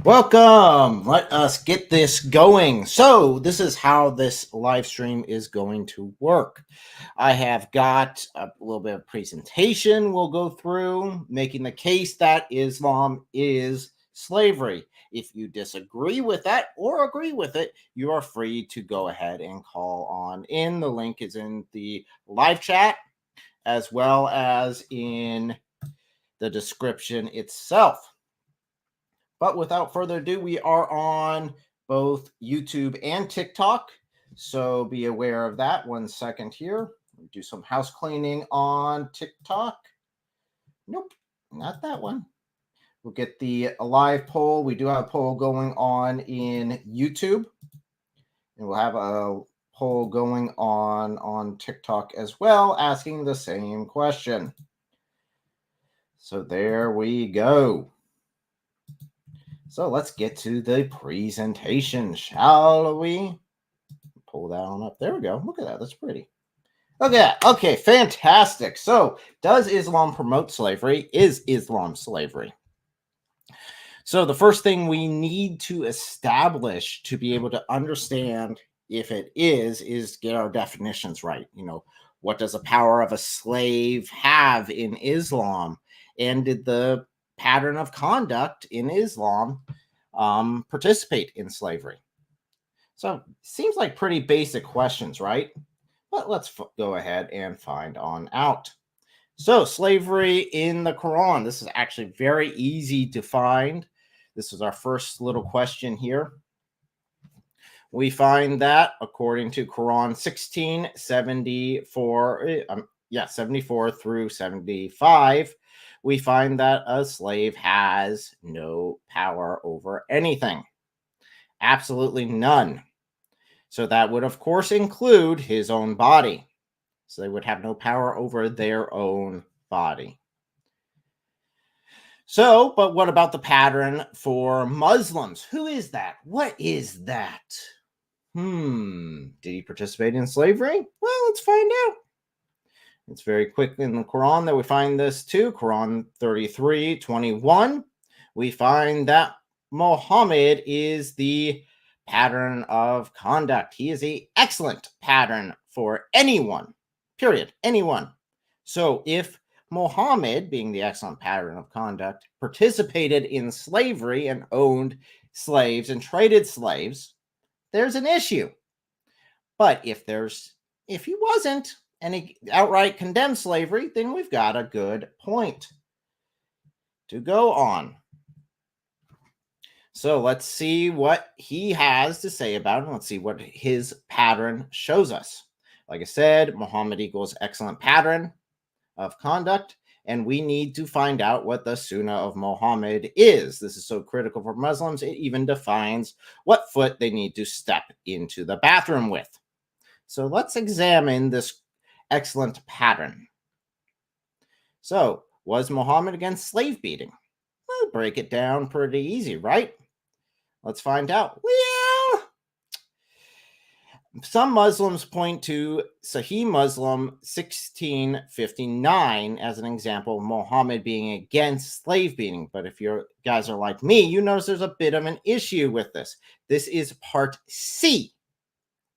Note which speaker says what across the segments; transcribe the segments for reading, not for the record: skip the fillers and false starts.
Speaker 1: Welcome. Let us get this going. So, this is how this live stream is going to work. I have got a little bit of presentation we'll go through, making the case that Islam is slavery. If you disagree with that or agree with it, you are free to go ahead and call on in. The link is in the live chat as well as in the description itself. But without further ado, we are on both YouTube and TikTok. So be aware of that. 1 second here. We'll do some house cleaning on TikTok. Nope, not that one. We'll get the live poll. We do have a poll going on in YouTube. And we'll have a poll going on TikTok as well, asking the same question. So there we go. So let's get to the presentation, shall we? Pull that on up. There we go. Look at that. That's pretty. Okay, fantastic. So, does Islam promote slavery? Is Islam slavery? So, the first thing we need to establish to be able to understand if it is get our definitions right. What does the power of a slave have in Islam? And did the pattern of conduct in Islam participate in slavery? So seems like pretty basic questions, right? But let's go ahead and find on out. So slavery in the Quran. This is actually very easy to find. This is our first little question here. We find that according to Quran 16, 74 through 75, we find that a slave has no power over anything. Absolutely none. So that would, of course, include his own body. So they would have no power over their own body. So, but what about the pattern for Muslims? Who is that? What is that? Did he participate in slavery? Well, let's find out. It's very quick in the Quran that we find this too. Quran 33:21. We find that Muhammad is the pattern of conduct. He is an excellent pattern for anyone, period, anyone. So if Muhammad, being the excellent pattern of conduct, participated in slavery and owned slaves and traded slaves, there's an issue. But if he wasn't and he outright condemned slavery, then we've got a good point to go on. So let's see what he has to say about it. Let's see what his pattern shows us. Like I said, Muhammad equals excellent pattern of conduct, and we need to find out what the sunnah of Muhammad is. This is so critical for Muslims. It even defines what foot they need to step into the bathroom with. So let's examine this excellent pattern. So, was Muhammad against slave beating? We'll break it down pretty easy, right? Let's find out. Well, some Muslims point to Sahih Muslim 1659 as an example of Muhammad being against slave beating. But if you guys are like me, you notice there's a bit of an issue with this. This is part C,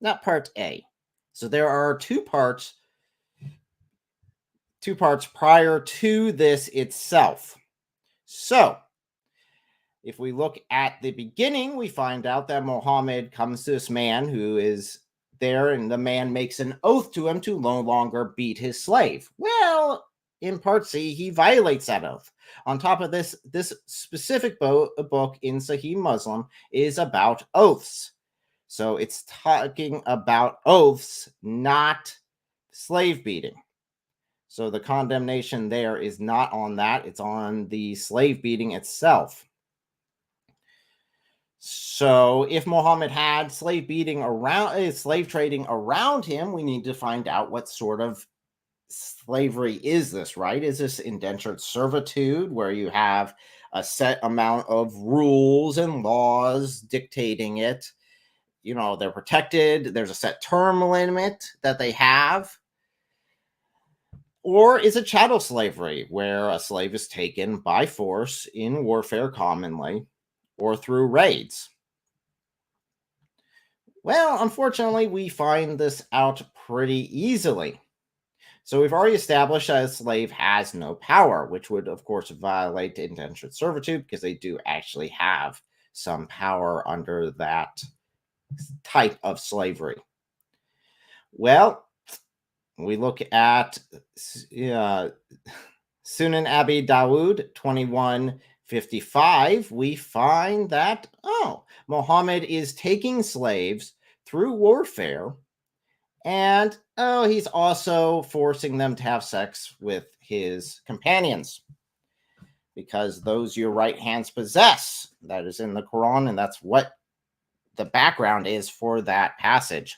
Speaker 1: not part A. So there are two parts prior to this itself. So if we look at the beginning, we find out that Muhammad comes to this man who is there, and the man makes an oath to him to no longer beat his slave. Well, in part C, he violates that oath. On top of this specific book in Sahih Muslim is about oaths. So it's talking about oaths, not slave beating. So the condemnation there is not on that. It's on the slave beating itself. So if Muhammad had slave trading around him, we need to find out what sort of slavery is this, right? Is this indentured servitude where you have a set amount of rules and laws dictating it? They're protected. There's a set term limit that they have. Or is it chattel slavery, where a slave is taken by force in warfare commonly, or through raids? Well, unfortunately, we find this out pretty easily. So we've already established that a slave has no power, which would, of course, violate indentured servitude because they do actually have some power under that type of slavery. Well, we look at Sunan Abi Dawud 2155. We find that, Muhammad is taking slaves through warfare, and he's also forcing them to have sex with his companions because those your right hands possess. That is in the Quran, and that's what the background is for that passage.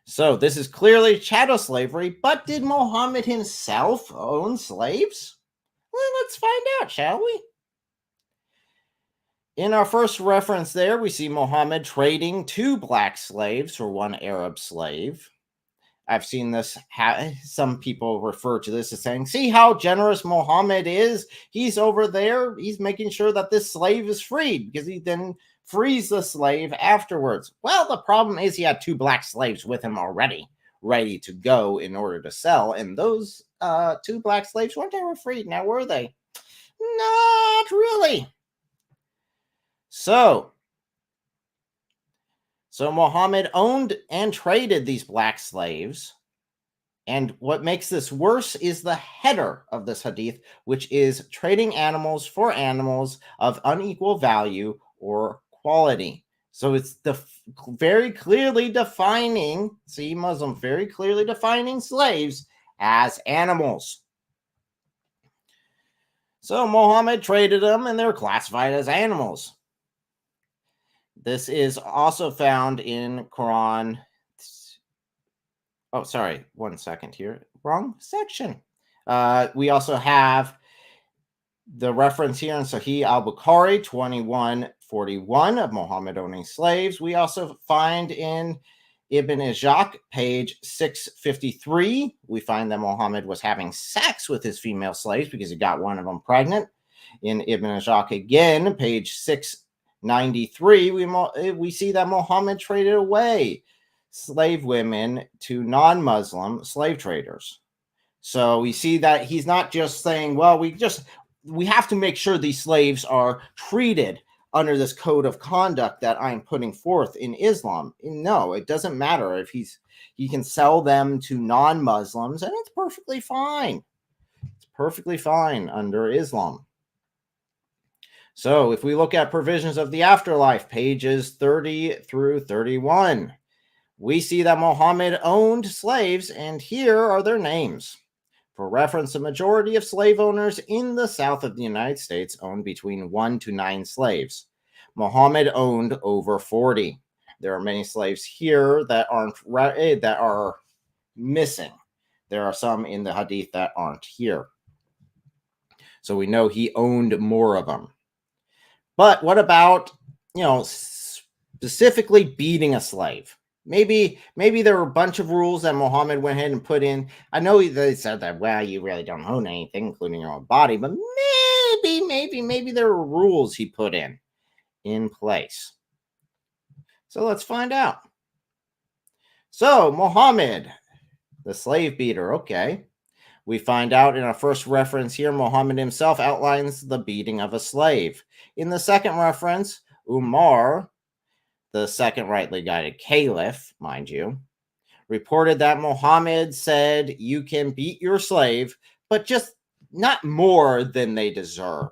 Speaker 1: So this is clearly chattel slavery, but did Muhammad himself own slaves? Well, let's find out, shall we? In our first reference there, we see Muhammad trading 2 black slaves for 1 Arab slave. I've seen this, some people refer to this as saying, see how generous Muhammad is? He's over there, he's making sure that this slave is freed because he then frees the slave afterwards. Well, the problem is he had 2 black slaves with him already, ready to go in order to sell, and those 2 black slaves weren't ever freed, now were they? Not really. So Muhammad owned and traded these black slaves. And what makes this worse is the header of this hadith, which is trading animals for animals of unequal value or quality. So it's very clearly defining, see, Muslim very clearly defining slaves as animals. So Muhammad traded them and they're classified as animals. This is also found in Quran. Oh, sorry, 1 second here. Wrong section. We also have the reference here in Sahih al-Bukhari 2141 of Muhammad owning slaves. We also find in Ibn Ishaq, page 653, we find that Muhammad was having sex with his female slaves because he got one of them pregnant. In Ibn Ishaq again, page 693, we see that Muhammad traded away slave women to non-Muslim slave traders. So we see that he's not just saying, well, we have to make sure these slaves are treated under this code of conduct that I'm putting forth in Islam. No, it doesn't matter if he can sell them to non-Muslims, and it's perfectly fine. It's perfectly fine under Islam. So if we look at provisions of the afterlife, pages 30 through 31, we see that Muhammad owned slaves, and here are their names. For reference, a majority of slave owners in the south of the United States owned between 1 to 9 slaves. Muhammad owned over 40. There are many slaves here that are missing. There are some in the hadith that aren't here. So we know he owned more of them. But what about, specifically beating a slave? Maybe there were a bunch of rules that Muhammad went ahead and put in. I know they said that, well, you really don't own anything, including your own body, but maybe there were rules he put in place. So let's find out. So Muhammad, the slave beater, okay. We find out in our first reference here, Muhammad himself outlines the beating of a slave. In the second reference, Umar, the second rightly guided caliph, mind you, reported that Muhammad said, you can beat your slave, but just not more than they deserve.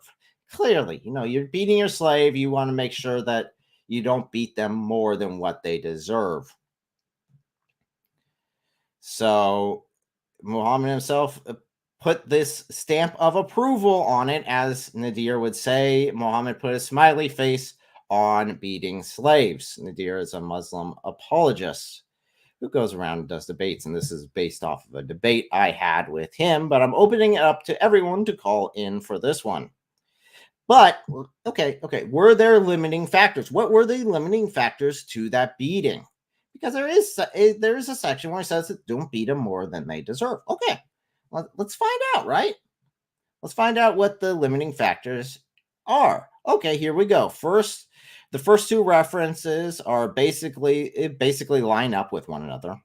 Speaker 1: Clearly, you're beating your slave. You want to make sure that you don't beat them more than what they deserve. So Muhammad himself put this stamp of approval on it. As Nadir would say, Muhammad put a smiley face on beating slaves. Nadir is a Muslim apologist who goes around and does debates, and this is based off of a debate I had with him, but I'm opening it up to everyone to call in for this one. But, okay, were there limiting factors? What were the limiting factors to that beating? Because there is a section where it says that don't beat them more than they deserve. Okay, let's find out, right? Let's find out what the limiting factors are. Okay, here we go. First, the first two references are basically line up with one another.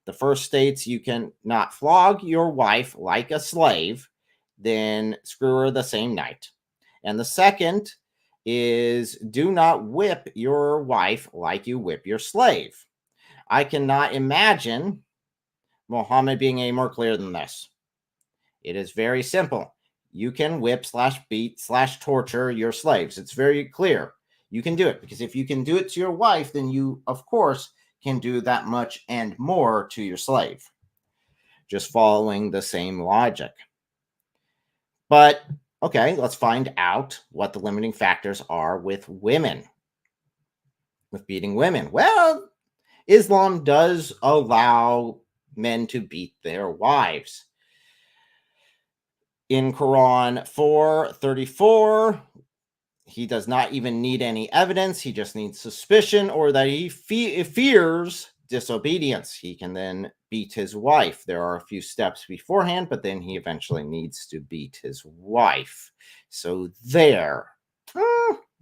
Speaker 1: The first states you can not flog your wife like a slave, then screw her the same night. And the second is do not whip your wife like you whip your slave. I cannot imagine Muhammad being any more clear than this. It is very simple. You can whip slash beat slash torture your slaves. It's very clear. You can do it because if you can do it to your wife, then you, of course, can do that much and more to your slave. Just following the same logic. But okay, let's find out what the limiting factors are with women, with beating women. Well, Islam does allow men to beat their wives. In Quran 4:34, he does not even need any evidence. He just needs suspicion or that he fears disobedience. He can then beat his wife. There are a few steps beforehand, but then he eventually needs to beat his wife. So there.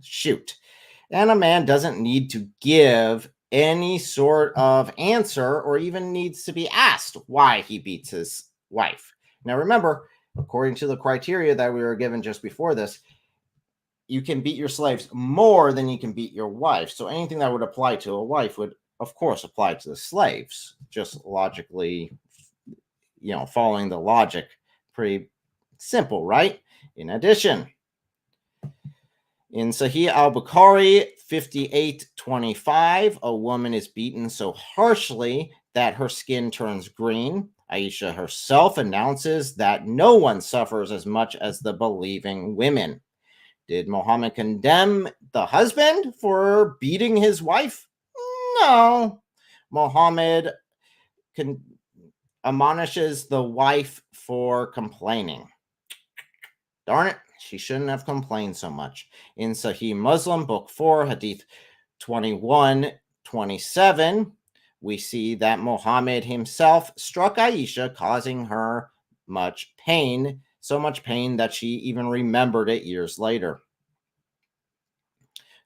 Speaker 1: Shoot. And a man doesn't need to give any sort of answer or even needs to be asked why he beats his wife. Now, remember, according to the criteria that we were given just before this, you can beat your slaves more than you can beat your wife. So anything that would apply to a wife would, of course, apply to the slaves. Just logically, following the logic, pretty simple, right? In addition, in Sahih al-Bukhari 58:25, a woman is beaten so harshly that her skin turns green. Aisha herself announces that no one suffers as much as the believing women. Did Muhammad condemn the husband for beating his wife? No. Muhammad admonishes the wife for complaining. Darn it, she shouldn't have complained so much. In Sahih Muslim, Book 4, Hadith 21:27, we see that Muhammad himself struck Aisha, causing her much pain, so much pain that she even remembered it years later.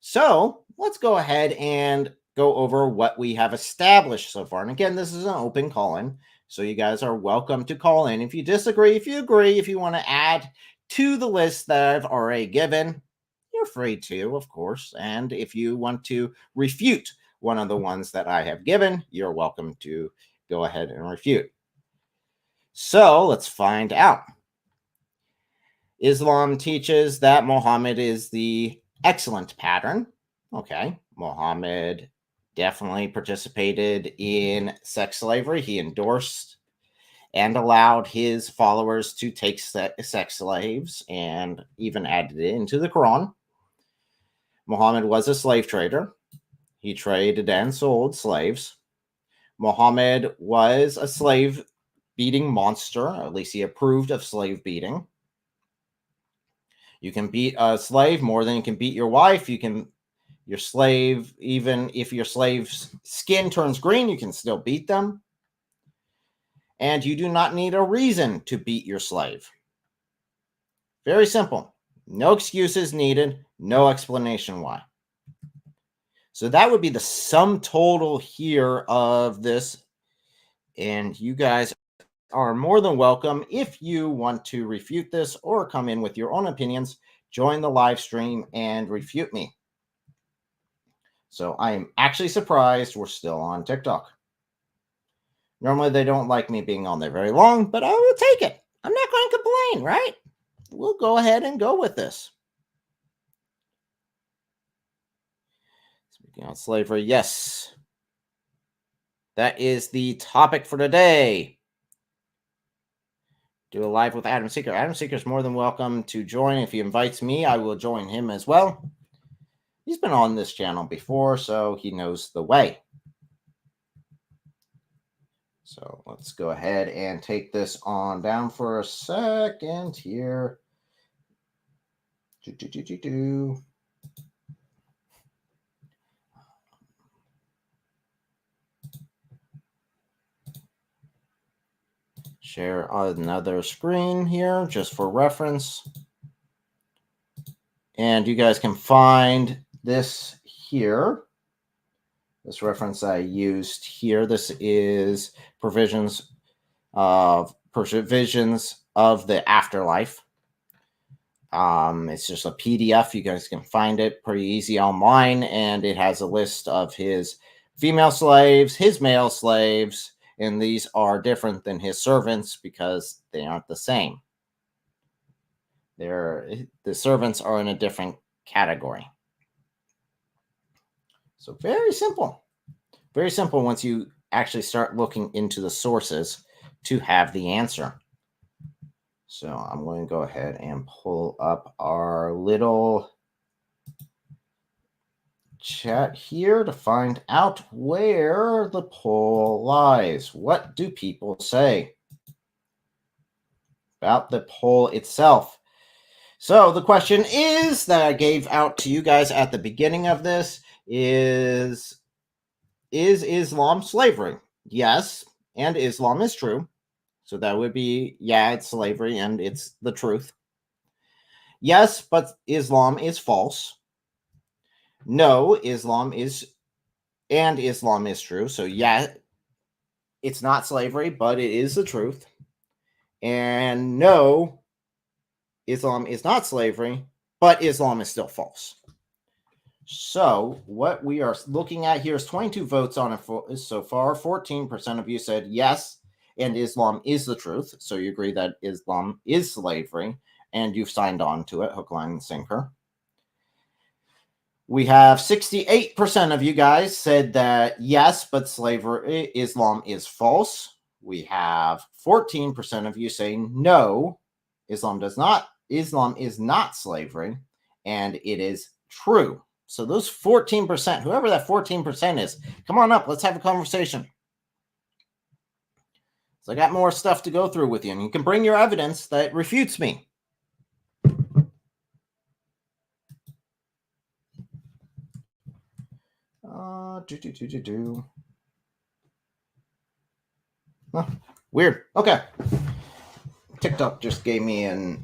Speaker 1: So let's go ahead and go over what we have established so far. And again, this is an open call in. So you guys are welcome to call in. If you disagree, if you agree, if you want to add to the list that I've already given, you're free to, of course. And if you want to refute one of the ones that I have given, you're welcome to go ahead and refute. So let's find out. Islam teaches that Muhammad is the excellent pattern. Okay, Muhammad definitely participated in sex slavery. He endorsed and allowed his followers to take sex slaves and even added it into the Quran. Muhammad was a slave trader. He traded and sold slaves. Muhammad was a slave beating monster. At least he approved of slave beating. You can beat a slave more than you can beat your wife. Your slave, even if your slave's skin turns green, you can still beat them. And you do not need a reason to beat your slave. Very simple. No excuses needed, no explanation why. So that would be the sum total here of this. And you guys are more than welcome. If you want to refute this or come in with your own opinions, join the live stream and refute me. So I am actually surprised we're still on TikTok. Normally they don't like me being on there very long, but I will take it. I'm not going to complain, right? We'll go ahead and go with this. Speaking on slavery, yes. That is the topic for today. Do a live with Adam Seeker. Adam Seeker is more than welcome to join. If he invites me, I will join him as well. He's been on this channel before, so he knows the way. So let's go ahead and take this on down for a second here. Share another screen here just for reference. And you guys can find this here. This reference I used here. This is provisions of the afterlife. It's just a PDF. You guys can find it pretty easy online, and it has a list of his female slaves, his male slaves, and these are different than his servants because they aren't the same. The servants are in a different category. So very simple. Very simple once you actually start looking into the sources to have the answer. So I'm going to go ahead and pull up our little chat here to find out where the poll lies. What do people say about the poll itself? So the question is that I gave out to you guys at the beginning of this is Islam slavery? Yes, and Islam is true. So that would be, yeah, it's slavery and it's the truth. Yes, but Islam is false. No, Islam is true. So yeah, it's not slavery, but it is the truth. And no, Islam is not slavery, but Islam is still false. So what we are looking at here is 22 votes on it so far. 14% of you said yes, and Islam is the truth. So you agree that Islam is slavery, and you've signed on to it, hook, line, and sinker. We have 68% of you guys said that yes, but Islam is false. We have 14% of you saying no, Islam is not slavery, and it is true. So those 14%, whoever that 14% is, come on up. Let's have a conversation. So I got more stuff to go through with you, and you can bring your evidence that refutes me. Oh, weird. Okay. TikTok just gave me a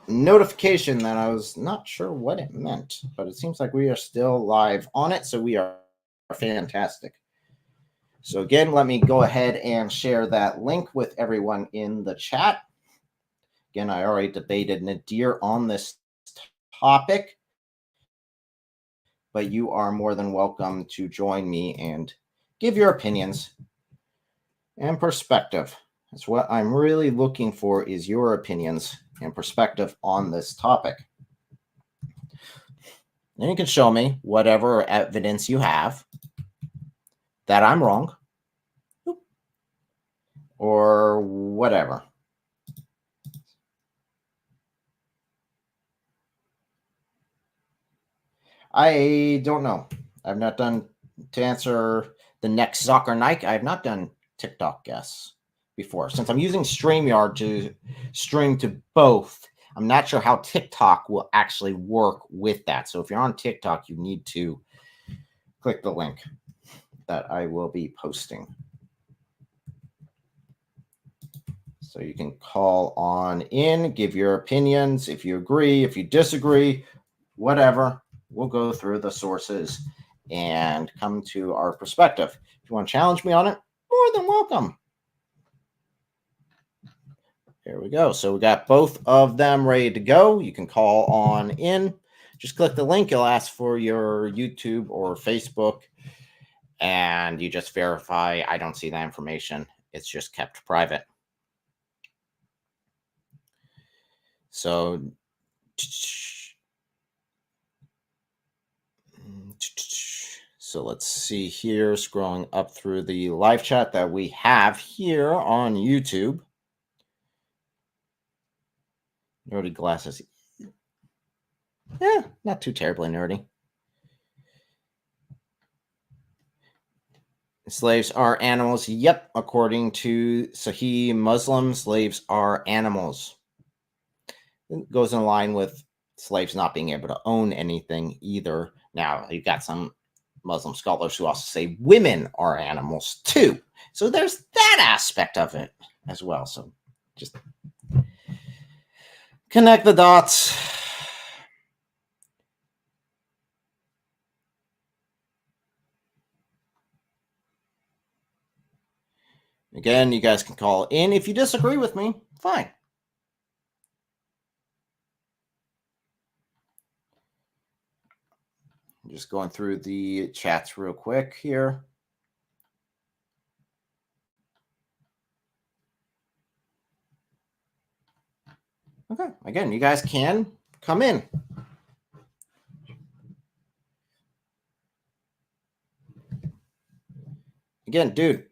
Speaker 1: notification that I was not sure what it meant, but it seems like we are still live on it, so we are fantastic. So again, let me go ahead and share that link with everyone in the chat. Again, I already debated Nadir on this topic, but you are more than welcome to join me and give your opinions and perspective. That's what I'm really looking for, is your opinions and perspective on this topic. Then you can show me whatever evidence you have that I'm wrong or whatever. I don't know. I've not done, to answer the next Zucker Nike, I have not done TikTok guests before. Since I'm using StreamYard to stream to both, I'm not sure how TikTok will actually work with that. So if you're on TikTok, you need to click the link that I will be posting. So you can call on in, give your opinions. If you agree, if you disagree, whatever, we'll go through the sources and come to our perspective. If you want to challenge me on it, more than welcome. Here we go. So we got both of them ready to go. You can call on in. Just click the link. It'll ask for your YouTube or Facebook, and you just verify. I don't see that information. It's just kept private. So let's see here, scrolling up through the live chat that we have here on YouTube. Nerdy glasses. Yeah, not too terribly nerdy. Slaves are animals. Yep, according to Sahih Muslim, slaves are animals. It goes in line with slaves not being able to own anything either. Now, you've got some Muslim scholars who also say women are animals too. So there's that aspect of it as well. So just connect the dots. Again, you guys can call in. If you disagree with me, fine. I'm just going through the chats real quick here. Okay, again, you guys can come in. Again, dude,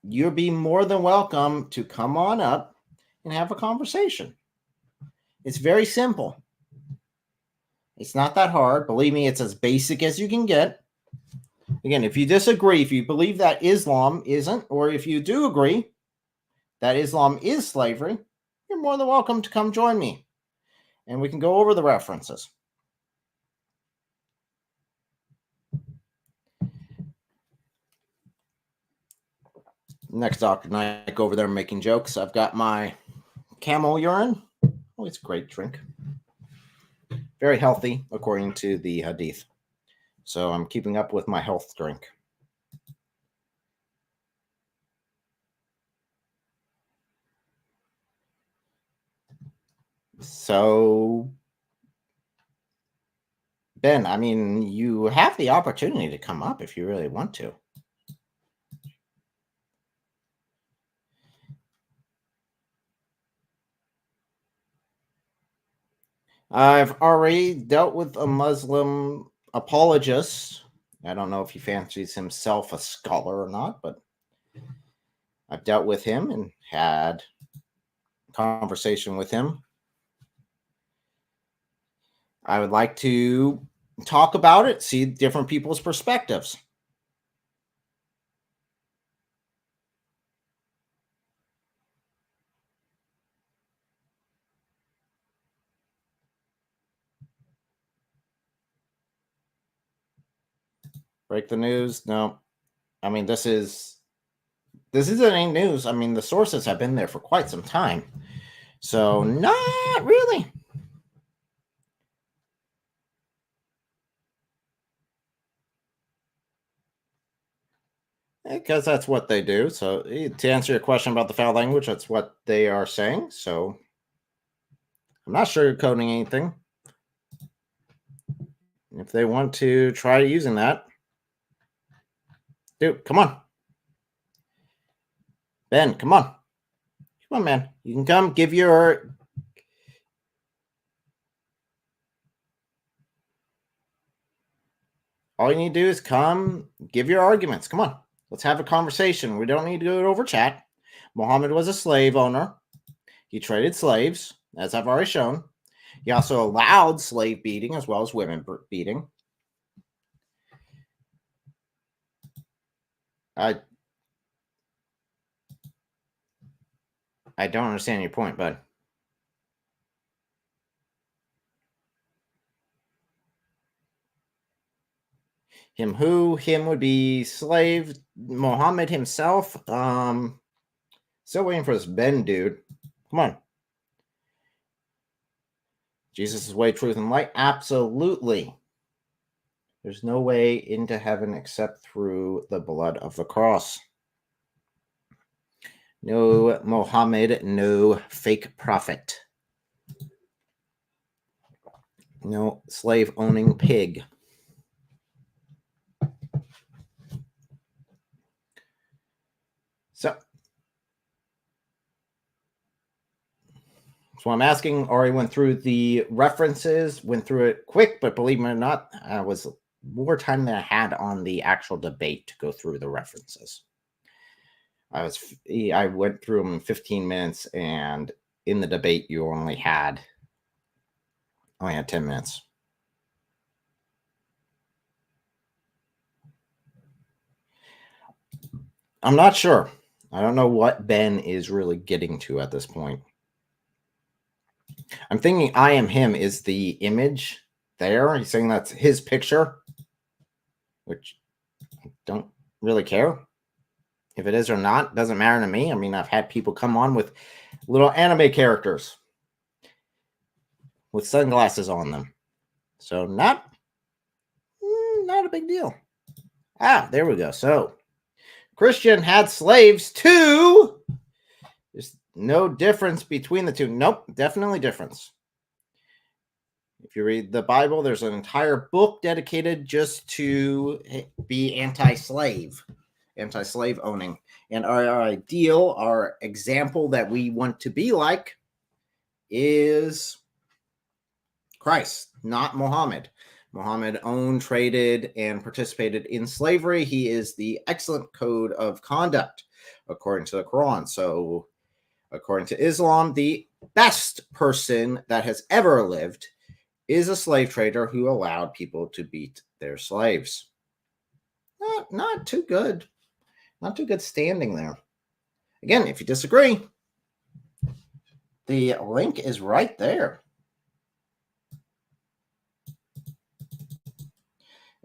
Speaker 1: you'll be more than welcome to come on up and have a conversation. It's very simple. It's not that hard. Believe me, it's as basic as you can get. Again, if you disagree, if you believe that Islam isn't, or if you do agree that Islam is slavery, you're more than welcome to come join me. And we can go over the references. Next, Dr. Nike over there making jokes. I've got my camel urine. Oh, it's a great drink. Very healthy, according to the hadith. So I'm keeping up with my health drink. So, Ben, I mean, you have the opportunity to come up if you really want to. I've already dealt with a Muslim apologist. I don't know if he fancies himself a scholar or not, but I've dealt with him and had a conversation with him. I would like to talk about it, see different people's perspectives. Break the news? No. I mean, this isn't any news. I mean, the sources have been there for quite some time. So, not really. Because that's what they do. So, to answer your question about the foul language, that's what they are saying. So, I'm not sugarcoating anything. If they want to try using that, dude, come on. Ben, come on. Come on, man. You can come give your. All you need to do is come give your arguments. Come on. Let's have a conversation. We don't need to do it over chat. Muhammad was a slave owner. He traded slaves, as I've already shown. He also allowed slave beating as well as women beating. I don't understand your point, bud. Him who? Him would be slave Muhammad himself. Still waiting for this Ben dude. Come on. Jesus is way, truth, and light. Absolutely. There's no way into heaven except through the blood of the cross. No Muhammad, no fake prophet. No slave owning pig. So I'm asking. Already went through the references, went through it quick, but believe me or not, I was more time than I had on the actual debate to go through the references. I went through them in 15 minutes, and in the debate, you only had 10 minutes. I'm not sure. I don't know what Ben is really getting to at this point. I'm thinking I am him is the image there. He's saying that's his picture, which I don't really care. If it is or not, doesn't matter to me. I mean, I've had people come on with little anime characters with sunglasses on them. So not a big deal. There we go. So Christian had slaves too. There's no difference between the two. Nope, definitely difference. If you read the Bible, there's an entire book dedicated just to be anti-slave owning. And our ideal, our example that we want to be like is Christ, not Muhammad. Muhammad owned, traded, and participated in slavery. He is the excellent code of conduct, according to the Quran. So, according to Islam, the best person that has ever lived is a slave trader who allowed people to beat their slaves. Not too good. Not too good standing there. Again, if you disagree, the link is right there.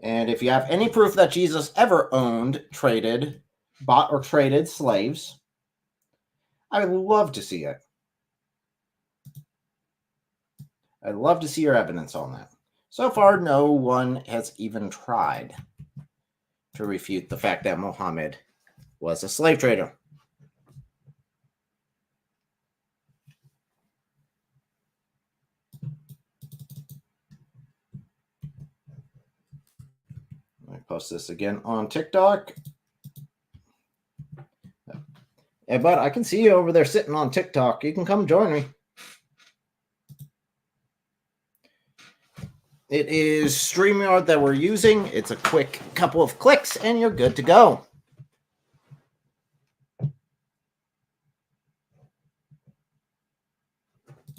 Speaker 1: And if you have any proof that Jesus ever owned, traded, bought or traded slaves, I would love to see it. I'd love to see your evidence on that. So far, no one has even tried to refute the fact that Muhammad was a slave trader. Let me post this again on TikTok. Hey, bud, I can see you over there sitting on TikTok. You can come join me. It is StreamYard that we're using. It's a quick couple of clicks and you're good to go.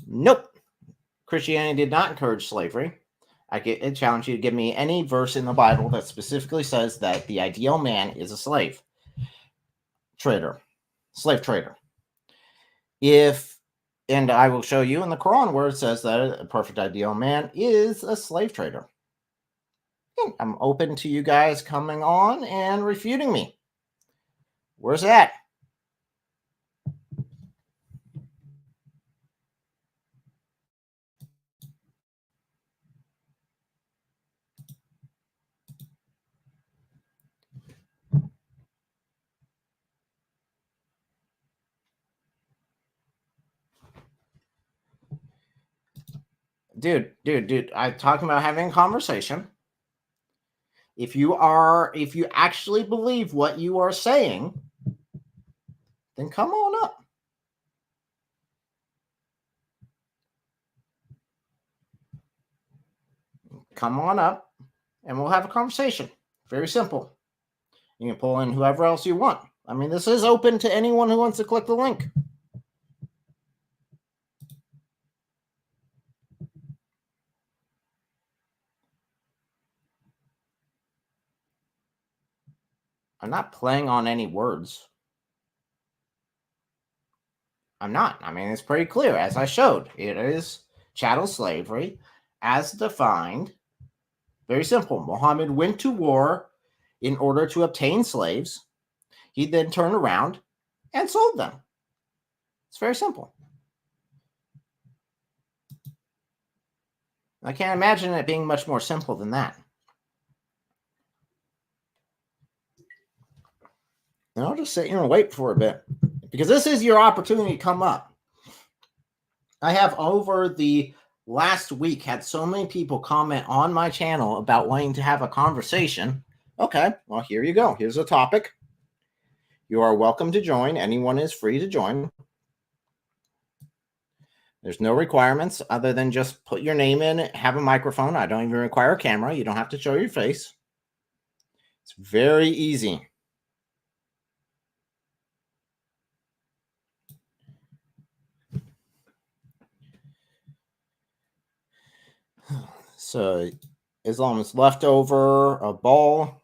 Speaker 1: Nope. Christianity did not encourage slavery. I challenge you to give me any verse in the Bible that specifically says that the ideal man is a slave trader. And I will show you in the Quran where it says that a perfect ideal man is a slave trader. I'm open to you guys coming on and refuting me. Where's that? Dude, I'm talking about having a conversation. If you actually believe what you are saying, then come on up. Come on up and we'll have a conversation. Very simple. You can pull in whoever else you want. I mean, this is open to anyone who wants to click the link. I'm not playing on any words. I'm not. I mean, it's pretty clear, as I showed. It is chattel slavery as defined. Very simple. Muhammad went to war in order to obtain slaves. He then turned around and sold them. It's very simple. I can't imagine it being much more simple than that. And I'll just sit here and wait for a bit because this is your opportunity to come up. I have over the last week had so many people comment on my channel about wanting to have a conversation. Okay, well, here you go. Here's a topic. You are welcome to join. Anyone is free to join. There's no requirements other than just put your name in, have a microphone. I don't even require a camera. You don't have to show your face. It's very easy. So Islam is left over a ball.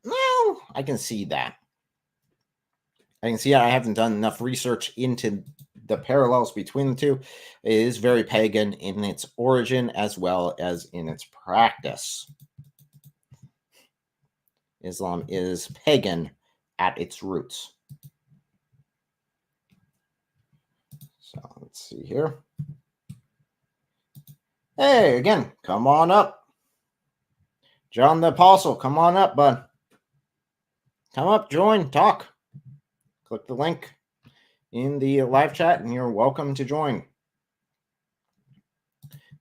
Speaker 1: No, I can see that. I can see I haven't done enough research into the parallels between the two. It is very pagan in its origin as well as in its practice. Islam is pagan at its roots. So let's see here. Hey, again, come on up. John the Apostle, come on up, bud. Come up, join, talk. Click the link in the live chat and you're welcome to join.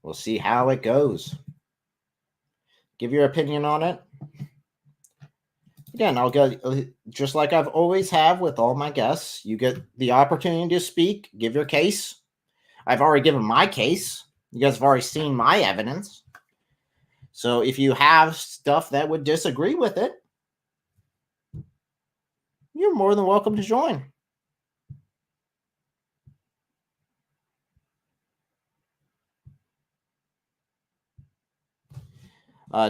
Speaker 1: We'll see how it goes. Give your opinion on it. Again, I'll go just like I've always have with all my guests. You get the opportunity to speak, give your case. I've already given my case. You guys have already seen my evidence. So if you have stuff that would disagree with it, you're more than welcome to join.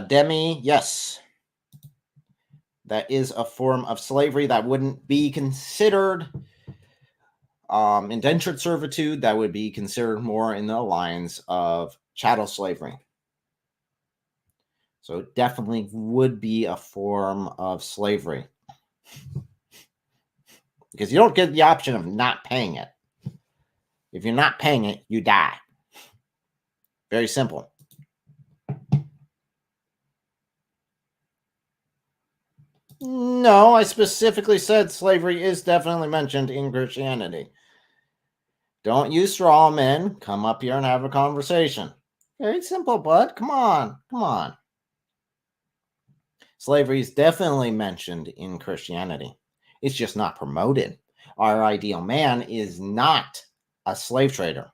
Speaker 1: Demi, yes. That is a form of slavery that wouldn't be considered indentured servitude. That would be considered more in the lines of chattel slavery. So it definitely would be a form of slavery. Because you don't get the option of not paying it. If you're not paying it, you die. Very simple. No, I specifically said slavery is definitely mentioned in Christianity. Don't use straw men. Come up here and have a conversation. Very simple, bud. Come on. Come on. Slavery is definitely mentioned in Christianity. It's just not promoted. Our ideal man is not a slave trader.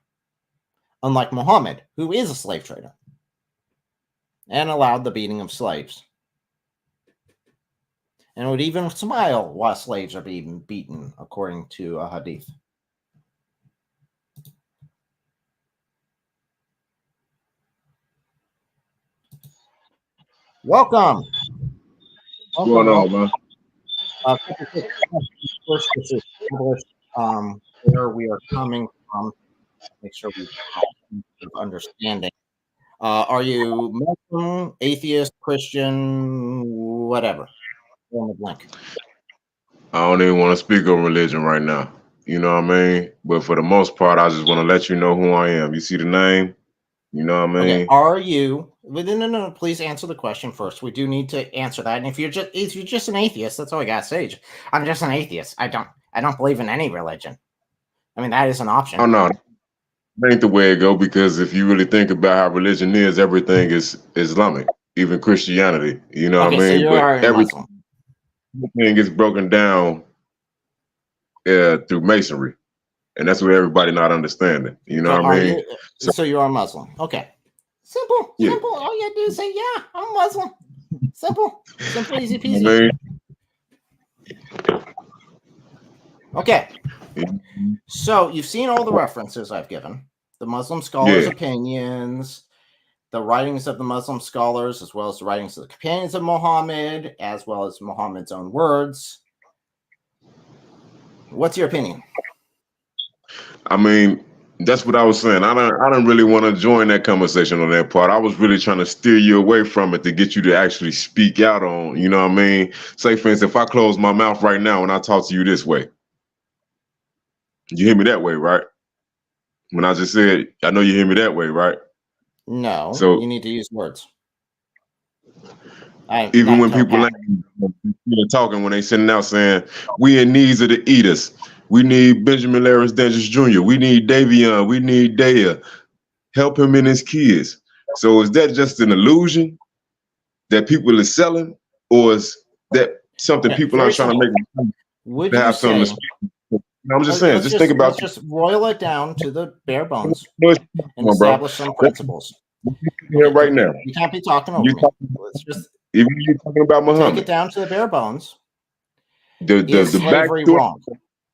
Speaker 1: Unlike Muhammad, who is a slave trader and allowed the beating of slaves. And would even smile while slaves are being beaten, according to a hadith. Welcome.
Speaker 2: What's going on, man?
Speaker 1: First, this is English, where we are coming from. Make sure we have understanding. Are you Muslim, atheist, Christian, whatever? Fill in the blank.
Speaker 2: I don't even want to speak on religion right now. You know what I mean? But for the most part, I just want to let you know who I am. You see the name? You know what I
Speaker 1: Okay,
Speaker 2: mean?
Speaker 1: are you? No. Please answer the question first. We do need to answer that. And if you're just an atheist, that's all I gotta say. I'm just an atheist. I don't believe in any religion. I mean, that is an option.
Speaker 2: Oh no, that ain't the way it go. Because if you really think about how religion is, everything is Islamic, even Christianity. You know what
Speaker 1: Okay,
Speaker 2: I
Speaker 1: so
Speaker 2: mean?
Speaker 1: you
Speaker 2: But
Speaker 1: are a Muslim.
Speaker 2: everything is broken down through masonry, and that's what everybody not understanding. You know
Speaker 1: So
Speaker 2: what I
Speaker 1: are
Speaker 2: mean?
Speaker 1: you?
Speaker 2: So
Speaker 1: So you are Muslim. Okay. Simple.
Speaker 2: yeah,
Speaker 1: All you do is say, "Yeah, I'm Muslim." Simple, easy
Speaker 2: you know
Speaker 1: peasy.
Speaker 2: what I mean?
Speaker 1: Okay. So you've seen all the references I've given, the Muslim scholars'
Speaker 2: Yeah.
Speaker 1: opinions, the writings of the Muslim scholars, as well as the writings of the companions of Muhammad, as well as Muhammad's own words. What's your opinion?
Speaker 2: I mean, that's what I was saying. I don't really want to join that conversation on that part. I was really trying to steer you away from it to get you to actually speak out on, you know what I mean? Say, for instance, if I close my mouth right now and I talk to you this way, you hear me that way, right? When I just said, I know you hear me that way, right?
Speaker 1: No, you
Speaker 2: So
Speaker 1: need to use words. I'm
Speaker 2: even
Speaker 1: not
Speaker 2: when people
Speaker 1: telepathic.
Speaker 2: ain't talking, when they sitting out saying, we in needs of the eaters. We need Benjamin Lawrence Dentures Jr. We need Davion. We need Daya. Help him and his kids. So is that just an illusion that people are selling, or is that something
Speaker 1: Okay,
Speaker 2: people
Speaker 1: very
Speaker 2: aren't trying to
Speaker 1: simple.
Speaker 2: make
Speaker 1: Would
Speaker 2: to
Speaker 1: you
Speaker 2: have something to
Speaker 1: say?
Speaker 2: speak? I'm just saying, just think about
Speaker 1: Let's just roil it down to the bare bones
Speaker 2: come
Speaker 1: and
Speaker 2: on, bro.
Speaker 1: establish some
Speaker 2: Let's
Speaker 1: principles.
Speaker 2: here
Speaker 1: Okay,
Speaker 2: right now.
Speaker 1: you can't be talking over
Speaker 2: You
Speaker 1: me.
Speaker 2: talking,
Speaker 1: Let's just
Speaker 2: even you talking about
Speaker 1: take it
Speaker 2: Muhammad.
Speaker 1: down to the bare bones.
Speaker 2: The
Speaker 1: Is
Speaker 2: the
Speaker 1: slavery
Speaker 2: backstory
Speaker 1: wrong?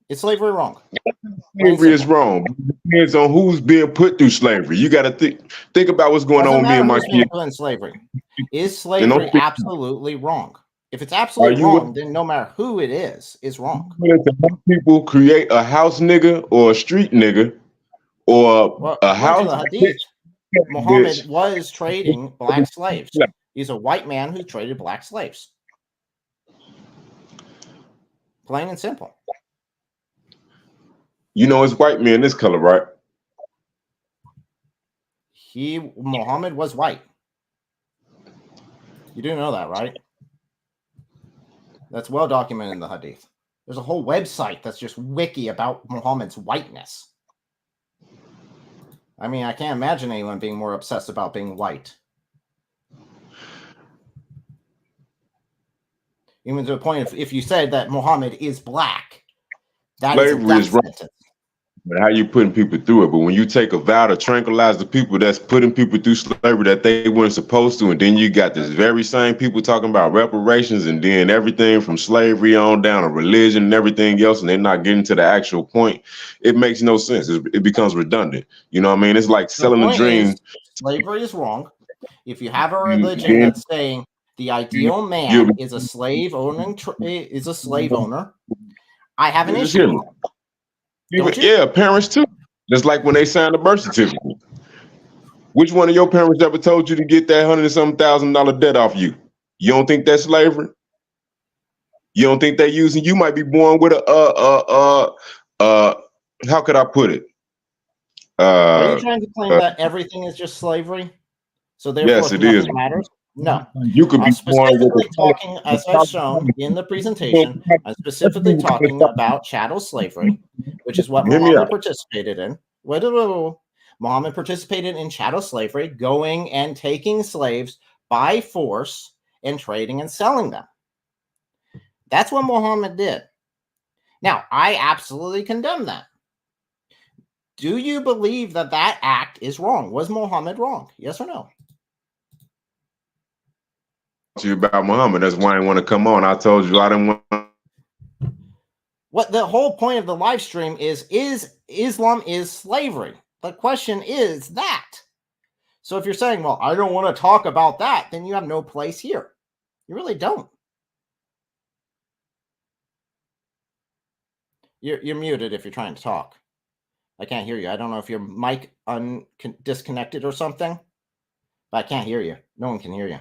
Speaker 1: Is slavery wrong?
Speaker 2: of
Speaker 1: Plain and
Speaker 2: slavery is
Speaker 1: simple.
Speaker 2: wrong. It depends on who's being put through slavery. You got to think about what's going on
Speaker 1: Doesn't
Speaker 2: with me
Speaker 1: matter
Speaker 2: and my
Speaker 1: who's being
Speaker 2: kids.
Speaker 1: put in slavery. Is
Speaker 2: And don't
Speaker 1: slavery
Speaker 2: think,
Speaker 1: absolutely wrong? If it's
Speaker 2: are
Speaker 1: absolutely
Speaker 2: you
Speaker 1: wrong, then no matter who it is wrong.
Speaker 2: willing to help people create a house nigga or a street nigga or
Speaker 1: Well,
Speaker 2: a
Speaker 1: according to
Speaker 2: house
Speaker 1: the
Speaker 2: bitch?
Speaker 1: Hadith, Muhammad
Speaker 2: Bitch.
Speaker 1: was trading black slaves. He's a white man who traded black slaves. Plain and simple.
Speaker 2: You know, it's white men this color, right?
Speaker 1: Muhammad was white. You do know that, right? That's well documented in the Hadith. There's a whole website that's just wiki about Muhammad's whiteness. I mean, I can't imagine anyone being more obsessed about being white. Even to the point of if you said that Muhammad is black, that is a death sentence.
Speaker 2: But how you putting people through it? But when you take a vow to tranquilize the people that's putting people through slavery that they weren't supposed to, and then you got this very same people talking about reparations and then everything from slavery on down to religion and everything else, and they're not getting to the actual point, it makes no sense. It becomes redundant. You know what I mean? It's like selling a dream.
Speaker 1: Slavery is wrong. If you have a religion that's saying the ideal man is a slave owner, I have an issue.
Speaker 2: Yeah, parents too. Just like when they signed the birth certificate. Which one of your parents ever told you to get that $100,000 debt off you? You don't think that's slavery? You don't think they're using? You might be born with a how could I put it?
Speaker 1: Are you trying to claim that everything is just slavery? So therefore,
Speaker 2: yes, it is.
Speaker 1: Matters? No.
Speaker 2: You could be
Speaker 1: specifically talking, as I've shown in the presentation, I'm specifically talking about chattel slavery, which is what Muhammad participated in. Muhammad participated in chattel slavery, going and taking slaves by force and trading and selling them. That's what Muhammad did. Now, I absolutely condemn that. Do you believe that that act is wrong? Was Muhammad wrong? Yes or no?
Speaker 2: To you about Muhammad. That's why I didn't want to come on. I told you I didn't want.
Speaker 1: What the whole point of the live stream is Islam is slavery. The question is that. So if you're saying, well, I don't want to talk about that, then you have no place here. You really don't. You're muted if you're trying to talk. I can't hear you. I don't know if your mic disconnected or something, but I can't hear you. No one can hear you.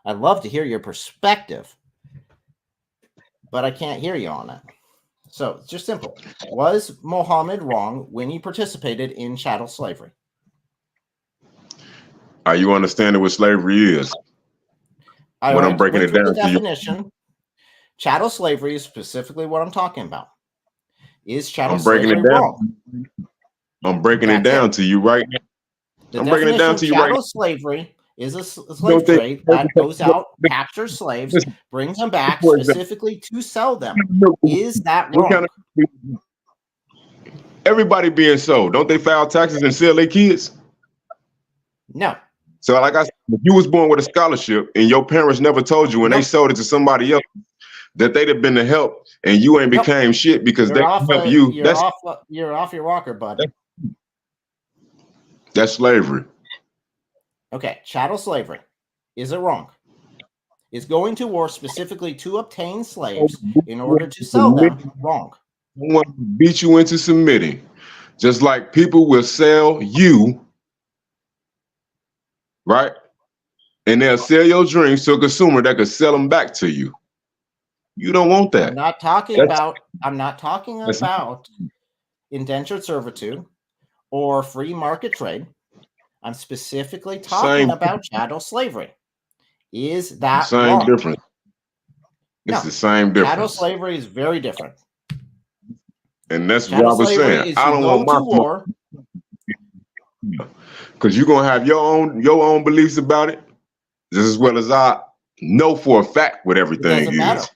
Speaker 1: I'd love to hear your perspective, but I can't hear you on it. So it's just simple. Was Muhammad wrong when he participated in chattel slavery?
Speaker 2: Are you understanding what slavery is? When I'm breaking it down
Speaker 1: to definition, chattel slavery is specifically what I'm talking about. Is chattel slavery wrong?
Speaker 2: I'm breaking it down to you right now. I'm breaking it down to you right now.
Speaker 1: Chattel slavery is a slave trade that goes out, captures slaves, brings them back specifically to sell them. Is that wrong?
Speaker 2: Everybody being sold. Don't they file taxes and sell their kids?
Speaker 1: No.
Speaker 2: So like I said, if you was born with a scholarship and your parents never told you when they sold it to somebody else that they'd have been to help and you ain't became shit because they help you.
Speaker 1: You're off your rocker, bud.
Speaker 2: That's slavery.
Speaker 1: Okay, chattel slavery. Is it wrong? Is going to war specifically to obtain slaves in order to sell them wrong?
Speaker 2: Someone beat you into submitting. Just like people will sell you, right? And they'll sell your dreams to a consumer that could sell them back to you. You don't want that.
Speaker 1: I'm not talking about indentured servitude or free market trade. I'm specifically talking about chattel slavery. Is that
Speaker 2: same
Speaker 1: wrong?
Speaker 2: Difference? It's the same difference.
Speaker 1: Chattel slavery is very different.
Speaker 2: And that's what I was saying. I don't want my war because you're gonna have your own beliefs about it, just as well as I know for a fact what everything is.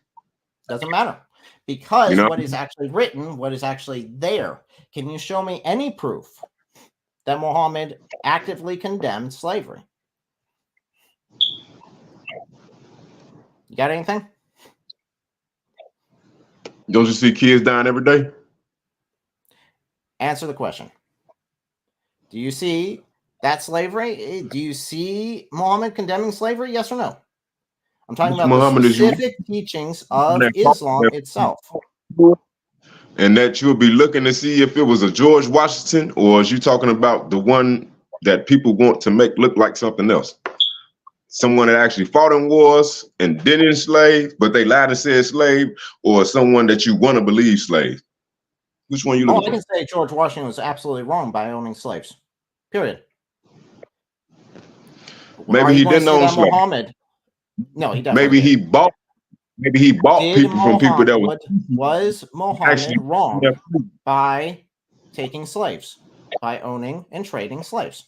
Speaker 1: Doesn't matter. Because what is actually written, what is actually there. Can you show me any proof that Muhammad actively condemned slavery? You got anything?
Speaker 2: Don't you see kids dying every day?
Speaker 1: Answer the question. Do you see that slavery? Do you see Muhammad condemning slavery? Yes or no? I'm talking about the specific teachings of Islam itself.
Speaker 2: And that you'll be looking to see if it was a George Washington, or is you talking about the one that people want to make look like something else? Someone that actually fought in wars and didn't enslave, but they lied and said slave, or someone that you want to believe slave? Which one you looking for?
Speaker 1: I can say George Washington was absolutely wrong by owning slaves. Period.
Speaker 2: Maybe he didn't own slaves.
Speaker 1: Muhammad. No, he doesn't.
Speaker 2: Maybe he bought. maybe he bought people from people that
Speaker 1: was Muhammad
Speaker 2: actually
Speaker 1: wrong by taking slaves, by owning and trading slaves?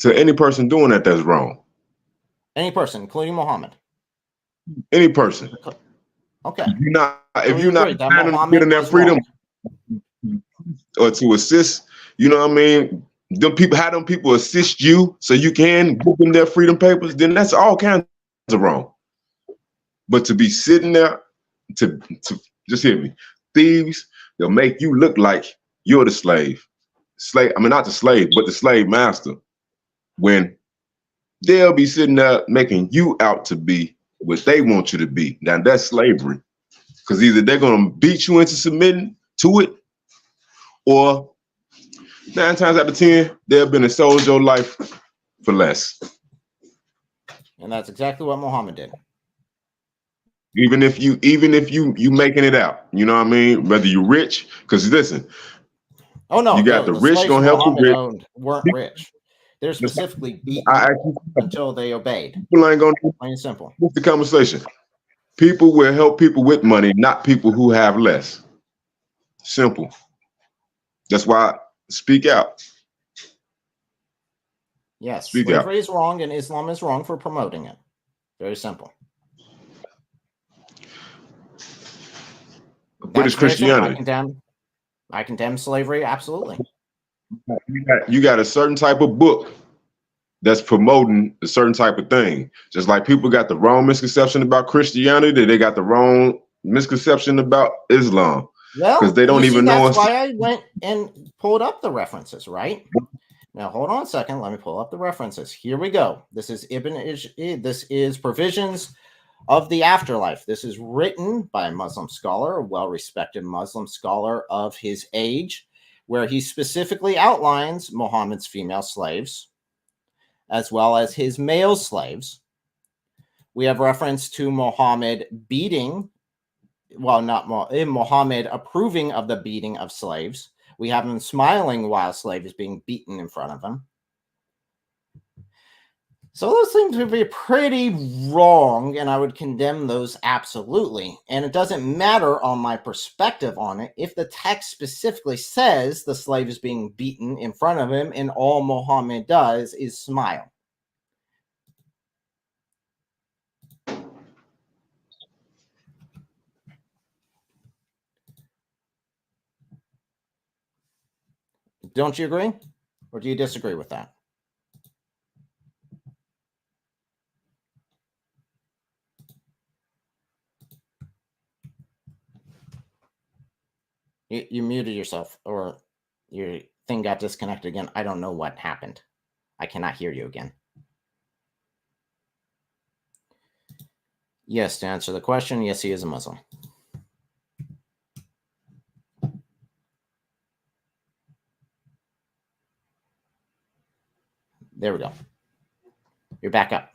Speaker 2: to any person doing that, that's wrong.
Speaker 1: Any person, including Muhammad.
Speaker 2: Any person.
Speaker 1: Okay.
Speaker 2: If you're not trying to get in that freedom or to assist, you know what I mean? Them people, have them people assist you so you can give them their freedom papers, then that's all kinds of wrong. But to be sitting there to just hear me, thieves, they'll make you look like you're the slave. I mean, not the slave, but the slave master. When they'll be sitting there making you out to be what they want you to be. Now that's slavery. Because either they're gonna beat you into submitting to it, or 9 times out of 10, they've been sold your life for less.
Speaker 1: And that's exactly what Muhammad did.
Speaker 2: Even if you making it out, you know what I mean? Whether you're rich, because listen,
Speaker 1: you
Speaker 2: got the rich gonna help
Speaker 1: Muhammad
Speaker 2: the rich.
Speaker 1: owned weren't rich. They're specifically beaten until they obeyed.
Speaker 2: People ain't gonna
Speaker 1: plain and simple.
Speaker 2: What's the conversation? People will help people with money, not people who have less. Simple. That's why speak out.
Speaker 1: Yes, slavery is wrong and Islam is wrong for promoting it. Very simple.
Speaker 2: What is Christianity?
Speaker 1: I condemn slavery, absolutely.
Speaker 2: You got a certain type of book that's promoting a certain type of thing. Just like people got the wrong misconception about Christianity, they got the wrong misconception about Islam.
Speaker 1: Well,
Speaker 2: because they don't even know.
Speaker 1: That's why I went and pulled up the references, right? Now, hold on a second. Let me pull up the references. Here we go. This is this is Provisions of the Afterlife. This is written by a Muslim scholar, a well-respected Muslim scholar of his age, where he specifically outlines Muhammad's female slaves, as well as his male slaves. We have reference to Muhammad beating, well, not Muhammad approving of the beating of slaves. We have him smiling while a slave is being beaten in front of him. So those seem to be pretty wrong, and I would condemn those absolutely. And it doesn't matter on my perspective on it if the text specifically says the slave is being beaten in front of him and all Muhammad does is smile. Don't you agree? Or do you disagree with that? You muted yourself, or your thing got disconnected again. I don't know what happened. I cannot hear you again. Yes, to answer the question, yes, he is a Muslim. There we go. You're back up.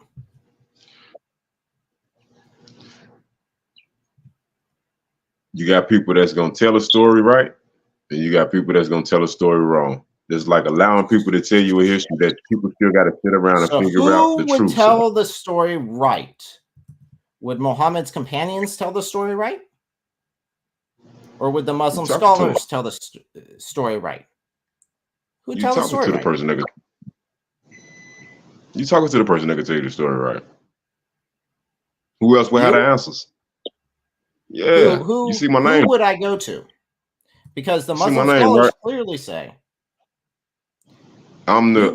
Speaker 2: You got people that's going to tell a story right, and you got people that's going to tell a story wrong. It's like allowing people to tell you a history that people still got to sit around and figure out the truth.
Speaker 1: Who would tell the story right? Would Muhammad's companions tell the story right? Or would the Muslim scholars tell the story right? Who tells the story right?
Speaker 2: You talking to the person that can tell you the story right. Who else would have the answers? Yeah, you see my name.
Speaker 1: Who would I go to? Because the Muslim scholars clearly say
Speaker 2: I'm the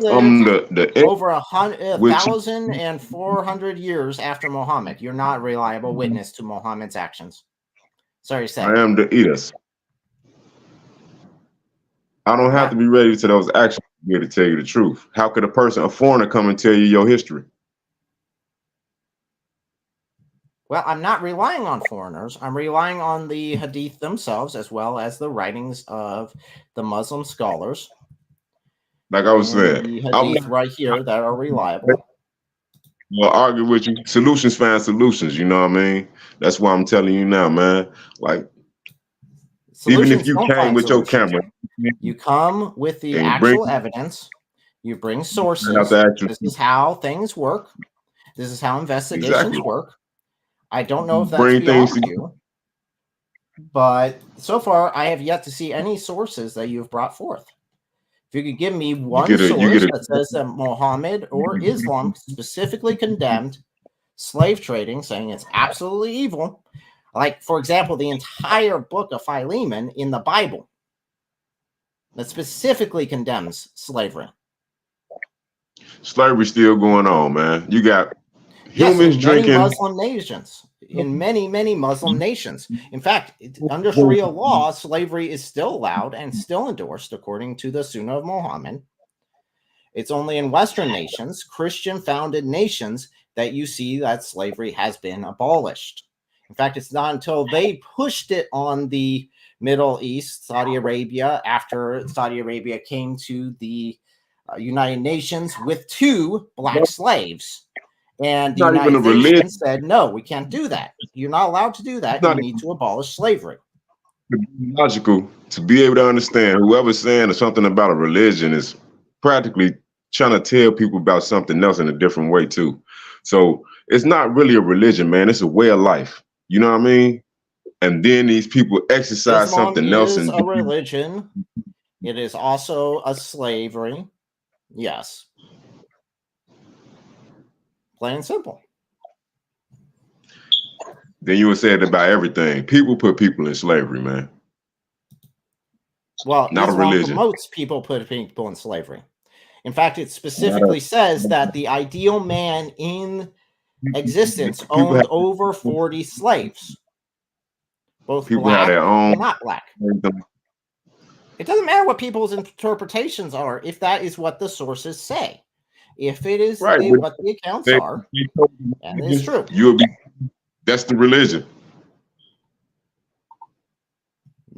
Speaker 1: over 1,400 years after Muhammad. You're not a reliable witness to Muhammad's actions. Sorry to say.
Speaker 2: I am the Edis. I don't have to be ready to those actions to be able to tell you the truth. How could a foreigner, come and tell you your history?
Speaker 1: Well, I'm not relying on foreigners. I'm relying on the hadith themselves, as well as the writings of the Muslim scholars.
Speaker 2: Like I was saying,
Speaker 1: the hadith right here that are reliable.
Speaker 2: Well, argue with you. Solutions find solutions. You know what I mean? That's why I'm telling you now, man. Like, even if you came with your camera,
Speaker 1: you come with the actual evidence. You bring sources. This is how things work. This is how investigations work. I don't know if that's
Speaker 2: Bring
Speaker 1: beyond
Speaker 2: things
Speaker 1: you, but so far I have yet to see any sources that you've brought forth. If you could give me one source that says that Muhammad or Islam specifically condemned slave trading, saying it's absolutely evil, like, for example, the entire book of Philemon in the Bible that specifically condemns slavery.
Speaker 2: Slavery still going on, man. You got humans
Speaker 1: in
Speaker 2: drinking.
Speaker 1: Many Muslim nations, in many Muslim nations. In fact, under Sharia law, slavery is still allowed and still endorsed according to the Sunnah of Muhammad. It's only in Western nations, Christian-founded nations, that you see that slavery has been abolished. In fact, it's not until they pushed it on the Middle East, Saudi Arabia, after Saudi Arabia came to the United Nations with 2 black slaves. And the United Nations said, no, we can't do that. You're not allowed to do that. You need to abolish slavery.
Speaker 2: Logical to be able to understand whoever's saying something about a religion is practically trying to tell people about something else in a different way too. So it's not really a religion, man. It's a way of life. You know what I mean? And then these people exercise
Speaker 1: Islam
Speaker 2: something else.
Speaker 1: Is a religion. It is also a slavery. Yes. Plain and simple.
Speaker 2: Then you would say it about everything. People put people in slavery, man.
Speaker 1: Well, not Islam a religion. Promotes people put people in slavery. In fact, it specifically says that the ideal man in existence owned over 40 slaves. Both people black have their own and not black. It doesn't matter what people's interpretations are if that is what the sources say. If it is what the accounts are, and it's true.
Speaker 2: That's the religion.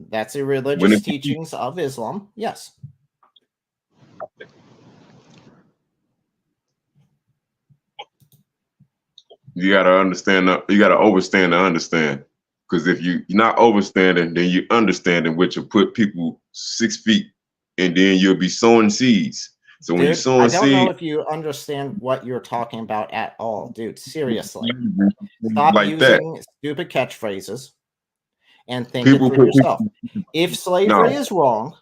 Speaker 1: That's the religious teachings of Islam. Yes.
Speaker 2: You gotta understand. You gotta overstand to understand. Because if you're not overstanding, then you're understanding, which will put people 6 feet, and then you'll be sowing seeds. So when you're sowing seeds, I don't
Speaker 1: know if you understand what you're talking about at all, dude. Seriously, stop using stupid catchphrases and think it for yourself. If slavery is wrong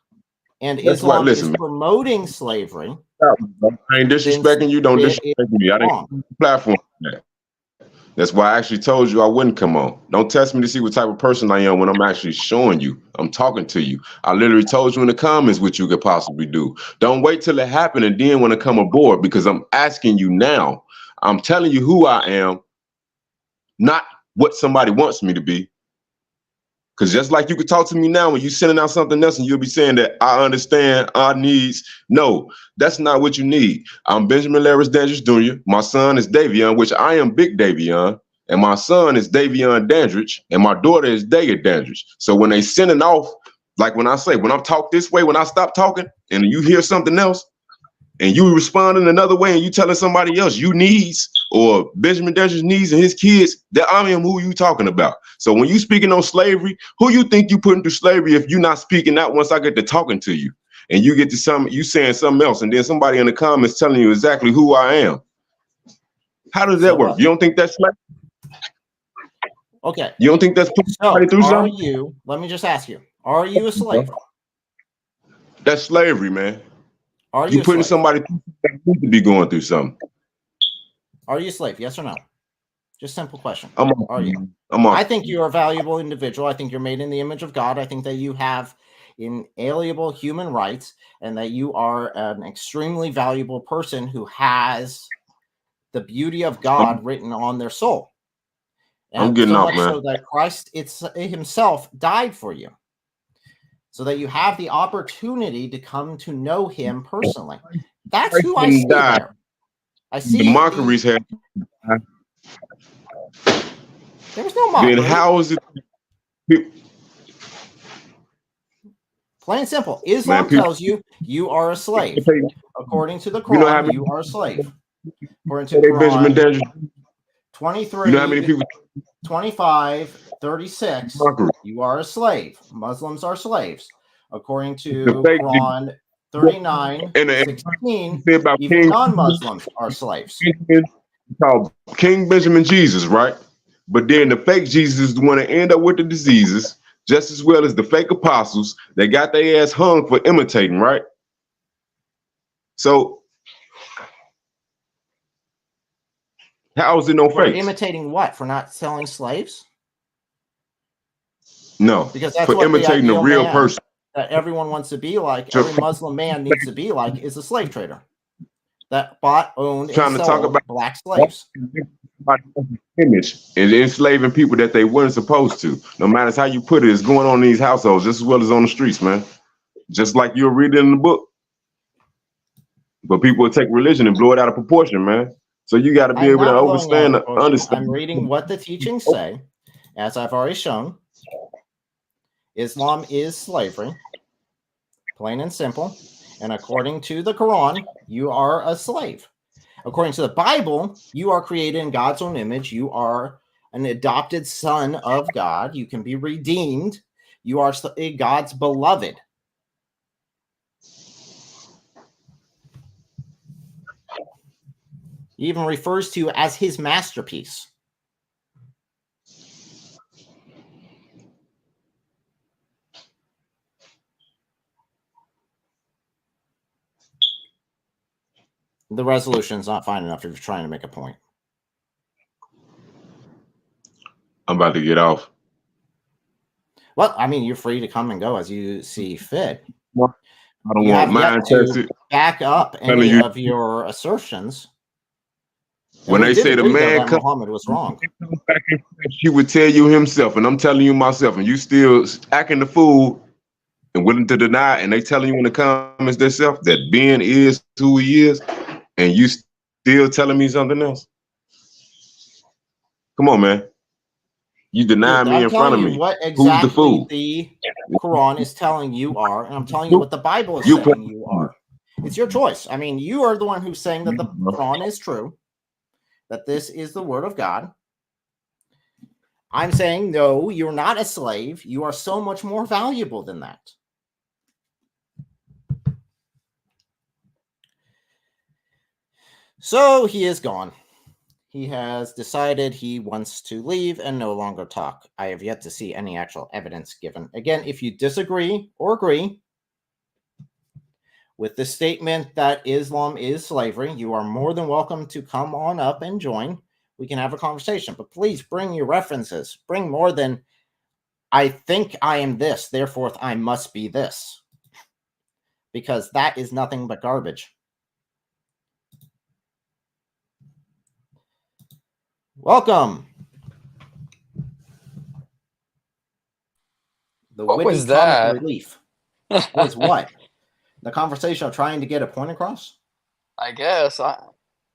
Speaker 1: and Islam is promoting slavery,
Speaker 2: I ain't disrespecting you. Don't disrespect me. I didn't platform that. That's why I actually told you I wouldn't come on. Don't test me to see what type of person I am when I'm actually showing you. I'm talking to you. I literally told you in the comments what you could possibly do. Don't wait till it happened and then want to come aboard, because I'm asking you now. I'm telling you who I am, not what somebody wants me to be. Because just like you could talk to me now when you're sending out something else and you'll be saying that I understand our needs. No, that's not what you need. I'm Benjamin Larris Dandridge Jr. My son is Davion, which I am Big Davion. And my son is Davion Dandridge. And my daughter is Daya Dandridge. So when they sending off, like when I say, when I'm talk this way, when I stop talking and you hear something else and you respond in another way and you telling somebody else you needs, or Benjamin Dandridge needs and his kids, that I am who you talking about. So when you speaking on slavery, who you think you putting through slavery if you're not speaking out once I get to talking to you and you get to you saying something else and then somebody in the comments telling you exactly who I am? How does that work? You don't think that's slavery?
Speaker 1: Okay.
Speaker 2: You don't think that's putting somebody through
Speaker 1: something? Let me just ask you, are you a slave?
Speaker 2: That's slavery, man.
Speaker 1: Are you
Speaker 2: putting somebody through that need to be going through something?
Speaker 1: Are you a slave? Yes or no? Just simple question.
Speaker 2: Are
Speaker 1: you? I think you're a valuable individual. I think you're made in the image of God. I think that you have inalienable human rights and that you are an extremely valuable person who has the beauty of God written on their soul. And
Speaker 2: I'm getting off, man.
Speaker 1: So that Christ himself died for you, so that you have the opportunity to come to know him personally. That's who I see there. I see
Speaker 2: the mockeries have.
Speaker 1: There was no mockery.
Speaker 2: Then how is it?
Speaker 1: Plain and simple. Islam tells you you are a slave. According to the Quran, you are a slave. According to the Quran, 23, 25, 36, you are a slave. Muslims are slaves. According to Quran 39, 16, even non-Muslims are slaves.
Speaker 2: called King Benjamin Jesus, right? But then the fake Jesus is the one that end up with the diseases, just as well as the fake apostles that got their ass hung for imitating, right? So how is it no
Speaker 1: For
Speaker 2: fakes?
Speaker 1: imitating what? For not selling slaves?
Speaker 2: No,
Speaker 1: Because that's
Speaker 2: for
Speaker 1: what the
Speaker 2: imitating a
Speaker 1: ideal
Speaker 2: real
Speaker 1: man
Speaker 2: person.
Speaker 1: that everyone wants to be like, every Muslim man needs to be like, is a slave trader that bought, owned, and
Speaker 2: Trying to talk
Speaker 1: sold
Speaker 2: about
Speaker 1: black slaves.
Speaker 2: image and enslaving people that they weren't supposed to. No matter how you put it, it's going on in these households just as well as on the streets, man. Just like you'll read it in the book. But people will take religion and blow it out of proportion, man. So you got to be
Speaker 1: I'm
Speaker 2: able to
Speaker 1: not blowing out of
Speaker 2: understand.
Speaker 1: proportion. I'm reading what the teachings say. As I've already shown, Islam is slavery, plain and simple. And according to the Quran, you are a slave. According to the Bible, you are created in God's own image. You are an adopted son of God. You can be redeemed. You are God's beloved. He even refers to you as his masterpiece. The resolution is not fine enough if you're trying to make a point.
Speaker 2: I'm about to get off.
Speaker 1: Well, I mean, you're free to come and go as you see fit.
Speaker 2: I don't
Speaker 1: You
Speaker 2: want
Speaker 1: have yet
Speaker 2: mine
Speaker 1: to
Speaker 2: tested.
Speaker 1: back up any of your assertions. And
Speaker 2: When
Speaker 1: we
Speaker 2: they
Speaker 1: did
Speaker 2: say the
Speaker 1: agree, though,
Speaker 2: man
Speaker 1: that
Speaker 2: comes
Speaker 1: Muhammad was wrong.
Speaker 2: back in flesh, he would tell you himself, and I'm telling you myself, and you still acting the fool and willing to deny, and they telling you in the comments themselves that Ben is who he is, and you still telling me something else. Come on, man. You deny me
Speaker 1: I'm
Speaker 2: in front
Speaker 1: telling
Speaker 2: of
Speaker 1: you
Speaker 2: me.
Speaker 1: what
Speaker 2: Who's the
Speaker 1: exactly
Speaker 2: fool?
Speaker 1: the Quran is telling you are, and I'm telling you what the Bible is
Speaker 2: You
Speaker 1: saying you are. It's your choice. I mean, you are the one who's saying that the Quran is true, that this is the word of God. I'm saying, no, you're not a slave. You are so much more valuable than that. So he is gone. He has decided he wants to leave and no longer talk. I have yet to see any actual evidence given. Again, if you disagree or agree with the statement that Islam is slavery, you are more than welcome to come on up and join. We can have a conversation, but please bring your references. Bring more than, I think I am this, therefore I must be this. Because that is nothing but garbage. Welcome. The
Speaker 3: What
Speaker 1: witty
Speaker 3: was
Speaker 1: comic
Speaker 3: that?
Speaker 1: relief was what? The conversation of trying to get a point across?
Speaker 3: I guess.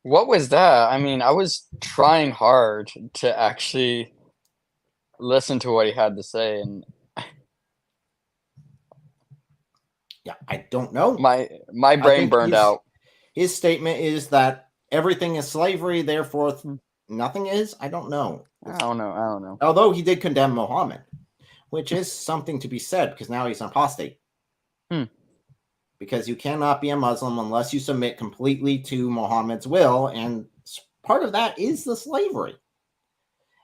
Speaker 3: What was that? I mean, I was trying hard to actually listen to what he had to say, and
Speaker 1: Yeah, I don't know.
Speaker 3: my
Speaker 1: I
Speaker 3: brain
Speaker 1: think
Speaker 3: burned out.
Speaker 1: his statement is that everything is slavery, therefore nothing is. I don't know.
Speaker 3: I don't know.
Speaker 1: Although he did condemn Muhammad, which is something to be said because now he's an apostate. Because you cannot be a Muslim unless you submit completely to Muhammad's will, and part of that is the slavery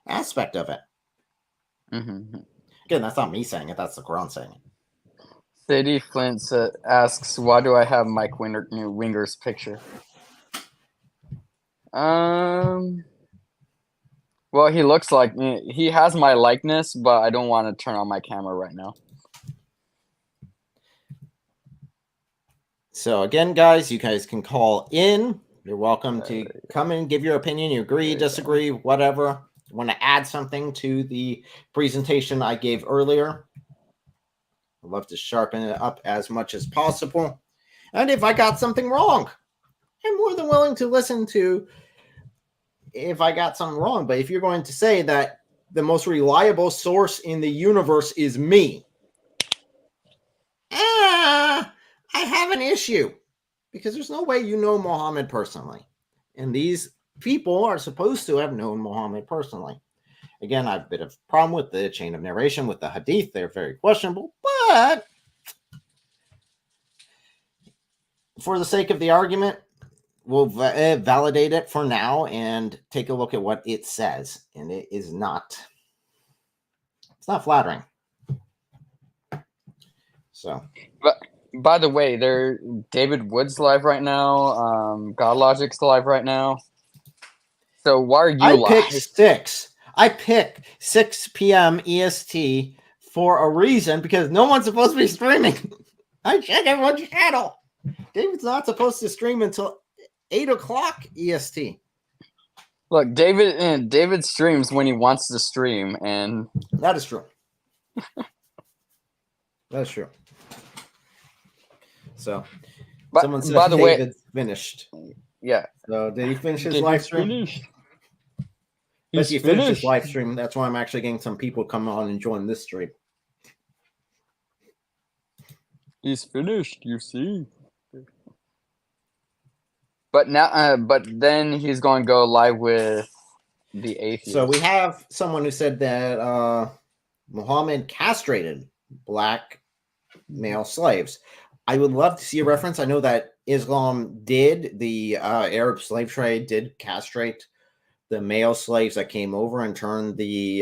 Speaker 1: aspect of it.
Speaker 3: Mm-hmm.
Speaker 1: Again, that's not me saying it; that's the Quran saying it.
Speaker 3: Sadie Flint asks, "Why do I have Mike Winger's picture?" Well, he looks like me. He has my likeness, but I don't want to turn on my camera right now.
Speaker 1: So again, guys, you guys can call in. You're welcome to come in, give your opinion. You agree, disagree, whatever. You want to add something to the presentation I gave earlier? I'd love to sharpen it up as much as possible. And if I got something wrong, I'm more than willing to listen to if I got something wrong. But if you're going to say that the most reliable source in the universe is me, I have an issue. Because there's no way you know Muhammad personally. And these people are supposed to have known Muhammad personally. Again, I have a bit of a problem with the chain of narration, with the hadith. They're very questionable. But for the sake of the argument, we'll validate it for now and take a look at what it says. And it is not, it's not flattering. So,
Speaker 3: But by the way, David Wood's live right now. God Logic's live right now. So why are you live?
Speaker 1: I pick 6 p.m. EST for a reason, because no one's supposed to be streaming. I check everyone's channel. David's not supposed to stream until 8 o'clock EST.
Speaker 3: Look, David streams when he wants to stream, and
Speaker 1: that is true. That's true. So, someone said
Speaker 3: by the
Speaker 1: David's finished.
Speaker 3: Yeah.
Speaker 1: So, did he finish his live stream? But he finished his live stream. That's why I'm actually getting some people come on and join this stream.
Speaker 3: He's finished, you see. But now, but then he's going to go live with the atheist.
Speaker 1: So we have someone who said that Muhammad castrated black male slaves. I would love to see a reference. I know that Islam did, the Arab slave trade did castrate the male slaves that came over and turned the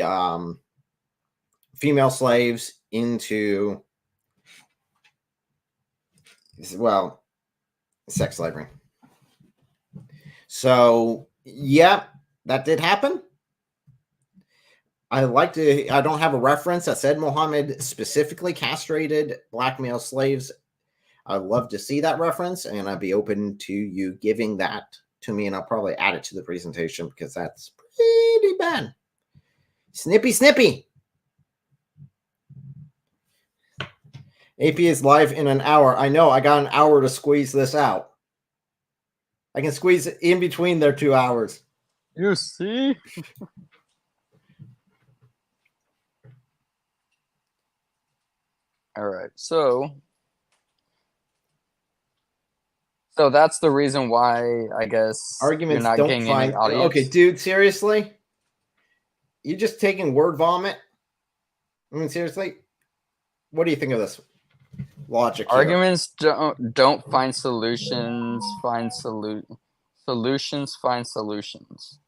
Speaker 1: female slaves into, well, sex slavery. So, yeah, that did happen. I don't have a reference that said Muhammad specifically castrated black male slaves. I'd love to see that reference, and I'd be open to you giving that to me, and I'll probably add it to the presentation because that's pretty bad. Snippy. AP is live in an hour. I know, I got an hour to squeeze this out. I can squeeze it in between their 2 hours.
Speaker 3: You see? All right, so that's the reason why, I guess,
Speaker 1: arguments
Speaker 3: you're not
Speaker 1: don't
Speaker 3: getting
Speaker 1: find.
Speaker 3: any audience.
Speaker 1: Okay, dude, seriously? You just taking word vomit? I mean, seriously? What do you think of this logic here?
Speaker 3: Arguments don't find solutions. Find solutions. Find solutions.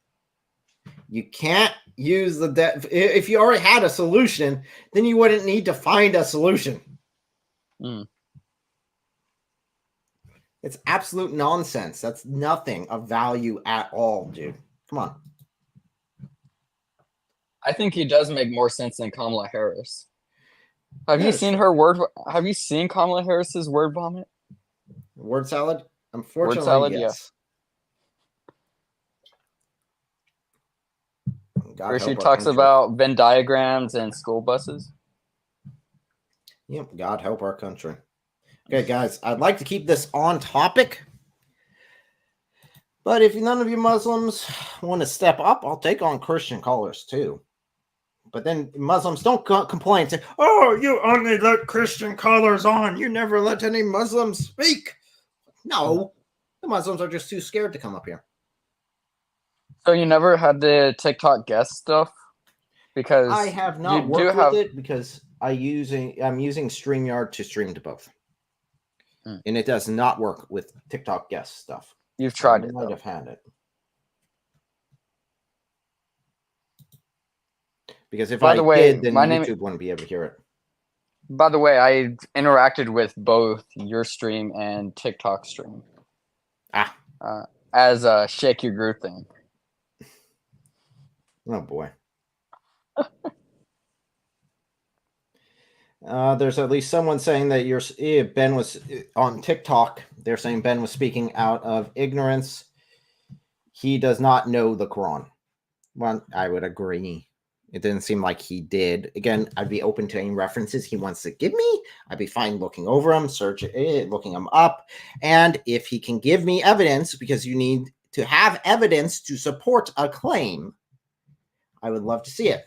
Speaker 1: You can't use if you already had a solution, then you wouldn't need to find a solution. It's absolute nonsense. That's nothing of value at all, dude. Come on.
Speaker 3: I think he does make more sense than Kamala Harris. Have you seen Kamala Harris's word vomit?
Speaker 1: Word salad? Unfortunately,
Speaker 3: word salad,
Speaker 1: yes.
Speaker 3: Yeah. Where she talks about Venn diagrams and school buses.
Speaker 1: Yep, God help our country. Okay, guys, I'd like to keep this on topic. But if none of you Muslims want to step up, I'll take on Christian callers too. But then Muslims don't complain and say, oh, you only let Christian callers on. You never let any Muslims speak. No, the Muslims are just too scared to come up here.
Speaker 3: So you never had the TikTok guest stuff? Because
Speaker 1: I have not worked with it because I'm using StreamYard to stream to both. And it does not work with TikTok guest stuff.
Speaker 3: You've tried it.
Speaker 1: I might have had it. Because if did, then YouTube wouldn't be able to hear it.
Speaker 3: By the way, I interacted with both your stream and TikTok stream. As a Shake Your Groove thing.
Speaker 1: Oh, boy. There's at least someone saying that Ben was on TikTok. They're saying Ben was speaking out of ignorance. He does not know the Quran. Well, I would agree. It didn't seem like he did. Again, I'd be open to any references he wants to give me. I'd be fine looking over them, looking them up. And if he can give me evidence, because you need to have evidence to support a claim, I would love to see it.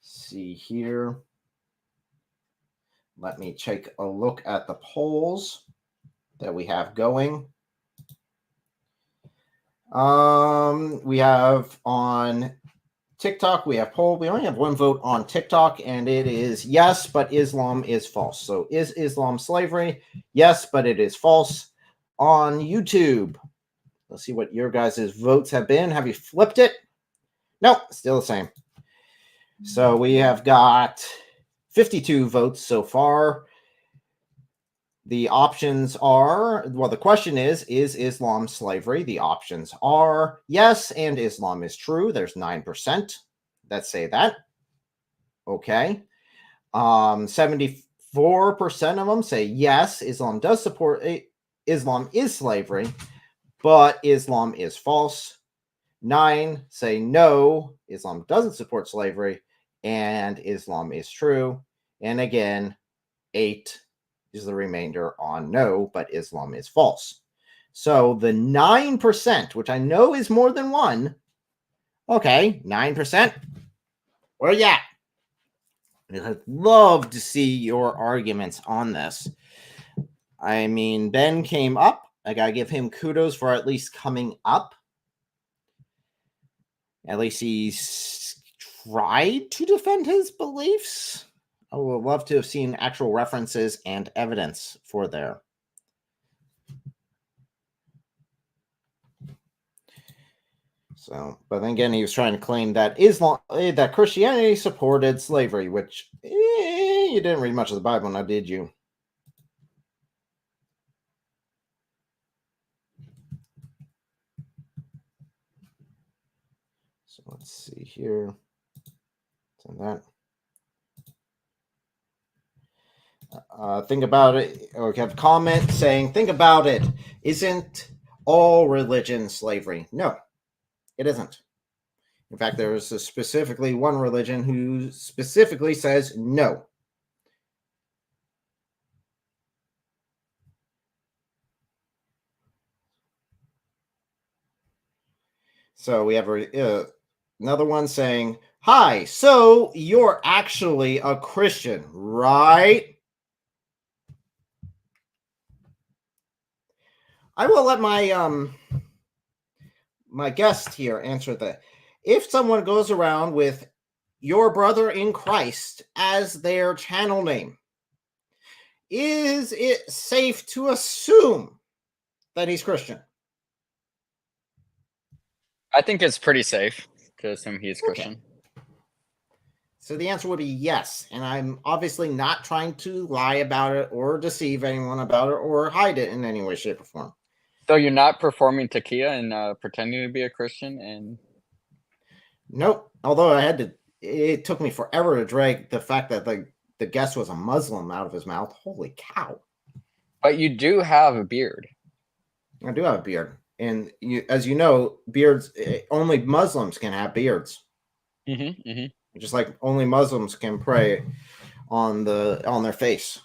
Speaker 1: See here. Let me take a look at the polls that we have going. We have on TikTok, we have poll. We only have one vote on TikTok, and it is yes, but Islam is false. So is Islam slavery? Yes, but it is false. on YouTube. Let's see what your guys' votes have been. Have you flipped it? Nope, still the same. So we have got 52 votes so far. The options are, well, the question is Islam slavery? The options are yes, and Islam is true. There's 9% that say that. Okay. 74% of them say yes, Islam does support Islam is slavery, but Islam is false. 9 say no, Islam doesn't support slavery, and Islam is true. And again, 8 is the remainder on no, but Islam is false. So the 9%, which I know is more than one, okay, 9%, where you at? I'd love to see your arguments on this. I mean, Ben came up. I gotta give him kudos for at least coming up. At least he's tried to defend his beliefs. I would love to have seen actual references and evidence for there. So, but then again, he was trying to claim that that Christianity supported slavery, which you didn't read much of the Bible, now did you? So let's see here. Send that. Think about it, or have a comment saying, think about it. Isn't all religion slavery? No, it isn't. In fact, there is specifically one religion who specifically says no. So we have another one saying, hi, so you're actually a Christian, right? I will let my my guest here answer that. If someone goes around with your brother in Christ as their channel name, is it safe to assume that he's Christian?
Speaker 3: I think it's pretty safe to assume he's Christian.
Speaker 1: So the answer would be yes. And I'm obviously not trying to lie about it or deceive anyone about it or hide it in any way, shape, or form.
Speaker 3: So you're not performing taqiya and pretending to be a Christian? And
Speaker 1: nope. Although it took me forever to drag the fact that the guest was a Muslim out of his mouth. Holy cow.
Speaker 3: But you do have a beard.
Speaker 1: I do have a beard. And as you know, beards, only Muslims can have beards. Just like only Muslims can pray on their face.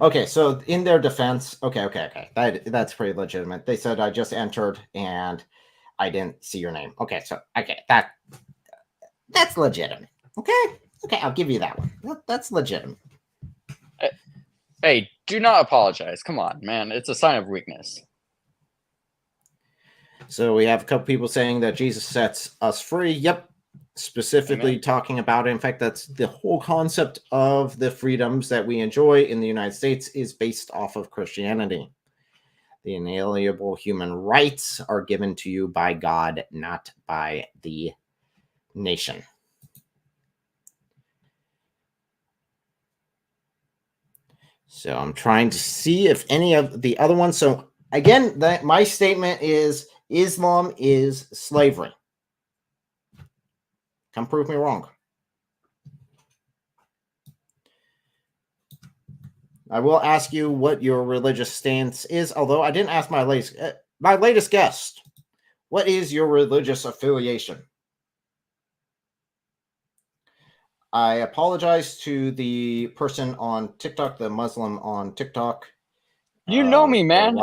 Speaker 1: Okay, so in their defense, okay. That's pretty legitimate. They said I just entered and I didn't see your name. Okay, so that's legitimate. Okay, I'll give you that one. That's legitimate.
Speaker 3: Hey, do not apologize. Come on, man. It's a sign of weakness.
Speaker 1: So we have a couple people saying that Jesus sets us free. Yep. Specifically Amen. Talking about it. In fact, that's the whole concept of the freedoms that we enjoy in the United States is based off of Christianity. The inalienable human rights are given to you by God, not by the nation. So I'm trying to see if any of the other ones. So again, my statement is Islam is slavery. Come prove me wrong. I will ask you what your religious stance is, although I didn't ask my latest guest. What is your religious affiliation? I apologize to the person on TikTok, the Muslim on TikTok.
Speaker 3: You know me, man.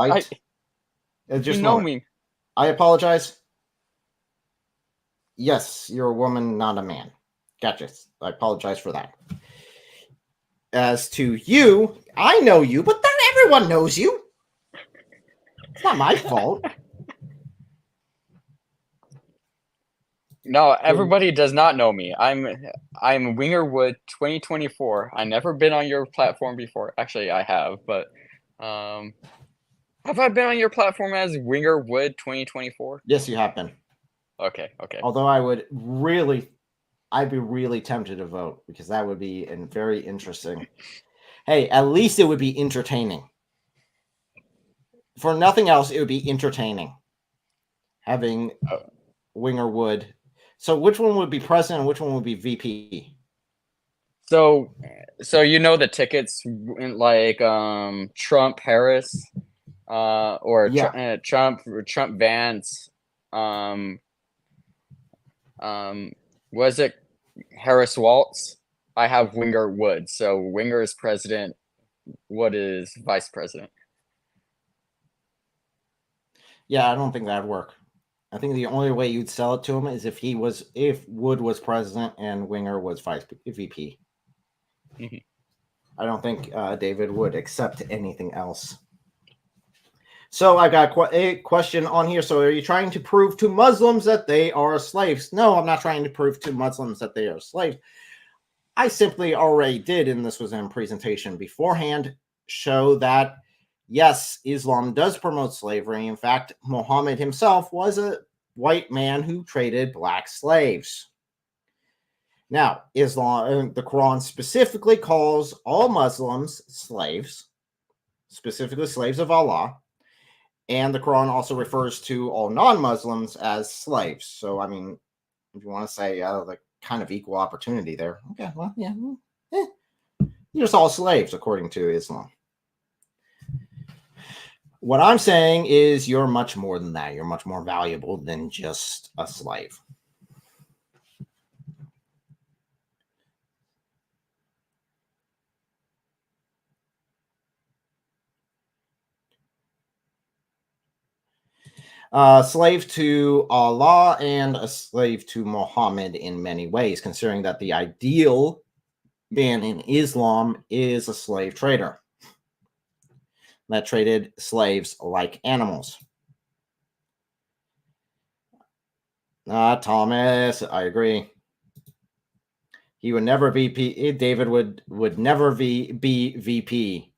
Speaker 1: You know me. I apologize. Yes, you're a woman, not a man. Gotcha. I apologize for that. As to you, I know you, but not everyone knows you. It's not my fault.
Speaker 3: No, everybody does not know me. I'm Winger Wood 2024. I never been on your platform before. Actually, I have, but have I been on your platform as Winger Wood 2024?
Speaker 1: Yes, you have been.
Speaker 3: Okay.
Speaker 1: Although I'd be really tempted to vote because that would be very interesting. Hey, at least it would be entertaining. For nothing else, it would be entertaining. Having Winger Wood. So which one would be president and which one would be VP?
Speaker 3: So you know the tickets like Trump Harris or
Speaker 1: yeah.
Speaker 3: Trump Vance was it Harris Waltz? I have Winger Wood. So Winger is president, Wood is vice president.
Speaker 1: Yeah, I don't think that'd work. I think the only way you'd sell it to him is if Wood was president and Winger was VP.
Speaker 3: Mm-hmm.
Speaker 1: I don't think David would accept anything else. So I got a question on here. So are you trying to prove to Muslims that they are slaves? No, I'm not trying to prove to Muslims that they are slaves. I simply already did, and this was in a presentation beforehand, show that yes, Islam does promote slavery. In fact, Muhammad himself was a white man who traded black slaves. Now, Islam, the Quran specifically calls all Muslims slaves, specifically slaves of Allah. And the Quran also refers to all non-Muslims as slaves. So, I mean, if you want to say the kind of equal opportunity there, okay, well, yeah, you're just all slaves according to Islam. What I'm saying is you're much more than that. You're much more valuable than just a slave. Slave to Allah and a slave to Muhammad in many ways, considering that the ideal man in Islam is a slave trader that traded slaves like animals. Thomas, I agree. He would never be David would never be VP,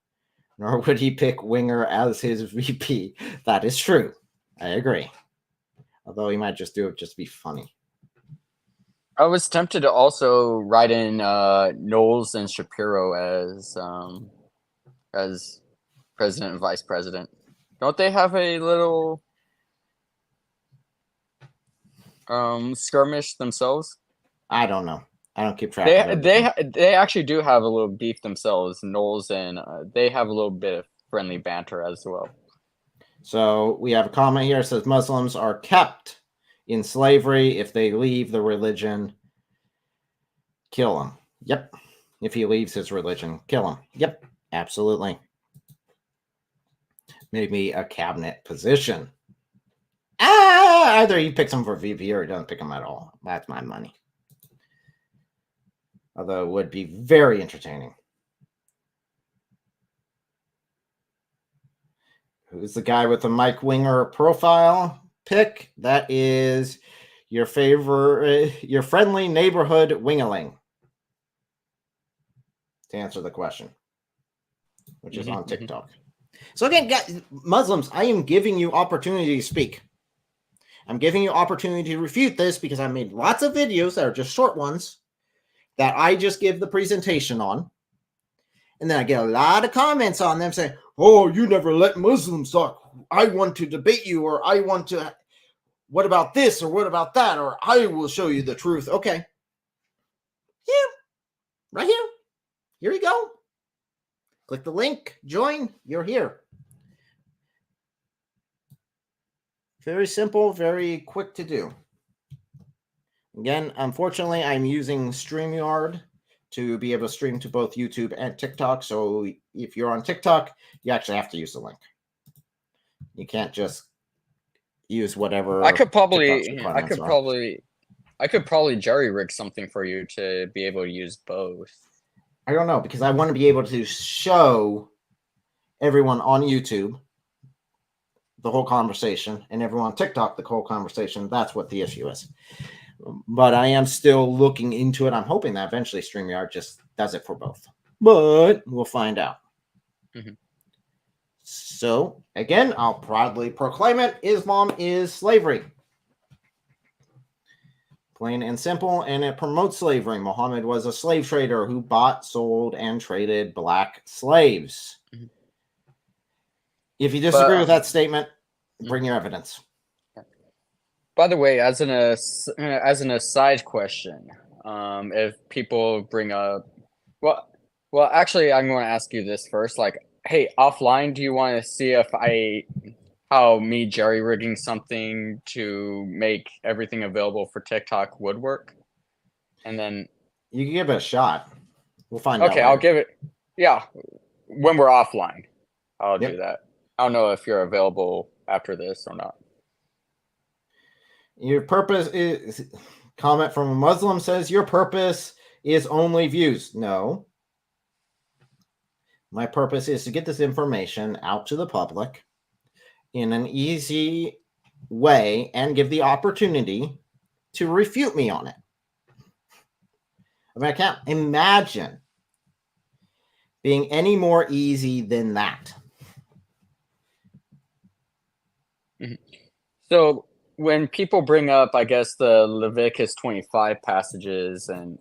Speaker 1: nor would he pick Winger as his VP. That is true. I agree. Although he might just do it just to be funny.
Speaker 3: I was tempted to also write in Knowles and Shapiro as president and vice president. Don't they have a little skirmish themselves?
Speaker 1: I don't know. I don't keep track of it.
Speaker 3: They actually do have a little beef themselves, Knowles, and they have a little bit of friendly banter as well.
Speaker 1: So we have a comment here that says Muslims are kept in slavery. If they leave the religion, kill him. Yep. If he leaves his religion, kill him. Yep. Absolutely. Maybe a cabinet position. Either he picks him for VP or he doesn't pick him at all. That's my money. Although it would be very entertaining. Who's the guy with the Mike Winger profile pic? That is your favorite, your friendly neighborhood wingeling. To answer the question, which is on TikTok. So again, guys, Muslims, I am giving you opportunity to speak. I'm giving you opportunity to refute this because I made lots of videos that are just short ones that I just give the presentation on. And then I get a lot of comments on them saying, oh, you never let Muslims talk. I want to debate you, or I want to, what about this, or what about that, or I will show you the truth. Okay. Yeah. Right here. Here you go. Click the link. Join. You're here. Very simple, very quick to do. Again, unfortunately, I'm using StreamYard to be able to stream to both YouTube and TikTok. So if you're on TikTok, you actually have to use the link. You can't just use whatever.
Speaker 3: I could probably jerry rig something for you to be able to use both.
Speaker 1: I don't know, because I want to be able to show everyone on YouTube the whole conversation and everyone on TikTok the whole conversation. That's what the issue is. but I am still looking into it. I'm hoping that eventually StreamYard just does it for both, but we'll find out.
Speaker 3: Mm-hmm.
Speaker 1: So again, I'll proudly proclaim it: Islam is slavery. Plain and simple, and it promotes slavery. Muhammad was a slave trader who bought, sold, and traded black slaves. Mm-hmm. If you disagree with that statement, bring your evidence.
Speaker 3: By the way, as an aside question, if people bring up, well, actually, I'm going to ask you this first. Like, hey, offline, do you want to see if how me jerry-rigging something to make everything available for TikTok would work? And then
Speaker 1: you can give it a shot. We'll find out.
Speaker 3: Okay, I'll give it. Yeah, when we're offline, I'll do that. I don't know if you're available after this or not.
Speaker 1: Your purpose is, comment from a Muslim says, your purpose is only views. No. My purpose is to get this information out to the public in an easy way and give the opportunity to refute me on it. I mean, I can't imagine being any more easy than that.
Speaker 3: So when people bring up, I guess, the Leviticus 25 passages and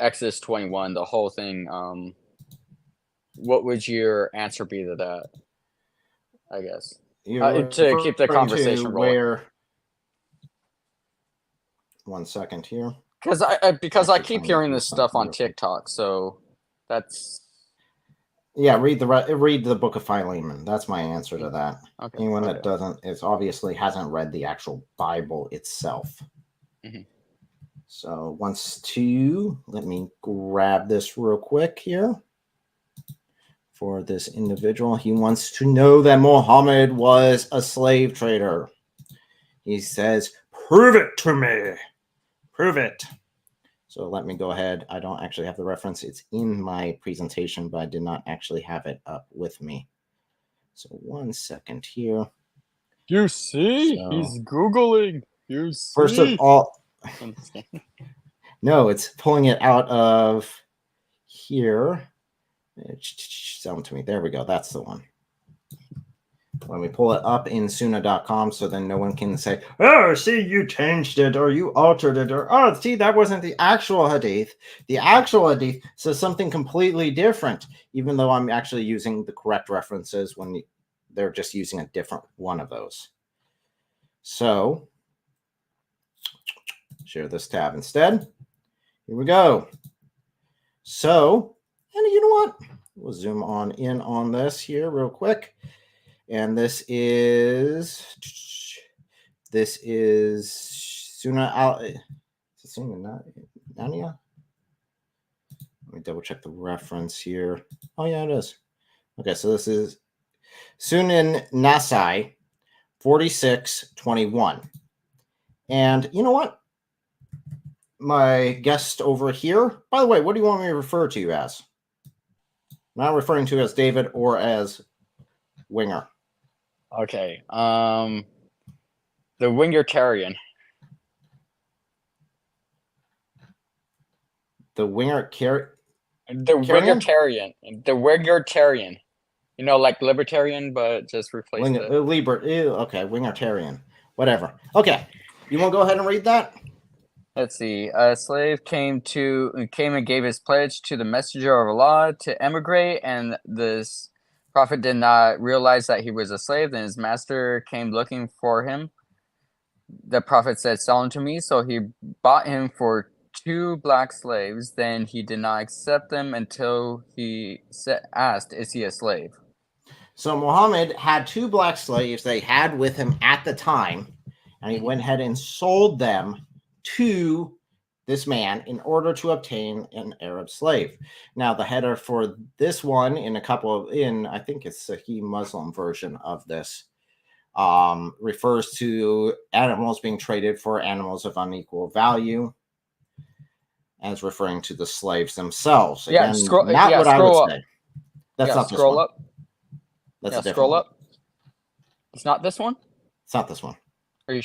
Speaker 3: Exodus 21, the whole thing, what would your answer be to that? I guess to keep the conversation rolling.
Speaker 1: One second here.
Speaker 3: Because I keep hearing this stuff on TikTok, so that's.
Speaker 1: Yeah, read the book of Philemon. That's my answer to that. Okay. Anyone that doesn't, it's obviously hasn't read the actual Bible itself. Mm-hmm. So let me grab this real quick here for this individual. He wants to know that Muhammad was a slave trader. He says, prove it to me. Prove it. So let me go ahead. I don't actually have the reference. It's in my presentation, but I did not actually have it up with me. So 1 second here.
Speaker 3: You see? He's Googling. You see?
Speaker 1: First of all, no, it's pulling it out of here. Sound to me. There we go. That's the one. When we pull it up in sunnah.com, so then no one can say, oh, see, you changed it or you altered it, or, oh, see, that wasn't the actual hadith. The actual hadith says something completely different, even though I'm actually using the correct references when they're just using a different one of those. So, share this tab instead. Here we go. So, and you know what? We'll zoom on in on this here real quick. And this is Sunnah Nania. Let me double check the reference here. Oh yeah, it is. Okay, so this is Sunan Nasai 46:21. And you know what? My guest over here, by the way, what do you want me to refer to you as? I'm not referring to you as David or as Winger.
Speaker 3: Okay. The Wingertarian.
Speaker 1: The Wingertarian.
Speaker 3: The Wingertarian. You know, like libertarian, but just replace it.
Speaker 1: Okay, Wingertarian. Whatever. Okay. You want to go ahead and read that?
Speaker 3: Let's see. A slave came and gave his pledge to the messenger of Allah to emigrate, and this Prophet did not realize that he was a slave. Then his master came looking for him. The Prophet said, sell him to me. So he bought him for 2 black slaves. Then he did not accept them until he asked, is he a slave?
Speaker 1: So Muhammad had 2 black slaves they had with him at the time. And he went ahead and sold them to this man in order to obtain an Arab slave. Now, the header for this one I think it's the Muslim version of this, refers to animals being traded for animals of unequal value, as referring to the slaves themselves.
Speaker 3: Again,
Speaker 1: I would say. That's not this one.
Speaker 3: Scroll up. That's a different
Speaker 1: scroll
Speaker 3: up. It's not this one?
Speaker 1: It's not this one.
Speaker 3: Are you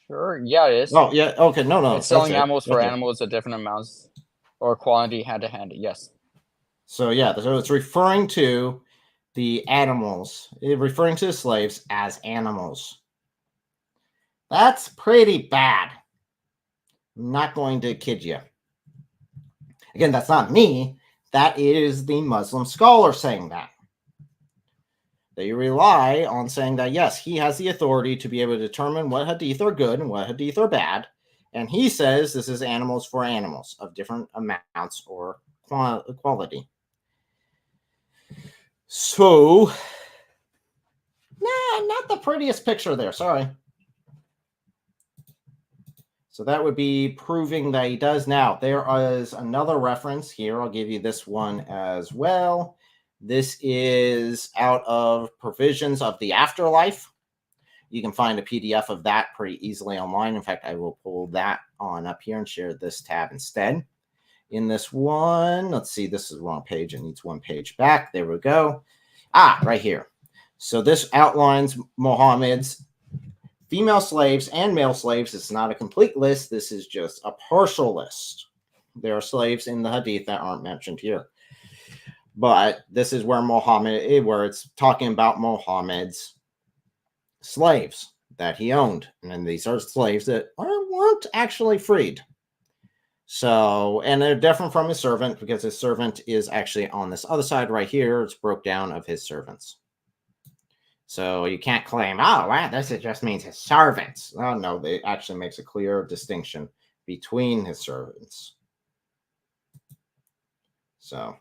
Speaker 3: Sure. Yeah, it is.
Speaker 1: Oh, yeah. Okay. No.
Speaker 3: It's selling
Speaker 1: that's it.
Speaker 3: animals for
Speaker 1: Okay.
Speaker 3: animals at different amounts or quantity hand to hand. Yes.
Speaker 1: So it's referring to the animals, referring to the slaves as animals. That's pretty bad. I'm not going to kid you. Again, that's not me. That is the Muslim scholar saying that. They rely on saying that, yes, he has the authority to be able to determine what hadith are good and what hadith are bad. And he says this is animals for animals of different amounts or quality. So, not the prettiest picture there. Sorry. So that would be proving that he does. Now, there is another reference here. I'll give you this one as well. This is out of Provisions of the Afterlife. You can find a PDF of that pretty easily online. In fact, I will pull that on up here and share this tab instead. In this one, let's see, this is the wrong page. It needs one page back. There we go. Right here. So this outlines Muhammad's female slaves and male slaves. It's not a complete list. This is just a partial list. There are slaves in the hadith that aren't mentioned here. But this is where where it's talking about Muhammad's slaves that he owned. And these are slaves that weren't actually freed. So, and they're different from his servant because his servant is actually on this other side right here. It's broke down of his servants. So you can't claim, oh, wow, this just means his servants. Oh, no, it actually makes a clear distinction between his servants. So.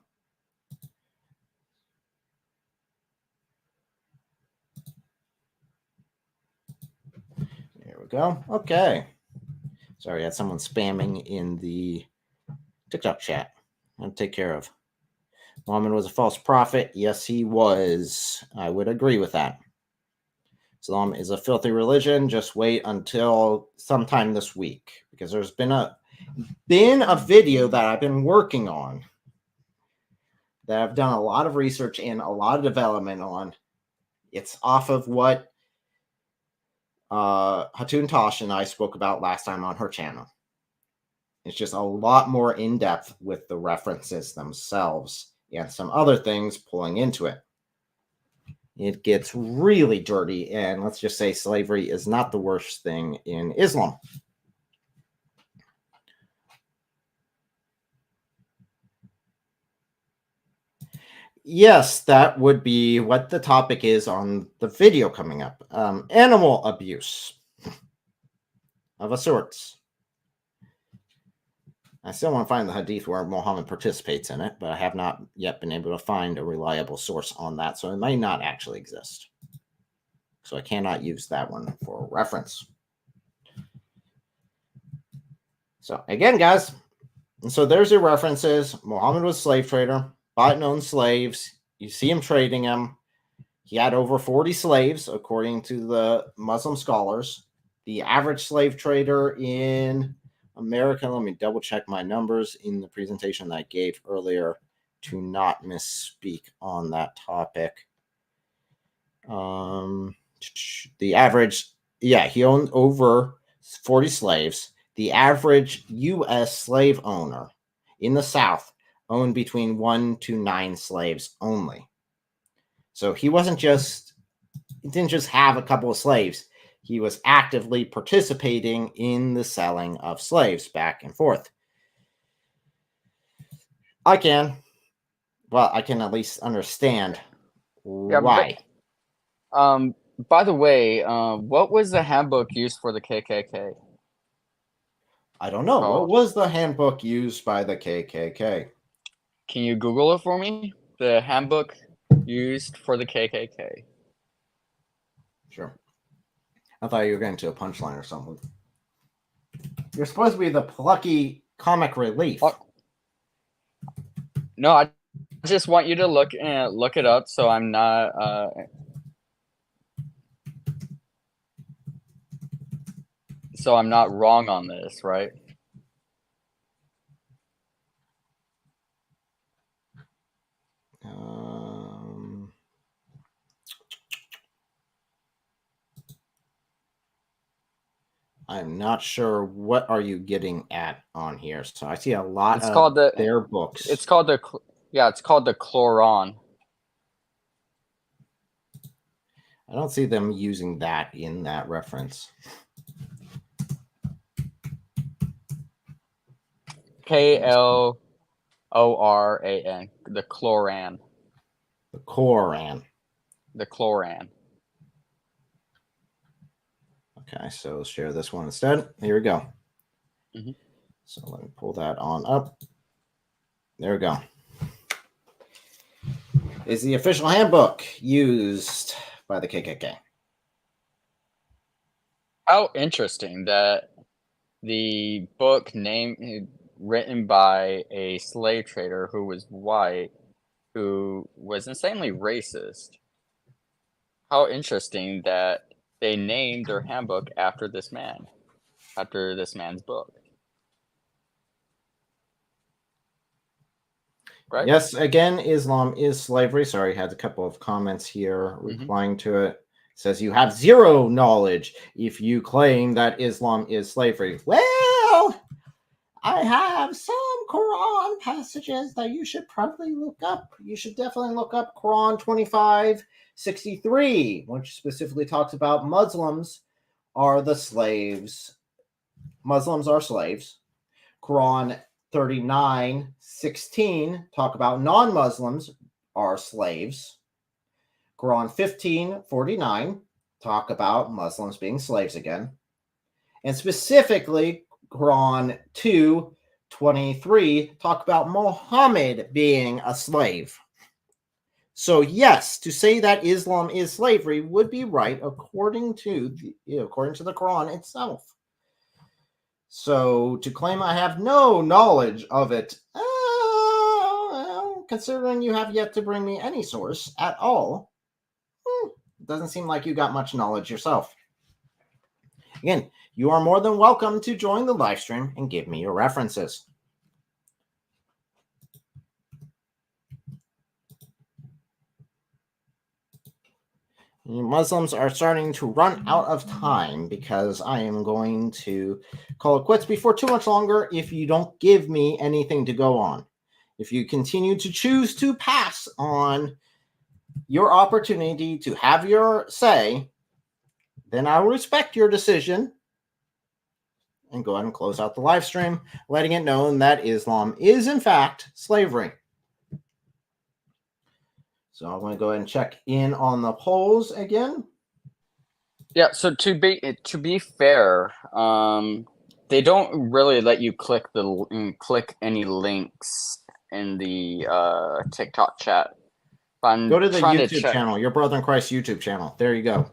Speaker 1: There we go. Okay. Sorry, I had someone spamming in the TikTok chat. I'll take care of. Muhammad was a false prophet. Yes, he was. I would agree with that. Islam is a filthy religion. Just wait until sometime this week because there's been a video that I've been working on that I've done a lot of research and a lot of development on. It's off of what Hatun Tosh and I spoke about last time on her channel. It's just a lot more in depth with the references themselves and some other things pulling into it. It gets really dirty, and let's just say slavery is not the worst thing in Islam. Yes, that would be what the topic is on the video coming up. Animal abuse of a sort. I still want to find the hadith where Muhammad participates in it, but I have not yet been able to find a reliable source on that, so it may not actually exist. So I cannot use that one for reference. So again, guys, so there's your references. Muhammad was a slave trader, bought and owned slaves. You see him trading them. He had over 40 slaves, according to the Muslim scholars. The average slave trader in America, let me double check my numbers in the presentation that I gave earlier to not misspeak on that topic. The average, he owned over 40 slaves. The average U.S. slave owner in the South owned between 1 to 9 slaves only. So he didn't just have a couple of slaves. He was actively participating in the selling of slaves back and forth. I can at least understand why.
Speaker 3: By the way, what was the handbook used for the KKK?
Speaker 1: I don't know. What was the handbook used by the KKK?
Speaker 3: Can you Google it for me? The handbook used for the KKK.
Speaker 1: Sure. I thought you were getting to a punchline or something. You're supposed to be the plucky comic relief.
Speaker 3: No, I just want you to look it up so I'm not so I'm not wrong on this, right?
Speaker 1: I'm not sure what are you getting at on here. So I see a lot
Speaker 3: It's
Speaker 1: of
Speaker 3: called
Speaker 1: their books.
Speaker 3: It's called the Quran.
Speaker 1: I don't see them using that in that reference.
Speaker 3: Kloran. The Quran.
Speaker 1: The Koran.
Speaker 3: The Quran.
Speaker 1: Okay, so let's share this one instead. Here we go.
Speaker 3: Mhm.
Speaker 1: So let me pull that on up. There we go. Is the official handbook used by the KKK?
Speaker 3: How interesting that the book written by a slave trader who was white, who was insanely racist. How interesting that they named their handbook after this man, after this man's book. Right?
Speaker 1: Yes, again, Islam is slavery. Sorry, had a couple of comments here replying to it. Says you have zero knowledge if you claim that Islam is slavery. Well, I have some Quran passages that you should probably look up. You should definitely look up Quran 25:63, which specifically talks about Muslims are the slaves. Muslims are slaves. Quran 39:16 talk about non-Muslims are slaves. Quran 15:49 talk about Muslims being slaves again. And specifically Quran 2:23 talk about Muhammad being a slave. So yes, to say that Islam is slavery would be right according to the Quran itself. So to claim I have no knowledge of it, considering you have yet to bring me any source at all, doesn't seem like you got much knowledge yourself. Again, you are more than welcome to join the live stream and give me your references. Muslims are starting to run out of time because I am going to call it quits before too much longer if you don't give me anything to go on. If you continue to choose to pass on your opportunity to have your say, then I will respect your decision and go ahead and close out the live stream, letting it known that Islam is in fact slavery. So I'm going to go ahead and check in on the polls again.
Speaker 3: Yeah, so to be fair, they don't really let you click any links in the TikTok chat.
Speaker 1: Go to the YouTube channel, your Brother in Christ YouTube channel. There you go.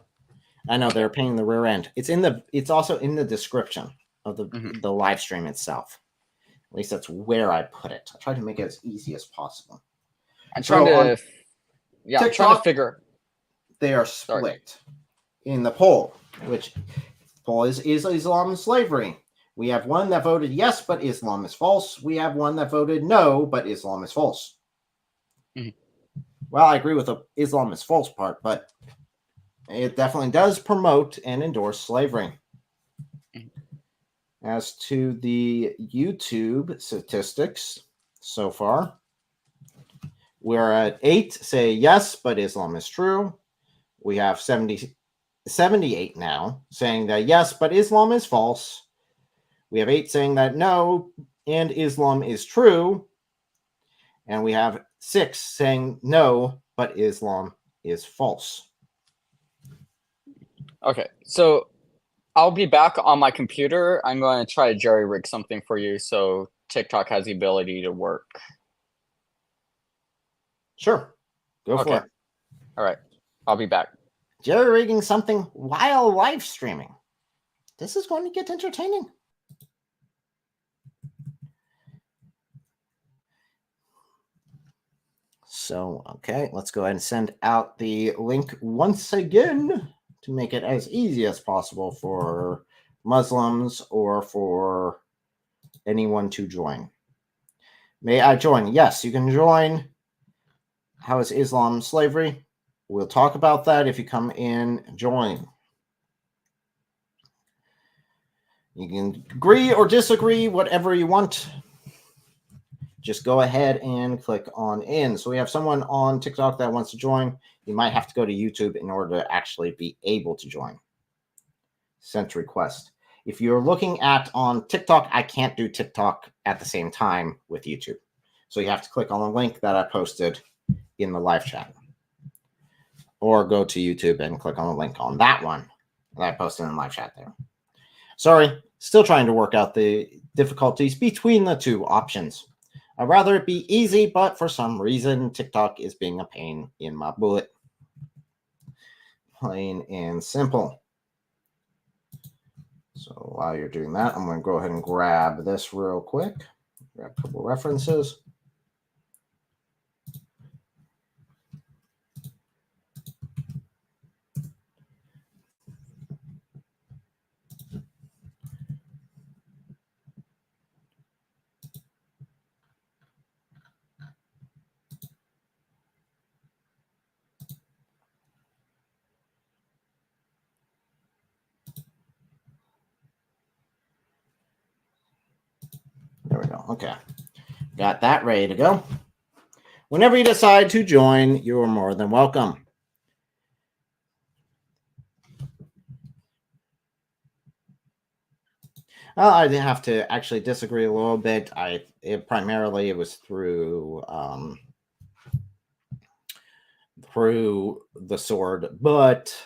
Speaker 1: I know they're paying the rear end. It's also in the description of the live stream itself. At least that's where I put it. I tried to make it as easy as possible.
Speaker 3: I'm trying to figure.
Speaker 1: They are split in the poll, which poll is Islam slavery. We have one that voted yes, but Islam is false. We have one that voted no, but Islam is false. Well, I agree with the Islam is false part, but it definitely does promote and endorse slavery. As to the YouTube statistics so far, we're at 8 say yes, but Islam is true. We have 78 now saying that yes, but Islam is false. We have 8 saying that no, and Islam is true. And we have 6 saying no, but Islam is false.
Speaker 3: Okay, so I'll be back on my computer. I'm going to try to jerry rig something for you so TikTok has the ability to work.
Speaker 1: Sure. Go for it.
Speaker 3: All right. I'll be back.
Speaker 1: Jerry rigging something while live streaming. This is going to get entertaining. So, okay, let's go ahead and send out the link once again to make it as easy as possible for Muslims or for anyone to join. May I join? Yes, you can join. How is Islam slavery? We'll talk about that if you come in and join. You can agree or disagree, whatever you want. Just go ahead and click on in. So we have someone on TikTok that wants to join. You might have to go to YouTube in order to actually be able to join. Sent request. If you're looking at on TikTok, I can't do TikTok at the same time with YouTube. So you have to click on the link that I posted in the live chat. Or go to YouTube and click on the link on that one that I posted in the live chat there. Sorry, still trying to work out the difficulties between the two options. I'd rather it be easy, but for some reason, TikTok is being a pain in my butt. Plain and simple. So while you're doing that, I'm going to go ahead and grab this real quick. Grab a couple references. There we go. Okay. Got that ready to go. Whenever you decide to join, you're more than welcome. I did have to actually disagree a little bit. Primarily it was through the sword, but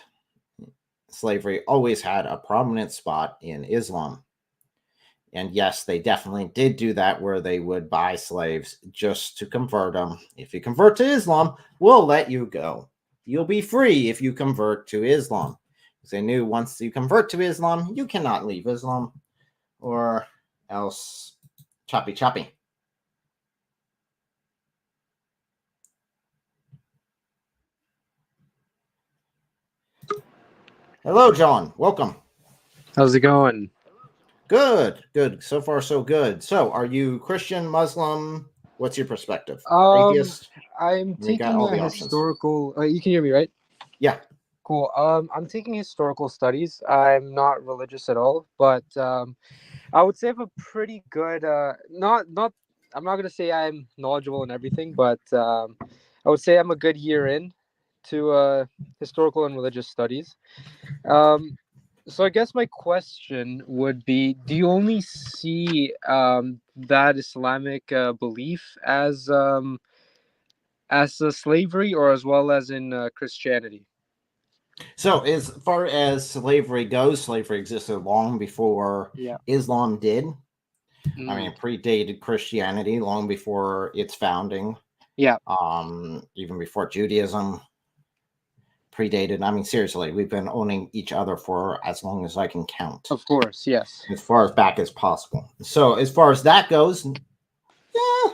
Speaker 1: slavery always had a prominent spot in Islam. And yes, they definitely did do that where they would buy slaves just to convert them. If you convert to Islam, we'll let you go. You'll be free if you convert to Islam. Because they knew once you convert to Islam, you cannot leave Islam or else choppy choppy. Hello, John. Welcome.
Speaker 4: How's it going?
Speaker 1: Good. So far, so good. So, are you Christian, Muslim? What's your perspective?
Speaker 4: Atheist?
Speaker 1: Atheist?
Speaker 4: I'm taking
Speaker 1: all
Speaker 4: a
Speaker 1: the options.
Speaker 4: historical. You can hear me, right?
Speaker 1: Yeah.
Speaker 4: Cool. I'm taking historical studies. I'm not religious at all, but I would say I have a pretty good. Not. I'm not gonna say I'm knowledgeable in everything, but I would say I'm a good year in to historical and religious studies. So I guess my question would be: do you only see that Islamic belief as a slavery, or as well as in Christianity?
Speaker 1: So, as far as slavery goes, slavery existed long before Islam did. I mean, it predated Christianity long before its founding.
Speaker 4: Yeah.
Speaker 1: Even before Judaism predated. I mean, seriously, we've been owning each other for as long as I can count.
Speaker 4: Of course, yes.
Speaker 1: As far as back as possible. So, as far as that goes, yeah.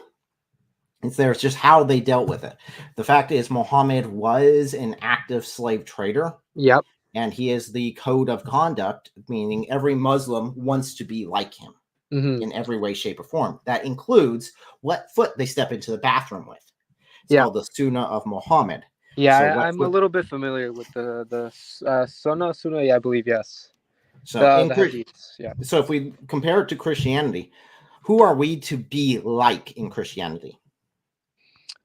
Speaker 1: There's just how they dealt with it. The fact is, Muhammad was an active slave trader.
Speaker 4: Yep.
Speaker 1: And he is the code of conduct, meaning every Muslim wants to be like him in every way, shape, or form. That includes what foot they step into the bathroom with. It's called the sunnah of Muhammad.
Speaker 4: Yeah, so I'm a little bit familiar with the sunnah. Yeah, I believe, yes.
Speaker 1: So,
Speaker 4: the hadiths, yeah.
Speaker 1: So if we compare it to Christianity, who are we to be like in Christianity?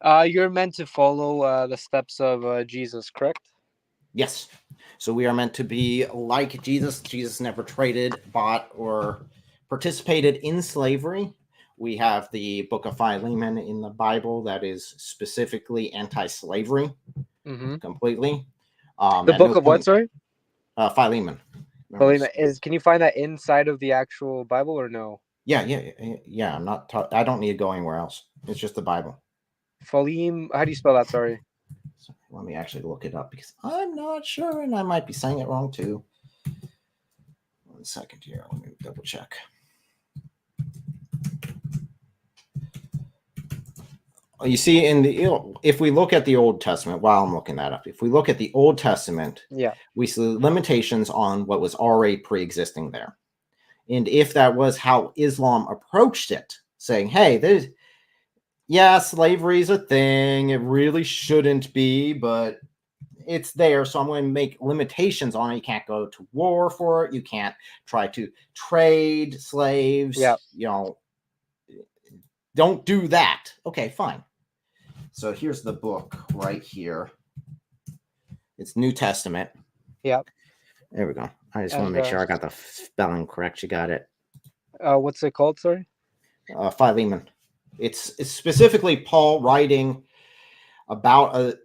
Speaker 4: You're meant to follow the steps of Jesus, correct?
Speaker 1: Yes. So we are meant to be like Jesus. Jesus never traded, bought, or participated in slavery. We have the book of Philemon in the Bible that is specifically anti-slavery, completely.
Speaker 4: The book of what, sorry?
Speaker 1: Philemon.
Speaker 4: Philemon. Can you find that inside of the actual Bible or no?
Speaker 1: Yeah. I'm not. I don't need to go anywhere else. It's just the Bible.
Speaker 4: Philemon. How do you spell that? Sorry.
Speaker 1: Let me actually look it up because I'm not sure, and I might be saying it wrong too. 1 second here. Let me double check. You see, if we look at the Old Testament, while I'm looking that up, if we look at the Old Testament, we see limitations on what was already pre-existing there. And if that was how Islam approached it, saying, hey, slavery is a thing, it really shouldn't be, but it's there, so I'm going to make limitations on it. You can't go to war for it. You can't try to trade slaves.
Speaker 4: Yeah.
Speaker 1: Don't do that. Okay, fine. So here's the book right here. It's New Testament.
Speaker 4: Yeah.
Speaker 1: There we go. I just want to make sure I got the spelling correct. You got it.
Speaker 4: What's it called? Sorry.
Speaker 1: Philemon. It's specifically Paul writing about a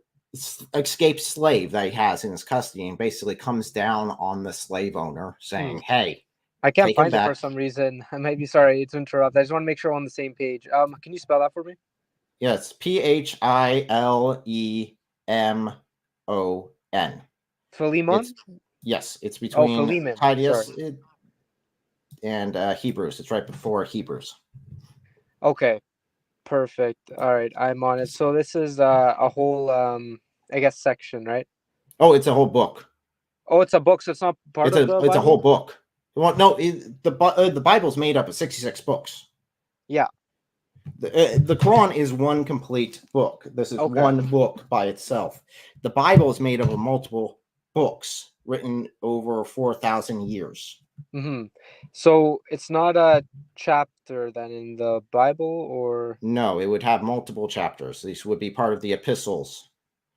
Speaker 1: escaped slave that he has in his custody, and basically comes down on the slave owner saying, "Hey,
Speaker 4: I can't
Speaker 1: take him
Speaker 4: find it
Speaker 1: back."
Speaker 4: for some reason. I might be sorry to interrupt. I just want to make sure we're on the same page. Can you spell that for me?
Speaker 1: Yes, Philemon.
Speaker 4: Philemon?
Speaker 1: It's between
Speaker 4: Philemon.
Speaker 1: Titus
Speaker 4: Sorry.
Speaker 1: and Hebrews. It's right before Hebrews.
Speaker 4: Okay. Perfect. All right, I'm on it. So this is a whole, I guess, section, right?
Speaker 1: Oh, it's a whole book.
Speaker 4: Oh, it's a book, so it's not part of the Bible?
Speaker 1: It's a whole book. Well, no, the Bible's made up of 66 books.
Speaker 4: Yeah.
Speaker 1: The Quran is one complete book. This is one book by itself. The Bible is made up of multiple books written over 4,000 years.
Speaker 4: Mm-hmm. So it's not a chapter then in the Bible, or?
Speaker 1: No, it would have multiple chapters. These would be part of the epistles,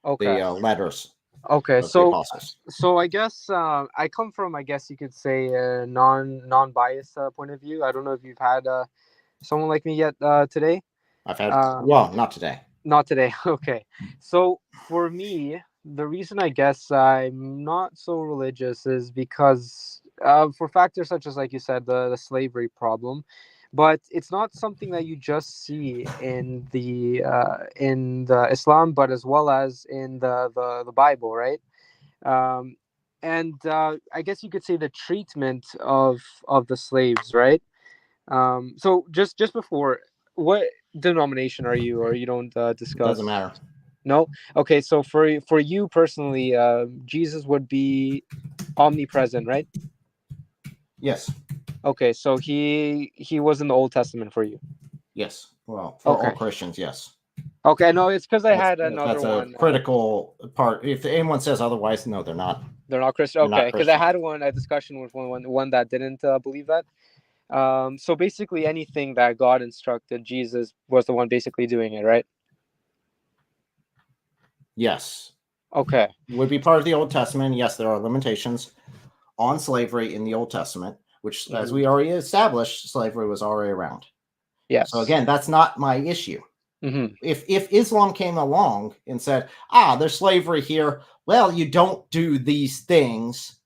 Speaker 4: Okay.
Speaker 1: the letters
Speaker 4: Okay,
Speaker 1: of the apostles.
Speaker 4: so I guess I come from, I guess you could say, a non-biased point of view. I don't know if you've had someone like me yet today.
Speaker 1: I've had well, not today.
Speaker 4: Not today. Okay. So for me, the reason I guess I'm not so religious is because for factors such as, like you said, the slavery problem, but it's not something that you just see in the Islam, but as well as in the Bible, right? And I guess you could say the treatment of the slaves, right? So just before, what denomination are you, or you don't
Speaker 1: It
Speaker 4: discuss?
Speaker 1: doesn't matter.
Speaker 4: No. Okay, so for you personally, Jesus would be omnipresent, right?
Speaker 1: Yes.
Speaker 4: Okay, so he was in the Old Testament for you.
Speaker 1: Yes. Well, for all
Speaker 4: Okay.
Speaker 1: Christians, yes.
Speaker 4: Okay, no, it's because I had another
Speaker 1: That's a
Speaker 4: one.
Speaker 1: critical part. If anyone says otherwise, no, they're not.
Speaker 4: They're not Christian.
Speaker 1: They're not
Speaker 4: Okay, because I
Speaker 1: Christian.
Speaker 4: had a discussion with one that didn't believe that. So basically, anything that God instructed, Jesus was the one basically doing it, right?
Speaker 1: Yes.
Speaker 4: Okay.
Speaker 1: Would be part of the Old Testament. Yes, there are limitations on slavery in the Old Testament, which, as we already established, slavery was already around.
Speaker 4: Yes.
Speaker 1: So again, that's not my issue.
Speaker 4: Mm-hmm.
Speaker 1: If Islam came along and said, there's slavery here, well, you don't do these things,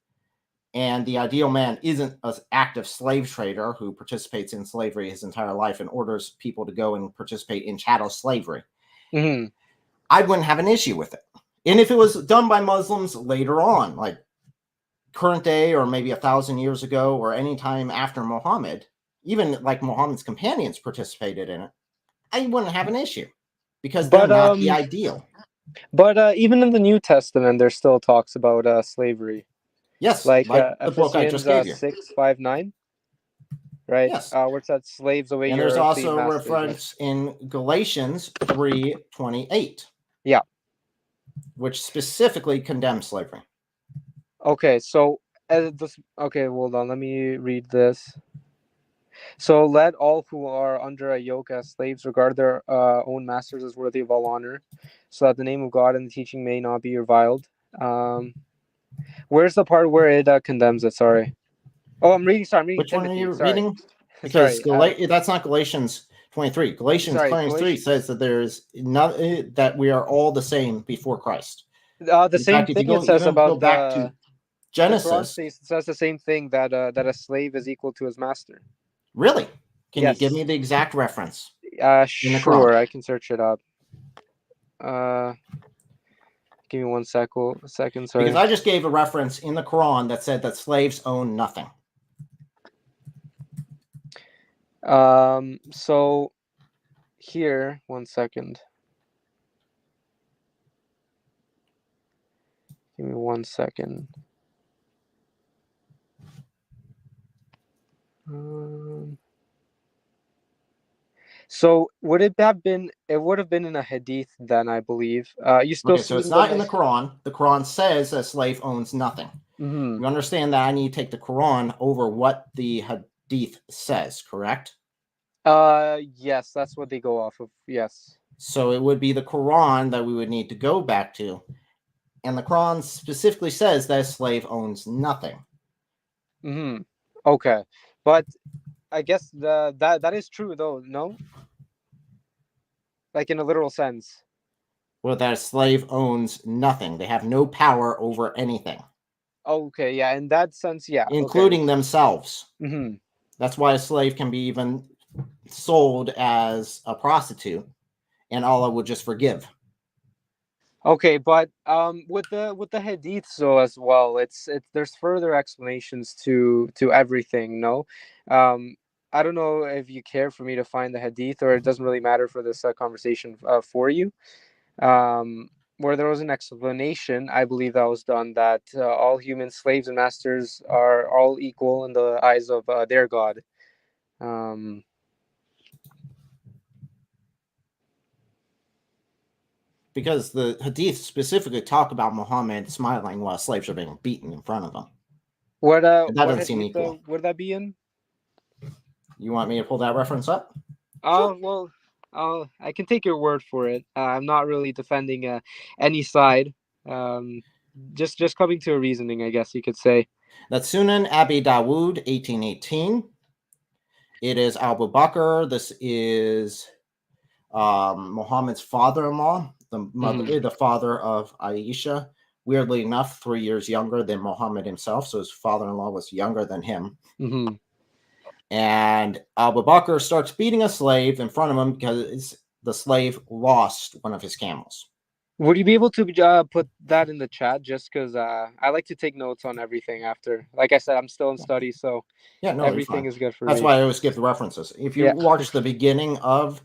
Speaker 1: and the ideal man isn't an active slave trader who participates in slavery his entire life and orders people to go and participate in chattel slavery,
Speaker 4: Mm-hmm.
Speaker 1: I wouldn't have an issue with it. And if it was done by Muslims later on, like current day or maybe 1,000 years ago or any time after Muhammad, even like Muhammad's companions participated in it, I wouldn't have an issue because they're not the ideal.
Speaker 4: But even in the New Testament, there still talks about slavery.
Speaker 1: Yes,
Speaker 4: like
Speaker 1: the book I just gave you.
Speaker 4: 6:5-9, right?
Speaker 1: Yes.
Speaker 4: Where it says slaves away
Speaker 1: and
Speaker 4: your
Speaker 1: there's also a
Speaker 4: masters,
Speaker 1: reference in Galatians 3:28.
Speaker 4: Yeah.
Speaker 1: Which specifically condemns slavery.
Speaker 4: Okay, so okay, hold on, let me read this. So let all who are under a yoke as slaves regard their own masters as worthy of all honor, so that the name of God and the teaching may not be reviled. Where's the part where it condemns it? Sorry. Oh, I'm reading. Sorry, I'm reading
Speaker 1: Which
Speaker 4: Timothy.
Speaker 1: one are you
Speaker 4: sorry.
Speaker 1: reading? Because
Speaker 4: Sorry,
Speaker 1: that's not Galatians 23. Galatians 23 says that there's not that we are all the same before Christ.
Speaker 4: The
Speaker 1: In
Speaker 4: same
Speaker 1: fact,
Speaker 4: thing it says about
Speaker 1: back to Genesis.
Speaker 4: The Quran says the same thing, that a slave is equal to his master.
Speaker 1: Really? Can
Speaker 4: Yes.
Speaker 1: you give me the exact reference?
Speaker 4: Sure, I can search it up. Give me one second. Sorry.
Speaker 1: Because I just gave a reference in the Quran that said that slaves own nothing.
Speaker 4: So here, one second. Give me 1 second. So would it have been? It would have been in a hadith then, I believe. You still
Speaker 1: Okay, so it's
Speaker 4: seeing
Speaker 1: not in the Quran. The Quran says a slave owns nothing.
Speaker 4: Mm-hmm.
Speaker 1: You understand that I need to take the Quran over what the hadith says, correct?
Speaker 4: Yes, that's what they go off of. Yes.
Speaker 1: So it would be the Quran that we would need to go back to. And the Quran specifically says that a slave owns nothing.
Speaker 4: Mm-hmm. Okay, but I guess that is true though. No, like in a literal sense.
Speaker 1: Well, that a slave owns nothing. They have no power over anything,
Speaker 4: Okay, yeah, in that sense, yeah. Okay.
Speaker 1: including themselves.
Speaker 4: Mm-hmm.
Speaker 1: That's why a slave can be even sold as a prostitute, and Allah would just forgive.
Speaker 4: Okay, but with the hadiths though as well, it's there's further explanations to everything. No, I don't know if you care for me to find the hadith, or it doesn't really matter for this conversation for you. Where there was an explanation, I believe that was done, that all human slaves and masters are all equal in the eyes of their God. Um,
Speaker 1: Because the hadith specifically talk about Muhammad smiling while slaves are being beaten in front of him. That
Speaker 4: what
Speaker 1: doesn't seem
Speaker 4: hadith
Speaker 1: equal.
Speaker 4: would that be in?
Speaker 1: You want me to pull that reference up?
Speaker 4: Oh, well, I can take your word for it. I'm not really defending any side. Um, just coming to a reasoning, I guess you could say.
Speaker 1: That's Sunan Abi Dawood, 1818. It is Abu Bakr. This is Muhammad's father-in-law, the father of Aisha. Weirdly enough, 3 years younger than Muhammad himself, so his father-in-law was younger than him.
Speaker 4: Mm-hmm.
Speaker 1: And Abu Bakr starts beating a slave in front of him because the slave lost one of his camels.
Speaker 4: Would you be able to put that in the chat? Just because I like to take notes on everything after. Like I said, I'm still in study, so
Speaker 1: Yeah, no,
Speaker 4: everything is good for
Speaker 1: That's
Speaker 4: me.
Speaker 1: why I always give the references. If you
Speaker 4: Yeah.
Speaker 1: watch the beginning of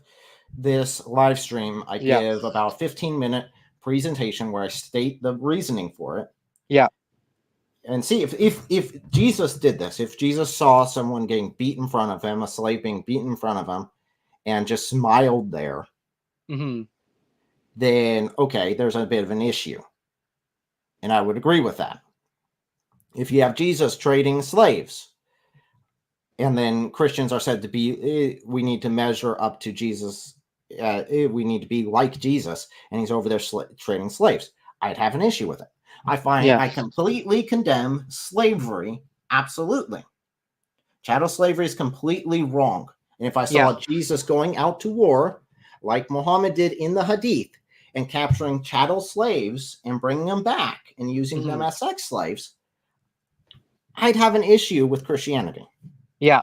Speaker 1: this live stream, I
Speaker 4: Yeah.
Speaker 1: give about a 15-minute presentation where I state the reasoning for it.
Speaker 4: Yeah.
Speaker 1: And see if Jesus did this, if Jesus saw someone getting beat in front of him, a slave being beaten in front of him, and just smiled there,
Speaker 4: Mm-hmm.
Speaker 1: then okay, there's a bit of an issue. And I would agree with that. If you have Jesus trading slaves, and then Christians are said to be, we need to measure up to Jesus, we need to be like Jesus, and he's over there trading slaves, I'd have an issue with it. I completely condemn slavery, absolutely. Chattel slavery is completely wrong. And if I saw Jesus going out to war, like Muhammad did in the Hadith, and capturing chattel slaves and bringing them back and using them as sex slaves, I'd have an issue with Christianity.
Speaker 4: Yeah.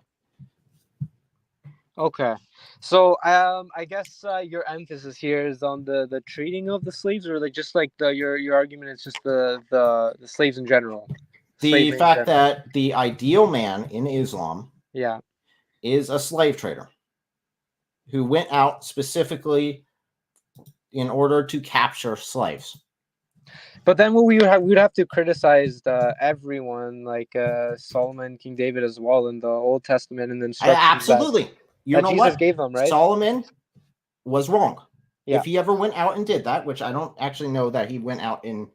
Speaker 4: Okay. So I guess your emphasis here is on the treating of the slaves, or like just like your argument is just the slaves in general.
Speaker 1: The fact that the ideal man in Islam is a slave trader who went out specifically in order to capture slaves.
Speaker 4: But then we would have to criticize everyone, like Solomon, King David as well in the Old Testament, and the instructions
Speaker 1: absolutely
Speaker 4: that Jesus gave them, right?
Speaker 1: Solomon was wrong.
Speaker 4: Yeah.
Speaker 1: If he ever went out and did that, which I don't actually know that he went out and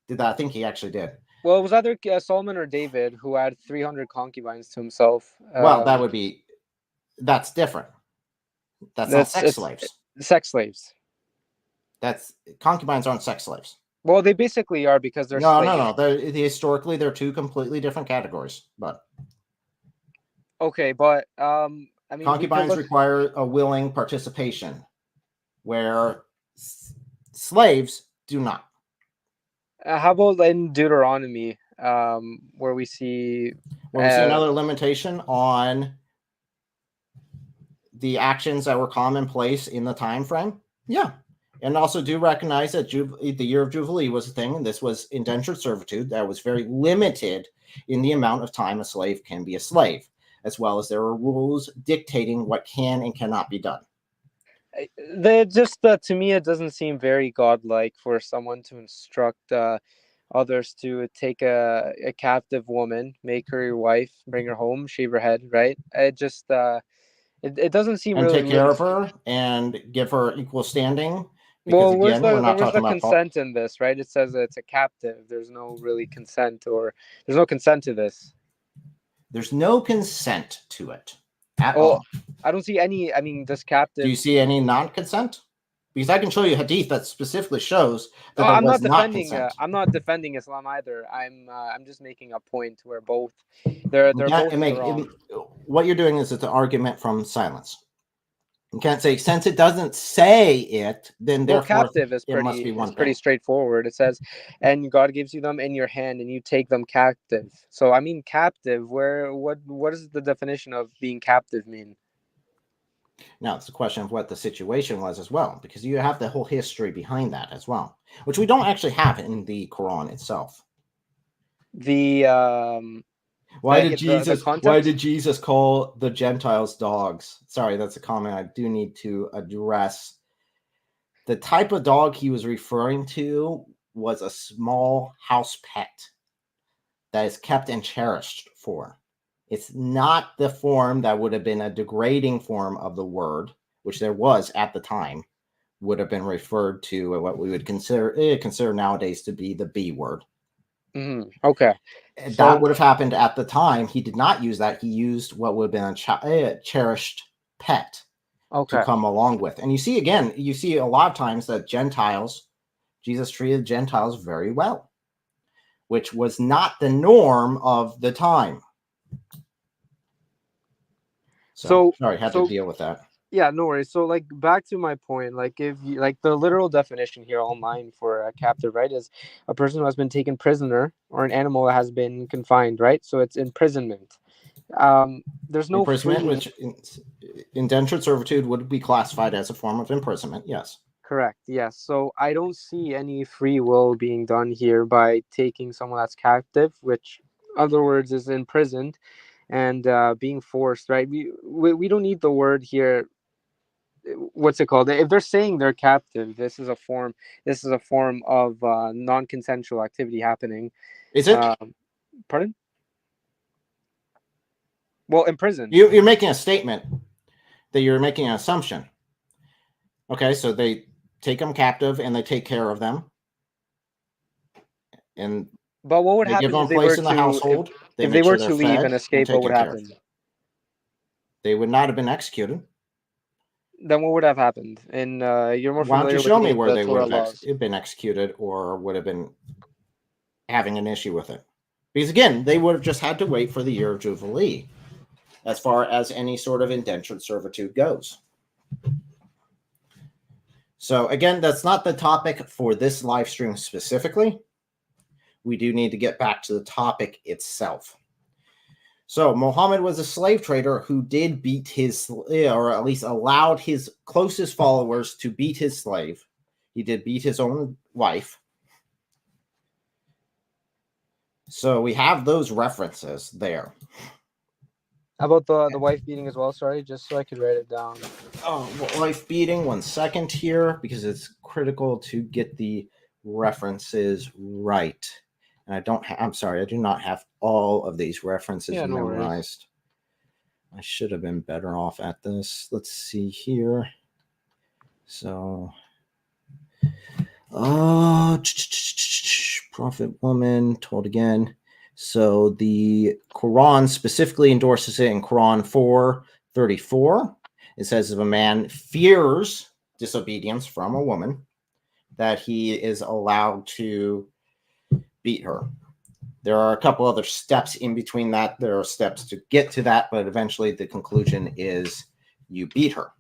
Speaker 1: did that. I think he actually did.
Speaker 4: Well, it was either Solomon or David who had 300 concubines to himself.
Speaker 1: Well, that's different. That's not sex slaves.
Speaker 4: Sex slaves.
Speaker 1: Concubines aren't sex slaves.
Speaker 4: Well, they basically are, because they're
Speaker 1: no. Historically, they're two completely different categories. But
Speaker 4: okay, but I mean,
Speaker 1: concubines require a willing participation, where slaves do not.
Speaker 4: How about in Deuteronomy, where we see
Speaker 1: another limitation on the actions that were commonplace in the time frame? Yeah. And also do recognize that the year of Jubilee was a thing, and this was indentured servitude that was very limited in the amount of time a slave can be a slave, as well as there were rules dictating what can and cannot be done.
Speaker 4: To me, it doesn't seem very godlike for someone to instruct others to take a captive woman, make her your wife, bring her home, shave her head, right? It doesn't seem
Speaker 1: and
Speaker 4: really
Speaker 1: take care of
Speaker 4: really.
Speaker 1: her and give her equal standing. Because
Speaker 4: Well,
Speaker 1: again, we're not
Speaker 4: where's
Speaker 1: talking
Speaker 4: the
Speaker 1: about
Speaker 4: consent in this, right? It says it's a captive. There's no really consent, or there's no consent to this.
Speaker 1: there's no consent to it at
Speaker 4: Oh,
Speaker 1: all.
Speaker 4: I don't see any. I mean, this
Speaker 1: Do
Speaker 4: captive.
Speaker 1: you see any non-consent? Because I can show you hadith that specifically shows
Speaker 4: No,
Speaker 1: that there was not consent.
Speaker 4: I'm not defending Islam either. I'm just making a point where both they're both in the wrong.
Speaker 1: What you're doing is it's an argument from silence. You can't say since it doesn't say it, then
Speaker 4: Well,
Speaker 1: therefore
Speaker 4: captive is
Speaker 1: it must be one
Speaker 4: pretty
Speaker 1: thing.
Speaker 4: straightforward. It says, "And God gives you them in your hand, and you take them captive." So, I mean, captive. What does the definition of being captive mean?
Speaker 1: Now it's a question of what the situation was as well, because you have the whole history behind that as well, which we don't actually have in the Quran itself.
Speaker 4: The
Speaker 1: Why did
Speaker 4: context?
Speaker 1: Jesus call the Gentiles dogs? Sorry, that's a comment I do need to address. The type of dog he was referring to was a small house pet that is kept and cherished for. It's not the form that would have been a degrading form of the word, which there was at the time, would have been referred to what we would consider nowadays to be the B word.
Speaker 4: Mm-hmm. Okay.
Speaker 1: That would have happened at the time. He did not use that. He used what would have been a cherished pet to come along with. And you see a lot of times that Jesus treated Gentiles very well, which was not the norm of the time. So sorry, had to deal with that.
Speaker 4: Yeah, no worries. So, like, back to my point, like, if you like the literal definition here online for a captive, right, is a person who has been taken prisoner or an animal that has been confined, right? So it's imprisonment. There's no
Speaker 1: imprisonment,
Speaker 4: freeing.
Speaker 1: which indentured servitude would be classified as a form of imprisonment. Yes.
Speaker 4: Correct. Yes. So I don't see any free will being done here by taking someone that's captive, which, in other words, is imprisoned and being forced. Right. We don't need the word here. What's it called? If they're saying they're captive, this is a form of non-consensual activity happening.
Speaker 1: Is it?
Speaker 4: Pardon? Well, imprisoned.
Speaker 1: You're making a statement that you're making an assumption. Okay, so they take them captive and they take care of them,
Speaker 4: but what would
Speaker 1: they
Speaker 4: happen
Speaker 1: give them
Speaker 4: if
Speaker 1: a
Speaker 4: they were
Speaker 1: place in the household?
Speaker 4: if they were to leave
Speaker 1: fed
Speaker 4: and escape? What would happen?
Speaker 1: They would not have been executed.
Speaker 4: Then what would have happened? And you're more
Speaker 1: Why don't you
Speaker 4: familiar
Speaker 1: show
Speaker 4: with
Speaker 1: me where
Speaker 4: the
Speaker 1: they would
Speaker 4: Torah
Speaker 1: have been executed or would have been having an issue with it? Because again, they would have just had to wait for the year of Jubilee as far as any sort of indentured servitude goes. So again, that's not the topic for this live stream specifically. We do need to get back to the topic itself. So Muhammad was a slave trader who did beat his, or at least allowed his closest followers to beat his slave. He did beat his own wife. So we have those references there.
Speaker 4: How about the wife beating as well? Sorry, just so I could write it down.
Speaker 1: Oh, wife beating. 1 second here, because it's critical to get the references right. And I'm sorry, I do not have all of these references memorized. I should have been better off at this. Let's see here. So, prophet woman told again. So the Quran specifically endorses it in Quran 4:34. It says if a man fears disobedience from a woman, that he is allowed to beat her. There are a couple other steps in between that. There are steps to get to that, but eventually the conclusion is you beat her.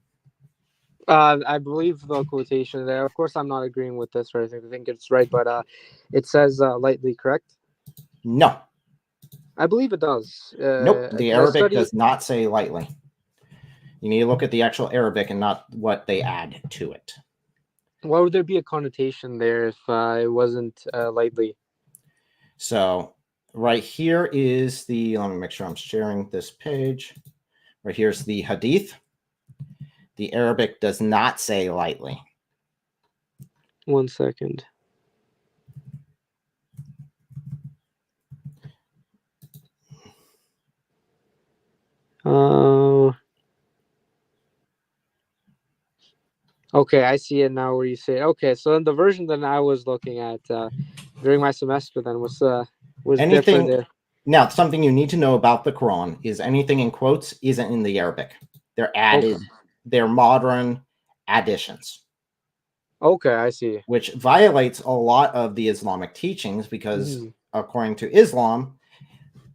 Speaker 4: I believe the quotation there. Of course, I'm not agreeing with this or anything. I think it's right, but it says lightly, correct?
Speaker 1: No.
Speaker 4: I believe it does.
Speaker 1: Nope. The Arabic does not say lightly. You need to look at the actual Arabic and not what they add to it.
Speaker 4: Why would there be a connotation there if it wasn't lightly?
Speaker 1: So right here is let me make sure I'm sharing this page. Right here's the hadith. The Arabic does not say lightly.
Speaker 4: 1 second. Okay, I see it now where you say, okay, so then the version that I was looking at during my semester then was different.
Speaker 1: Anything now, something you need to know about the Quran is anything in quotes isn't in the Arabic. They're added,
Speaker 4: Okay.
Speaker 1: they're modern additions,
Speaker 4: Okay, I see.
Speaker 1: which violates a lot of the Islamic teachings because,
Speaker 4: Mhm.
Speaker 1: according to Islam,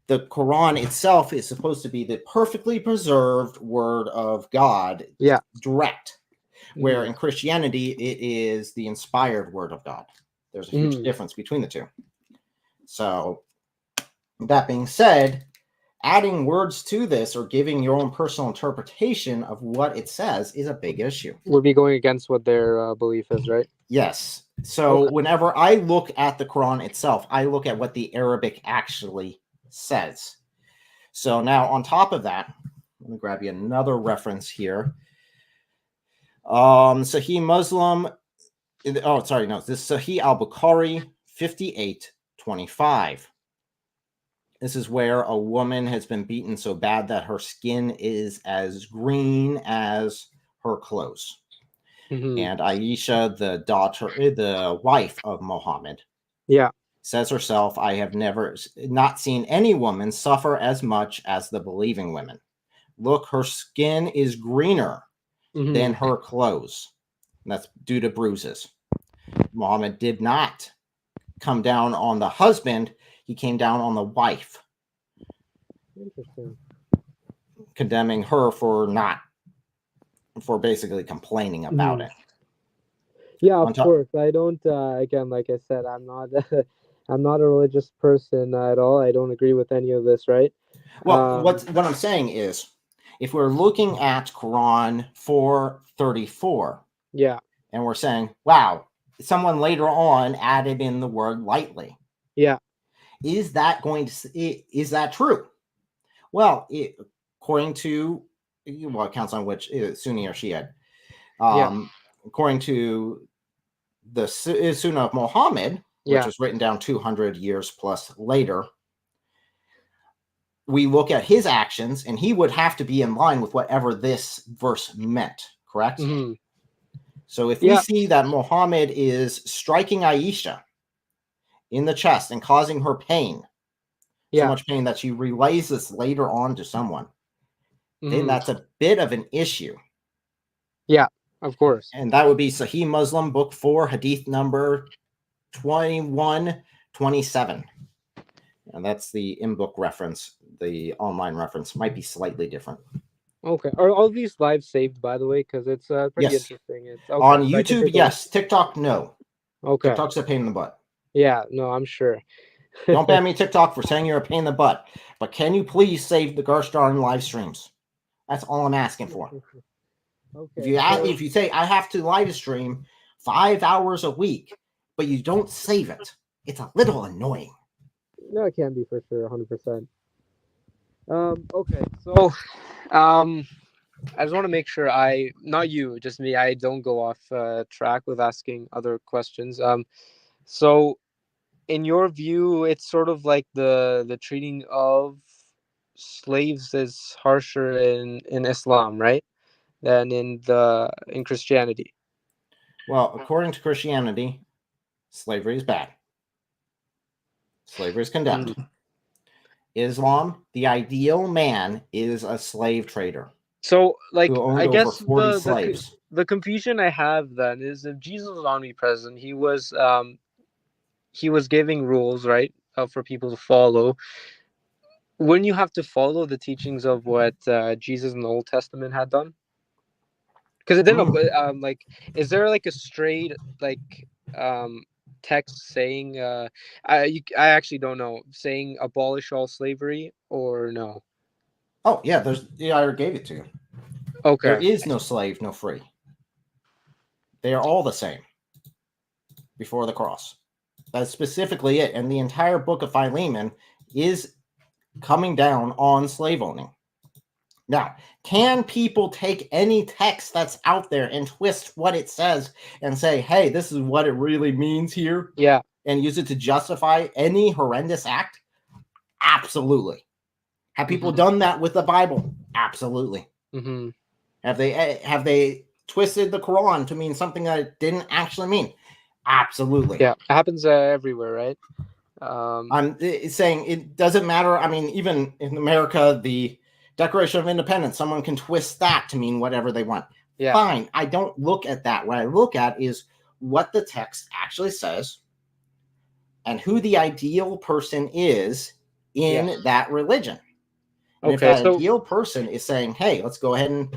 Speaker 1: the Quran itself is supposed to be the perfectly preserved word of God,
Speaker 4: Yeah.
Speaker 1: direct, where
Speaker 4: Mhm.
Speaker 1: in Christianity it is the inspired word of God. There's a huge
Speaker 4: Mhm.
Speaker 1: difference between the two. So, that being said, adding words to this or giving your own personal interpretation of what it says is a big issue.
Speaker 4: Would be going against what their belief is, right?
Speaker 1: Yes. So
Speaker 4: Okay.
Speaker 1: whenever I look at the Quran itself, I look at what the Arabic actually says. So now on top of that, let me grab you another reference here. Sahih Muslim. Oh, sorry, no, this is Sahih al-Bukhari 58:25. This is where a woman has been beaten so bad that her skin is as green as her clothes.
Speaker 4: Mhm.
Speaker 1: And Aisha, the wife of Muhammad,
Speaker 4: Yeah.
Speaker 1: says herself, I have never not seen any woman suffer as much as the believing women. Look, her skin is greener
Speaker 4: Mhm.
Speaker 1: than her clothes. And that's due to bruises. Muhammad did not come down on the husband, he came down on the wife,
Speaker 4: Interesting.
Speaker 1: condemning her for basically complaining about
Speaker 4: Mhm.
Speaker 1: it.
Speaker 4: Yeah,
Speaker 1: On
Speaker 4: of
Speaker 1: top,
Speaker 4: course. I don't. Again, like I said, I'm not. I'm not a religious person at all. I don't agree with any of this, right?
Speaker 1: well, what I'm saying is, if we're looking at Quran 434,
Speaker 4: Yeah.
Speaker 1: and we're saying, wow, someone later on added in the word lightly,
Speaker 4: Yeah.
Speaker 1: is that is that true? Well, according to it counts on which Sunni or Shia.
Speaker 4: Yeah.
Speaker 1: According to the Sunnah of Muhammad, which
Speaker 4: Yeah.
Speaker 1: was written down 200 years plus later, we look at his actions and he would have to be in line with whatever this verse meant, correct?
Speaker 4: Mhm.
Speaker 1: So if we
Speaker 4: Yeah.
Speaker 1: see that Muhammad is striking Aisha in the chest and causing her pain, so
Speaker 4: Yeah.
Speaker 1: much pain that she relays this later on to someone, then
Speaker 4: Mhm.
Speaker 1: that's a bit of an issue.
Speaker 4: Yeah. Of course.
Speaker 1: And that would be Sahih Muslim, book 4, hadith number 2127. And that's the in-book reference. The online reference might be slightly different.
Speaker 4: Okay. Are all these live saved, by the way? Because it's pretty
Speaker 1: Yes.
Speaker 4: interesting. It's okay.
Speaker 1: On
Speaker 4: So I can
Speaker 1: YouTube,
Speaker 4: take a look.
Speaker 1: yes. TikTok, no.
Speaker 4: Okay.
Speaker 1: TikTok's a pain in the butt.
Speaker 4: Yeah. No, I'm sure.
Speaker 1: Don't ban me TikTok for saying you're a pain in the butt. But can you please save the Garstar live streams? That's all I'm asking for.
Speaker 4: Okay.
Speaker 1: If you say I have to live stream 5 hours a week, but you don't save it, it's a little annoying.
Speaker 4: No, it can be for sure, 100%. Okay. So, I just want to make sure not you, just me, I don't go off track with asking other questions. So in your view, it's sort of like the treating of slaves is harsher in Islam, right? Than in Christianity.
Speaker 1: Well, according to Christianity, slavery is bad. Slavery is condemned. Islam, the ideal man is a slave trader
Speaker 4: So, like,
Speaker 1: who owned
Speaker 4: I
Speaker 1: over
Speaker 4: guess
Speaker 1: 40 slaves.
Speaker 4: the confusion I have then is if Jesus was omnipresent, he was giving rules, right, for people to follow. Wouldn't you have to follow the teachings of what Jesus in the Old Testament had done? Because it didn't. Like, is there like a straight um text saying I actually don't know, saying abolish all slavery or no?
Speaker 1: Oh, yeah, I already gave it to you. There
Speaker 4: Okay.
Speaker 1: is no slave, no free. They are all the same before the cross. That's specifically it. And the entire book of Philemon is coming down on slave owning. Now, can people take any text that's out there and twist what it says and say, hey, this is what it really means here,
Speaker 4: Yeah.
Speaker 1: and use it to justify any horrendous act? Absolutely. Have people done that with the Bible? Absolutely.
Speaker 4: Mm-hmm.
Speaker 1: Have they twisted the Quran to mean something that it didn't actually mean. Absolutely.
Speaker 4: Yeah, it happens everywhere, right?
Speaker 1: I'm saying it doesn't matter. I mean, even in America, the Declaration of Independence, someone can twist that to mean whatever they want.
Speaker 4: Yeah.
Speaker 1: Fine. I don't look at that. What I look at is what the text actually says and who the ideal person is in that religion. And if
Speaker 4: Okay,
Speaker 1: that
Speaker 4: so
Speaker 1: ideal person is saying, hey, let's go ahead and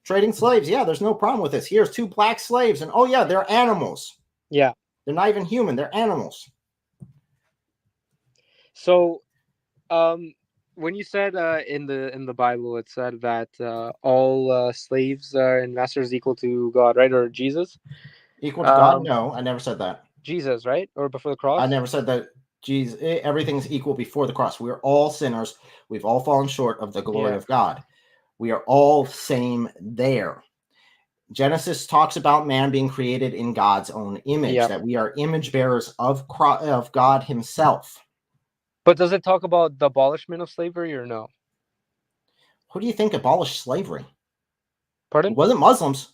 Speaker 1: trading slaves. Yeah, there's no problem with this. Here's 2 black slaves. And oh, yeah, they're animals.
Speaker 4: yeah.
Speaker 1: They're not even human. They're animals.
Speaker 4: So, when you said in the Bible, it said that all slaves and masters equal to God, right, or Jesus?
Speaker 1: Equal to God? No, I never said that.
Speaker 4: Jesus, right, or before the
Speaker 1: I
Speaker 4: cross?
Speaker 1: never said that Jesus, everything's equal before the cross. We're all sinners. We've all fallen short of the glory of God. We are all same there. Genesis talks about man being created in God's own image, that we are image bearers of God himself.
Speaker 4: But does it talk about the abolishment of slavery or no?
Speaker 1: Who do you think abolished slavery?
Speaker 4: Pardon?
Speaker 1: It wasn't Muslims.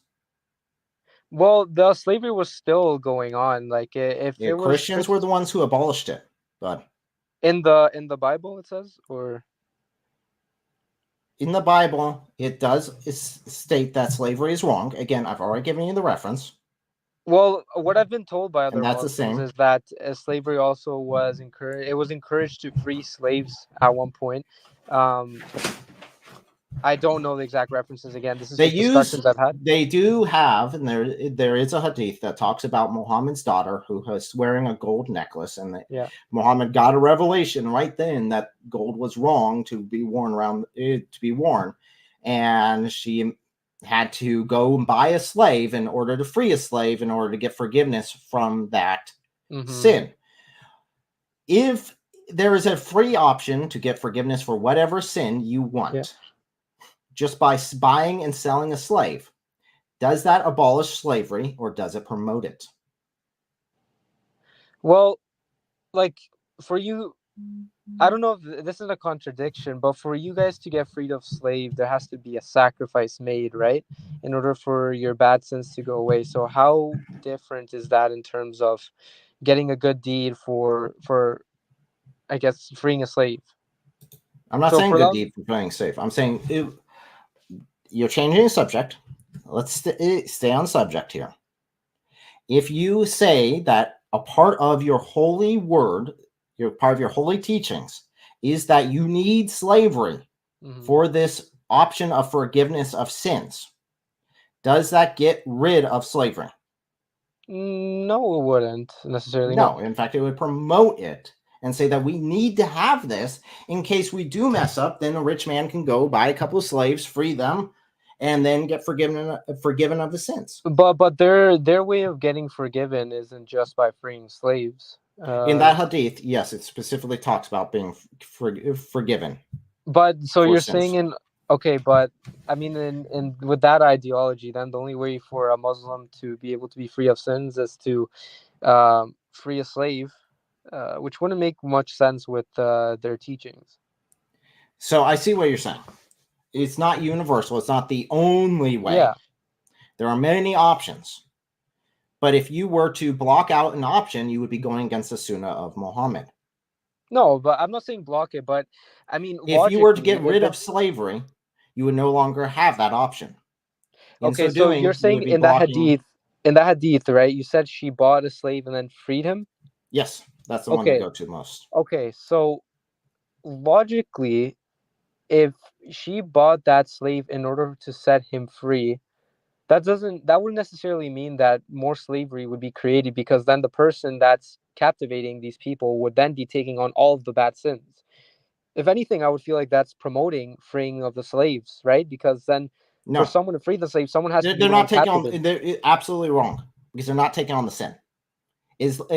Speaker 4: Well, the slavery was still going on. Like if it was
Speaker 1: Christians were the ones who abolished it. But
Speaker 4: in the Bible, it says, or
Speaker 1: in the Bible, it does state that slavery is wrong. Again, I've already given you the reference.
Speaker 4: well, what I've been told by other
Speaker 1: And that's the
Speaker 4: Muslims
Speaker 1: same.
Speaker 4: is that slavery also was encouraged. It was encouraged to free slaves at one point. I don't know the exact references. Again, this is just discussions I've had.
Speaker 1: They do have, and there is a hadith that talks about Muhammad's daughter who was wearing a gold necklace, and that Muhammad got a revelation right then that gold was wrong to be worn and she had to go and buy a slave in order to free a slave in order to get forgiveness from that sin. If there is a free option to get forgiveness for whatever sin you want, just by buying and selling a slave, does that abolish slavery or does it promote it?
Speaker 4: Well, like for you, I don't know if this is a contradiction, but for you guys to get freed of slave, there has to be a sacrifice made, right? In order for your bad sins to go away. So how different is that in terms of getting a good deed for I guess freeing a slave?
Speaker 1: I'm not saying good deed for playing safe. I'm saying you're changing the subject. Let's stay on subject here. If you say that a part of your holy word, part of your holy teachings, is that you need slavery for this option of forgiveness of sins, does that get rid of slavery?
Speaker 4: No, it wouldn't necessarily.
Speaker 1: No, in fact, it would promote it and say that we need to have this in case we do mess up. Then a rich man can go buy a couple of slaves, free them, and then get forgiven of the sins.
Speaker 4: But their way of getting forgiven isn't just by freeing slaves.
Speaker 1: In that hadith, yes, it specifically talks about being forgiven.
Speaker 4: But so you're
Speaker 1: sins.
Speaker 4: saying okay, but I mean in with that ideology, then the only way for a Muslim to be able to be free of sins is to free a slave, which wouldn't make much sense with their teachings.
Speaker 1: So I see what you're saying. It's not universal. It's not the only way.
Speaker 4: Yeah.
Speaker 1: There are many options. But if you were to block out an option, you would be going against the sunnah of Muhammad.
Speaker 4: No, but I'm not saying block it, but I mean,
Speaker 1: if you were to get rid of slavery, you would no longer have that option.
Speaker 4: Okay, so you're saying in that hadith, right? You said she bought a slave and then freed him?
Speaker 1: Yes, that's the one to go to most.
Speaker 4: Okay, so logically, if she bought that slave in order to set him free, that wouldn't necessarily mean that more slavery would be created, because then the person that's captivating these people would then be taking on all of the bad sins. If anything, I would feel like that's promoting freeing of the slaves, right? Because then for someone to free the slave, someone has to be
Speaker 1: they're not taking on. They're absolutely wrong, because they're not taking on the sin.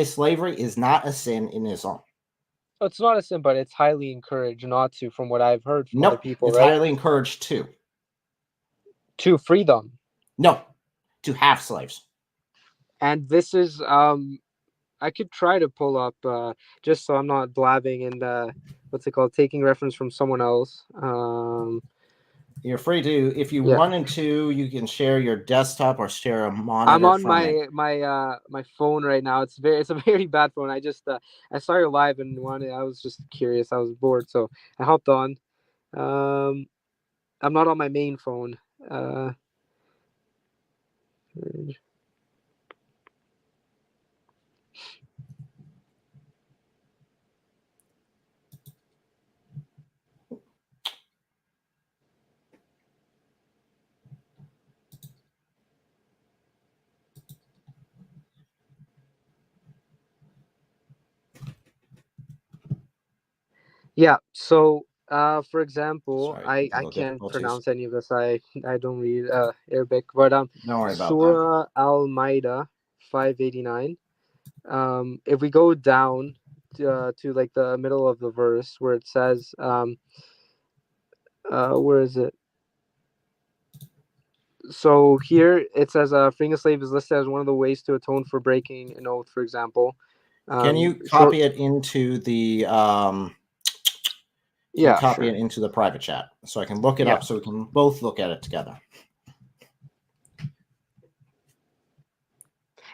Speaker 1: Slavery is not a sin in Islam.
Speaker 4: It's not a sin, but it's highly encouraged not to, from what I've heard from other people.
Speaker 1: It's highly encouraged
Speaker 4: to free them.
Speaker 1: No, to have slaves.
Speaker 4: And this is I could try to pull up just so I'm not blabbing and what's it called, taking reference from someone else.
Speaker 1: You're free to, if you
Speaker 4: Yeah.
Speaker 1: run into, you can share your desktop or share a monitor.
Speaker 4: I'm on
Speaker 1: from it.
Speaker 4: my phone right now. It's a very bad phone. I just I saw you live and wanted. I was just curious. I was bored, so I hopped on. I'm not on my main phone. Yeah. So, for example,
Speaker 1: Sorry,
Speaker 4: I
Speaker 1: technical
Speaker 4: can't
Speaker 1: difficulties.
Speaker 4: pronounce any of this. I don't read Arabic, but
Speaker 1: Don't worry about that.
Speaker 4: Surah Al-Maida 589. If we go down to like the middle of the verse where it says, where is it? So here it says, freeing a slave is listed as one of the ways to atone for breaking an oath, for example.
Speaker 1: Can you copy it into the
Speaker 4: Yeah,
Speaker 1: copy
Speaker 4: sure.
Speaker 1: it into the private chat so I can look it
Speaker 4: Yeah.
Speaker 1: up so we can both look at it together?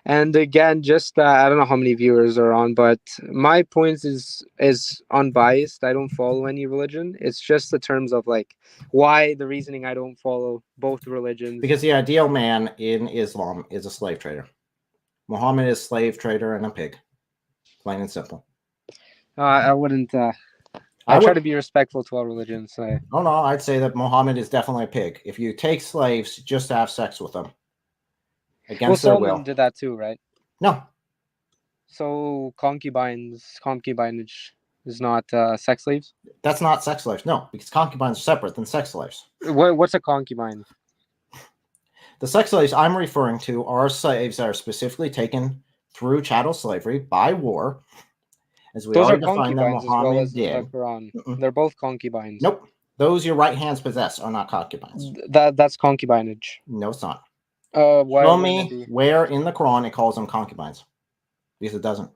Speaker 4: And again, just I don't know how many viewers are on, but my point is unbiased. I don't follow any religion. It's just the terms of like why the reasoning I don't follow both religions.
Speaker 1: Because the ideal man in Islam is a slave trader. Muhammad is a slave trader and a pig. Plain and simple.
Speaker 4: I wouldn't. I try to be respectful to all religions. So.
Speaker 1: No, I'd say that Muhammad is definitely a pig. If you take slaves just to have sex with them against their will.
Speaker 4: Solomon did that too, right?
Speaker 1: No.
Speaker 4: So concubinage is not sex slaves?
Speaker 1: That's not sex slaves. No, because concubines are separate than sex slaves.
Speaker 4: What's a concubine?
Speaker 1: The sex slaves I'm referring to are slaves that are specifically taken through chattel slavery by war. As we
Speaker 4: Those are
Speaker 1: already defined them,
Speaker 4: concubines as well
Speaker 1: Muhammad
Speaker 4: as in the
Speaker 1: did.
Speaker 4: Quran. They're both concubines.
Speaker 1: Nope. Those your right hands possess are not concubines.
Speaker 4: That's concubinage.
Speaker 1: No, it's not.
Speaker 4: Show
Speaker 1: me where in the Quran it calls them concubines. Because it doesn't.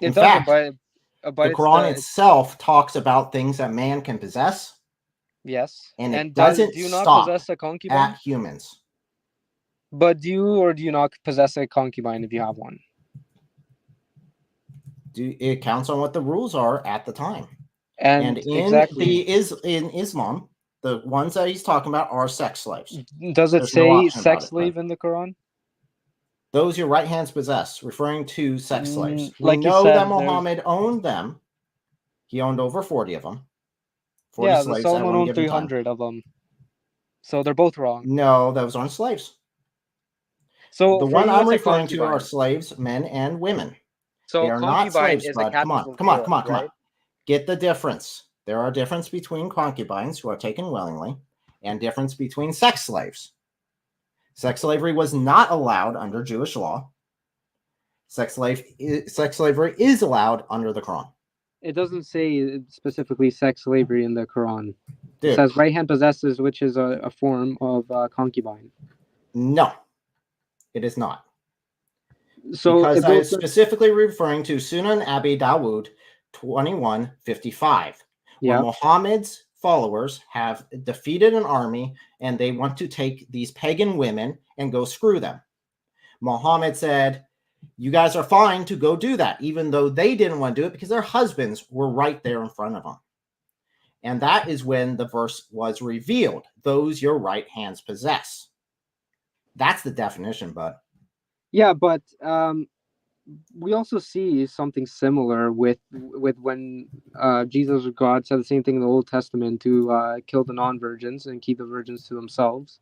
Speaker 4: In fact, but
Speaker 1: the Quran itself talks about things that man can possess.
Speaker 4: Yes.
Speaker 1: And it doesn't
Speaker 4: do you not
Speaker 1: stop
Speaker 4: possess a concubine?
Speaker 1: At humans.
Speaker 4: But do you or do you not possess a concubine if you have one?
Speaker 1: It counts on what the rules are at the time.
Speaker 4: And
Speaker 1: in Islam, the ones that he's talking about are sex slaves.
Speaker 4: Does it say sex slave in the Quran?
Speaker 1: Those your right hands possess, referring to sex slaves.
Speaker 4: Like
Speaker 1: we know that Muhammad owned them. He owned over 40 of them.
Speaker 4: 40 slaves Solomon owned 300 of them. So they're both wrong.
Speaker 1: No, those aren't slaves. So the one I'm referring to are slaves, men and women.
Speaker 4: So
Speaker 1: they are not slaves, bud. Come on. Get the difference. There are difference between concubines who are taken willingly and difference between sex slaves. Sex slavery was not allowed under Jewish law. Sex slavery is allowed under the Quran.
Speaker 4: It doesn't say specifically sex slavery in the Quran. It says right hand possesses, which is a form of concubine.
Speaker 1: No, it is not.
Speaker 4: So
Speaker 1: because I was specifically referring to Sunan Abi Dawud 21:55. When Muhammad's followers have defeated an army and they want to take these pagan women and go screw them. Muhammad said, you guys are fine to go do that, even though they didn't want to do it because their husbands were right there in front of them. And that is when the verse was revealed. Those your right hands possess. That's the definition, bud.
Speaker 4: Yeah, but we also see something similar with when Jesus or God said the same thing in the Old Testament to kill the non-virgins and keep the virgins to themselves.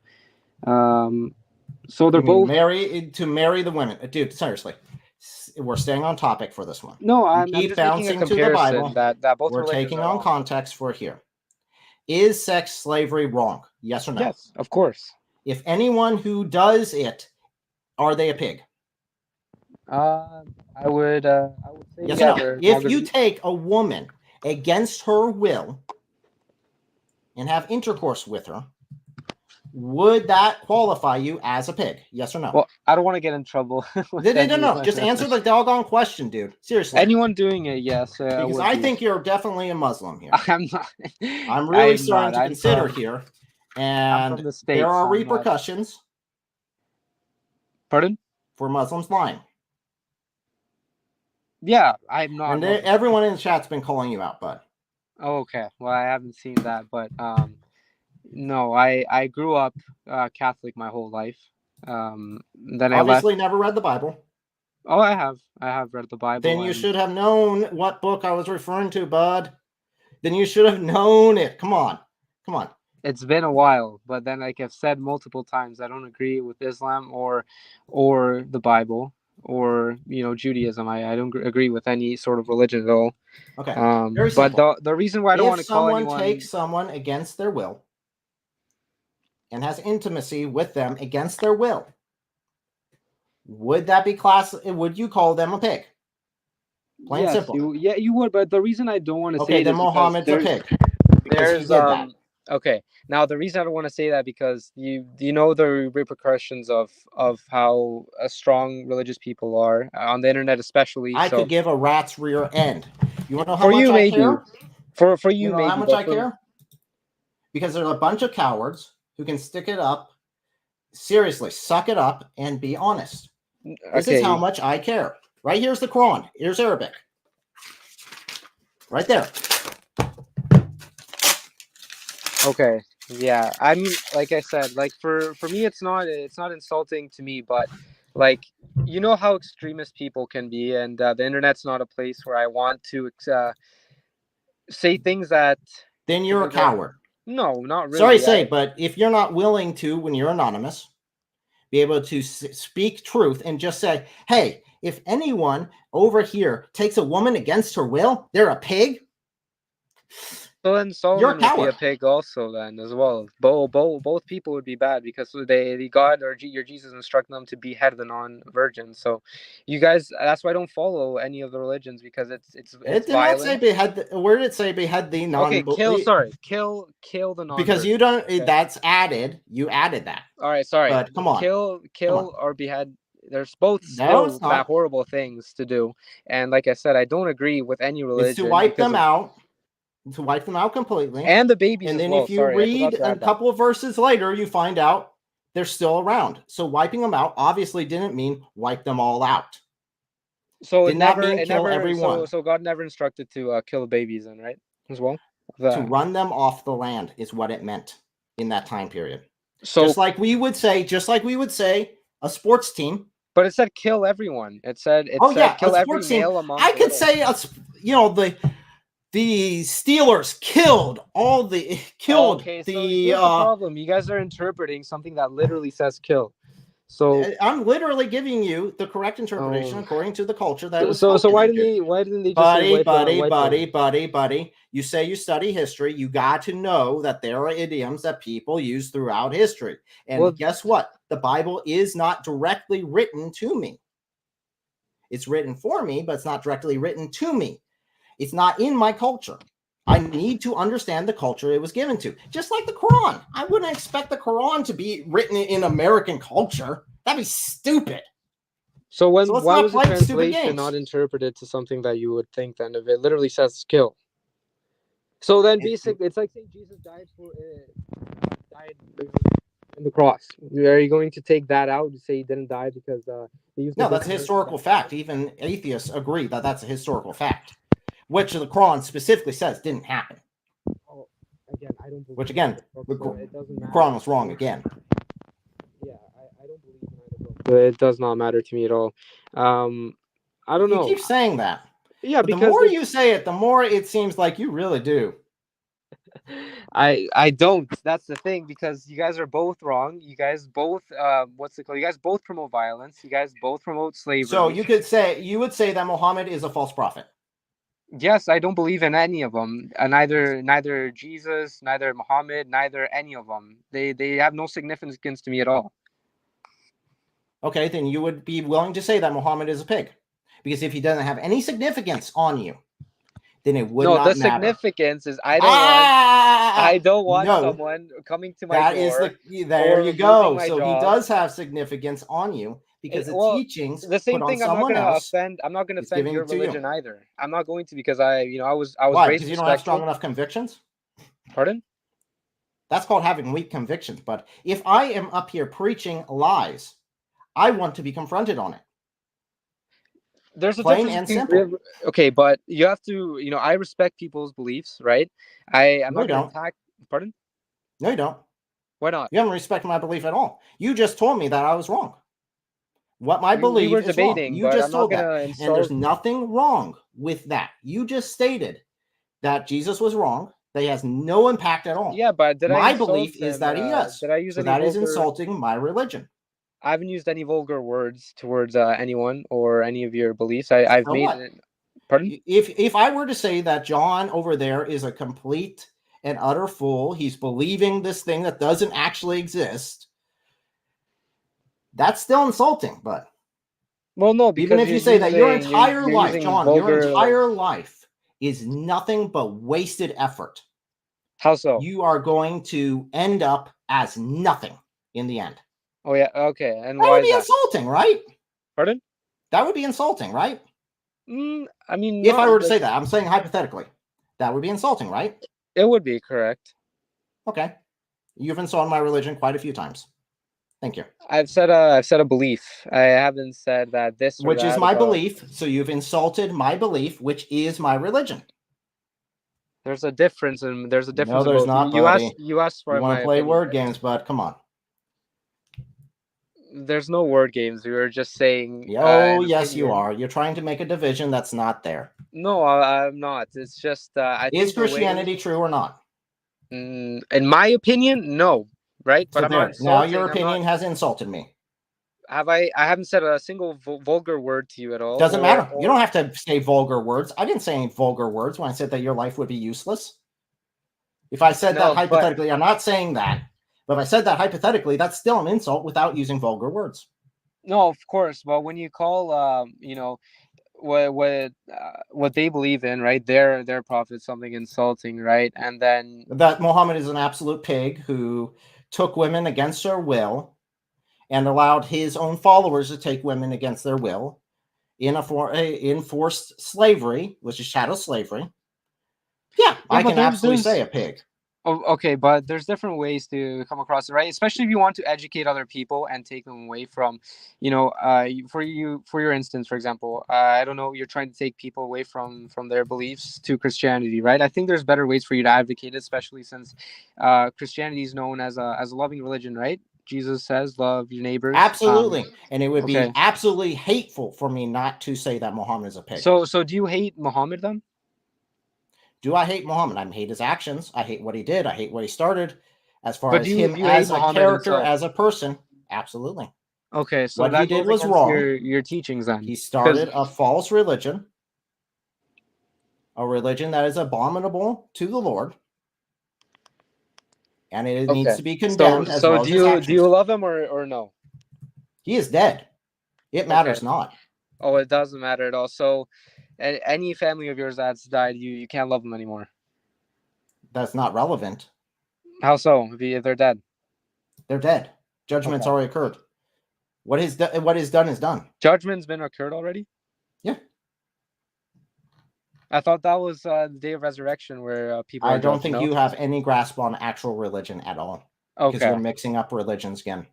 Speaker 4: So they're both
Speaker 1: marry the women. Dude, seriously, we're staying on topic for this one.
Speaker 4: No, I'm just bouncing to the Bible. That both
Speaker 1: we're taking on context for here. Is sex slavery wrong? Yes or no?
Speaker 4: Yes, of course.
Speaker 1: If anyone who does it, are they a pig?
Speaker 4: I would say
Speaker 1: yes or no. If you take a woman against her will and have intercourse with her, would that qualify you as a pig? Yes or no?
Speaker 4: Well, I don't want to get in trouble.
Speaker 1: No. Just answer the doggone question, dude. Seriously.
Speaker 4: Anyone doing it, yes.
Speaker 1: Because I think you're definitely a Muslim here.
Speaker 4: I'm not.
Speaker 1: I'm really starting to consider here And
Speaker 4: from the
Speaker 1: there
Speaker 4: States,
Speaker 1: are
Speaker 4: I'm not-
Speaker 1: repercussions
Speaker 4: Pardon?
Speaker 1: for Muslims lying.
Speaker 4: Yeah, I'm not.
Speaker 1: And
Speaker 4: Muslim.
Speaker 1: everyone in the chat's been calling you out, bud.
Speaker 4: Oh, okay. Well, I haven't seen that, but no, I grew up Catholic my whole life. Then I left.
Speaker 1: Obviously never read the Bible.
Speaker 4: Oh, I have read the Bible.
Speaker 1: Then you
Speaker 4: and
Speaker 1: should have known what book I was referring to, bud. Then you should have known it. Come on. Come on.
Speaker 4: It's been a while, but then like I've said multiple times, I don't agree with Islam or the Bible or Judaism. I don't agree with any sort of religion at all.
Speaker 1: Okay.
Speaker 4: But
Speaker 1: Very simple.
Speaker 4: the reason why I don't want to call anyone,
Speaker 1: takes someone against their will and has intimacy with them against their will, would that be would you call them a pig? Plain
Speaker 4: yes,
Speaker 1: simple.
Speaker 4: you would. But the reason I don't want to say
Speaker 1: Okay,
Speaker 4: it
Speaker 1: then
Speaker 4: is because
Speaker 1: Muhammad's a pig. Because he
Speaker 4: there's
Speaker 1: did that.
Speaker 4: okay. Now the reason I don't want to say that because you know the repercussions of how strong religious people are on the internet, especially.
Speaker 1: I
Speaker 4: so
Speaker 1: could give a rat's rear end. You want to know how
Speaker 4: for
Speaker 1: much
Speaker 4: you
Speaker 1: I
Speaker 4: maybe
Speaker 1: care?
Speaker 4: for you
Speaker 1: You know
Speaker 4: maybe
Speaker 1: how much
Speaker 4: but
Speaker 1: I
Speaker 4: for-
Speaker 1: care? Because there's a bunch of cowards who can stick it up, seriously, suck it up, and be honest. This is how much I care. Right here's the Quran. Here's Arabic. Right there.
Speaker 4: Okay. Yeah. I mean, like I said, like for me, it's not insulting to me, but like you know how extremist people can be, and the internet's not a place where I want to say things that.
Speaker 1: Then you're a coward.
Speaker 4: No, not really.
Speaker 1: Sorry to say, but if you're not willing to, when you're anonymous, be able to speak truth and just say, hey, if anyone over here takes a woman against her will, they're a pig.
Speaker 4: So then
Speaker 1: You're a
Speaker 4: Solomon would be a
Speaker 1: coward.
Speaker 4: pig also then as well. Both people would be bad because the God or your Jesus instruct them to behead the non-virgin. So you guys, that's why I don't follow any of the religions because it's
Speaker 1: It did
Speaker 4: violent.
Speaker 1: not say behead. Where did it say behead the non?
Speaker 4: Okay, kill the non.
Speaker 1: Because you don't.
Speaker 4: Okay.
Speaker 1: That's added. You added that.
Speaker 4: All right, sorry.
Speaker 1: But come on.
Speaker 4: Kill or behead. There's both
Speaker 1: No,
Speaker 4: still bad, horrible things to do. And like I said, I don't agree with any religion.
Speaker 1: It's to wipe them out. To wipe them out completely.
Speaker 4: And the babies
Speaker 1: and
Speaker 4: as
Speaker 1: then
Speaker 4: well.
Speaker 1: if you
Speaker 4: Sorry,
Speaker 1: read a couple of verses later, you find out they're still around. So wiping them out obviously didn't mean wipe them all out.
Speaker 4: So
Speaker 1: Did
Speaker 4: it
Speaker 1: not
Speaker 4: never,
Speaker 1: mean kill everyone.
Speaker 4: So God never instructed to kill the babies, then, right? As well.
Speaker 1: To run them off the land is what it meant in that time period.
Speaker 4: So
Speaker 1: just like we would say, a sports team.
Speaker 4: But it said kill everyone. It said kill every male among.
Speaker 1: I could say the Steelers killed the.
Speaker 4: Okay, so here's the problem. You guys are interpreting something that literally says kill. So
Speaker 1: I'm literally giving you the correct interpretation according to the culture that was.
Speaker 4: So why didn't they just
Speaker 1: buddy? You say you study history. You got to know that there are idioms that people use throughout history. And guess what? The Bible is not directly written to me. It's written for me, but it's not directly written to me. It's not in my culture. I need to understand the culture it was given to. Just like the Quran. I wouldn't expect the Quran to be written in American culture. That'd be stupid.
Speaker 4: So why was the translation not interpreted to something that you would think then if it literally says kill? So then basically it's like saying Jesus died on the cross. Are you going to take that out and say he didn't die because
Speaker 1: no, that's a historical fact. Even atheists agree that that's a historical fact. Which the Quran specifically says didn't happen.
Speaker 4: Oh, again, I don't believe.
Speaker 1: Which again, the Quran was wrong again.
Speaker 4: Yeah, I don't believe in either book. But it does not matter to me at all. I don't know.
Speaker 1: You keep saying that.
Speaker 4: Yeah,
Speaker 1: but the more you say it, the more it seems like you really do.
Speaker 4: I don't. That's the thing because you guys are both wrong. You guys both You guys both promote violence. You guys both promote slavery.
Speaker 1: So you would say that Muhammad is a false prophet.
Speaker 4: Yes, I don't believe in any of them. Neither Jesus, neither Muhammad, neither any of them. They have no significance to me at all.
Speaker 1: Okay, then you would be willing to say that Muhammad is a pig, because if he doesn't have any significance on you, then it would not matter. No, the
Speaker 4: significance is I don't want someone coming to my door.
Speaker 1: There you go. So he does have significance on you. Because the teachings
Speaker 4: the same thing. I'm not going to offend your religion either. I'm not going to because I was
Speaker 1: Why?
Speaker 4: raised.
Speaker 1: Because you don't have strong enough convictions.
Speaker 4: Pardon?
Speaker 1: That's called having weak convictions. But if I am up here preaching lies, I want to be confronted on it.
Speaker 4: There's a
Speaker 1: Plain
Speaker 4: difference
Speaker 1: and
Speaker 4: between
Speaker 1: simple.
Speaker 4: okay, but you have to, I respect people's beliefs, right? I'm
Speaker 1: No,
Speaker 4: not
Speaker 1: you
Speaker 4: going to
Speaker 1: don't.
Speaker 4: attack. Pardon?
Speaker 1: No, you don't.
Speaker 4: Why not?
Speaker 1: You haven't respected my belief at all. You just told me that I was wrong. What my
Speaker 4: We
Speaker 1: belief
Speaker 4: were
Speaker 1: is wrong.
Speaker 4: debating,
Speaker 1: You
Speaker 4: but I'm
Speaker 1: just
Speaker 4: not
Speaker 1: told
Speaker 4: going
Speaker 1: that.
Speaker 4: to
Speaker 1: And there's
Speaker 4: insult.
Speaker 1: nothing wrong with that. You just stated that Jesus was wrong. That he has no impact at all.
Speaker 4: Yeah, but did I
Speaker 1: My
Speaker 4: insult
Speaker 1: belief is
Speaker 4: him?
Speaker 1: that he does.
Speaker 4: Did I use
Speaker 1: So
Speaker 4: any
Speaker 1: that is
Speaker 4: vulgar?
Speaker 1: insulting my religion.
Speaker 4: I haven't used any vulgar words towards anyone or any of your beliefs. I've
Speaker 1: So
Speaker 4: made
Speaker 1: what?
Speaker 4: it. Pardon?
Speaker 1: If I were to say that John over there is a complete and utter fool, he's believing this thing that doesn't actually exist, that's still insulting. But
Speaker 4: Well, no,
Speaker 1: even
Speaker 4: because
Speaker 1: if
Speaker 4: you're
Speaker 1: you say that your
Speaker 4: using
Speaker 1: entire
Speaker 4: you're
Speaker 1: life,
Speaker 4: using
Speaker 1: John, your
Speaker 4: vulgar.
Speaker 1: entire life is nothing but wasted effort,
Speaker 4: How so?
Speaker 1: you are going to end up as nothing in the end.
Speaker 4: Oh yeah, okay. And
Speaker 1: That
Speaker 4: why
Speaker 1: would
Speaker 4: is
Speaker 1: be
Speaker 4: that?
Speaker 1: insulting, right?
Speaker 4: Pardon?
Speaker 1: That would be insulting, right?
Speaker 4: I mean,
Speaker 1: If I
Speaker 4: not
Speaker 1: were to
Speaker 4: like
Speaker 1: say that, I'm saying hypothetically, that would be insulting, right?
Speaker 4: it would be correct.
Speaker 1: Okay. You've insulted my religion quite a few times. Thank you.
Speaker 4: I've said a belief. I haven't said that this or
Speaker 1: Which is
Speaker 4: that
Speaker 1: my
Speaker 4: about.
Speaker 1: belief. So you've insulted my belief, which is my religion.
Speaker 4: There's a difference, and there's a
Speaker 1: No,
Speaker 4: difference
Speaker 1: there's
Speaker 4: about
Speaker 1: not,
Speaker 4: you
Speaker 1: buddy.
Speaker 4: asked
Speaker 1: You
Speaker 4: for
Speaker 1: want
Speaker 4: my
Speaker 1: to play
Speaker 4: opinion,
Speaker 1: word
Speaker 4: right?
Speaker 1: games, but come on.
Speaker 4: There's no word games. We were just saying
Speaker 1: Oh,
Speaker 4: an
Speaker 1: yes, you
Speaker 4: opinion.
Speaker 1: are. You're trying to make a division that's not there.
Speaker 4: No, I'm not. It's just I
Speaker 1: Is
Speaker 4: think the way,
Speaker 1: Christianity true or not?
Speaker 4: in my opinion, no, right? But
Speaker 1: So
Speaker 4: I'm not
Speaker 1: there. Now your
Speaker 4: insulting. I'm not.
Speaker 1: opinion has insulted me.
Speaker 4: Have I? I haven't said a single vulgar word to you at all.
Speaker 1: Doesn't matter. You
Speaker 4: Or
Speaker 1: don't have to say vulgar words. I didn't say any vulgar words when I said that your life would be useless. If I said that
Speaker 4: no, but
Speaker 1: hypothetically, I'm not saying that. But if I said that hypothetically, that's still an insult without using vulgar words.
Speaker 4: no, of course. But when you call, what they believe in, right? Their prophet something insulting, right? And then
Speaker 1: That Muhammad is an absolute pig who took women against their will and allowed his own followers to take women against their will in enforced slavery, which is chattel slavery. Yeah, I
Speaker 4: but
Speaker 1: can absolutely say a pig.
Speaker 4: okay, but there's different ways to come across it, right? Especially if you want to educate other people and take them away from, for your instance, for example, I don't know, you're trying to take people away from their beliefs to Christianity, right? I think there's better ways for you to advocate it, especially since Christianity is known as a loving religion, right? Jesus says, "Love your neighbors."
Speaker 1: Absolutely. And it would
Speaker 4: Okay.
Speaker 1: be absolutely hateful for me not to say that Muhammad is a pig.
Speaker 4: So do you hate Muhammad then?
Speaker 1: Do I hate Muhammad? I hate his actions. I hate what he did. I hate what he started. As far
Speaker 4: But
Speaker 1: as
Speaker 4: do you
Speaker 1: him
Speaker 4: hate
Speaker 1: as a
Speaker 4: Muhammad
Speaker 1: character,
Speaker 4: himself?
Speaker 1: as a person, absolutely.
Speaker 4: Okay, so
Speaker 1: What he
Speaker 4: that
Speaker 1: did
Speaker 4: goes
Speaker 1: was
Speaker 4: against
Speaker 1: wrong.
Speaker 4: your teachings then.
Speaker 1: He started a false religion, a religion that is abominable to the Lord, and it needs to be condemned as well as his
Speaker 4: do
Speaker 1: actions.
Speaker 4: you love him or no?
Speaker 1: He is dead. It matters not.
Speaker 4: Oh, it doesn't matter at all. So, any family of yours that's died, you can't love them anymore.
Speaker 1: That's not relevant.
Speaker 4: How so? If they're dead,
Speaker 1: they're dead. Judgment's already occurred. What is done is done.
Speaker 4: Judgment's been occurred already.
Speaker 1: Yeah.
Speaker 4: I thought that was the day of resurrection where people.
Speaker 1: I don't think you have any grasp on actual religion at all. Because you're mixing up religions again.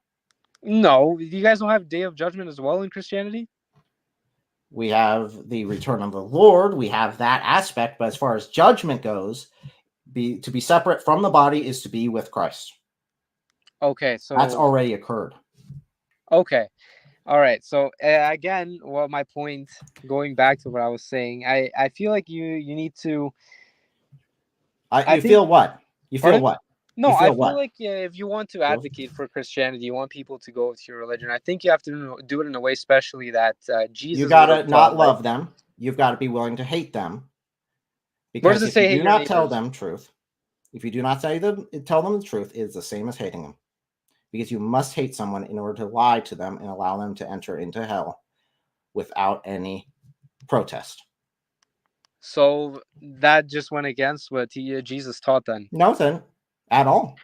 Speaker 4: No, you guys don't have day of judgment as well in Christianity?
Speaker 1: We have the return of the Lord. We have that aspect. But as far as judgment goes, to be separate from the body is to be with Christ.
Speaker 4: Okay, so
Speaker 1: that's already occurred.
Speaker 4: Okay. All right. So again, well, my point, going back to what I was saying, I feel like you need to.
Speaker 1: Feel what? You feel
Speaker 4: Pardon?
Speaker 1: what?
Speaker 4: No,
Speaker 1: you feel
Speaker 4: I feel
Speaker 1: what?
Speaker 4: like if you want to advocate for Christianity, you want people to go with your religion. I think you have to do it in a way, especially that Jesus.
Speaker 1: You gotta not love them. You've got to be willing to hate them. Because if you do not tell them truth, if you do not tell them the truth, it is the same as hating them. Because you must hate someone in order to lie to them and allow them to enter into hell without any protest.
Speaker 4: So that just went against what Jesus taught then?
Speaker 1: Nothing at all.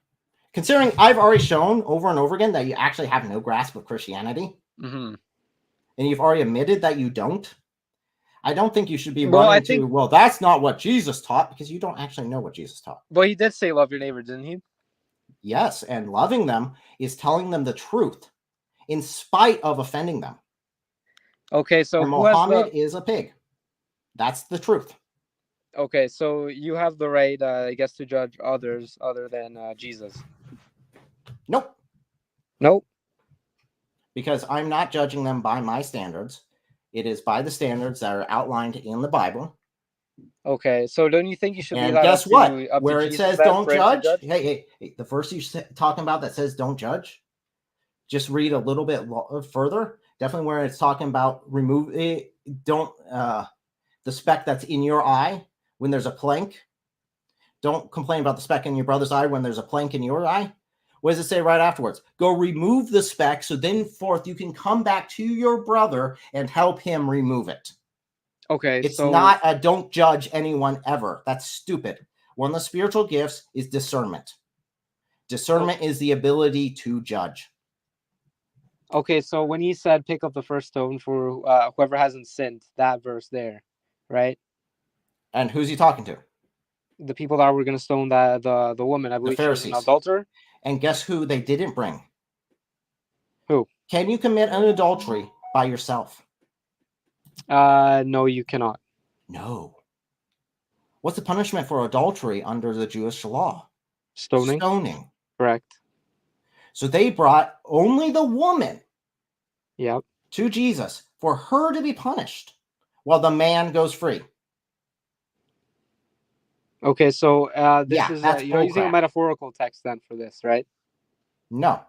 Speaker 1: Considering I've already shown over and over again that you actually have no grasp of Christianity, and you've already admitted that you don't, I don't think you should be running that's not what Jesus taught, because you don't actually know what Jesus taught.
Speaker 4: Well, he did say love your neighbor, didn't he?
Speaker 1: Yes, and loving them is telling them the truth in spite of offending them.
Speaker 4: Okay, so
Speaker 1: And
Speaker 4: who has
Speaker 1: Muhammad
Speaker 4: the
Speaker 1: is a pig. That's the truth.
Speaker 4: okay? So you have the right, I guess, to judge others other than Jesus.
Speaker 1: Nope.
Speaker 4: Nope.
Speaker 1: Because I'm not judging them by my standards. It is by the standards that are outlined in the Bible.
Speaker 4: Okay, so don't you think you should leave
Speaker 1: And
Speaker 4: that
Speaker 1: guess what?
Speaker 4: up to
Speaker 1: Where it
Speaker 4: Jesus
Speaker 1: says
Speaker 4: then
Speaker 1: don't
Speaker 4: for him to
Speaker 1: judge,
Speaker 4: judge?
Speaker 1: hey, the verse you're talking about that says don't judge, just read a little bit further. Definitely where it's talking about remove it, don't the speck that's in your eye when there's a plank. Don't complain about the speck in your brother's eye when there's a plank in your eye. What does it say right afterwards? Go remove the speck so then forth you can come back to your brother and help him remove it.
Speaker 4: Okay,
Speaker 1: It's
Speaker 4: so
Speaker 1: not a don't judge anyone ever. That's stupid. One of the spiritual gifts is discernment. Discernment is the ability to judge.
Speaker 4: okay, so when he said pick up the first stone for whoever hasn't sinned, that verse there, right?
Speaker 1: And who's he talking to?
Speaker 4: The people that were going to stone the woman, I
Speaker 1: The
Speaker 4: believe she was an
Speaker 1: Pharisees.
Speaker 4: adulterer.
Speaker 1: And guess who they didn't bring?
Speaker 4: Who?
Speaker 1: Can you commit an adultery by yourself?
Speaker 4: No, you cannot.
Speaker 1: No. What's the punishment for adultery under the Jewish law?
Speaker 4: Stoning.
Speaker 1: Stoning.
Speaker 4: Correct.
Speaker 1: So they brought only the woman
Speaker 4: Yep.
Speaker 1: to Jesus for her to be punished while the man goes free.
Speaker 4: Okay, so this
Speaker 1: Yeah,
Speaker 4: is
Speaker 1: that's
Speaker 4: you're using a
Speaker 1: bullcrap.
Speaker 4: metaphorical text then for this, right?
Speaker 1: No,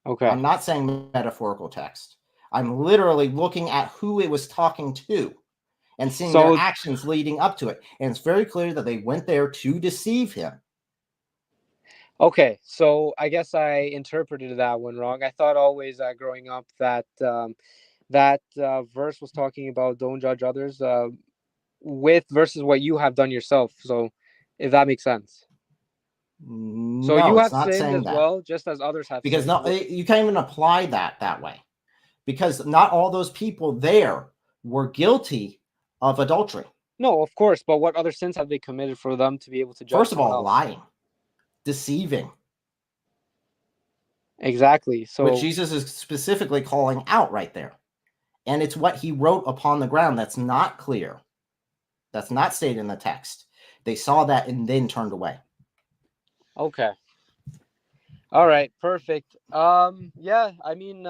Speaker 4: Okay.
Speaker 1: I'm not saying metaphorical text. I'm literally looking at who it was talking to and seeing their
Speaker 4: So
Speaker 1: actions leading up to it. And it's very clear that they went there to deceive him.
Speaker 4: okay, so I guess I interpreted that one wrong. I thought always growing up that that verse was talking about don't judge others with versus what you have done yourself. So if that makes sense. So
Speaker 1: No,
Speaker 4: you
Speaker 1: it's
Speaker 4: have
Speaker 1: not
Speaker 4: sinned
Speaker 1: saying
Speaker 4: as
Speaker 1: that.
Speaker 4: well, just as others have
Speaker 1: Because
Speaker 4: sinned.
Speaker 1: no, you can't even apply that way. Because not all those people there were guilty of adultery.
Speaker 4: No, of course, but what other sins have they committed for them to be able to judge
Speaker 1: First of
Speaker 4: someone
Speaker 1: all,
Speaker 4: else?
Speaker 1: lying, deceiving,
Speaker 4: Exactly.
Speaker 1: which
Speaker 4: So
Speaker 1: Jesus is specifically calling out right there. And it's what he wrote upon the ground that's not clear. That's not stated in the text. They saw that and then turned away.
Speaker 4: okay. All right, perfect. Yeah, I mean,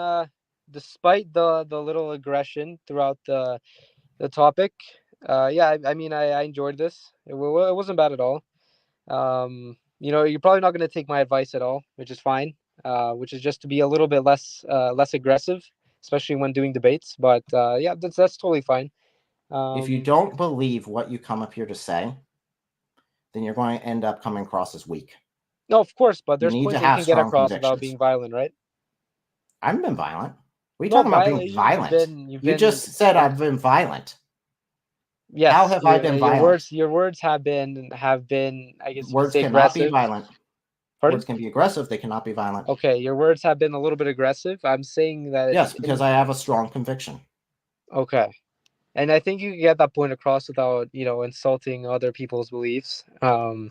Speaker 4: despite the little aggression throughout the topic, yeah, I mean, I enjoyed this. It wasn't bad at all. You know, you're probably not going to take my advice at all, which is fine. Which is just to be a little bit less aggressive, especially when doing debates. But yeah, that's totally fine.
Speaker 1: If you don't believe what you come up here to say, then you're going to end up coming across as weak.
Speaker 4: No, of course, but
Speaker 1: You
Speaker 4: there's
Speaker 1: need to
Speaker 4: points that you
Speaker 1: have
Speaker 4: can get
Speaker 1: strong
Speaker 4: across without
Speaker 1: convictions.
Speaker 4: being violent, right?
Speaker 1: I haven't been violent. What are you
Speaker 4: No,
Speaker 1: talking about being violent?
Speaker 4: you've
Speaker 1: You
Speaker 4: been
Speaker 1: just said I've been violent.
Speaker 4: yes,
Speaker 1: How have I been violent?
Speaker 4: your words have been I guess you could
Speaker 1: Words
Speaker 4: say
Speaker 1: cannot be
Speaker 4: aggressive.
Speaker 1: violent.
Speaker 4: Pardon?
Speaker 1: Words can be aggressive. They cannot be violent.
Speaker 4: Okay, your words have been a little bit aggressive. I'm saying that
Speaker 1: Yes, because I have a strong conviction.
Speaker 4: okay. And I think you can get that point across without, insulting other people's beliefs.
Speaker 1: I'm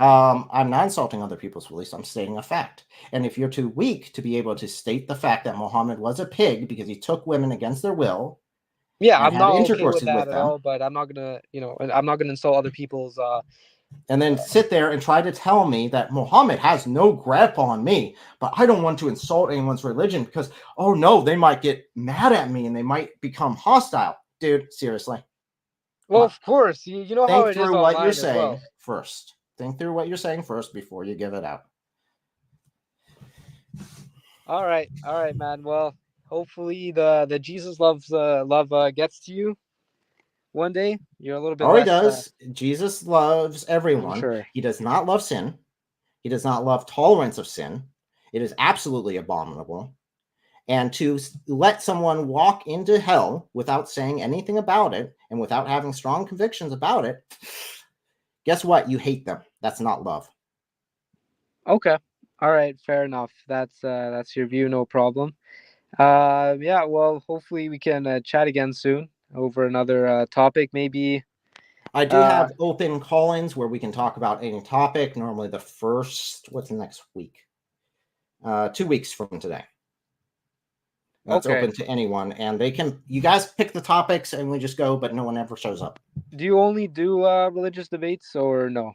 Speaker 1: not insulting other people's beliefs. I'm stating a fact. And if you're too weak to be able to state the fact that Muhammad was a pig because he took women against their will
Speaker 4: Yeah,
Speaker 1: and
Speaker 4: I'm
Speaker 1: had
Speaker 4: not okay
Speaker 1: intercourse
Speaker 4: with that
Speaker 1: with
Speaker 4: at
Speaker 1: them,
Speaker 4: all, but I'm not gonna, I'm not gonna insult other people's
Speaker 1: and then sit there and try to tell me that Muhammad has no grip on me, but I don't want to insult anyone's religion because, oh no, they might get mad at me and they might become hostile. Dude, seriously.
Speaker 4: well, of course, you know how
Speaker 1: Think
Speaker 4: it is
Speaker 1: through what you're
Speaker 4: online as
Speaker 1: saying
Speaker 4: well.
Speaker 1: first. Think through what you're saying first before you give it out.
Speaker 4: All right, man. Well, hopefully the Jesus love gets to you one day. You're a little bit
Speaker 1: Oh, he
Speaker 4: less.
Speaker 1: does. Jesus loves
Speaker 4: I'm
Speaker 1: everyone.
Speaker 4: sure.
Speaker 1: He does not love sin. He does not love tolerance of sin. It is absolutely abominable. And to let someone walk into hell without saying anything about it and without having strong convictions about it, guess what? You hate them. That's not love.
Speaker 4: Okay. All right. Fair enough. That's your view. No problem. Yeah. Well, hopefully we can chat again soon over another topic. Maybe.
Speaker 1: I do have open call-ins where we can talk about any topic. Normally the first, what's the next week? 2 weeks from today. That's
Speaker 4: Okay.
Speaker 1: open to anyone, and you guys pick the topics and we just go, but no one ever shows up.
Speaker 4: Do you only do religious debates or no?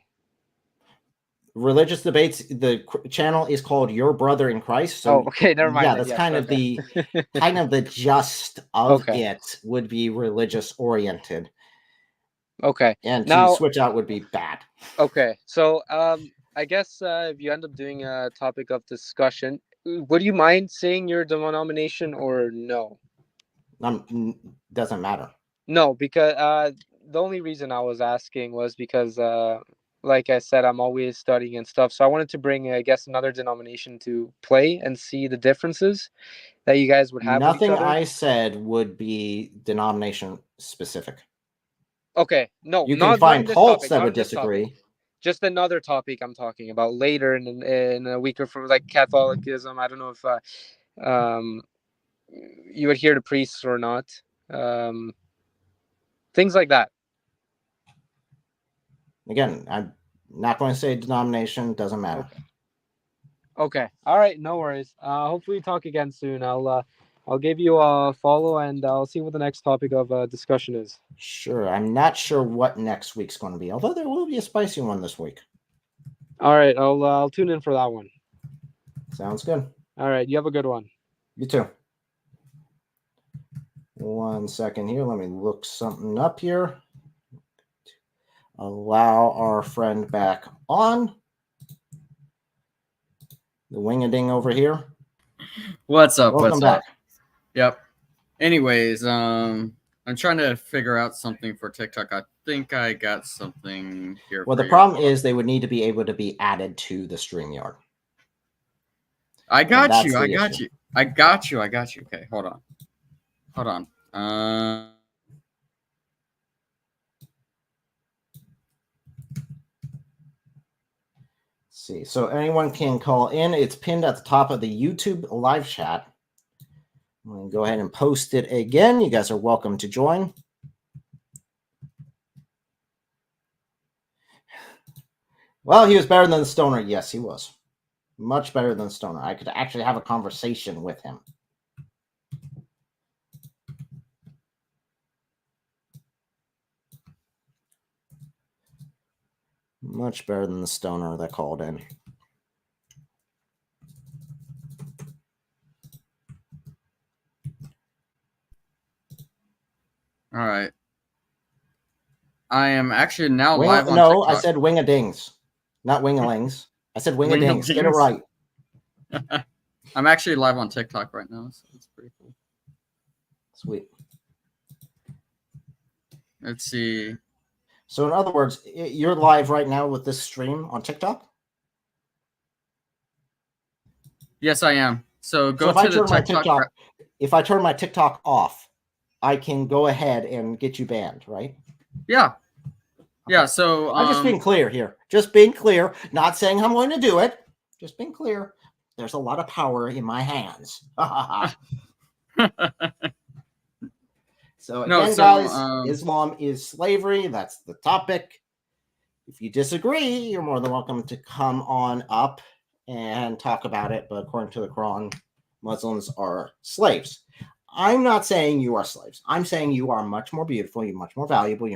Speaker 1: Religious debates, the channel is called Your Brother in Christ. So
Speaker 4: okay, never mind.
Speaker 1: yeah,
Speaker 4: then.
Speaker 1: that's
Speaker 4: Yes,
Speaker 1: kind of the gist of
Speaker 4: Okay.
Speaker 1: it would be religious oriented.
Speaker 4: Okay.
Speaker 1: And
Speaker 4: Now,
Speaker 1: to switch out would be bad.
Speaker 4: okay. So I guess if you end up doing a topic of discussion, would you mind saying your denomination or no?
Speaker 1: Doesn't matter.
Speaker 4: No, because the only reason I was asking was because like I said, I'm always studying and stuff. So I wanted to bring, I guess, another denomination to play and see the differences that you guys would have with each
Speaker 1: Nothing
Speaker 4: other.
Speaker 1: I said would be denomination specific.
Speaker 4: Okay, no,
Speaker 1: You
Speaker 4: not
Speaker 1: can find
Speaker 4: this
Speaker 1: cults
Speaker 4: topic,
Speaker 1: that
Speaker 4: not
Speaker 1: would
Speaker 4: this topic.
Speaker 1: disagree.
Speaker 4: Just another topic I'm talking about later in a week or from like Catholicism. I don't know if you adhere to priests or not. Things like that.
Speaker 1: Again, I'm not going to say denomination. Doesn't matter.
Speaker 4: Okay. All right. No worries. Hopefully we talk again soon. I'll give you a follow and I'll see what the next topic of discussion is.
Speaker 1: Sure. I'm not sure what next week's going to be, although there will be a spicy one this week.
Speaker 4: All right. I'll tune in for that one.
Speaker 1: Sounds good.
Speaker 4: All right. You have a good one.
Speaker 1: You too. 1 second here. Let me look something up here. Allow our friend back on. The wing-a-ding over here.
Speaker 3: What's up?
Speaker 1: Welcome
Speaker 3: What's
Speaker 1: back.
Speaker 3: up? Yep. Anyways, I'm trying to figure out something for TikTok. I think I got something here.
Speaker 1: Well, the problem is they would need to be able to be added to the StreamYard.
Speaker 3: I got you. Okay, hold on.
Speaker 1: See, so anyone can call in. It's pinned at the top of the YouTube live chat. I'm going to go ahead and post it again. You guys are welcome to join. Well, he was better than the Stoner. Yes, he was. Much better than the Stoner. I could actually have a conversation with him. Much better than the Stoner that called in.
Speaker 3: All right. I am actually now live on
Speaker 1: No,
Speaker 3: TikTok.
Speaker 1: I said wing-a-dings, not wing-a-lings. I said wing-a-dings. Get it right.
Speaker 3: I'm actually live on TikTok right now, so it's pretty cool.
Speaker 1: Sweet.
Speaker 3: Let's see.
Speaker 1: So in other words, you're live right now with this stream on TikTok?
Speaker 3: Yes, I am. So go to the TikTok.
Speaker 1: If I turn my TikTok off, I can go ahead and get you banned, right?
Speaker 3: Yeah. Yeah, so
Speaker 1: I'm just being clear here. Just being clear. Not saying I'm going to do it. Just being clear. There's a lot of power in my hands. So again, guys, Islam is slavery. That's the topic. If you disagree, you're more than welcome to come on up and talk about it. But according to the Quran, Muslims are slaves. I'm not saying you are slaves. I'm saying you are much more beautiful. You're much more valuable.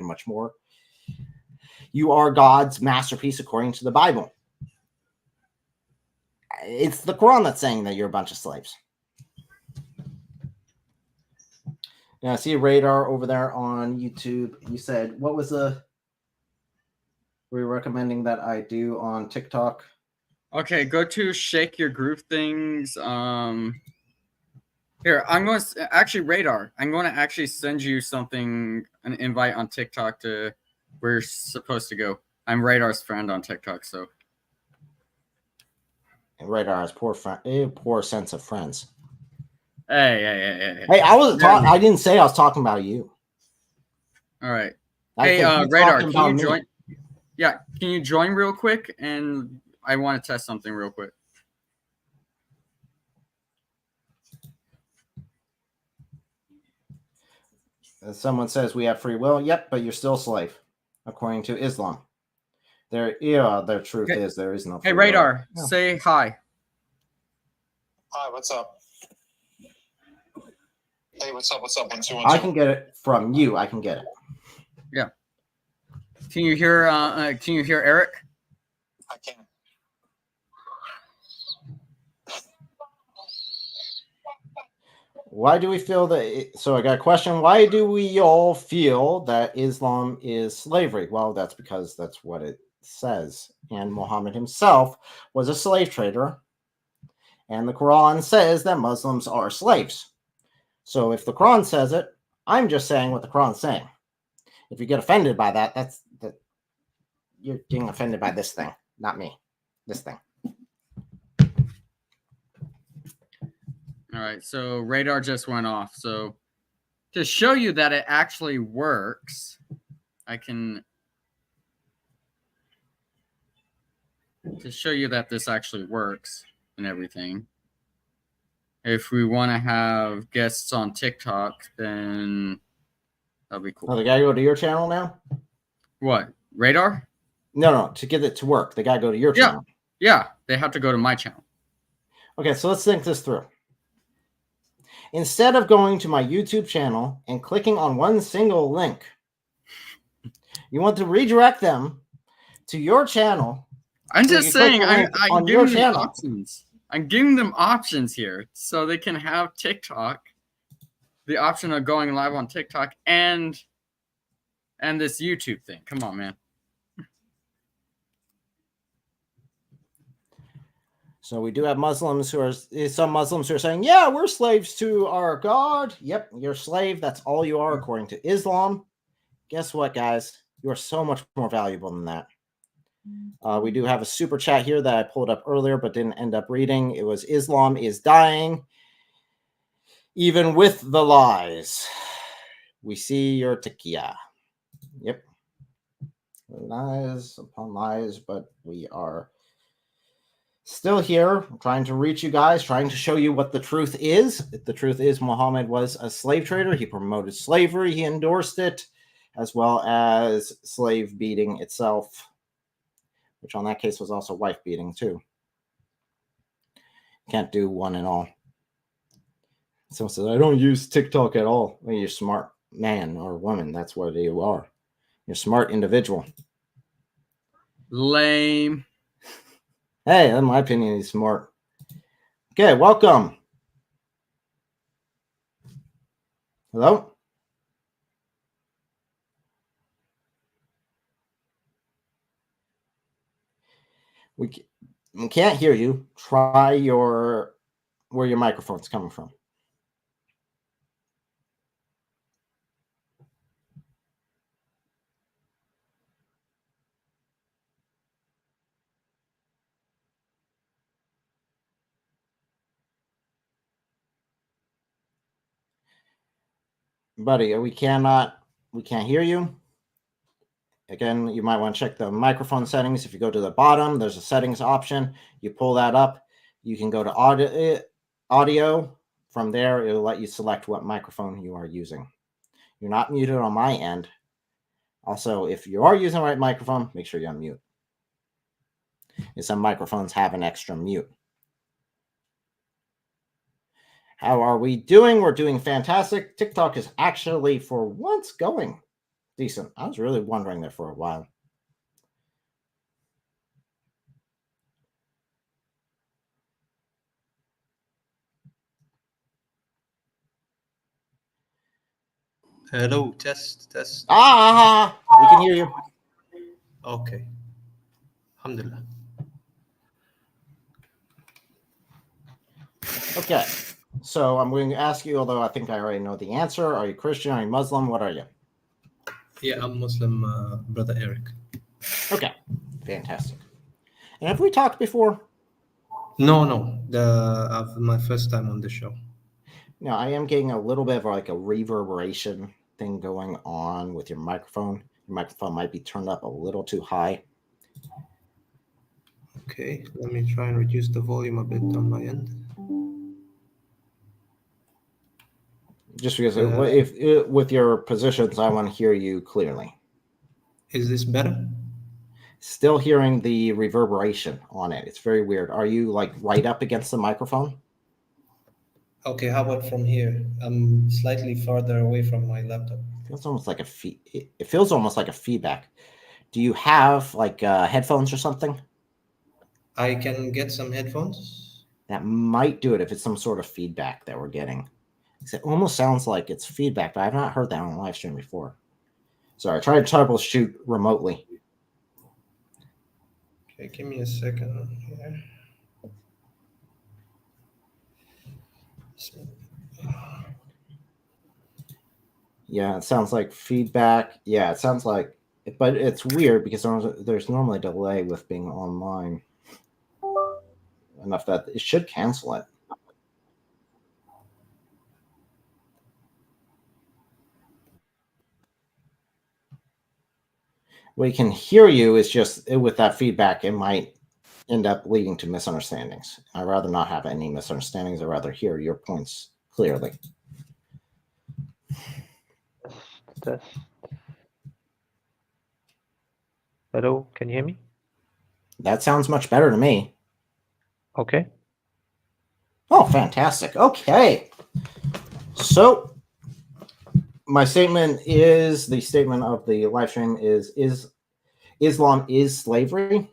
Speaker 1: You are God's masterpiece according to the Bible. It's the Quran that's saying that you're a bunch of slaves. Now, I see a radar over there on YouTube. You said, what was were you recommending that I do on TikTok?
Speaker 3: Okay, go to Shake Your Groove Things. Here, I'm going to actually radar. I'm going to actually send you an invite on TikTok to where you're supposed to go. I'm Radar's friend on TikTok, so.
Speaker 1: And Radar has poor sense of friends.
Speaker 3: Hey!
Speaker 1: Hey, I didn't say I was talking about you.
Speaker 3: All right.
Speaker 1: Hey,
Speaker 3: Radar, can you join? Yeah, can you join real quick? And I want to test something real quick.
Speaker 1: Someone says we have free will. Yep, but you're still a slave, according to Islam. Their truth is there is no free
Speaker 3: Radar,
Speaker 1: will.
Speaker 3: say hi.
Speaker 5: Hi, what's up? Hey, what's up? What's up? 1 2 1 2.
Speaker 1: I can get it from you. I can get it.
Speaker 3: Yeah. Can you hear? Can you hear Eric?
Speaker 5: I can.
Speaker 1: Why do we feel that? So I got a question. Why do we all feel that Islam is slavery? Well, that's because that's what it says. And Muhammad himself was a slave trader. And the Quran says that Muslims are slaves. So if the Quran says it, I'm just saying what the Quran's saying. If you get offended by that, you're getting offended by this thing, not me. This thing.
Speaker 3: All right, so radar just went off. So to show you that it actually works, I can to show you that this actually works and everything. If we want to have guests on TikTok, then that'll be cool.
Speaker 1: Oh, the guy go to your channel now?
Speaker 3: What? Radar?
Speaker 1: No, to get it to work, the guy go to your channel.
Speaker 3: Yeah, they have to go to my channel.
Speaker 1: Okay, so let's think this through. Instead of going to my YouTube channel and clicking on one single link, you want to redirect them to your channel.
Speaker 3: I'm just saying, I'm giving them
Speaker 1: channel.
Speaker 3: options. I'm giving them options here so they can have TikTok, the option of going live on TikTok and this YouTube thing. Come on, man.
Speaker 1: So we do have Muslims who are saying, yeah, we're slaves to our God. Yep, you're a slave. That's all you are according to Islam. Guess what, guys? You are so much more valuable than that. We do have a super chat here that I pulled up earlier but didn't end up reading. It was Islam is dying, even with the lies. We see your taqiyya. Yep. Lies upon lies, but we are still here trying to reach you guys, trying to show you what the truth is. The truth is Muhammad was a slave trader. He promoted slavery. He endorsed it, as well as slave beating itself, which on that case was also wife beating too. Can't do one and all. Someone says, I don't use TikTok at all. Well, you're a smart man or woman. That's what you are. You're a smart individual.
Speaker 3: Lame.
Speaker 1: Hey, in my opinion, he's smart. Okay, welcome. Hello? We can't hear you. Try where your microphone's coming from. Buddy, we can't hear you. Again, you might want to check the microphone settings. If you go to the bottom, there's a settings option. You pull that up. You can go to audio. From there, it'll let you select what microphone you are using. You're not muted on my end. Also, if you are using the right microphone, make sure you unmute. And some microphones have an extra mute. How are we doing? We're doing fantastic. TikTok is actually, for once, going decent. I was really wondering there for a while.
Speaker 6: Hello, test.
Speaker 1: We can hear you.
Speaker 6: Okay. Alhamdulillah.
Speaker 1: Okay. So I'm going to ask you, although I think I already know the answer. Are you Christian? Are you Muslim? What are you?
Speaker 6: Yeah, I'm Muslim, Brother Eric.
Speaker 1: Okay. Fantastic. And have we talked before?
Speaker 6: No. My first time on the show.
Speaker 1: No, I am getting a little bit of like a reverberation thing going on with your microphone. Your microphone might be turned up a little too high.
Speaker 6: Okay, let me try and reduce the volume a bit on my end.
Speaker 1: Just because if with your positions, I want to hear you clearly.
Speaker 6: Is this better?
Speaker 1: Still hearing the reverberation on it. It's very weird. Are you like right up against the microphone?
Speaker 6: Okay, how about from here? I'm slightly farther away from my laptop.
Speaker 1: Feels almost like it feels almost like a feedback. Do you have like headphones or something?
Speaker 6: I can get some headphones.
Speaker 1: That might do it if it's some sort of feedback that we're getting. It almost sounds like it's feedback, but I've not heard that on a live stream before. Sorry, try to troubleshoot remotely.
Speaker 6: Okay, give me a second here.
Speaker 1: Yeah, it sounds like feedback. Yeah, it sounds like, but it's weird because there's normally a delay with being online. Enough that it should cancel it. We can hear you. It's just with that feedback, it might end up leading to misunderstandings. I'd rather not have any misunderstandings. I'd rather hear your points clearly.
Speaker 7: Test. Hello, can you hear me?
Speaker 1: That sounds much better to me.
Speaker 7: Okay.
Speaker 1: Oh, fantastic. Okay. So my statement is, the statement of the live stream is Islam is slavery.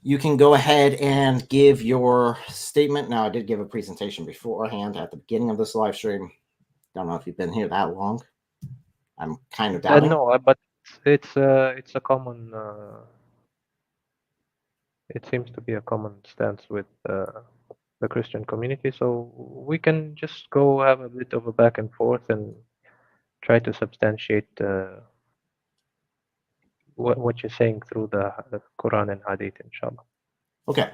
Speaker 1: You can go ahead and give your statement. Now, I did give a presentation beforehand at the beginning of this live stream. Don't know if you've been here that long. I'm kind of doubting.
Speaker 7: No, but it's a common. It seems to be a common stance with the Christian community, so we can just go have a bit of a back and forth and try to substantiate what you're saying through the Quran and Hadith, inshallah.
Speaker 1: Okay.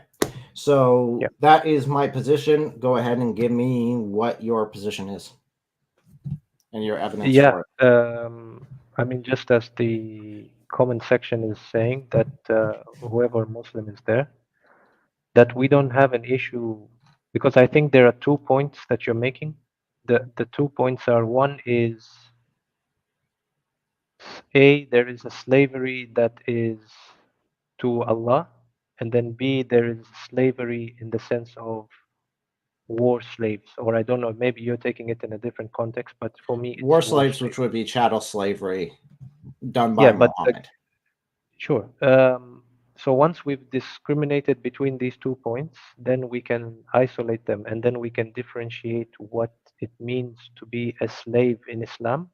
Speaker 1: So
Speaker 7: Yeah.
Speaker 1: that is my position. Go ahead and give me what your position is and your evidence for it.
Speaker 7: I mean, just as the comment section is saying that whoever Muslim is there, that we don't have an issue, because I think there are 2 points that you're making. The 2 points are, one is A, there is a slavery that is to Allah, and then B, there is slavery in the sense of war slaves, or I don't know, maybe you're taking it in a different context, but for me it's
Speaker 1: War slaves, which would be chattel slavery done by Muhammad.
Speaker 7: Sure. So once we've discriminated between these 2 points, then we can isolate them, and then we can differentiate what it means to be a slave in Islam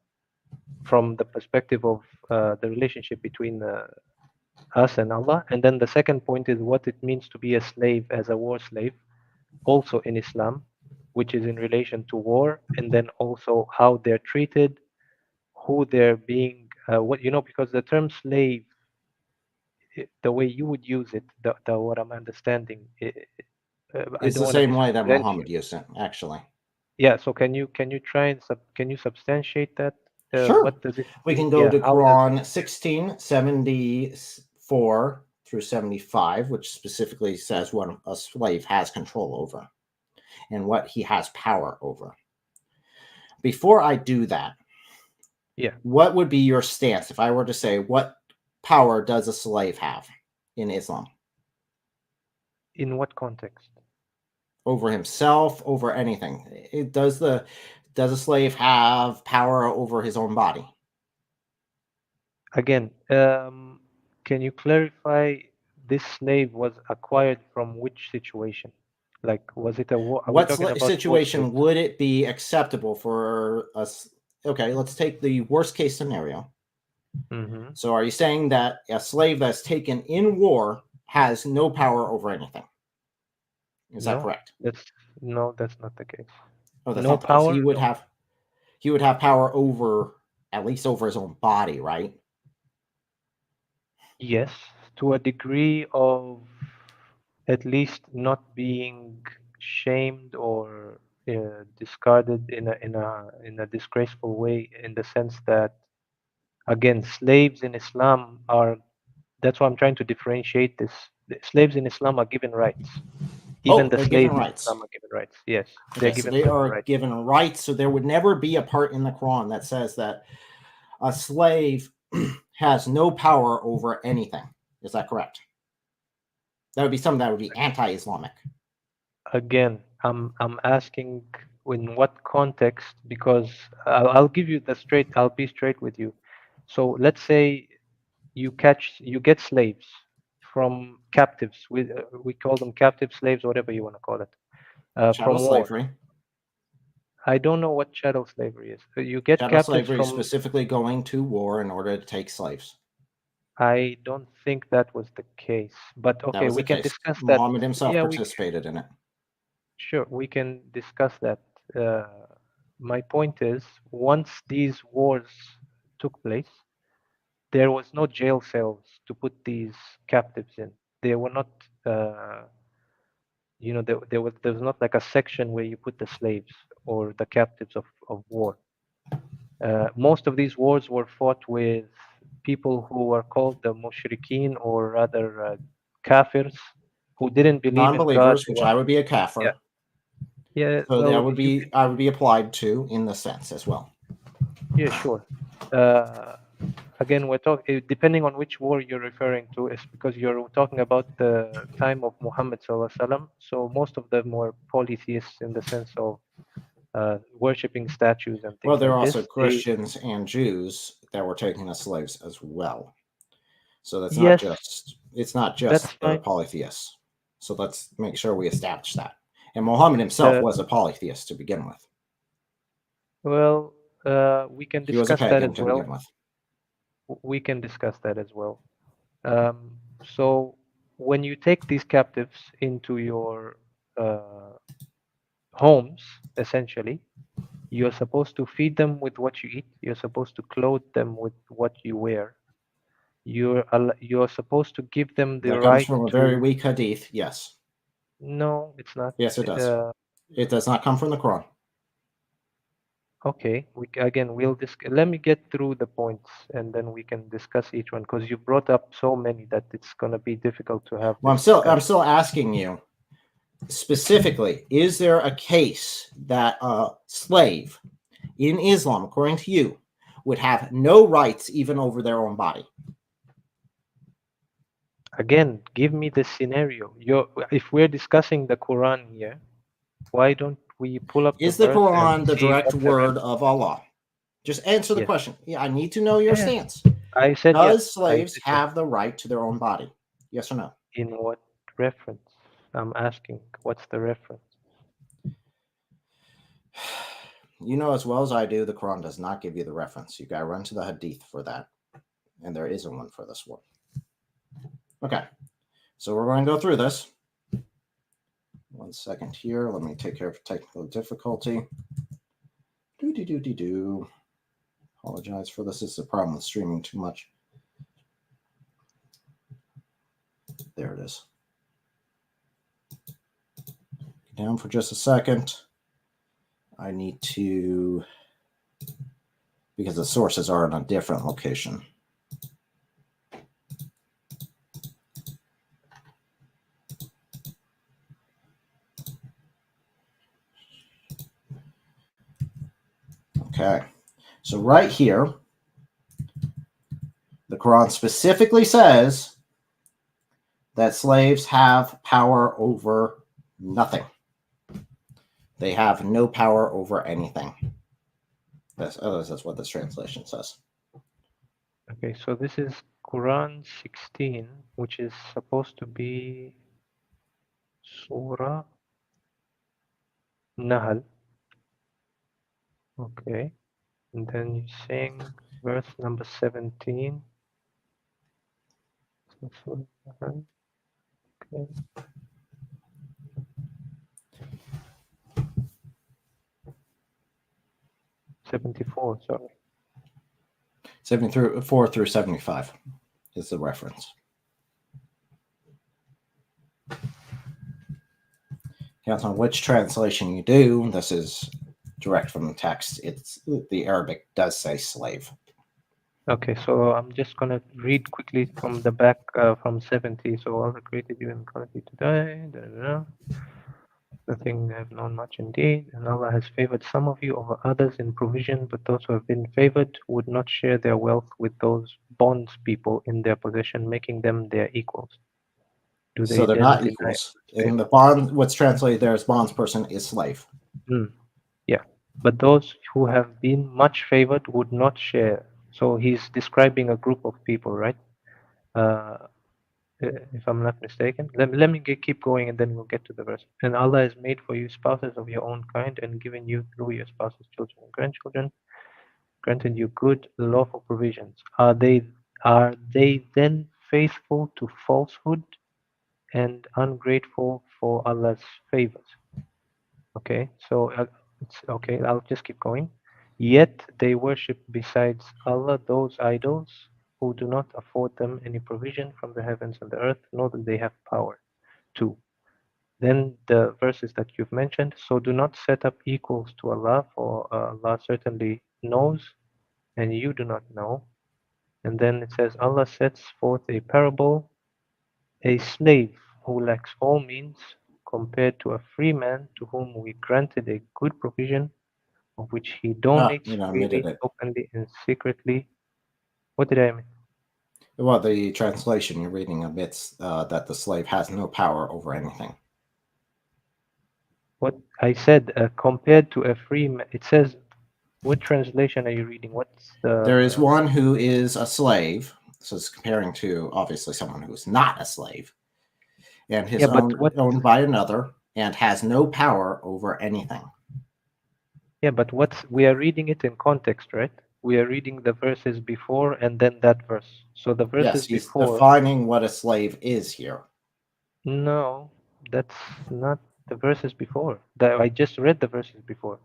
Speaker 7: from the perspective of the relationship between us and Allah. And then the second point is what it means to be a slave as a war slave, also in Islam, which is in relation to war, and then also how they're treated, who they're being, because the term slave, the way you would use it, what I'm understanding,
Speaker 1: It's the same way that Muhammad used it, actually.
Speaker 7: Yeah. So can you try and can you substantiate that?
Speaker 1: Sure.
Speaker 7: What does it?
Speaker 1: We can go to Quran 16:74 through 75, which specifically says what a slave has control over and what he has power over. Before I do that, what would be your stance if I were to say, what power does a slave have in Islam?
Speaker 7: In what context?
Speaker 1: Over himself, over anything. Does a slave have power over his own body?
Speaker 7: Again, can you clarify, this slave was acquired from which situation? Like, was it a war?
Speaker 1: What situation would it be acceptable for us? Okay, let's take the worst case scenario.
Speaker 7: Mm-hmm.
Speaker 1: So are you saying that a slave that's taken in war has no power over anything? Is that correct?
Speaker 7: That's not the case.
Speaker 1: Oh, that's
Speaker 7: no
Speaker 1: not
Speaker 7: power.
Speaker 1: He would have power over, at least over his own body, right?
Speaker 7: Yes, to a degree of at least not being shamed or discarded in a disgraceful way, in the sense that, again, slaves in Islam are. That's why I'm trying to differentiate this. The slaves in Islam are given rights. Even the slaves in Islam are given rights. Yes, they're given
Speaker 1: they are
Speaker 7: rights.
Speaker 1: given rights. So there would never be a part in the Quran that says that a slave has no power over anything. Is that correct? That would be something that would be anti-Islamic.
Speaker 7: again, I'm asking in what context, because I'll give you the straight. I'll be straight with you. So let's say you get slaves from captives. We call them captive slaves, whatever you want to call it,
Speaker 1: Chattel
Speaker 7: from war.
Speaker 1: slavery.
Speaker 7: I don't know what chattel slavery is. You get
Speaker 1: Chattel
Speaker 7: captives
Speaker 1: slavery is
Speaker 7: from.
Speaker 1: specifically going to war in order to take slaves.
Speaker 7: I don't think that was the case, but
Speaker 1: That
Speaker 7: okay,
Speaker 1: was
Speaker 7: we
Speaker 1: the
Speaker 7: can
Speaker 1: case.
Speaker 7: discuss that.
Speaker 1: Muhammad himself
Speaker 7: Yeah,
Speaker 1: participated in it.
Speaker 7: sure, we can discuss that. My point is, once these wars took place, there was no jail cells to put these captives in. They were not, there was not like a section where you put the slaves or the captives of war. Most of these wars were fought with people who were called the mushrikeen, or rather kafirs, who didn't believe in God.
Speaker 1: Non-believers, which I would be a
Speaker 7: Yeah,
Speaker 1: kafir.
Speaker 7: yeah.
Speaker 1: So that
Speaker 7: Well,
Speaker 1: would be I would be applied to in the sense as well.
Speaker 7: yeah, sure. Again, we're talking depending on which war you're referring to, is because you're talking about the time of Muhammad Sallallahu Alaihi Wasallam. So most of them were polytheists in the sense of worshipping statues and
Speaker 1: Well,
Speaker 7: things
Speaker 1: there are
Speaker 7: like
Speaker 1: also
Speaker 7: this.
Speaker 1: Christians and Jews that were taken as slaves as well. So that's not
Speaker 7: Yes,
Speaker 1: just
Speaker 7: that's
Speaker 1: the
Speaker 7: fine.
Speaker 1: polytheists. So let's make sure we establish that. And Muhammad himself
Speaker 7: The
Speaker 1: was a polytheist to begin with.
Speaker 7: Well, we can
Speaker 1: He was a
Speaker 7: discuss that
Speaker 1: pagan
Speaker 7: as
Speaker 1: to
Speaker 7: well.
Speaker 1: begin with.
Speaker 7: We can discuss that as well. So when you take these captives into your homes, essentially, you're supposed to feed them with what you eat. You're supposed to clothe them with what you wear. You're supposed to give them the
Speaker 1: That comes
Speaker 7: right
Speaker 1: from a very
Speaker 7: to.
Speaker 1: weak hadith. Yes.
Speaker 7: No, it's not.
Speaker 1: Yes, it does.
Speaker 7: Uh,
Speaker 1: It does not come from the Quran.
Speaker 7: okay. Let me get through the points, and then we can discuss each one, because you brought up so many that it's gonna be difficult to have
Speaker 1: Well,
Speaker 7: this
Speaker 1: I'm
Speaker 7: discussion.
Speaker 1: still asking you specifically, is there a case that a slave in Islam, according to you, would have no rights even over their own body?
Speaker 7: Again, give me the scenario. If we're discussing the Quran here, why don't we pull up the
Speaker 1: Is the
Speaker 7: verse and
Speaker 1: Quran the
Speaker 7: see
Speaker 1: direct
Speaker 7: what the
Speaker 1: word of Allah? Just answer the
Speaker 7: Yes.
Speaker 1: question. Yeah, I need to know your
Speaker 7: Yeah,
Speaker 1: stance.
Speaker 7: I said yes.
Speaker 1: Does slaves
Speaker 7: said yes.
Speaker 1: have the right to their own body? Yes or no?
Speaker 7: In what reference? I'm asking. What's the reference?
Speaker 1: You know as well as I do, the Quran does not give you the reference. You got to run to the hadith for that. And there isn't one for this one. Okay. So we're going to go through this. 1 second here. Let me take care of technical difficulty. Apologize for this. This is a problem with streaming too much. There it is. Down for just a second. I need to, because the sources are in a different location. Okay, so right here, the Quran specifically says that slaves have power over nothing. They have no power over anything. That's what this translation says.
Speaker 7: Okay, so this is Quran 16, which is supposed to be Surah Nahl. Okay, and then you're saying verse number 17. Okay. 74, sorry.
Speaker 1: 74 through 75 is the reference. Depends on which translation you do. This is direct from the text. It's the Arabic does say slave.
Speaker 7: Okay, so I'm just gonna read quickly from the back from 70. So Allah created you in quality today. The thing they have known much indeed, and Allah has favored some of you over others in provision, but those who have been favored would not share their wealth with those bonds people in their possession, making them their equals. Do
Speaker 1: So
Speaker 7: they
Speaker 1: they're
Speaker 7: then
Speaker 1: not
Speaker 7: deny
Speaker 1: equals.
Speaker 7: Allah's
Speaker 1: In
Speaker 7: favor?
Speaker 1: the bond, what's translated there as bondsperson is slave.
Speaker 7: Yeah, but those who have been much favored would not share. So he's describing a group of people, right? If I'm not mistaken. Let me keep going and then we'll get to the verse. And Allah has made for you spouses of your own kind and given you through your spouses children and grandchildren, granted you good lawful provisions. Are they then faithful to falsehood and ungrateful for Allah's favors? Okay, so it's okay. I'll just keep going. Yet they worship besides Allah those idols who do not afford them any provision from the heavens and the earth, nor do they have power to. Then the verses that you've mentioned. So do not set up equals to Allah, for Allah certainly knows, and you do not know. And then it says Allah sets forth a parable: a slave who lacks all means compared to a free man to whom we granted a good provision, of which he donates
Speaker 1: You omitted
Speaker 7: freely,
Speaker 1: it.
Speaker 7: openly, and secretly. What did I mean?
Speaker 1: Well, the translation you're reading omits that the slave has no power over anything.
Speaker 7: What I said, compared to a free man, it says, what translation are you reading? What's the...
Speaker 1: There is one who is a slave, so it's comparing to obviously someone who is not a slave, and his
Speaker 7: Yeah, but
Speaker 1: owned by another, and has no power over anything.
Speaker 7: Yeah, but we are reading it in context, right? We are reading the verses before and then that verse. So the verses
Speaker 1: Yes, he's
Speaker 7: before...
Speaker 1: defining what a slave is here.
Speaker 7: No, that's not the verses before. I just read the verses before.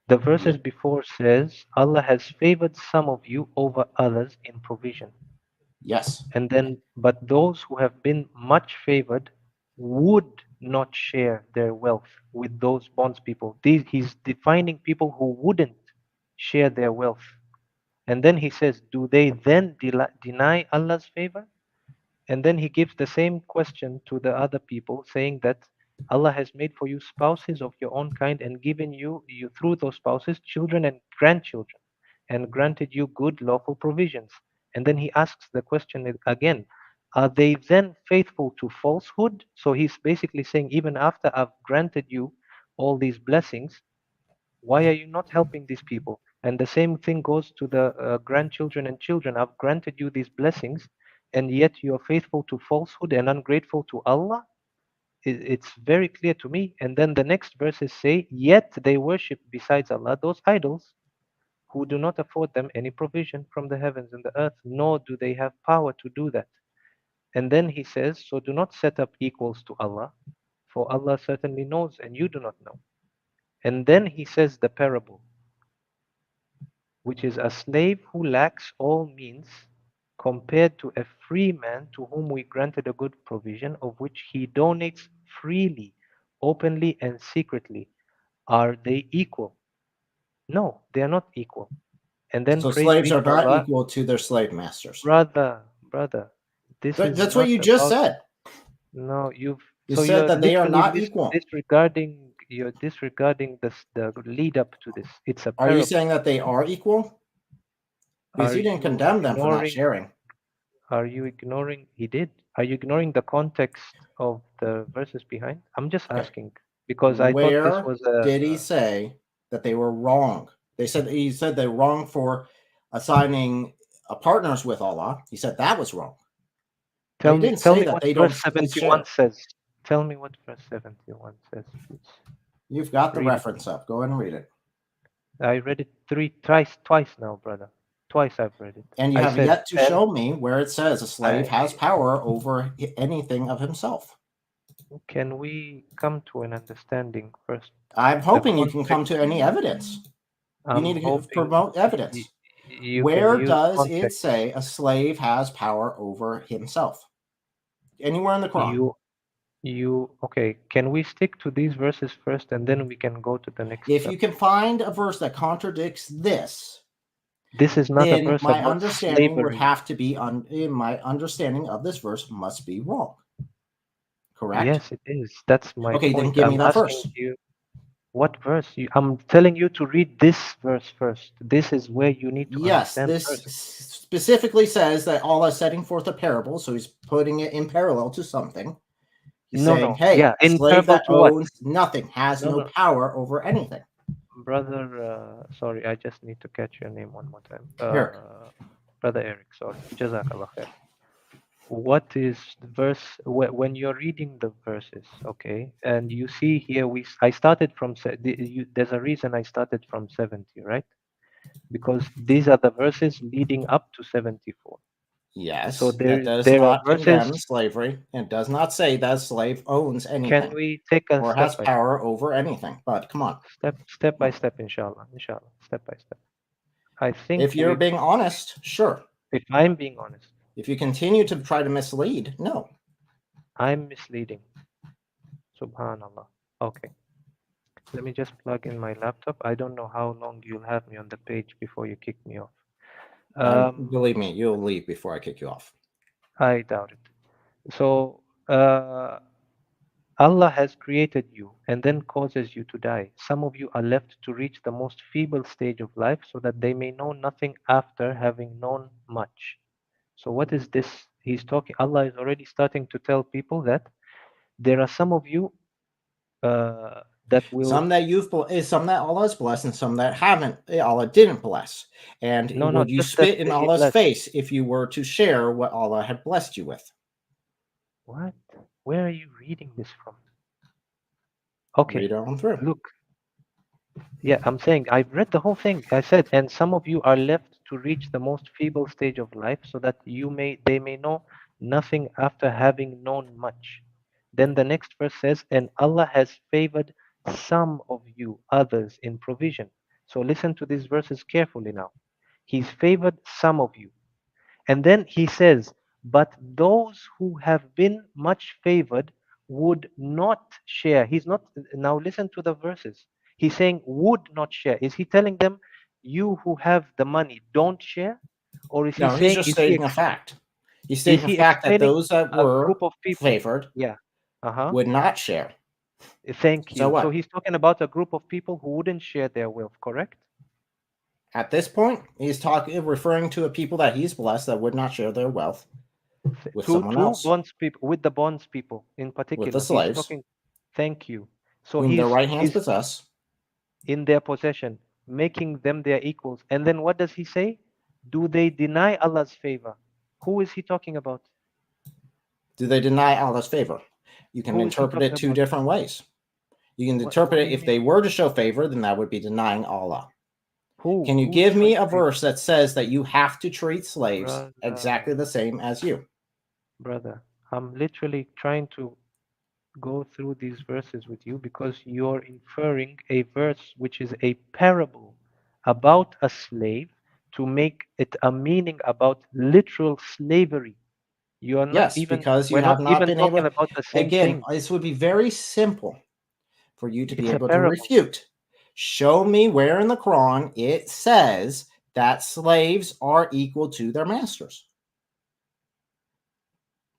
Speaker 7: The verses before says, Allah has favored some of you over others in provision.
Speaker 1: Yes.
Speaker 7: And then, but those who have been much favored would not share their wealth with those bondspeople. He's defining people who wouldn't share their wealth. And then he says, do they then deny Allah's favor? And then he gives the same question to the other people, saying that Allah has made for you spouses of your own kind and given you through those spouses children and grandchildren, and granted you good lawful provisions. And then he asks the question again, are they then faithful to falsehood? So he's basically saying, even after I've granted you all these blessings, why are you not helping these people? And the same thing goes to the grandchildren and children. I've granted you these blessings, and yet you are faithful to falsehood and ungrateful to Allah. It's very clear to me. And then the next verses say, yet they worship besides Allah those idols who do not afford them any provision from the heavens and the earth, nor do they have power to do that. And then he says, so do not set up equals to Allah, for Allah certainly knows and you do not know. And then he says the parable, which is a slave who lacks all means compared to a free man to whom we granted a good provision, of which he donates freely, openly, and secretly. Are they equal? No, they are not equal. And then
Speaker 1: So
Speaker 7: praise
Speaker 1: slaves
Speaker 7: be
Speaker 1: are
Speaker 7: to
Speaker 1: not
Speaker 7: Allah.
Speaker 1: equal to their slave masters.
Speaker 7: Brother, this is
Speaker 1: That's what
Speaker 7: not
Speaker 1: you just
Speaker 7: about...
Speaker 1: said.
Speaker 7: No,
Speaker 1: You
Speaker 7: so
Speaker 1: said
Speaker 7: you're
Speaker 1: that they are
Speaker 7: literally
Speaker 1: not equal.
Speaker 7: you're disregarding the lead up to this. It's a
Speaker 1: Are you
Speaker 7: parable.
Speaker 1: saying that they are equal? Because
Speaker 7: Are
Speaker 1: you didn't
Speaker 7: you
Speaker 1: condemn them for not
Speaker 7: ignoring...
Speaker 1: sharing.
Speaker 7: Are you ignoring... He did. Are you ignoring the context of the verses behind? I'm just
Speaker 1: Okay.
Speaker 7: asking because I thought this
Speaker 1: Where
Speaker 7: was
Speaker 1: did he say that they were wrong? He said they're wrong for assigning partners with Allah. He said that was wrong. But
Speaker 7: Tell
Speaker 1: he
Speaker 7: me
Speaker 1: didn't say that
Speaker 7: what
Speaker 1: they don't
Speaker 7: verse 71
Speaker 1: share.
Speaker 7: says. Tell me what verse 71 says, please.
Speaker 1: You've got the
Speaker 7: Read it.
Speaker 1: reference up. Go ahead and read it.
Speaker 7: I read it twice now, brother. Twice I've read it.
Speaker 1: And you
Speaker 7: I
Speaker 1: have
Speaker 7: said,
Speaker 1: yet to show me where it says a slave
Speaker 7: I-
Speaker 1: has power over anything of himself.
Speaker 7: Can we come to an understanding first?
Speaker 1: I'm hoping you can come
Speaker 7: context-
Speaker 1: to any evidence. You
Speaker 7: I'm
Speaker 1: need to
Speaker 7: hoping
Speaker 1: promote evidence.
Speaker 7: you
Speaker 1: Where
Speaker 7: can use
Speaker 1: does it
Speaker 7: context.
Speaker 1: say a slave has power over himself? Anywhere in the Quran.
Speaker 7: Okay, can we stick to these verses first and then we can go to the next
Speaker 1: If
Speaker 7: step?
Speaker 1: you can find a verse that contradicts this,
Speaker 7: This is not a
Speaker 1: then
Speaker 7: verse
Speaker 1: my
Speaker 7: about
Speaker 1: understanding would
Speaker 7: slavery.
Speaker 1: have to be my understanding of this verse must be wrong. Correct?
Speaker 7: Yes, it is. That's my
Speaker 1: Okay, then
Speaker 7: point.
Speaker 1: give me
Speaker 7: I'm
Speaker 1: that
Speaker 7: asking
Speaker 1: verse.
Speaker 7: you. What verse? I'm telling you to read this verse first. This is where you need to
Speaker 1: Yes,
Speaker 7: understand
Speaker 1: this
Speaker 7: first.
Speaker 1: specifically says that Allah is setting forth a parable, so he's putting it in parallel to something. He's
Speaker 7: No,
Speaker 1: saying,
Speaker 7: no.
Speaker 1: hey,
Speaker 7: Yeah,
Speaker 1: a
Speaker 7: in
Speaker 1: slave
Speaker 7: parable
Speaker 1: that
Speaker 7: to what?
Speaker 1: owns nothing has
Speaker 7: No,
Speaker 1: no
Speaker 7: no.
Speaker 1: power over anything.
Speaker 7: Brother, sorry, I just need to catch your name one more time.
Speaker 1: Eric.
Speaker 7: Brother Eric, sorry. Jazakallah khair. What is the verse when you're reading the verses, okay? And you see here I started from there's a reason I started from 70, right? Because these are the verses leading up to 74.
Speaker 1: Yes,
Speaker 7: So
Speaker 1: that does
Speaker 7: there are
Speaker 1: not
Speaker 7: verses.
Speaker 1: condemn slavery and does not say that a slave owns
Speaker 7: Can
Speaker 1: anything
Speaker 7: we take a
Speaker 1: or
Speaker 7: step
Speaker 1: has
Speaker 7: by
Speaker 1: power over anything. But come on.
Speaker 7: step by step, inshallah, step by step. I think
Speaker 1: If you're being honest, sure.
Speaker 7: if I'm being honest,
Speaker 1: If you continue to try to mislead, no.
Speaker 7: I'm misleading. Subhanallah. Okay. Let me just plug in my laptop. I don't know how long you'll have me on the page before you kick me off.
Speaker 1: Believe me, you'll leave before I kick you off.
Speaker 7: I doubt it. So Allah has created you and then causes you to die. Some of you are left to reach the most feeble stage of life so that they may know nothing after having known much. So what is this? Allah is already starting to tell people that there are some of you that will
Speaker 1: Some that Allah has blessed, and some that haven't. Allah didn't bless. And
Speaker 7: no
Speaker 1: would you
Speaker 7: just that
Speaker 1: spit in
Speaker 7: He
Speaker 1: Allah's
Speaker 7: blessed.
Speaker 1: face if you were to share what Allah had blessed you with?
Speaker 7: What? Where are you reading this from? Okay,
Speaker 1: Read on through.
Speaker 7: look. Yeah, I'm saying I've read the whole thing. I said, and some of you are left to reach the most feeble stage of life, so that they may know nothing after having known much. Then the next verse says, and Allah has favored some of you others in provision. So listen to these verses carefully now. He's favored some of you. And then he says, but those who have been much favored would not share. He's not, now listen to the verses. He's saying, would not share. Is he telling them, you who have the money, don't share? Or is he
Speaker 1: No, he's
Speaker 7: saying,
Speaker 1: just stating a fact. He's
Speaker 7: is
Speaker 1: stating a
Speaker 7: he
Speaker 1: fact that
Speaker 7: explaining
Speaker 1: those that
Speaker 7: a
Speaker 1: were
Speaker 7: group of people?
Speaker 1: favored
Speaker 7: Yeah.
Speaker 1: would not share.
Speaker 7: Thank
Speaker 1: So
Speaker 7: you.
Speaker 1: what?
Speaker 7: So he's talking about a group of people who wouldn't share their wealth, correct?
Speaker 1: At this point, he's referring to a people that he's blessed that would not share their wealth with someone else,
Speaker 7: bonds people, with the bonds people in
Speaker 1: with
Speaker 7: particular.
Speaker 1: the
Speaker 7: He's
Speaker 1: slaves,
Speaker 7: talking. Thank you. So
Speaker 1: whom their right hands
Speaker 7: he's
Speaker 1: possess.
Speaker 7: in their possession, making them their equals. And then what does he say? Do they deny Allah's favor? Who is he talking about?
Speaker 1: Do they deny Allah's favor? You can
Speaker 7: Who is he
Speaker 1: interpret
Speaker 7: talking
Speaker 1: it two
Speaker 7: about?
Speaker 1: different ways. You can
Speaker 7: What
Speaker 1: interpret
Speaker 7: do
Speaker 1: it
Speaker 7: you
Speaker 1: if
Speaker 7: mean?
Speaker 1: they were to show favor, then that would be denying Allah.
Speaker 7: Who?
Speaker 1: Can you
Speaker 7: Who's
Speaker 1: give me
Speaker 7: showing
Speaker 1: a
Speaker 7: favor?
Speaker 1: verse that says that you have to treat slaves
Speaker 7: Brother,
Speaker 1: exactly the same as you?
Speaker 7: brother, I'm literally trying to go through these verses with you because you're inferring a verse which is a parable about a slave to make it a meaning about literal slavery. You are not
Speaker 1: Yes,
Speaker 7: even,
Speaker 1: because you
Speaker 7: we're not
Speaker 1: have not
Speaker 7: even
Speaker 1: been
Speaker 7: talking
Speaker 1: able.
Speaker 7: about the same
Speaker 1: Again,
Speaker 7: thing.
Speaker 1: this would be very simple for you to be
Speaker 7: It's a
Speaker 1: able to
Speaker 7: parable.
Speaker 1: refute. Show me where in the Quran it says that slaves are equal to their masters.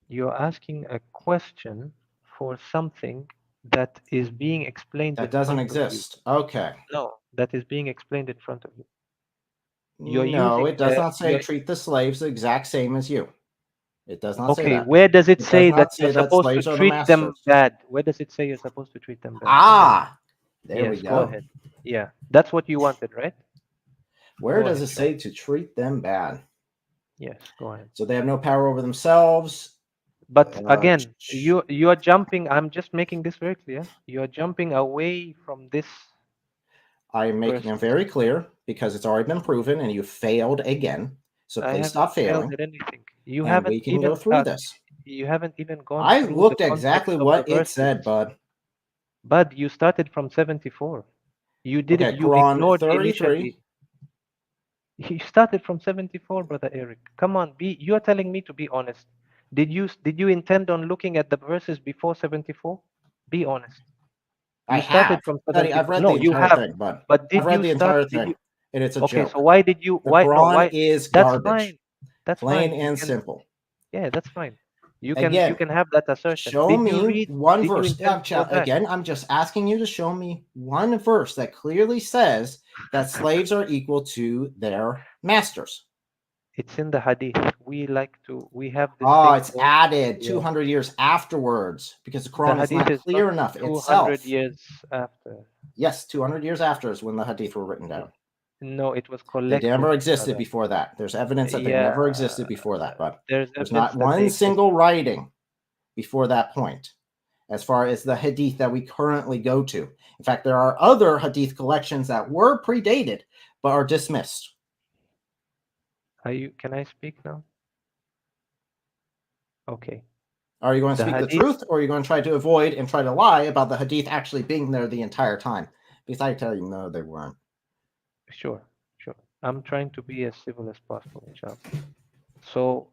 Speaker 7: You're asking a question for something that is being explained
Speaker 1: That
Speaker 7: in
Speaker 1: doesn't
Speaker 7: front of you.
Speaker 1: exist. Okay.
Speaker 7: No, that is being explained in front of you. You're
Speaker 1: No,
Speaker 7: using
Speaker 1: it does not say
Speaker 7: you're,
Speaker 1: treat the slaves the exact same as you. It does not say
Speaker 7: okay,
Speaker 1: that.
Speaker 7: where does it
Speaker 1: It does
Speaker 7: say that
Speaker 1: not
Speaker 7: you're
Speaker 1: say that
Speaker 7: supposed to
Speaker 1: slaves are the
Speaker 7: treat them
Speaker 1: masters.
Speaker 7: bad? Where does it say you're supposed to treat them bad?
Speaker 1: Ah, there we
Speaker 7: Yes,
Speaker 1: go.
Speaker 7: go ahead. Yeah, that's what you wanted, right?
Speaker 1: Where
Speaker 7: Go
Speaker 1: does
Speaker 7: ahead,
Speaker 1: it say to treat them bad?
Speaker 7: Yes, go ahead.
Speaker 1: So they have no power over themselves.
Speaker 7: But again, you're jumping. I'm just making this very clear. You're jumping away from this.
Speaker 1: I am making it very clear because it's already been proven and you failed again. So
Speaker 7: I
Speaker 1: please
Speaker 7: haven't
Speaker 1: stop
Speaker 7: failed
Speaker 1: failing.
Speaker 7: at anything. You
Speaker 1: And
Speaker 7: haven't
Speaker 1: we can
Speaker 7: even
Speaker 1: go through this.
Speaker 7: you haven't even gone
Speaker 1: I
Speaker 7: through the
Speaker 1: looked
Speaker 7: context
Speaker 1: exactly
Speaker 7: of the
Speaker 1: what it
Speaker 7: verses.
Speaker 1: said, bud.
Speaker 7: But you started from 74. You did
Speaker 1: Okay,
Speaker 7: it. You
Speaker 1: Quran
Speaker 7: ignored
Speaker 1: 33.
Speaker 7: initially. You started from 74, brother Eric. Come on, you're telling me to be honest. Did you intend on looking at the verses before 74? Be honest.
Speaker 1: I
Speaker 7: You started
Speaker 1: have.
Speaker 7: from
Speaker 1: Daddy,
Speaker 7: 74.
Speaker 1: I've read
Speaker 7: No,
Speaker 1: the
Speaker 7: you
Speaker 1: entire
Speaker 7: have.
Speaker 1: thing, bud.
Speaker 7: But
Speaker 1: I've
Speaker 7: did
Speaker 1: read
Speaker 7: you
Speaker 1: the
Speaker 7: start?
Speaker 1: entire
Speaker 7: Did
Speaker 1: thing.
Speaker 7: you?
Speaker 1: And it's a
Speaker 7: Okay,
Speaker 1: joke.
Speaker 7: so why did you?
Speaker 1: The
Speaker 7: Why no?
Speaker 1: Quran
Speaker 7: Why?
Speaker 1: is
Speaker 7: That's
Speaker 1: garbage.
Speaker 7: fine. That's
Speaker 1: Plain
Speaker 7: fine. You
Speaker 1: and
Speaker 7: can,
Speaker 1: simple.
Speaker 7: yeah, that's fine. You
Speaker 1: Again,
Speaker 7: can have that assertion.
Speaker 1: show
Speaker 7: Did you
Speaker 1: me
Speaker 7: read?
Speaker 1: one
Speaker 7: Did you
Speaker 1: verse.
Speaker 7: intend to go back?
Speaker 1: Again, I'm just asking you to show me one verse that clearly says that slaves are equal to their masters.
Speaker 7: It's in the hadith. We have this
Speaker 1: Oh,
Speaker 7: thing
Speaker 1: it's
Speaker 7: called,
Speaker 1: added
Speaker 7: yeah.
Speaker 1: 200 years afterwards because the
Speaker 7: The
Speaker 1: Quran is
Speaker 7: hadith
Speaker 1: not
Speaker 7: is
Speaker 1: clear
Speaker 7: not
Speaker 1: enough
Speaker 7: 200
Speaker 1: itself.
Speaker 7: years after.
Speaker 1: Yes, 200 years after is when the hadith were written down.
Speaker 7: No, it was
Speaker 1: They
Speaker 7: collected.
Speaker 1: never existed
Speaker 7: brother.
Speaker 1: before that. There's evidence that they
Speaker 7: Yeah,
Speaker 1: never existed before that, but
Speaker 7: there's
Speaker 1: there's
Speaker 7: evidence
Speaker 1: not
Speaker 7: that they
Speaker 1: one
Speaker 7: exist.
Speaker 1: single writing before that point as far as the hadith that we currently go to. In fact, there are other hadith collections that were predated but are dismissed.
Speaker 7: Can I speak now? Okay.
Speaker 1: Are you going to
Speaker 7: The
Speaker 1: speak the
Speaker 7: hadith-
Speaker 1: truth, or are you going to try to avoid and try to lie about the hadith actually being there the entire time? Because I tell you, no, they weren't.
Speaker 7: Sure. I'm trying to be as civil as possible, inshallah. So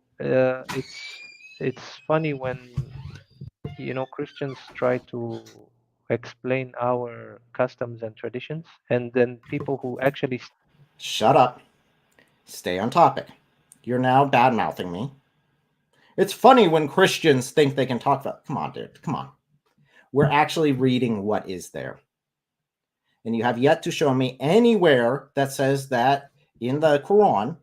Speaker 7: it's funny when Christians try to explain our customs and traditions, and then people who actually
Speaker 1: Shut up. Stay on topic. You're now bad-mouthing me. It's funny when Christians think they can talk about... Come on, dude. Come on. We're actually reading what is there. And you have yet to show me anywhere that says that in the Quran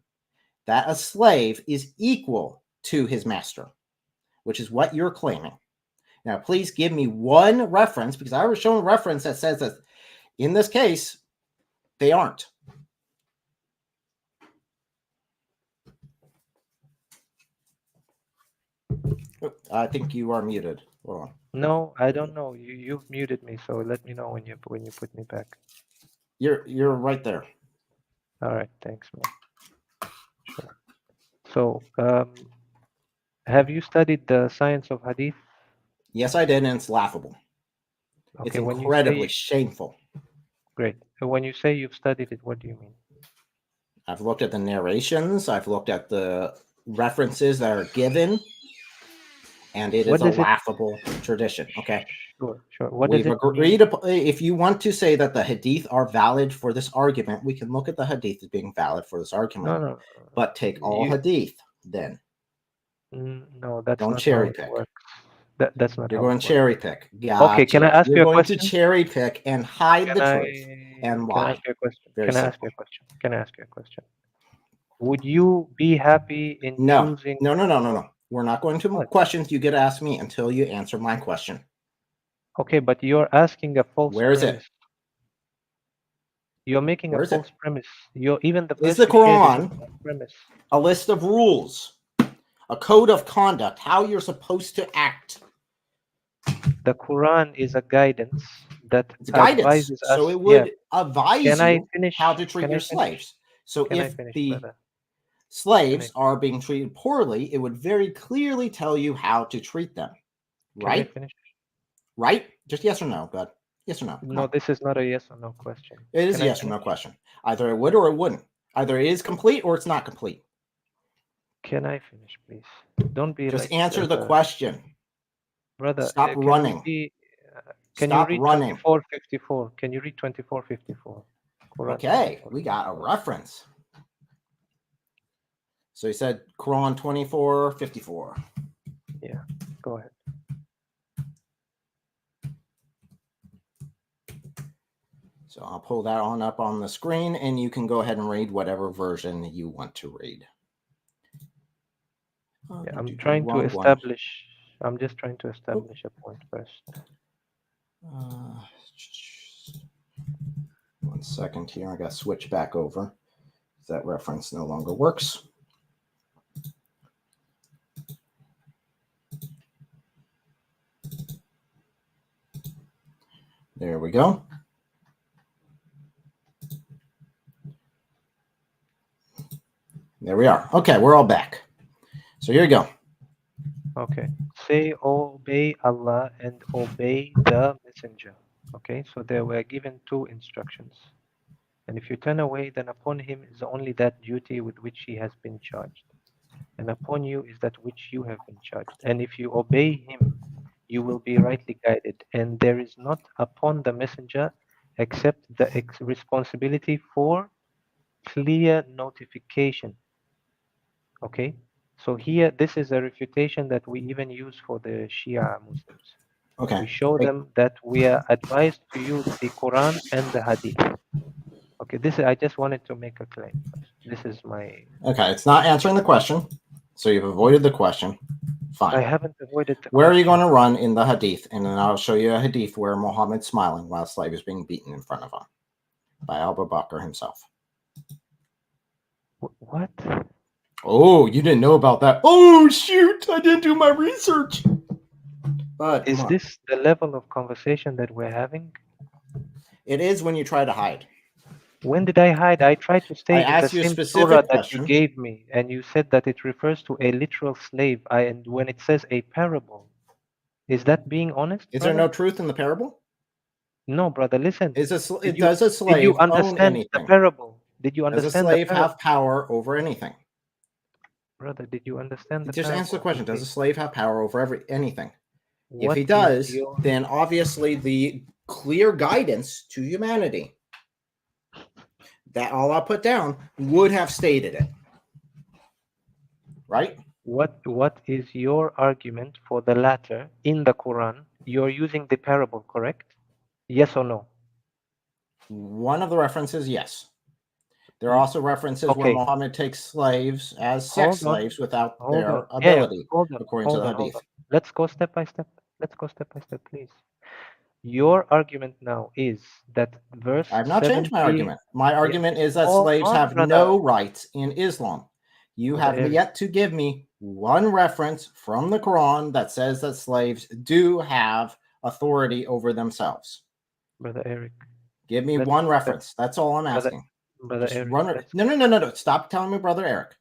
Speaker 1: that a slave is equal to his master, which is what you're claiming. Now, please give me one reference, because I was shown a reference that says that in this case, they aren't. I think you are muted. Hold on.
Speaker 7: No, I don't know. You've muted me, so let me know when you put me back.
Speaker 1: You're right there.
Speaker 7: All right, thanks, man. Sure. So, have you studied the science of hadith?
Speaker 1: Yes, I did, and it's laughable.
Speaker 7: Okay,
Speaker 1: it's incredibly shameful.
Speaker 7: Great. When you say you've studied it, what do you mean?
Speaker 1: I've looked at the narrations. I've looked at the references that are given, and it is a laughable tradition. Okay.
Speaker 7: Sure. What
Speaker 1: We've
Speaker 7: does it
Speaker 1: agreed.
Speaker 7: mean?
Speaker 1: If you want to say that the hadith are valid for this argument, we can look at the hadith as being valid for this argument.
Speaker 7: No.
Speaker 1: But take all hadith then.
Speaker 7: No, that's
Speaker 1: Don't
Speaker 7: not
Speaker 1: cherry
Speaker 7: how it
Speaker 1: pick.
Speaker 7: works. That's not.
Speaker 1: You're
Speaker 7: how
Speaker 1: going
Speaker 7: it
Speaker 1: cherry
Speaker 7: works.
Speaker 1: pick. Gotcha.
Speaker 7: Okay, can I ask you a question?
Speaker 1: You're going to cherry pick and hide the truth and lie.
Speaker 7: Can I ask you a question?
Speaker 1: Very
Speaker 7: Can I
Speaker 1: simple.
Speaker 7: ask you a question? Can I ask you a question? Would you be happy in choosing?
Speaker 1: No. We're not going to questions you get to ask me until you answer my question.
Speaker 7: Okay, but you're asking a false
Speaker 1: Where is
Speaker 7: premise.
Speaker 1: it?
Speaker 7: You're making
Speaker 1: Where
Speaker 7: a
Speaker 1: is it?
Speaker 7: false premise. Even the
Speaker 1: Is
Speaker 7: verse
Speaker 1: the
Speaker 7: you shared is a
Speaker 1: Quran
Speaker 7: false premise.
Speaker 1: a list of rules, a code of conduct, how you're supposed to act?
Speaker 7: The Quran is a guidance that
Speaker 1: It's guidance,
Speaker 7: advises us.
Speaker 1: so it would advise you how to treat
Speaker 7: Can
Speaker 1: your
Speaker 7: I finish?
Speaker 1: slaves. So
Speaker 7: Can I
Speaker 1: if
Speaker 7: finish,
Speaker 1: the
Speaker 7: brother?
Speaker 1: slaves are being treated poorly, it would very clearly tell you how to treat them. Right?
Speaker 7: Can I finish?
Speaker 1: Right? Just yes or no, God. Yes or no?
Speaker 7: No, this is not a yes or no question.
Speaker 1: It is a yes or no question. Either it would or it wouldn't. Either it is complete or it's not complete.
Speaker 7: Can I finish, please? Don't be
Speaker 1: just
Speaker 7: like
Speaker 1: answer the question.
Speaker 7: Brother,
Speaker 1: Stop running.
Speaker 7: Can
Speaker 1: Stop
Speaker 7: you read
Speaker 1: running.
Speaker 7: 2454? Can you read 2454?
Speaker 1: Okay, we got a reference. So you said Quran 24:54.
Speaker 7: Yeah, go ahead.
Speaker 1: So I'll pull that on up on the screen, and you can go ahead and read whatever version you want to read.
Speaker 7: Yeah, I'm trying to establish. I'm just trying to establish a point first.
Speaker 1: 1 second here. I got to switch back over. That reference no longer works. There we go. There we are. Okay, we're all back. So here you go.
Speaker 7: Okay. Say, obey Allah and obey the messenger. Okay, so there were given two instructions. And if you turn away, then upon him is only that duty with which he has been charged. And upon you is that which you have been charged. And if you obey him, you will be rightly guided. And there is not upon the messenger except the responsibility for clear notification. Okay? So here, this is a refutation that we even use for the Shia Muslims.
Speaker 1: Okay.
Speaker 7: We show them that we are advised to use the Quran and the Hadith. Okay, I just wanted to make a claim first. This is my.
Speaker 1: Okay, it's not answering the question, so you've avoided the question. Fine.
Speaker 7: I haven't avoided the
Speaker 1: Where
Speaker 7: question.
Speaker 1: are you going to run in the Hadith? And then I'll show you a Hadith where Muhammad's smiling while a slave is being beaten in front of him by Abu Bakr himself.
Speaker 7: What?
Speaker 1: Oh, you didn't know about that. Oh, shoot, I didn't do my research. But
Speaker 7: Is this the level of conversation that we're having?
Speaker 1: It is when you try to hide.
Speaker 7: When did I hide? I tried to stay
Speaker 1: I
Speaker 7: in the
Speaker 1: asked you a
Speaker 7: same
Speaker 1: specific
Speaker 7: surah that
Speaker 1: question.
Speaker 7: you gave me, and you said that it refers to a literal slave. And when it says a parable, is that being honest?
Speaker 1: Is
Speaker 7: brother?
Speaker 1: there no truth in the parable?
Speaker 7: No, brother. Listen.
Speaker 1: Does a
Speaker 7: Did
Speaker 1: slave
Speaker 7: you
Speaker 1: own
Speaker 7: understand
Speaker 1: anything?
Speaker 7: the parable? Did you
Speaker 1: Does a
Speaker 7: understand
Speaker 1: slave
Speaker 7: the parable?
Speaker 1: have power over anything?
Speaker 7: Brother, did you understand the
Speaker 1: Just
Speaker 7: parable?
Speaker 1: answer the question. Does a slave have power over anything? If
Speaker 7: What
Speaker 1: he
Speaker 7: is
Speaker 1: does,
Speaker 7: your-
Speaker 1: then obviously the clear guidance to humanity that Allah put down would have stated it. Right?
Speaker 7: What is your argument for the latter in the Quran? You're using the parable, correct? Yes or no?
Speaker 1: One of the references, yes. There are also references where
Speaker 7: Okay.
Speaker 1: Muhammad takes slaves as sex
Speaker 7: Hold on.
Speaker 1: slaves without
Speaker 7: Hold
Speaker 1: their
Speaker 7: on. Yeah,
Speaker 1: ability,
Speaker 7: hold on.
Speaker 1: according to the Hadith.
Speaker 7: Let's go step by step. Please. Your argument now is that verse
Speaker 1: I have not changed my
Speaker 7: 70
Speaker 1: argument. My argument is that
Speaker 7: Hold
Speaker 1: slaves
Speaker 7: on,
Speaker 1: have
Speaker 7: brother.
Speaker 1: no rights in Islam. You
Speaker 7: Brother
Speaker 1: have
Speaker 7: Eric.
Speaker 1: yet to give me one reference from the Quran that says that slaves do have authority over themselves.
Speaker 7: Brother Eric.
Speaker 1: Give me
Speaker 7: Let's
Speaker 1: one
Speaker 7: go step-
Speaker 1: reference. That's all I'm
Speaker 7: Brother-
Speaker 1: asking.
Speaker 7: Brother
Speaker 1: Just
Speaker 7: Eric.
Speaker 1: run.
Speaker 7: let's-
Speaker 1: No. Stop telling me, Brother Eric.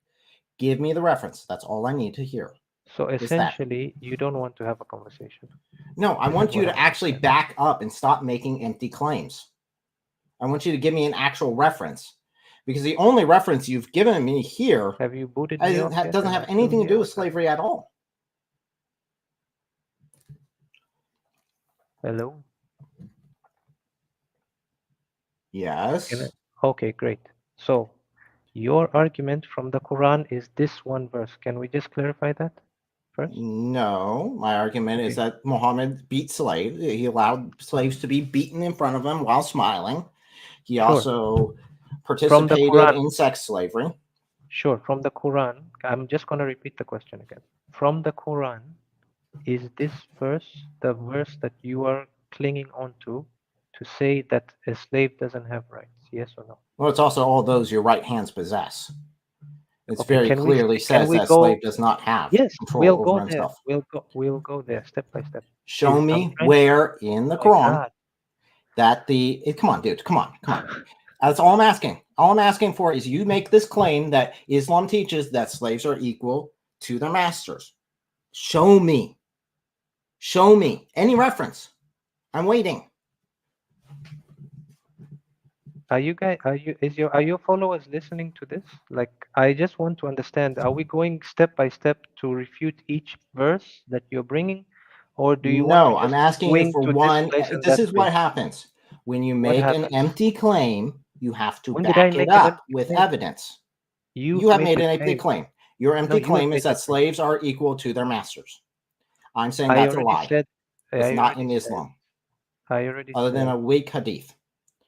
Speaker 1: Give me the reference. That's all I need to hear.
Speaker 7: So
Speaker 1: that?
Speaker 7: essentially, you don't want to have a conversation.
Speaker 1: No, I want you
Speaker 7: What
Speaker 1: to
Speaker 7: I'm
Speaker 1: actually
Speaker 7: saying.
Speaker 1: back up and stop making empty claims. I want you to give me an actual reference. Because the only reference you've given me here
Speaker 7: Have you booted me off yet?
Speaker 1: doesn't
Speaker 7: Am
Speaker 1: have
Speaker 7: I still
Speaker 1: anything to
Speaker 7: here
Speaker 1: do with
Speaker 7: or not?
Speaker 1: slavery at all.
Speaker 7: Hello?
Speaker 1: Yes.
Speaker 7: Okay, great. So, your argument from the Quran is this one verse. Can we just clarify that first?
Speaker 1: No, my argument is
Speaker 7: Okay.
Speaker 1: that Muhammad beat slaves. He allowed slaves to be beaten in front of him while smiling. He
Speaker 7: Sure.
Speaker 1: also participated
Speaker 7: Quran.
Speaker 1: in sex slavery.
Speaker 7: Sure, from the Quran, I'm just going to repeat the question again. From the Quran, is this verse the verse that you are clinging on to say that a slave doesn't have rights? Yes or no?
Speaker 1: Well, it's also all those your right hands possess. It's
Speaker 7: Okay,
Speaker 1: very
Speaker 7: can we-
Speaker 1: clearly
Speaker 7: can
Speaker 1: says
Speaker 7: we
Speaker 1: that a
Speaker 7: go-
Speaker 1: slave does not have
Speaker 7: Yes,
Speaker 1: control
Speaker 7: we'll
Speaker 1: over
Speaker 7: go there.
Speaker 1: himself.
Speaker 7: We'll go there step by step.
Speaker 1: Show
Speaker 7: I'm
Speaker 1: me
Speaker 7: trying-
Speaker 1: where in the
Speaker 7: My
Speaker 1: Quran
Speaker 7: God.
Speaker 1: that come on, dude, come on. That's all I'm asking. All I'm asking for is you make this claim that Islam teaches that slaves are equal to their masters. Show me any reference. I'm waiting.
Speaker 7: Are your followers listening to this? Like, I just want to understand, are we going step by step to refute each verse that you're bringing? Or do you want to
Speaker 1: I'm
Speaker 7: just
Speaker 1: asking you
Speaker 7: swing
Speaker 1: for
Speaker 7: to
Speaker 1: one.
Speaker 7: this place and
Speaker 1: This
Speaker 7: that
Speaker 1: is what
Speaker 7: place?
Speaker 1: happens when you
Speaker 7: What
Speaker 1: make an
Speaker 7: happens?
Speaker 1: empty claim. You have to
Speaker 7: When did I
Speaker 1: back
Speaker 7: make
Speaker 1: it
Speaker 7: an
Speaker 1: up
Speaker 7: empty
Speaker 1: with
Speaker 7: claim?
Speaker 1: evidence. You have made an empty claim. Your empty
Speaker 7: you
Speaker 1: claim
Speaker 7: have
Speaker 1: is
Speaker 7: made
Speaker 1: that
Speaker 7: the claim.
Speaker 1: slaves are equal to their masters. I'm saying
Speaker 7: I
Speaker 1: that's a
Speaker 7: already
Speaker 1: lie.
Speaker 7: said.
Speaker 1: It's
Speaker 7: I
Speaker 1: not
Speaker 7: already
Speaker 1: in
Speaker 7: said-
Speaker 1: Islam,
Speaker 7: I already
Speaker 1: other than
Speaker 7: said.
Speaker 1: a weak hadith.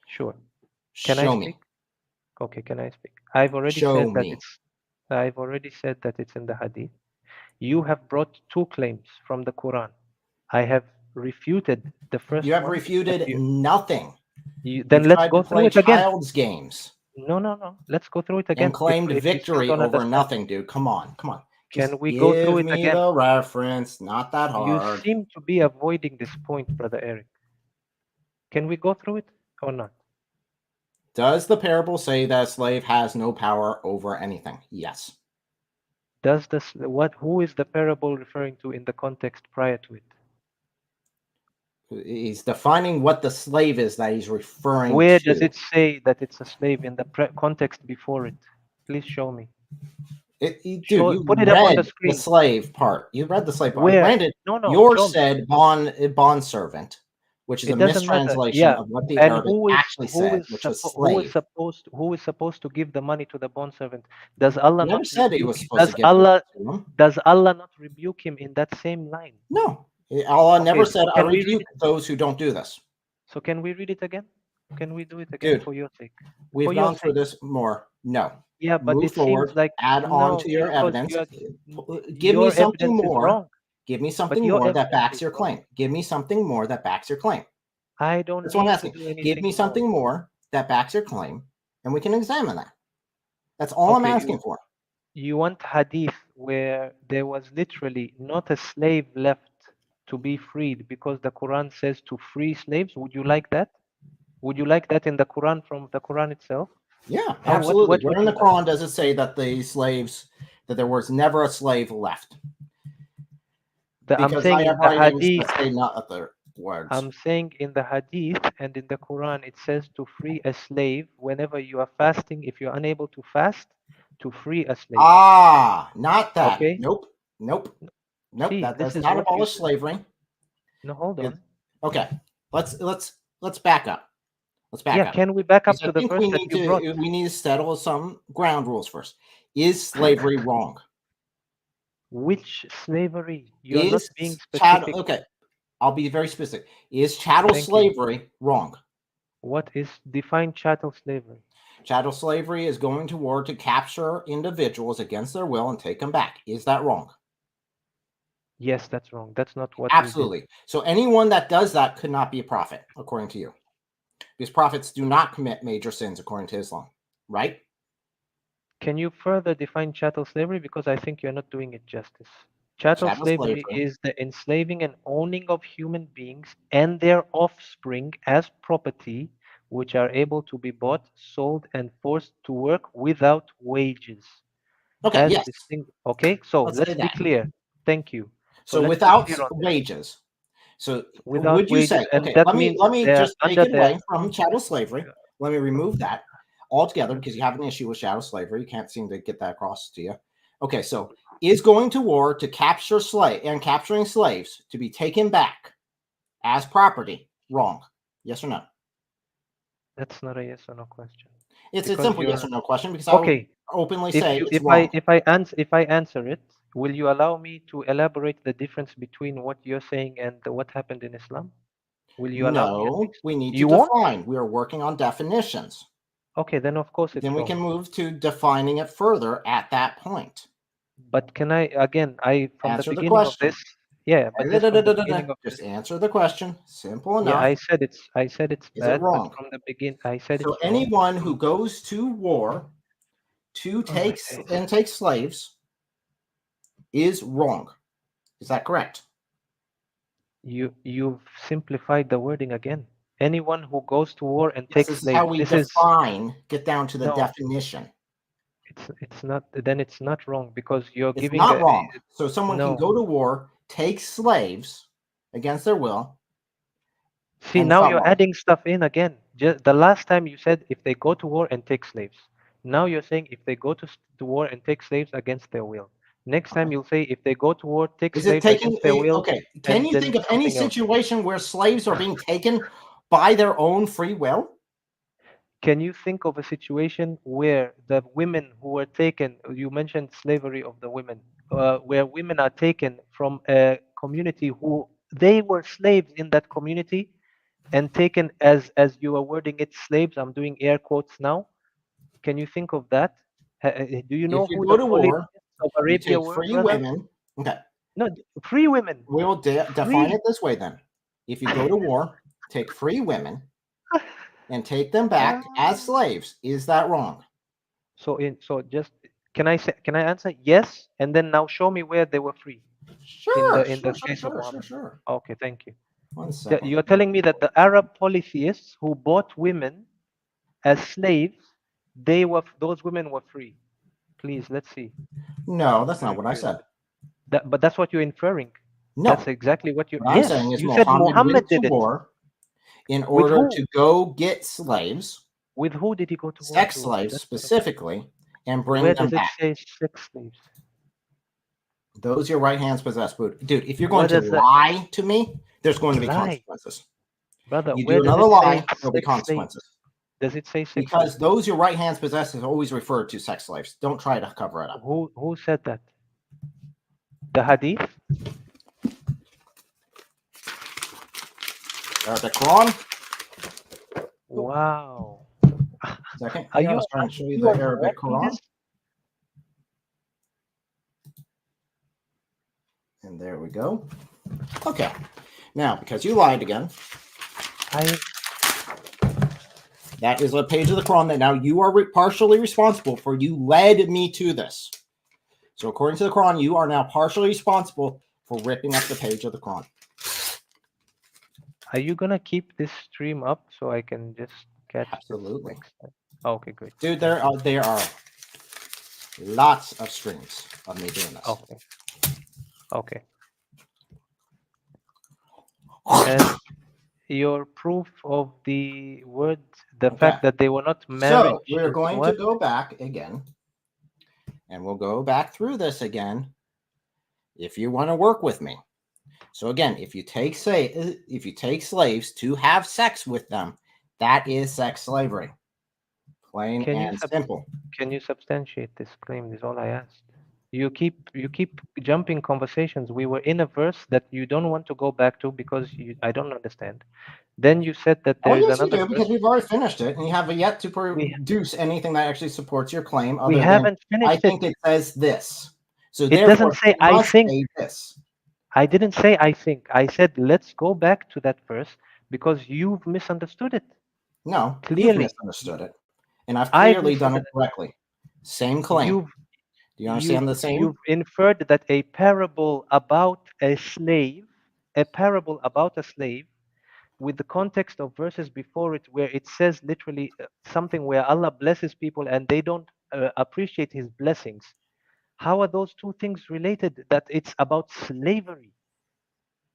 Speaker 7: Sure. Can I
Speaker 1: Show
Speaker 7: speak?
Speaker 1: me.
Speaker 7: Okay, can I speak? I've already
Speaker 1: Show
Speaker 7: said that
Speaker 1: me.
Speaker 7: I've already said that it's in the hadith. You have brought two claims from the Quran. I have refuted the first
Speaker 1: You have
Speaker 7: one.
Speaker 1: refuted nothing.
Speaker 7: Then
Speaker 1: You've
Speaker 7: let's
Speaker 1: tried
Speaker 7: go
Speaker 1: to play
Speaker 7: through it again.
Speaker 1: child's games
Speaker 7: No. Let's go through it again.
Speaker 1: and claimed
Speaker 7: if you still
Speaker 1: victory
Speaker 7: don't
Speaker 1: over
Speaker 7: understand.
Speaker 1: nothing, dude. Come on. Just
Speaker 7: Can we go through
Speaker 1: give
Speaker 7: it
Speaker 1: me
Speaker 7: again?
Speaker 1: the reference. Not that
Speaker 7: You
Speaker 1: hard.
Speaker 7: seem to be avoiding this point, Brother Eric. Can we go through it or not?
Speaker 1: Does the parable say that a slave has no power over anything? Yes.
Speaker 7: Who is the parable referring to in the context prior to it?
Speaker 1: He's defining what the slave is that he's referring
Speaker 7: Where
Speaker 1: to.
Speaker 7: does it say that it's a slave in the context before it? Please show me.
Speaker 1: Dude, you
Speaker 7: put it up on the
Speaker 1: read
Speaker 7: screen.
Speaker 1: slave part. You read the slave part.
Speaker 7: Where?
Speaker 1: Granted,
Speaker 7: No.
Speaker 1: yours
Speaker 7: show me.
Speaker 1: said bond servant. which is
Speaker 7: It
Speaker 1: a
Speaker 7: doesn't matter.
Speaker 1: mistranslation
Speaker 7: Yeah,
Speaker 1: of what the
Speaker 7: and
Speaker 1: Arabic actually said, which was slave.
Speaker 7: who is supposed to give the money to the bondservant? Does Allah
Speaker 1: He never
Speaker 7: not
Speaker 1: said he
Speaker 7: rebuke?
Speaker 1: was supposed to give to him.
Speaker 7: Does Allah not rebuke him in that same line?
Speaker 1: No, Allah never
Speaker 7: Okay,
Speaker 1: said, "I
Speaker 7: can we read
Speaker 1: rebuke
Speaker 7: it?
Speaker 1: those who don't do this."
Speaker 7: So can we read it again? Can we do it again
Speaker 1: Dude,
Speaker 7: for your sake?
Speaker 1: we've
Speaker 7: For your
Speaker 1: gone through
Speaker 7: sake.
Speaker 1: this more. No.
Speaker 7: Yeah, but
Speaker 1: Move
Speaker 7: it seems
Speaker 1: forward.
Speaker 7: like
Speaker 1: Add on
Speaker 7: no,
Speaker 1: to your
Speaker 7: because
Speaker 1: evidence. Give me
Speaker 7: your
Speaker 1: something
Speaker 7: evidence is
Speaker 1: more.
Speaker 7: wrong.
Speaker 1: Give me
Speaker 7: But
Speaker 1: something
Speaker 7: your
Speaker 1: more that
Speaker 7: evidence
Speaker 1: backs
Speaker 7: is
Speaker 1: your
Speaker 7: wrong.
Speaker 1: claim. Give me something more that backs your claim.
Speaker 7: I don't
Speaker 1: That's what I'm
Speaker 7: need to
Speaker 1: asking.
Speaker 7: do
Speaker 1: Give
Speaker 7: anything
Speaker 1: me
Speaker 7: more.
Speaker 1: something more that backs your claim, and we can examine that. That's all I'm
Speaker 7: Okay,
Speaker 1: asking for.
Speaker 7: you want hadith where there was literally not a slave left to be freed because the Quran says to free slaves. Would you like that? Would you like that in the Quran from the Quran itself?
Speaker 1: Yeah,
Speaker 7: How,
Speaker 1: absolutely.
Speaker 7: what
Speaker 1: Where
Speaker 7: would
Speaker 1: in
Speaker 7: you
Speaker 1: the
Speaker 7: like?
Speaker 1: Quran does it say that there was never a slave left?
Speaker 7: I'm
Speaker 1: Because
Speaker 7: saying
Speaker 1: I
Speaker 7: in
Speaker 1: have
Speaker 7: the
Speaker 1: writings
Speaker 7: hadith,
Speaker 1: that say not other words.
Speaker 7: I'm saying in the hadith and in the Quran, it says to free a slave whenever you are fasting. If you're unable to fast, to free a slave.
Speaker 1: Ah, not that.
Speaker 7: Okay.
Speaker 1: Nope.
Speaker 7: See,
Speaker 1: That
Speaker 7: this
Speaker 1: does
Speaker 7: is
Speaker 1: not
Speaker 7: what you
Speaker 1: abolish
Speaker 7: said.
Speaker 1: slavery.
Speaker 7: No, hold on.
Speaker 1: Okay. Let's back up. Let's back
Speaker 7: Yeah,
Speaker 1: up.
Speaker 7: can we back up
Speaker 1: Because
Speaker 7: to
Speaker 1: I
Speaker 7: the
Speaker 1: think
Speaker 7: verse that you brought?
Speaker 1: we need to settle some ground rules first. Is slavery wrong?
Speaker 7: Which slavery? You're not
Speaker 1: Is
Speaker 7: being
Speaker 1: chattel
Speaker 7: specific.
Speaker 1: okay? I'll be very specific. Is chattel
Speaker 7: Thank you.
Speaker 1: slavery wrong?
Speaker 7: What is define chattel slavery?
Speaker 1: Chattel slavery is going to war to capture individuals against their will and take them back. Is that wrong?
Speaker 7: Yes, that's wrong. That's not what
Speaker 1: Absolutely. So anyone that does that could not be a prophet, according to you. Because prophets do not commit major sins according to Islam, right?
Speaker 7: we did. Can you further define chattel slavery? Because I think you're not doing it justice. Chattel
Speaker 1: Chattel
Speaker 7: slavery is the enslaving and owning of human beings and their offspring as property, which are able to be bought, sold, and forced to work without wages.
Speaker 1: Okay,
Speaker 7: As
Speaker 1: yes.
Speaker 7: distinct. Okay, so
Speaker 1: Let's
Speaker 7: let's
Speaker 1: say
Speaker 7: be
Speaker 1: that.
Speaker 7: clear. Thank you.
Speaker 1: So
Speaker 7: let's be
Speaker 1: without
Speaker 7: clear on this.
Speaker 1: wages. So
Speaker 7: Without
Speaker 1: would you
Speaker 7: wages,
Speaker 1: say,
Speaker 7: and
Speaker 1: okay,
Speaker 7: that
Speaker 1: let
Speaker 7: means
Speaker 1: me
Speaker 7: they're
Speaker 1: just take
Speaker 7: under
Speaker 1: it away
Speaker 7: the.
Speaker 1: from chattel slavery. Let me remove that altogether because you have an issue with chattel slavery. You can't seem to get that across to you. Okay, so is going to war to capture capturing slaves to be taken back as property wrong? Yes or no?
Speaker 7: That's not a yes or no question.
Speaker 1: It's a simple yes or no question because
Speaker 7: Okay.
Speaker 1: I will openly
Speaker 7: If
Speaker 1: say
Speaker 7: you
Speaker 1: it's wrong.
Speaker 7: if I answer it, will you allow me to elaborate the difference between what you're saying and what happened in Islam? Will you allow me?
Speaker 1: No, we need to
Speaker 7: You won't?
Speaker 1: define. We are working on definitions.
Speaker 7: Okay, then of course it's
Speaker 1: Then we
Speaker 7: wrong.
Speaker 1: can move to defining it further at that point.
Speaker 7: But can I again? From
Speaker 1: Answer
Speaker 7: the
Speaker 1: the
Speaker 7: beginning of
Speaker 1: question.
Speaker 7: this. Yeah, but just from the beginning of
Speaker 1: Just
Speaker 7: this.
Speaker 1: answer the question. Simple enough.
Speaker 7: Yeah, I said it's
Speaker 1: Is it
Speaker 7: bad, but
Speaker 1: wrong?
Speaker 7: from the beginning I said
Speaker 1: So
Speaker 7: it's wrong.
Speaker 1: anyone who goes to war to take slaves is wrong. Is that correct?
Speaker 7: You've simplified the wording again. Anyone who goes to war and
Speaker 1: Yes,
Speaker 7: takes
Speaker 1: this is
Speaker 7: slaves.
Speaker 1: how we define. Get down to the
Speaker 7: No.
Speaker 1: definition.
Speaker 7: It's not. Then it's not wrong because you're
Speaker 1: It's
Speaker 7: giving.
Speaker 1: not wrong. So someone can
Speaker 7: No.
Speaker 1: go to war, take slaves against their will.
Speaker 7: See,
Speaker 1: and
Speaker 7: now
Speaker 1: it's not
Speaker 7: you're
Speaker 1: wrong.
Speaker 7: adding stuff in again. Just the last time you said if they go to war and take slaves. Now you're saying if they go to war and take slaves against their will. Next time you'll say if they go to war, take
Speaker 1: Is it
Speaker 7: slaves
Speaker 1: taking?
Speaker 7: against their will.
Speaker 1: Okay. Can
Speaker 7: and
Speaker 1: you
Speaker 7: then
Speaker 1: think of any
Speaker 7: something else.
Speaker 1: situation where slaves are being taken by their own free will?
Speaker 7: Can you think of a situation where the women who were taken, you mentioned slavery of the women, where women are taken from a community who they were slaves in that community and taken as you are wording it, slaves. I'm doing air quotes now. Can you think of that? Do you know
Speaker 1: If you
Speaker 7: who
Speaker 1: go
Speaker 7: the
Speaker 1: to war,
Speaker 7: polytheists of
Speaker 1: you
Speaker 7: Arabia
Speaker 1: take
Speaker 7: were,
Speaker 1: free
Speaker 7: brother?
Speaker 1: women. Okay.
Speaker 7: No, free women.
Speaker 1: We will define it this way then. If you go to war, take free women and take them back as slaves, is that wrong?
Speaker 7: So just can I answer yes, and then now show me where they were free in the case of Muhammad.
Speaker 1: Sure.
Speaker 7: Okay, thank you.
Speaker 1: 1 second.
Speaker 7: You're telling me that the Arab polytheists who bought women as slaves, those women were free. Please, let's see.
Speaker 1: No, that's not what I said.
Speaker 7: But that's what you're inferring.
Speaker 1: No.
Speaker 7: That's exactly what you.
Speaker 1: What I'm saying is
Speaker 7: you said Muhammad
Speaker 1: went
Speaker 7: did
Speaker 1: to
Speaker 7: it.
Speaker 1: war in order to go get slaves.
Speaker 7: With who did he go to war?
Speaker 1: Sex slaves specifically, and bring
Speaker 7: Where
Speaker 1: them
Speaker 7: does it
Speaker 1: back.
Speaker 7: say sex slaves?
Speaker 1: Those your right hands possess. Dude, if you're going to
Speaker 7: What does that
Speaker 1: lie to me, there's going to be
Speaker 7: lie?
Speaker 1: consequences.
Speaker 7: Brother,
Speaker 1: You
Speaker 7: where
Speaker 1: do
Speaker 7: does
Speaker 1: another
Speaker 7: it say
Speaker 1: lie, there'll be
Speaker 7: sex slaves?
Speaker 1: consequences.
Speaker 7: Does it say sex
Speaker 1: Because
Speaker 7: slaves?
Speaker 1: those your right hands possess is always referred to sex slaves. Don't try to cover it up.
Speaker 7: Who said that? The hadith?
Speaker 1: Arabic Quran.
Speaker 7: Wow.
Speaker 1: Second.
Speaker 7: Are
Speaker 1: Yeah, I
Speaker 7: you
Speaker 1: was trying to show you
Speaker 7: you
Speaker 1: the
Speaker 7: are
Speaker 1: Arabic
Speaker 7: correcting
Speaker 1: Quran.
Speaker 7: this?
Speaker 1: And there we go. Okay. Now, because you lied again, that is a page of the Quran that now you are partially responsible for. You led me to this. So according to the Quran, you are now partially responsible for ripping up the page of the Quran.
Speaker 7: Are you gonna keep this stream up so I can just catch
Speaker 1: Absolutely.
Speaker 7: this next time? Okay, great.
Speaker 1: Dude, there are lots of streams of me doing this.
Speaker 7: Okay. Okay. And your proof of the words, the fact that they were not marriage.
Speaker 1: So we're going
Speaker 7: what?
Speaker 1: to go back again, and we'll go back through this again if you want to work with me. So again, if you take slaves to have sex with them, that is sex slavery. Plain and simple.
Speaker 7: Can you substantiate this claim? Is all I asked. You keep jumping conversations. We were in a verse that you don't want to go back to because I don't understand. Then you said that there is
Speaker 1: yes,
Speaker 7: another
Speaker 1: you do,
Speaker 7: verse.
Speaker 1: because we've already finished it, and you have yet to produce anything that actually supports your claim.
Speaker 7: We haven't finished
Speaker 1: I think it says this. So
Speaker 7: it doesn't say I think.
Speaker 1: This.
Speaker 7: I didn't say I think. I said let's go back to that verse because you've misunderstood it.
Speaker 1: No,
Speaker 7: clearly
Speaker 1: you've misunderstood it, and I've clearly done it correctly. Same claim. Do you understand the same?
Speaker 7: You've inferred that a parable about a slave, with the context of verses before it, where it says literally something where Allah blesses people and they don't appreciate His blessings. How are those two things related? That it's about slavery.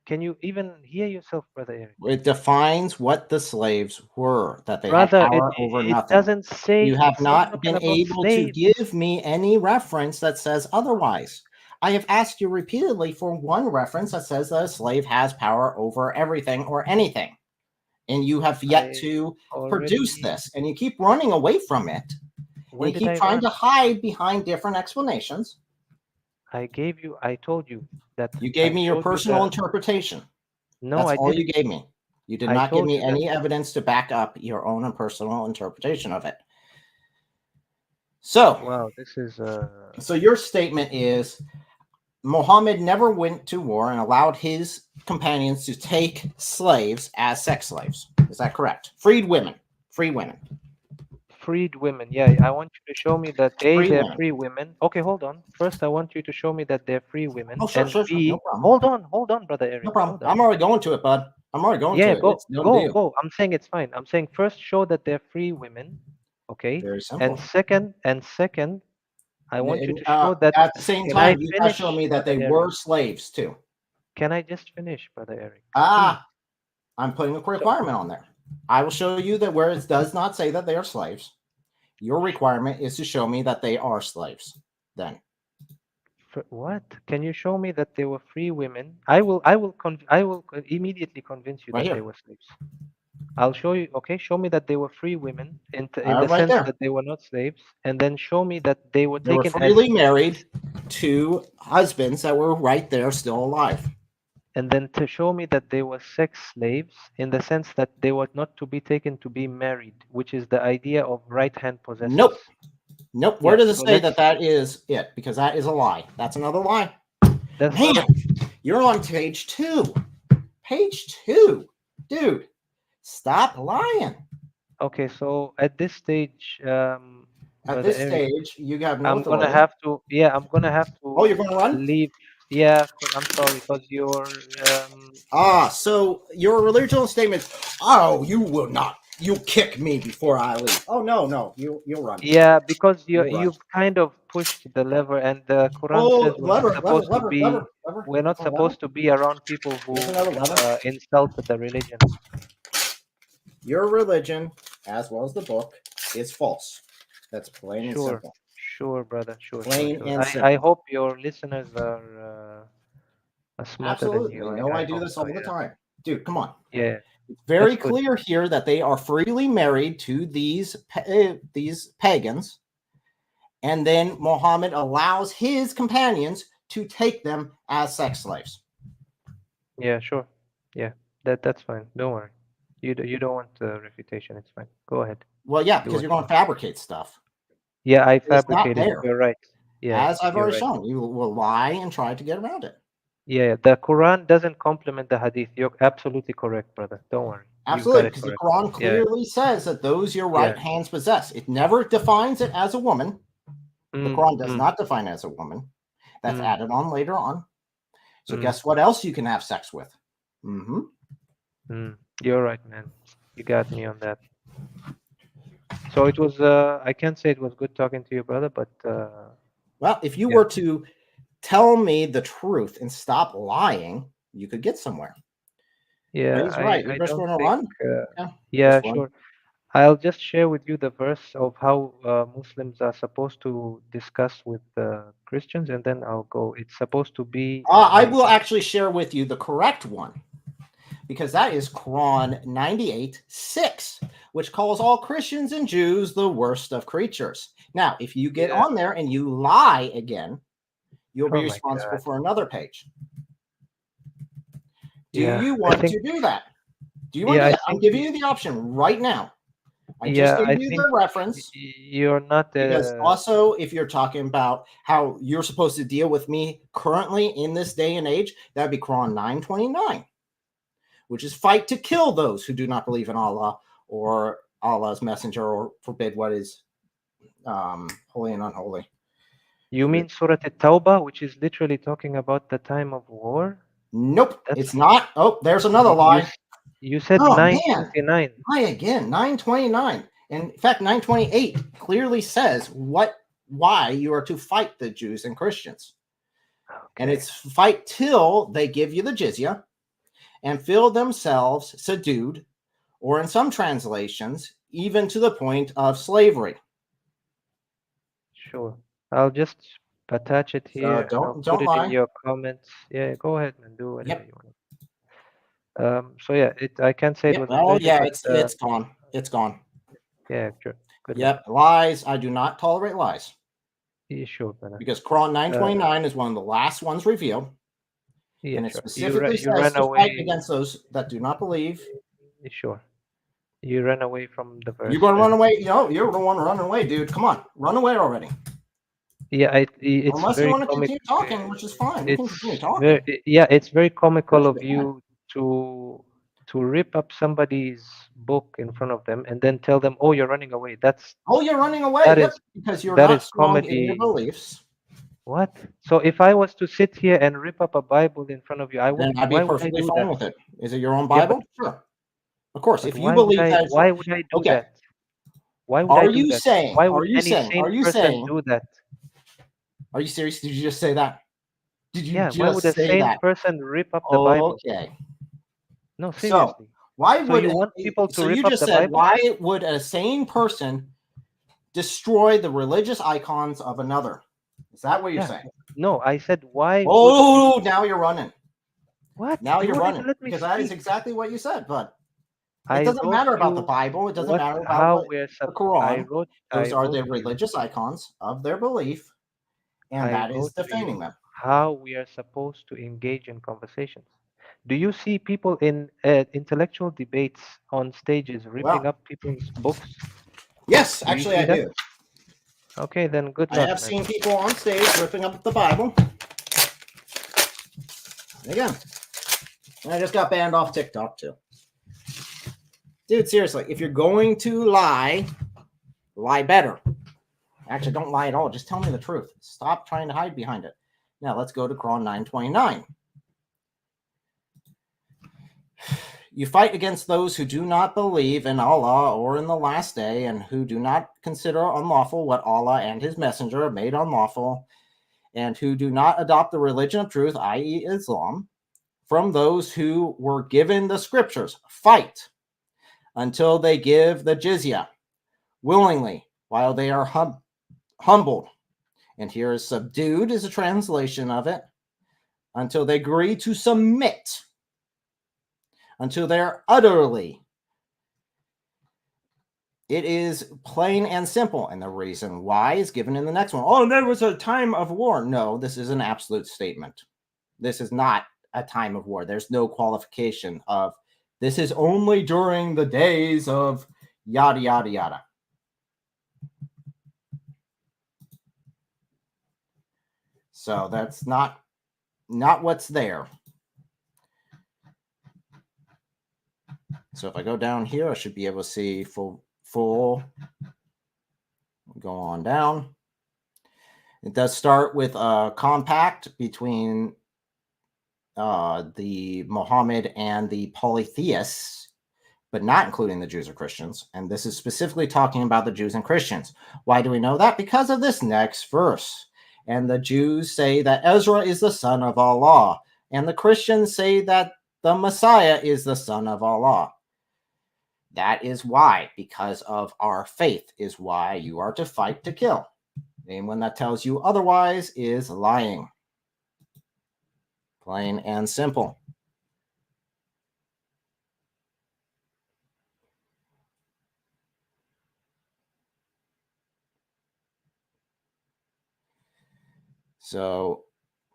Speaker 7: Can you even hear yourself, Brother Eric?
Speaker 1: It defines what the slaves were, that they had power over nothing.
Speaker 7: It doesn't say.
Speaker 1: You have not been able to give me any reference that says otherwise. I have asked you repeatedly for one reference that says that a slave has power over everything or anything. And you have yet to produce this. And you keep running away from it. And you keep trying to hide behind different explanations.
Speaker 7: I told you that.
Speaker 1: You gave me your personal interpretation.
Speaker 7: No,
Speaker 1: that's all you gave me. You did not give me any evidence to back up your own personal interpretation of it. So,
Speaker 7: wow, this is.
Speaker 1: So your statement is Muhammad never went to war and allowed his companions to take slaves as sex slaves. Is that correct? Freed women. Free women.
Speaker 7: Freed women. Yeah, I want you to show me that they're free women. Okay, hold on. First, I want you to show me that they're free women.
Speaker 1: Oh, sure,
Speaker 7: and
Speaker 1: sure,
Speaker 7: B,
Speaker 1: no problem.
Speaker 7: Hold on, Brother Eric.
Speaker 1: No problem. I'm already going to it, bud. I'm already going to it.
Speaker 7: Go, go. I'm saying it's fine. I'm saying first show that they're free women. Okay.
Speaker 1: Very simple.
Speaker 7: And second, I want you to show that
Speaker 1: at the same time, you guys show me that they were slaves too.
Speaker 7: Can I just finish, Brother Eric?
Speaker 1: I'm putting a requirement on there. I will show you that where it does not say that they are slaves. Your requirement is to show me that they are slaves. Then.
Speaker 7: What? Can you show me that they were free women? I will immediately convince you that they were slaves. I'll show you. Okay, show me that they were free women in the sense that they were not slaves, and then show me that they were taken
Speaker 1: freely married to husbands that were right there still alive.
Speaker 7: And then to show me that they were sex slaves in the sense that they were not to be taken to be married, which is the idea of right-hand possessors.
Speaker 1: Nope. Where does it say that is it? Because that is a lie. That's another lie. Man, you're on page 2. Page 2. Dude, stop lying.
Speaker 7: Okay, so at this stage,
Speaker 1: at this stage, you have no
Speaker 7: I'm gonna have to. Yeah, I'm gonna have to.
Speaker 1: Oh, you're gonna run?
Speaker 7: Leave. Yeah, I'm sorry, because you're.
Speaker 1: So your original statement. Oh, you will not. You kick me before I leave. Oh no, you'll run.
Speaker 7: Yeah, because you've kind of pushed the lever, and the Quran says we're not supposed to be around people who insulted the religion.
Speaker 1: Your religion, as well as the book, is false. That's plain and simple.
Speaker 7: Sure, brother. Sure.
Speaker 1: Plain and simple.
Speaker 7: I hope your listeners are smarter than you.
Speaker 1: I know I do this all the time. Dude, come on.
Speaker 7: Yeah.
Speaker 1: It's very
Speaker 7: That's good.
Speaker 1: clear here that they are freely married to these pagans, and then Muhammad allows his companions to take them as sex slaves.
Speaker 7: Yeah, sure. Yeah, that's fine. Don't worry. You don't want refutation. It's fine. Go ahead.
Speaker 1: Well, yeah,
Speaker 7: Do
Speaker 1: because
Speaker 7: what
Speaker 1: you're
Speaker 7: you
Speaker 1: going to
Speaker 7: want.
Speaker 1: fabricate stuff.
Speaker 7: Yeah, I
Speaker 1: It's not
Speaker 7: fabricated.
Speaker 1: there.
Speaker 7: You're right. Yeah,
Speaker 1: As I've
Speaker 7: you're
Speaker 1: already
Speaker 7: right.
Speaker 1: shown, you will lie and try to get around it.
Speaker 7: Yeah, the Quran doesn't complement the Hadith. You're absolutely correct, brother. Don't worry. You got
Speaker 1: Absolutely,
Speaker 7: it
Speaker 1: because the
Speaker 7: correct.
Speaker 1: Quran
Speaker 7: Yeah,
Speaker 1: clearly says that those your
Speaker 7: yeah.
Speaker 1: right hands possess. It never defines it as a woman. The Quran does not define it as a woman. That's added on later on. So guess what else you can have sex with?
Speaker 7: You're right, man. You got me on that. So it was, I can't say it was good talking to you, brother, but
Speaker 1: well, if you
Speaker 7: yeah.
Speaker 1: were to tell me the truth and stop lying, you could get somewhere.
Speaker 7: Yeah,
Speaker 1: He's right. You're
Speaker 7: I
Speaker 1: just
Speaker 7: don't
Speaker 1: going to
Speaker 7: think,
Speaker 1: run?
Speaker 7: yeah,
Speaker 1: Just run.
Speaker 7: sure. I'll just share with you the verse of how Muslims are supposed to discuss with Christians, and then I'll go. It's supposed to be
Speaker 1: I
Speaker 7: like,
Speaker 1: will actually share with you the correct one, because that is Quran 98:6, which calls all Christians and Jews the worst of creatures. Now, if you get
Speaker 7: yeah.
Speaker 1: on there and you lie again, you'll be
Speaker 7: Oh my
Speaker 1: responsible
Speaker 7: God.
Speaker 1: for another page. Do
Speaker 7: Yeah,
Speaker 1: you
Speaker 7: I
Speaker 1: want
Speaker 7: think,
Speaker 1: to do that? Do you want to
Speaker 7: yeah,
Speaker 1: do
Speaker 7: I
Speaker 1: that? I'm
Speaker 7: think,
Speaker 1: giving you the option right now. I just
Speaker 7: yeah,
Speaker 1: gave
Speaker 7: I
Speaker 1: you
Speaker 7: think
Speaker 1: the reference.
Speaker 7: you're not,
Speaker 1: Because also, if you're talking about how you're supposed to deal with me currently in this day and age, that'd be Quran 9:29, which is fight to kill those who do not believe in Allah or Allah's messenger or forbid what is holy and unholy.
Speaker 7: you mean Surah At-Tawbah, which is literally talking about the time of war?
Speaker 1: Nope,
Speaker 7: That's
Speaker 1: it's not. Oh, there's another lie.
Speaker 7: you said
Speaker 1: Oh, man.
Speaker 7: 929.
Speaker 1: Lie again. 9:29. In fact, 9:28 clearly says why you are to fight the Jews and Christians. And
Speaker 7: Okay.
Speaker 1: it's fight till they give you the jizya and feel themselves subdued, or in some translations, even to the point of slavery.
Speaker 7: Sure. I'll just attach it here and I'll
Speaker 1: Don't
Speaker 7: put it in
Speaker 1: lie.
Speaker 7: your comments. Yeah, go ahead and do whatever
Speaker 1: Yep.
Speaker 7: you want. So yeah, I can't say it
Speaker 1: Yep.
Speaker 7: was a
Speaker 1: Oh
Speaker 7: pleasure,
Speaker 1: yeah,
Speaker 7: but
Speaker 1: it's gone. It's gone.
Speaker 7: yeah, sure. Good luck.
Speaker 1: Yep. Lies. I do not tolerate lies.
Speaker 7: Yeah, sure, brother.
Speaker 1: Because Quran 9:29 is one of the last ones revealed.
Speaker 7: Yeah,
Speaker 1: And it
Speaker 7: sure.
Speaker 1: specifically
Speaker 7: You
Speaker 1: says
Speaker 7: ran
Speaker 1: to fight
Speaker 7: away.
Speaker 1: against those that do not believe.
Speaker 7: Sure. You ran away from the verse.
Speaker 1: You're going to run away. No, you're the one running away, dude. Come on. Run away already.
Speaker 7: Yeah, it's
Speaker 1: Unless you
Speaker 7: very
Speaker 1: want to
Speaker 7: comic.
Speaker 1: continue talking, which is fine. We can continue talking.
Speaker 7: It's very comical of
Speaker 1: Perfectly
Speaker 7: you to rip up somebody's book in front of them and then tell them, "Oh, you're running away."
Speaker 1: You're running away.
Speaker 7: That
Speaker 1: Yep,
Speaker 7: is
Speaker 1: because you're
Speaker 7: that
Speaker 1: not
Speaker 7: is
Speaker 1: strong in your
Speaker 7: comedy.
Speaker 1: beliefs.
Speaker 7: What? So if I was to sit here and rip up a Bible in front of you,
Speaker 1: Then I'd be
Speaker 7: why would I
Speaker 1: perfectly
Speaker 7: do
Speaker 1: fine
Speaker 7: that?
Speaker 1: with it. Is it your own
Speaker 7: Yeah,
Speaker 1: Bible? Sure. Of course.
Speaker 7: but
Speaker 1: If you believe that it's
Speaker 7: why would I do
Speaker 1: okay.
Speaker 7: that? Why would I
Speaker 1: Are
Speaker 7: do
Speaker 1: you
Speaker 7: that?
Speaker 1: saying?
Speaker 7: Why
Speaker 1: Are
Speaker 7: would
Speaker 1: you
Speaker 7: any
Speaker 1: saying?
Speaker 7: sane
Speaker 1: Are you
Speaker 7: person
Speaker 1: saying?
Speaker 7: do that?
Speaker 1: Are you serious? Did you just say that? Did you
Speaker 7: Yeah, why would a
Speaker 1: just say
Speaker 7: sane
Speaker 1: that?
Speaker 7: person rip up the Bible?
Speaker 1: Okay.
Speaker 7: No,
Speaker 1: So
Speaker 7: seriously.
Speaker 1: why
Speaker 7: So
Speaker 1: would
Speaker 7: you want people to
Speaker 1: so you
Speaker 7: rip up
Speaker 1: just
Speaker 7: the
Speaker 1: said
Speaker 7: Bible?
Speaker 1: why would a sane person destroy the religious icons of another? Is that what you're
Speaker 7: Yeah.
Speaker 1: saying?
Speaker 7: No, I said why would
Speaker 1: Oh, now you're running.
Speaker 7: what?
Speaker 1: Now
Speaker 7: You
Speaker 1: you're
Speaker 7: won't even
Speaker 1: running
Speaker 7: let me
Speaker 1: because that is
Speaker 7: speak.
Speaker 1: exactly what you said. But it
Speaker 7: I
Speaker 1: doesn't
Speaker 7: wrote
Speaker 1: matter about the
Speaker 7: you
Speaker 1: Bible. It doesn't matter about
Speaker 7: how
Speaker 1: what
Speaker 7: we're
Speaker 1: the
Speaker 7: I
Speaker 1: Quran.
Speaker 7: wrote
Speaker 1: Those are the
Speaker 7: you
Speaker 1: religious icons of their belief, and
Speaker 7: I
Speaker 1: that is
Speaker 7: wrote to
Speaker 1: defaming
Speaker 7: you
Speaker 1: them.
Speaker 7: how we are supposed to engage in conversations. Do you see people in intellectual debates on stages ripping
Speaker 1: Well,
Speaker 7: up people's books?
Speaker 1: yes,
Speaker 7: Do you
Speaker 1: actually,
Speaker 7: see
Speaker 1: I
Speaker 7: that?
Speaker 1: do.
Speaker 7: Okay, then good
Speaker 1: I
Speaker 7: luck,
Speaker 1: have
Speaker 7: man.
Speaker 1: seen people on stage ripping up the Bible. Again, and I just got banned off TikTok too. Dude, seriously, if you're going to lie, lie better. Actually, don't lie at all. Just tell me the truth. Stop trying to hide behind it. Now, let's go to Quran 9:29. You fight against those who do not believe in Allah or in the last day, and who do not consider unlawful what Allah and his messenger have made unlawful, and who do not adopt the religion of truth, i.e. Islam, from those who were given the scriptures. Fight until they give the jizya willingly, while they are humbled. And here is subdued is a translation of it. Until they agree to submit. until they're utterly. It is plain and simple. And the reason why is given in the next one. Oh, there was a time of war. No, this is an absolute statement. This is not a time of war. There's no qualification of this is only during the days of yada, yada, yada. So that's not what's there. So if I go down here, I should be able to see full. Go on down. It does start with a compact between the Muhammad and the polytheists, but not including the Jews or Christians. And this is specifically talking about the Jews and Christians. Why do we know that? Because of this next verse. And the Jews say that Ezra is the son of Allah. And the Christians say that the Messiah is the son of Allah. That is why, because of our faith, is why you are to fight to kill. Anyone that tells you otherwise is lying. Plain and simple. So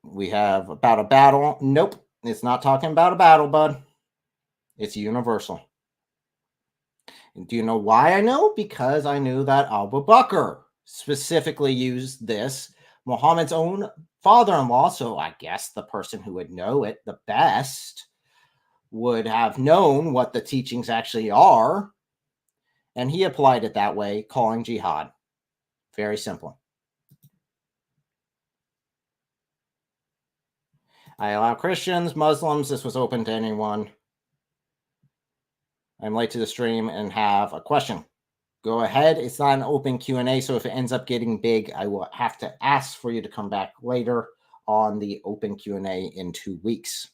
Speaker 1: we have about a battle. Nope, it's not talking about a battle, bud. It's universal. And do you know why I know? Because I knew that Abu Bakr specifically used this, Muhammad's own father-in-law, so I guess the person who would know it the best would have known what the teachings actually are, and he applied it that way, calling jihad. Very simple. I allow Christians, Muslims, this was open to anyone. I'm late to the stream and have a question. Go ahead. It's not an open Q&A, so if it ends up getting big, I will have to ask for you to come back later on the open Q&A in 2 weeks.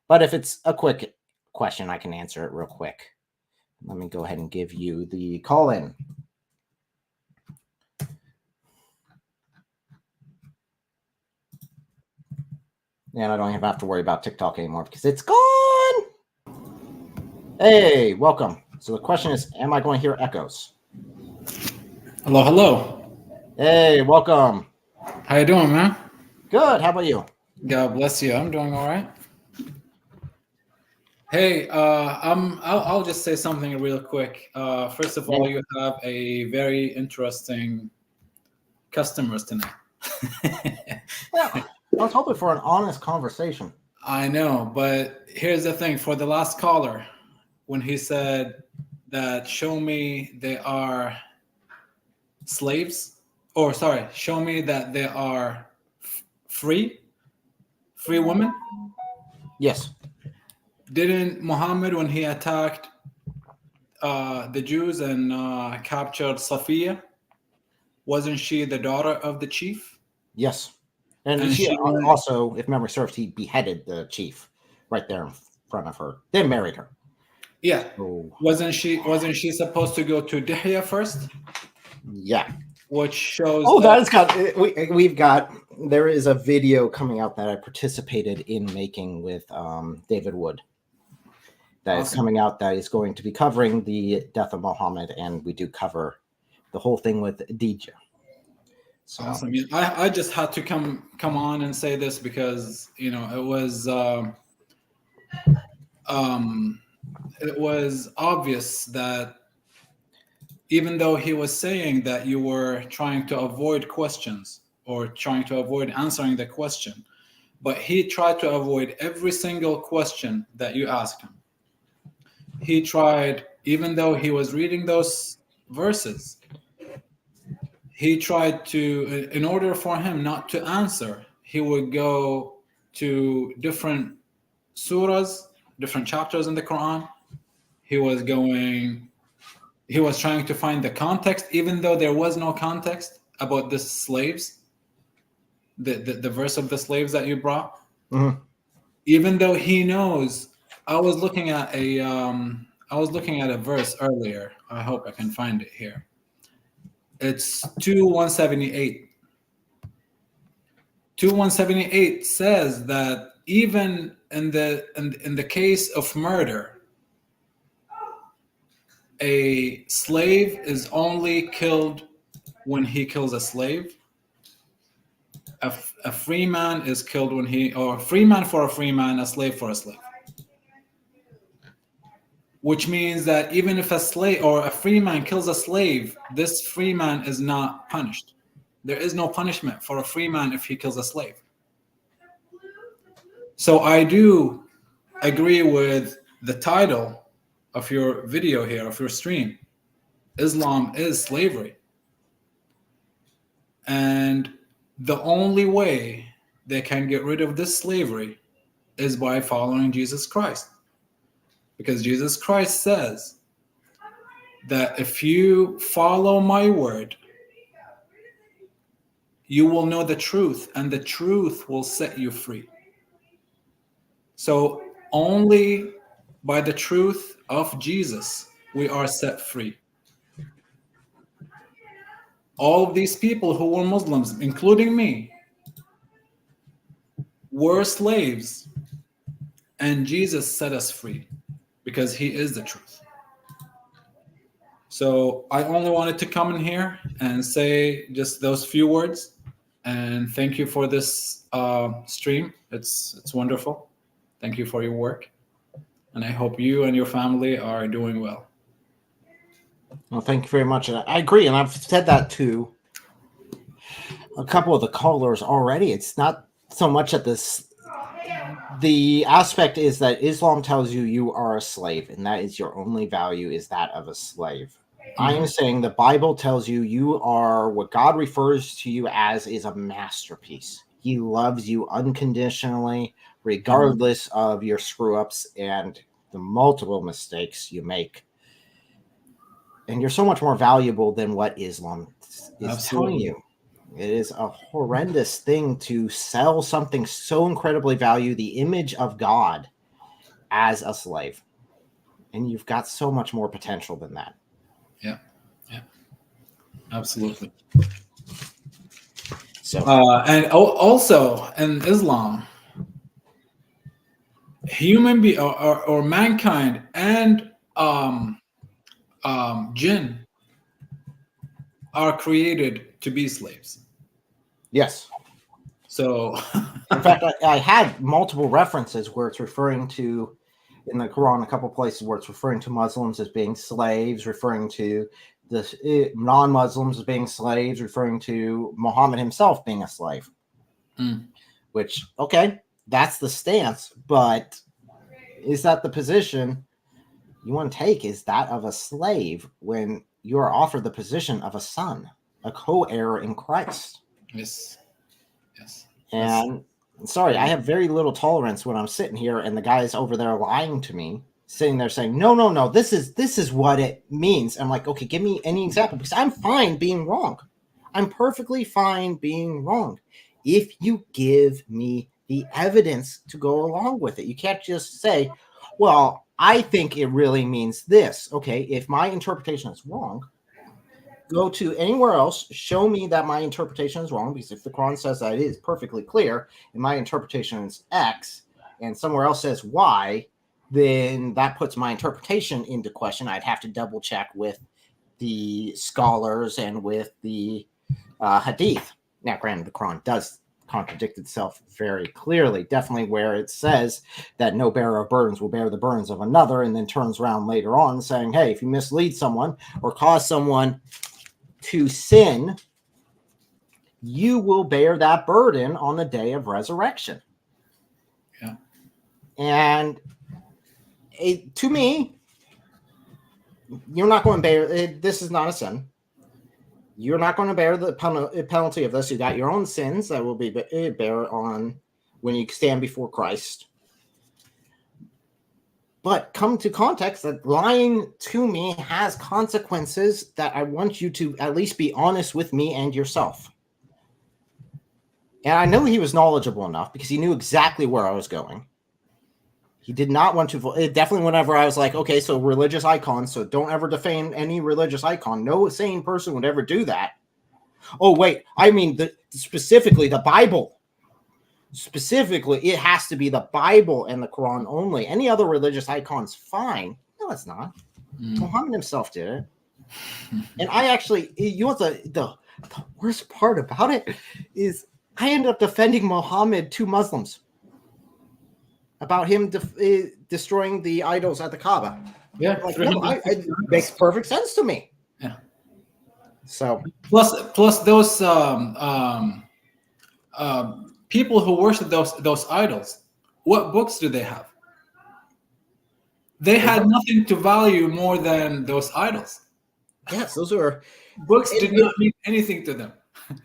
Speaker 1: But if it's a quick question, I can answer it real quick. Let me go ahead and give you the call-in. And I don't even have to worry about TikTok anymore because it's gone. Hey, welcome. So the question is, am I going to hear echoes?
Speaker 8: Hello, hello.
Speaker 1: Hey, welcome.
Speaker 8: How you doing, man?
Speaker 1: Good. How about you?
Speaker 8: God bless you. I'm doing all right. Hey, I'll just say something real quick. First of all, you have a very interesting customers tonight.
Speaker 1: Yeah, I was hoping for an honest conversation.
Speaker 8: I know, but here's the thing. For the last caller, when he said that show me they are slaves, or sorry, show me that they are free women.
Speaker 1: Yes.
Speaker 8: Didn't Muhammad, when he attacked the Jews and captured Safiya, wasn't she the daughter of the chief?
Speaker 1: Yes. And she also, if memory serves, he beheaded the chief right there in front of her. Then married her.
Speaker 8: Yeah.
Speaker 1: So,
Speaker 8: wasn't she supposed to go to Dihya first?
Speaker 1: Yeah.
Speaker 8: Which shows.
Speaker 1: Oh, that's got. We've got. There is a video coming out that I participated in making with David Wood. That is coming out. That is going to be covering the death of Muhammad, and we do cover the whole thing with Dija. So.
Speaker 8: Awesome. Yeah, I just had to come on and say this because it was obvious that even though he was saying that you were trying to avoid questions or trying to avoid answering the question, but he tried to avoid every single question that you asked him. He tried, even though he was reading those verses, he tried to, in order for him not to answer, he would go to different surahs, different chapters in the Quran. He was trying to find the context, even though there was no context about the slaves, the verse of the slaves that you brought.
Speaker 1: Mm-hmm. Even
Speaker 8: though he knows, I was looking at a verse earlier. I hope I can find it here. It's 2:178. 2:178 says that even in the case of murder, a slave is only killed when he kills a slave. A free man is killed when or a free man for a free man, a slave for a slave. Which means that even if a slave or a free man kills a slave, this free man is not punished. There is no punishment for a free man if he kills a slave. So I do agree with the title of your video here, of your stream. Islam is slavery. And the only way they can get rid of this slavery is by following Jesus Christ. Because Jesus Christ says that if you follow my word, you will know the truth, and the truth will set you free. So only by the truth of Jesus we are set free. All of these people who were Muslims, including me, were slaves, and Jesus set us free because he is the truth. So I only wanted to come in here and say just those few words, and thank you for this stream. It's wonderful. Thank you for your work, and I hope you and your family are doing well.
Speaker 1: Well, thank you very much. I agree, and I've said that to a couple of the callers already. It's not so much at this. The aspect is that Islam tells you you are a slave, and that is your only value is that of a slave. I am saying the Bible tells you you are what God refers to you as is a masterpiece. He loves you unconditionally, regardless of your screw-ups and the multiple mistakes you make. And you're so much more valuable than what Islam is telling you. It is a horrendous thing to sell something so incredibly valuable, the image of God, as a slave. And you've got so much more potential than that.
Speaker 8: Yeah. Absolutely.
Speaker 1: So,
Speaker 8: and also in Islam, human being or mankind and jinn are created to be slaves.
Speaker 1: yes.
Speaker 8: So,
Speaker 1: in fact, I had multiple references where it's referring to, in the Quran, a couple places where it's referring to Muslims as being slaves, referring to the non-Muslims as being slaves, referring to Muhammad himself being a slave. Which, okay, that's the stance, but is that the position you want to take? Is that of a slave when you are offered the position of a son, a co-heir in Christ?
Speaker 8: Yes.
Speaker 1: And sorry, I have very little tolerance when I'm sitting here and the guy's over there lying to me, sitting there saying, no, this is what it means. I'm like, okay, give me any example, because I'm fine being wrong. I'm perfectly fine being wrong if you give me the evidence to go along with it. You can't just say, well, I think it really means this. Okay, if my interpretation is wrong, go to anywhere else, show me that my interpretation is wrong, because if the Quran says that it is perfectly clear and my interpretation is X and somewhere else says Y, then that puts my interpretation into question. I'd have to double check with the scholars and with the Hadith. Now, granted, the Quran does contradict itself very clearly, definitely where it says that no bearer of burdens will bear the burdens of another, and then turns around later on saying, hey, if you mislead someone or cause someone to sin, you will bear that burden on the day of resurrection.
Speaker 8: Yeah.
Speaker 1: And to me, you're not going to bear it. This is not a sin. You're not going to bear the penalty of this. You got your own sins that will be bear on when you stand before Christ. But come to context that lying to me has consequences that I want you to at least be honest with me and yourself. And I know he was knowledgeable enough because he knew exactly where I was going. He did not want to, definitely whenever I was like, okay, so religious icons, so don't ever defame any religious icon. No sane person would ever do that. Oh, wait, I mean, specifically the Bible. Specifically, it has to be the Bible and the Quran only. Any other religious icon's fine. No, it's not. Muhammad himself did it. And I actually, you know what the worst part about it is I ended up defending Muhammad to Muslims about him destroying the idols at the Kaaba.
Speaker 8: Yeah,
Speaker 1: Like, no, it makes perfect sense to me.
Speaker 8: Yeah.
Speaker 1: So
Speaker 8: plus those people who worship those idols, what books do they have? They had nothing to value more than those idols.
Speaker 1: yes, those are
Speaker 8: Books did not mean anything to them.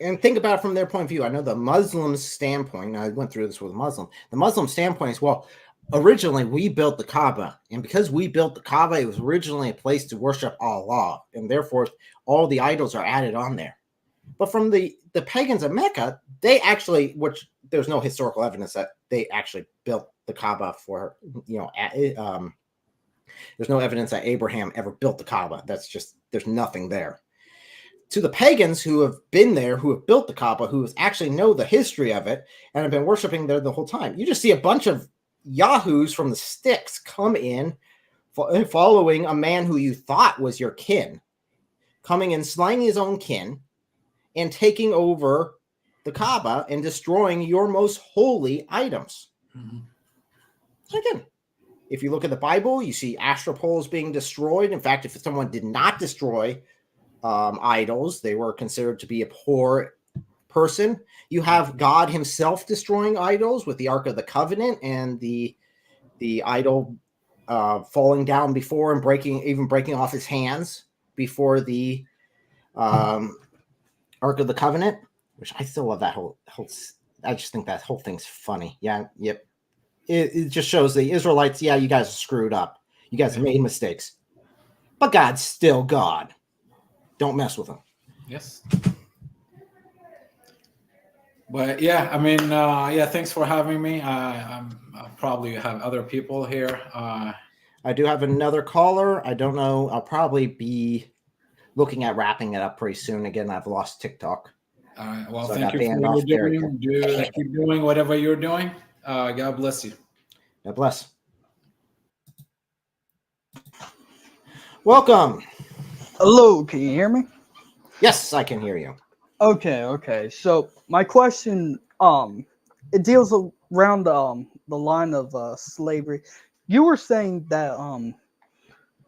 Speaker 1: And think about it from their point of view. I know the Muslim's standpoint. I went through this with a Muslim. The Muslim standpoint is, well, originally we built the Kaaba, and because we built the Kaaba, it was originally a place to worship Allah, and therefore all the idols are added on there. But from the pagans of Mecca, they actually, which there's no historical evidence that they actually built the Kaaba for, there's no evidence that Abraham ever built the Kaaba. That's just, there's nothing there. To the pagans who have been there, who have built the Kaaba, who actually know the history of it and have been worshiping there the whole time, you just see a bunch of yahoos from the sticks come in following a man who you thought was your kin, coming and slaying his own kin and taking over the Kaaba and destroying your most holy items.
Speaker 8: Mm-hmm.
Speaker 1: So again, if you look at the Bible, you see astral poles being destroyed. In fact, if someone did not destroy idols, they were considered to be a poor person. You have God himself destroying idols with the Ark of the Covenant and the idol falling down before and breaking off his hands before the Ark of the Covenant, which I still love that whole I just think that whole thing's funny. Yeah, yep. It just shows the Israelites, yeah, you guys are screwed up. You guys have made mistakes. But God's still God. Don't mess with him.
Speaker 8: Yes. But yeah, I mean, thanks for having me. I'll probably have other people here.
Speaker 1: I do have another caller. I don't know. I'll probably be looking at wrapping it up pretty soon. Again, I've lost TikTok.
Speaker 8: All right. Well,
Speaker 1: So
Speaker 8: thank you for what you're doing. Keep doing whatever you're doing. God bless you.
Speaker 1: God bless. Welcome.
Speaker 9: Hello, can you hear me?
Speaker 1: Yes, I can hear you.
Speaker 9: Okay. So my question, it deals around the line of slavery. You were saying that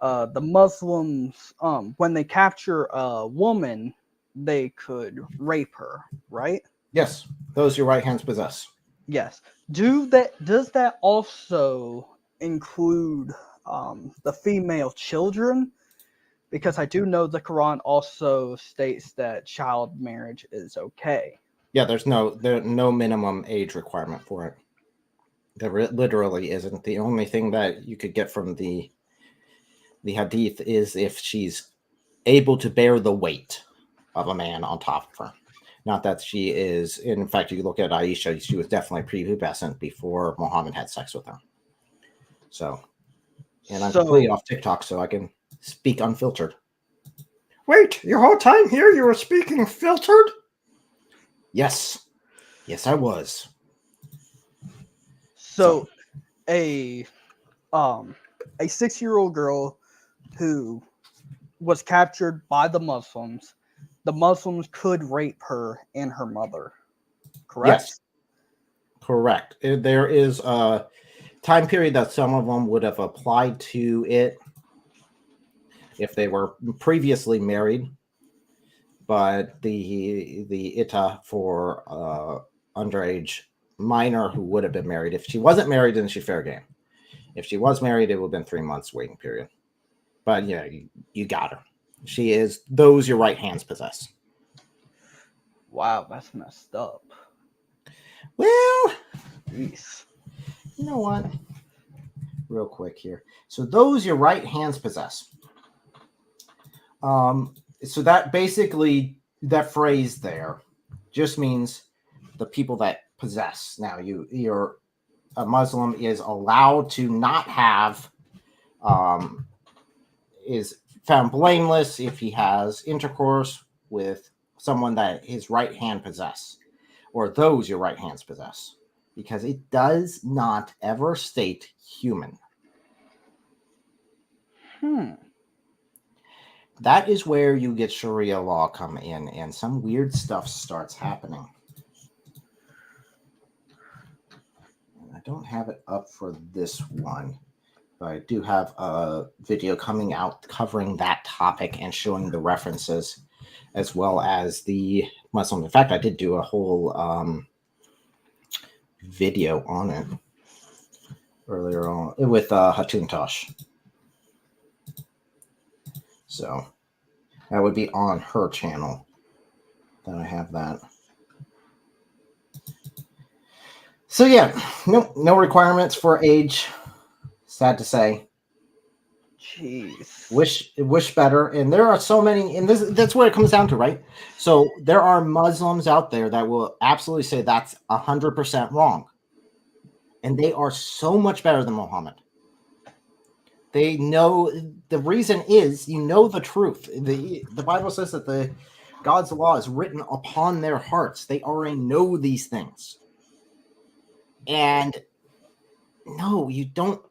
Speaker 9: the Muslims, when they capture a woman, they could rape her, right?
Speaker 1: Yes, those your right hands possess.
Speaker 9: Yes. Does that also include the female children? Because I do know the Quran also states that child marriage is okay.
Speaker 1: Yeah, there's no minimum age requirement for it. There literally isn't. The only thing that you could get from the hadith is if she's able to bear the weight of a man on top of her. Not that she is. In fact, you look at Aisha, she was definitely prepubescent before Muhammad had sex with her. So, and I'm completely off TikTok, so I can speak unfiltered. Wait, your whole time here you were speaking filtered? Yes, I was.
Speaker 9: So a 6-year-old girl who was captured by the Muslims could rape her and her mother, correct?
Speaker 1: Yes, correct. There is a time period that some of them would have applied to it if they were previously married, but the ITA for underage minor who would have been married. If she wasn't married, then she's fair game. If she was married, it would have been 3 months waiting period. But yeah, you got her. She is those your right hands possess.
Speaker 9: Wow, that's messed up.
Speaker 1: Well,
Speaker 9: Jeez.
Speaker 1: You know what? Real quick here. So those your right hands possess. So that basically, that phrase there just means the people that possess. Now you're a Muslim is allowed to not have, is found blameless if he has intercourse with someone that his right hand possess, or those your right hands possess, because it does not ever state human. that is where you get Sharia law come in, and some weird stuff starts happening. And I don't have it up for this one, but I do have a video coming out covering that topic and showing the references, as well as the Muslim. In fact, I did do a whole video on it earlier on with Hatun Tosh. So that would be on her channel that I have that. So yeah, no requirements for age. Sad to say.
Speaker 9: Jeez.
Speaker 1: Wish better. And there are so many, and that's what it comes down to, right? So there are Muslims out there that will absolutely say that's 100% wrong. And they are so much better than Muhammad. They know, the reason is, you know the truth. The Bible says that God's law is written upon their hearts. They already know these things. And no, you don't.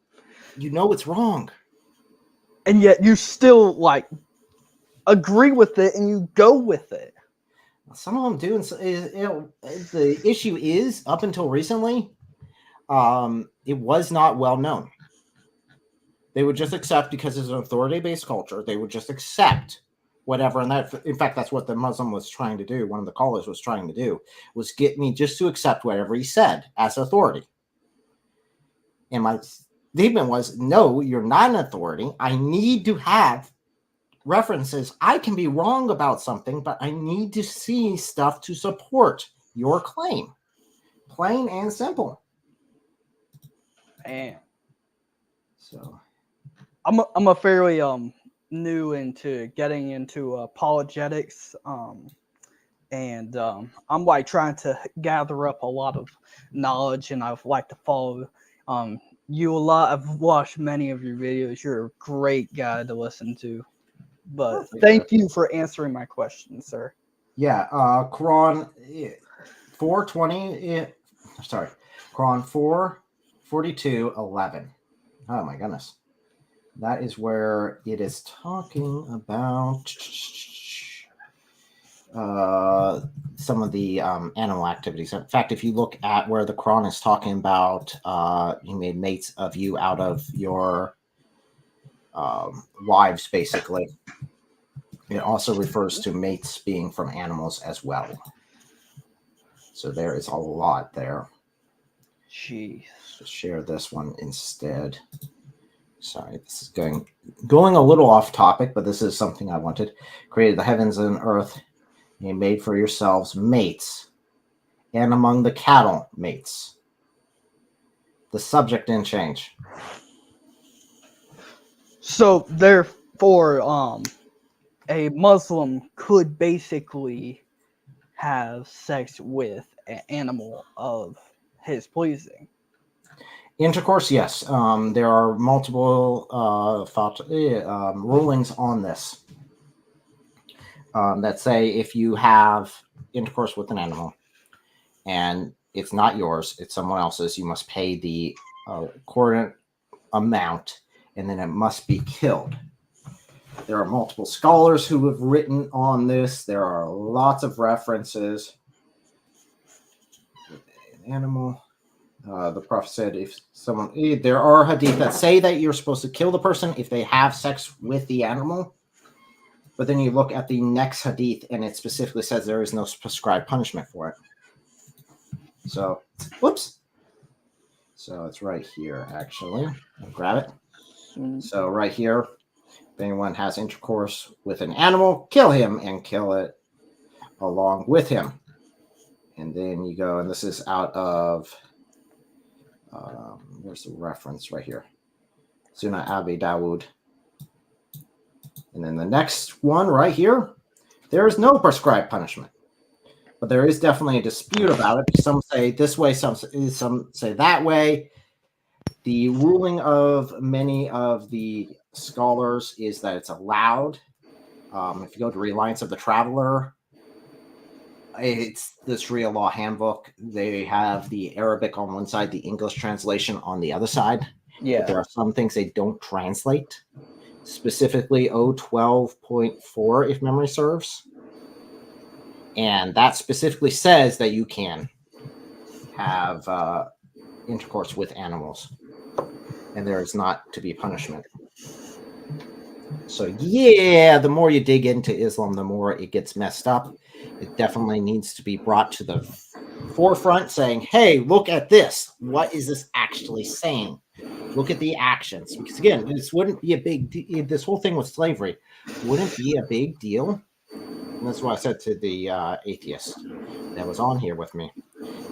Speaker 1: You know it's wrong.
Speaker 9: And yet you still like agree with it and you go with it.
Speaker 1: Some of them do. And the issue is, up until recently, it was not well known. They would just accept, because it's an authority-based culture, they would just accept whatever. And that, in fact, that's what the Muslim was trying to do. One of the callers was trying to do, was get me just to accept whatever he said as authority. And my statement was, no, you're not an authority. I need to have references. I can be wrong about something, but I need to see stuff to support your claim. Plain and simple.
Speaker 9: Man.
Speaker 1: So
Speaker 9: I'm a fairly new into getting into apologetics, and I'm like trying to gather up a lot of knowledge, and I've like to follow you a lot. I've watched many of your videos. You're a great guy to listen to. But thank you for answering my question, sir.
Speaker 1: Yeah, Quran 4:20. Sorry, Quran 4:42:11. Oh my goodness. That is where it is talking about some of the animal activities. In fact, if you look at where the Quran is talking about, you made mates of you out of your wives, basically. It also refers to mates being from animals as well. So there is a lot there.
Speaker 9: Jeez.
Speaker 1: Let's share this one instead. Sorry, this is going a little off topic, but this is something I wanted. Created the heavens and earth, and you made for yourselves mates, and among the cattle mates. The subject didn't change.
Speaker 9: So therefore, a Muslim could basically have sex with an animal of his pleasing.
Speaker 1: Intercourse, yes. There are multiple rulings on this that say if you have intercourse with an animal and it's not yours, it's someone else's, you must pay the accordant amount, and then it must be killed. There are multiple scholars who have written on this. There are lots of references. An animal. The Prophet said, if someone, there are hadith that say that you're supposed to kill the person if they have sex with the animal. But then you look at the next hadith and it specifically says there is no prescribed punishment for it. So, whoops. So it's right here, actually. I'll grab it. So right here, if anyone has intercourse with an animal, kill him and kill it along with him. And then you go, and this is out of, there's the reference right here. Sunnah Abi Dawood. And then the next one right here, there is no prescribed punishment. But there is definitely a dispute about it. Some say this way, some say that way. The ruling of many of the scholars is that it's allowed. If you go to Reliance of the Traveler, it's the Sharia law handbook. They have the Arabic on one side, the English translation on the other side.
Speaker 9: Yeah.
Speaker 1: But there are some things they don't translate specifically 012.4, if memory serves. And that specifically says that you can have intercourse with animals, and there is not to be punishment. So yeah, the more you dig into Islam, the more it gets messed up. It definitely needs to be brought to the forefront, saying, hey, look at this. What is this actually saying? Look at the actions. Because again, this wouldn't be a big deal. This whole thing with slavery wouldn't be a big deal. And that's what I said to the atheist that was on here with me.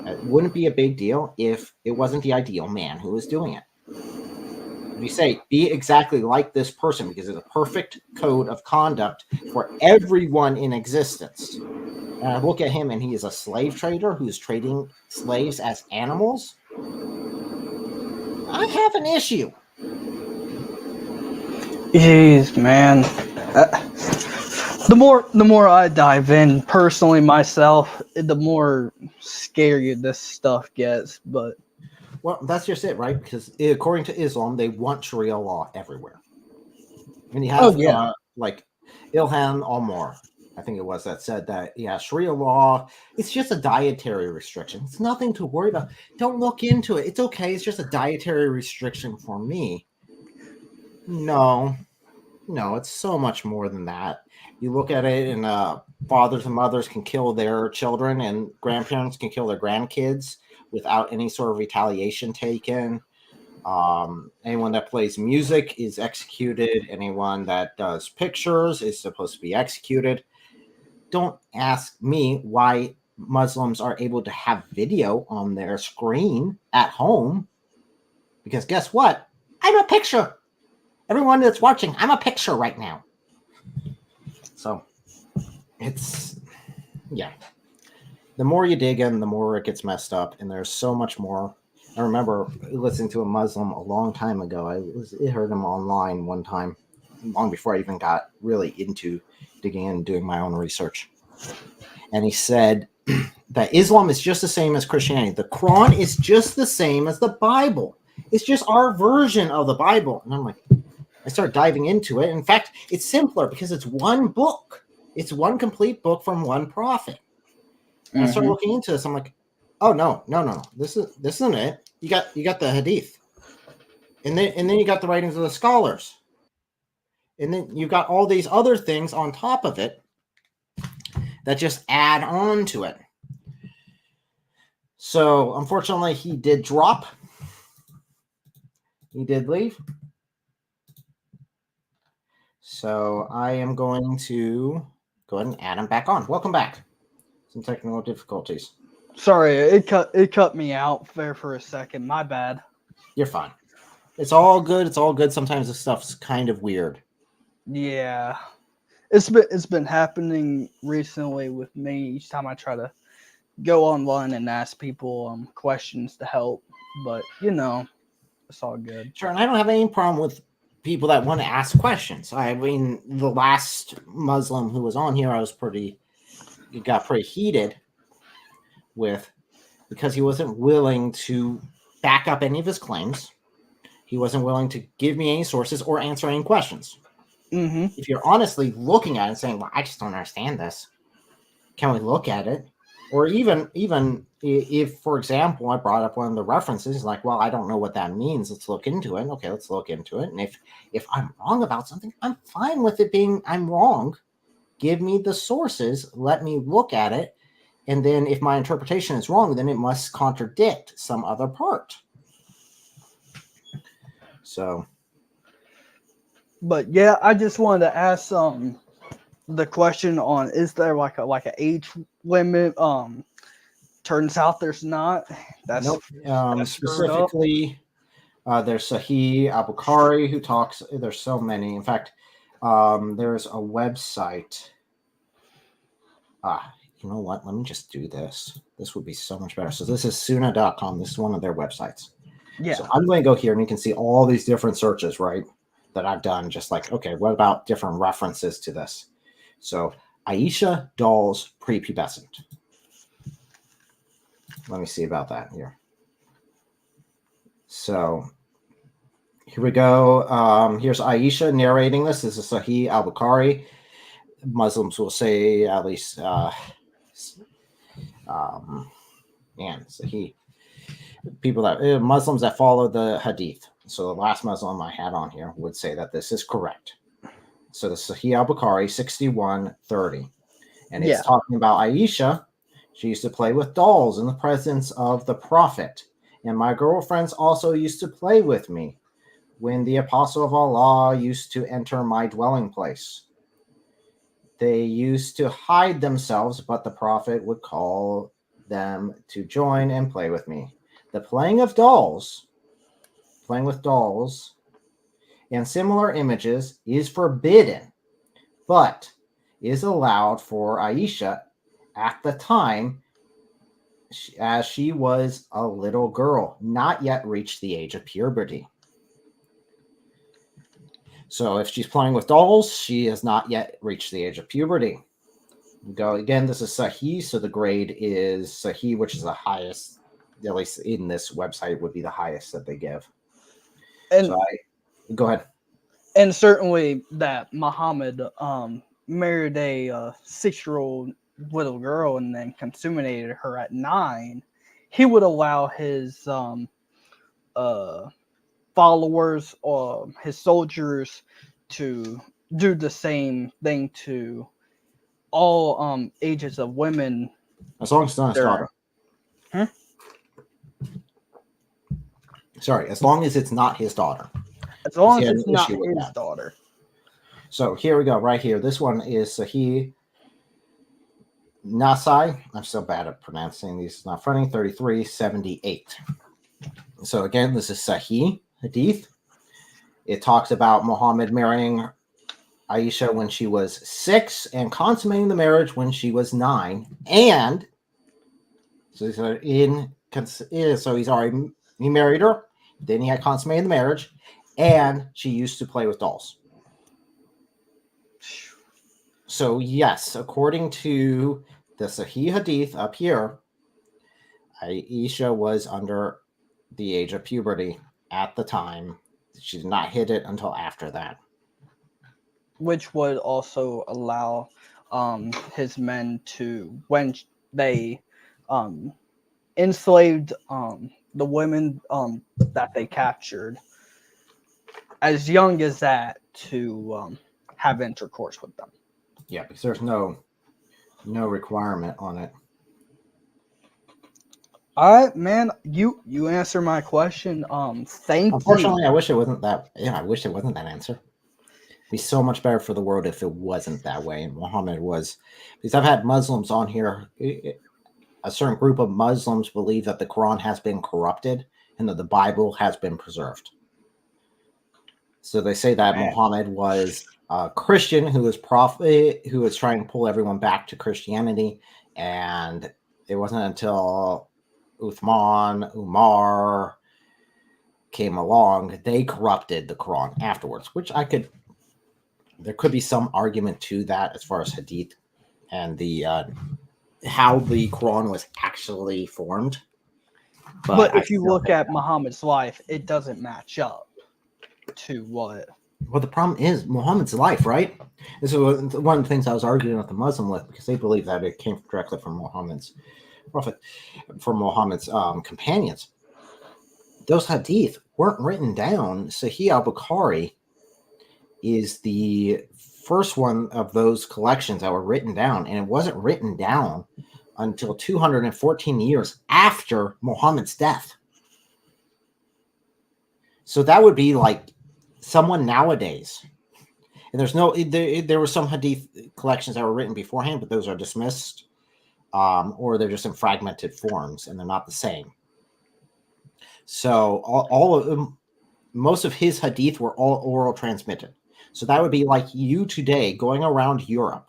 Speaker 1: It wouldn't be a big deal if it wasn't the ideal man who was doing it. If you say, be exactly like this person because it's a perfect code of conduct for everyone in existence. And I look at him and he is a slave trader who's trading slaves as animals. I have an issue.
Speaker 9: Jeez, man. The more I dive in personally myself, the more scary this stuff gets. But
Speaker 1: well, that's just it, right? Because according to Islam, they want Sharia law everywhere. And you have like Ilhan Omar, I think it was, that said that Sharia law, it's just a dietary restriction. It's nothing to worry about. Don't look into it. It's okay. It's just a dietary restriction for me. No, it's so much more than that. You look at it, and fathers and mothers can kill their children, and grandparents can kill their grandkids without any sort of retaliation taken. Anyone that plays music is executed. Anyone that does pictures is supposed to be executed. Don't ask me why Muslims are able to have video on their screen at home, because guess what? I'm a picture. Everyone that's watching, I'm a picture right now. So it's, the more you dig in, the more it gets messed up, and there's so much more. I remember listening to a Muslim a long time ago. I heard him online one time, long before I even got really into digging in and doing my own research. And he said that Islam is just the same as Christianity. The Quran is just the same as the Bible. It's just our version of the Bible. And I'm like, I started diving into it. In fact, it's simpler because it's one book. It's one complete book from one prophet. And I started looking into this. I'm like, oh no. This isn't it. You got the hadith. And then you got the writings of the scholars. And then you got all these other things on top of it that just add on to it. So unfortunately, he did drop. He did leave. So I am going to go ahead and add him back on. Welcome back. Some technical difficulties.
Speaker 9: sorry, it cut me out there for a second. My bad.
Speaker 1: You're fine. It's all good. It's all good. Sometimes this stuff's kind of weird.
Speaker 9: Yeah, it's been happening recently with me. Each time I try to go online and ask people questions to help, but it's all good.
Speaker 1: Sure, and I don't have any problem with people that want to ask questions. I mean, the last Muslim who was on here, it got pretty heated with, because he wasn't willing to back up any of his claims. He wasn't willing to give me any sources or answer any questions. If you're honestly looking at it and saying, well, I just don't understand this, can we look at it? Or even if, for example, I brought up one of the references, like, well, I don't know what that means. Let's look into it. Okay, let's look into it. And if I'm wrong about something, I'm fine with it being I'm wrong. Give me the sources. Let me look at it. And then if my interpretation is wrong, then it must contradict some other part. So.
Speaker 9: But yeah, I just wanted to ask the question on, is there like an age limit? Turns out there's not. That's
Speaker 1: nope.
Speaker 9: That's
Speaker 1: specifically, there's Sahih Al-Bukhari who talks. There's so many. In fact, there's a website. You know what? Let me just do this. This would be so much better. So this is sunnah.com. This is one of their websites.
Speaker 9: Yeah.
Speaker 1: So I'm going to go here and you can see all these different searches, right, that I've done. Just like, okay, what about different references to this? So Aisha dolls prepubescent. Let me see about that here. So Here we go. Here's Aisha narrating this. This is Sahih al-Bukhari. Muslims will say at least, Sahih. People that Muslims that follow the Hadith. So the last Muslim I had on here would say that this is correct. So the Sahih al-Bukhari 61:30, and it's talking about Aisha. She used to play with dolls in the presence of the Prophet, and my girlfriends also used to play with me when the Apostle of Allah used to enter my dwelling place. They used to hide themselves, but the Prophet would call them to join and play with me. The playing with dolls, and similar images is forbidden, but is allowed for Aisha at the time, as she was a little girl, not yet reached the age of puberty. So if she's playing with dolls, she has not yet reached the age of puberty. Go again, this is Sahih, so the grade is Sahih, which is the highest, at least in this website, would be the highest that they give.
Speaker 9: And
Speaker 1: go ahead.
Speaker 9: And certainly that Muhammad married a 6-year-old little girl and then consummated her at 9, he would allow his followers or his soldiers to do the same thing to all ages of women.
Speaker 1: As long as it's not his daughter. Sorry, as long as it's not his daughter.
Speaker 9: As long as it's not his daughter.
Speaker 1: So here we go, right here. This one is Sahih Nasai. I'm so bad at pronouncing these. It's not funny. 3378. So again, this is Sahih Hadith. It talks about Muhammad marrying Aisha when she was 6 and consummating the marriage when she was 9. And so he married her. Then he had consummated the marriage, and she used to play with dolls. So yes, according to the Sahih Hadith up here, Aisha was under the age of puberty at the time. She did not hit it until after that.
Speaker 9: Which would also allow his men to, when they enslaved the women that they captured as young as that, to have intercourse with them.
Speaker 1: Yeah, because there's no requirement on it.
Speaker 9: All right, man. You answer my question. Thank
Speaker 1: Unfortunately,
Speaker 9: you.
Speaker 1: I wish it wasn't that. Yeah, I wish it wasn't that answer. It'd be so much better for the world if it wasn't that way. And Muhammad was, because I've had Muslims on here. A certain group of Muslims believe that the Quran has been corrupted and that the Bible has been preserved. So they say that Muhammad was a Christian who was trying to pull everyone back to Christianity, and it wasn't until Umar came along, they corrupted the Quran afterwards, which there could be some argument to that as far as Hadith and the how the Quran was actually formed.
Speaker 9: But if you look at Muhammad's life, it doesn't match up to what.
Speaker 1: Well, the problem is Muhammad's life, right? This is one of the things I was arguing with the Muslim with, because they believe that it came directly from Muhammad's prophet, from Muhammad's companions. Those hadith weren't written down. Sahih al-Bukhari is the first one of those collections that were written down, and it wasn't written down until 214 years after Muhammad's death. So that would be like someone nowadays. And there were some hadith collections that were written beforehand, but those are dismissed, or they're just in fragmented forms, and they're not the same. So all of them, most of his hadith were all oral transmitted. So that would be like you today going around Europe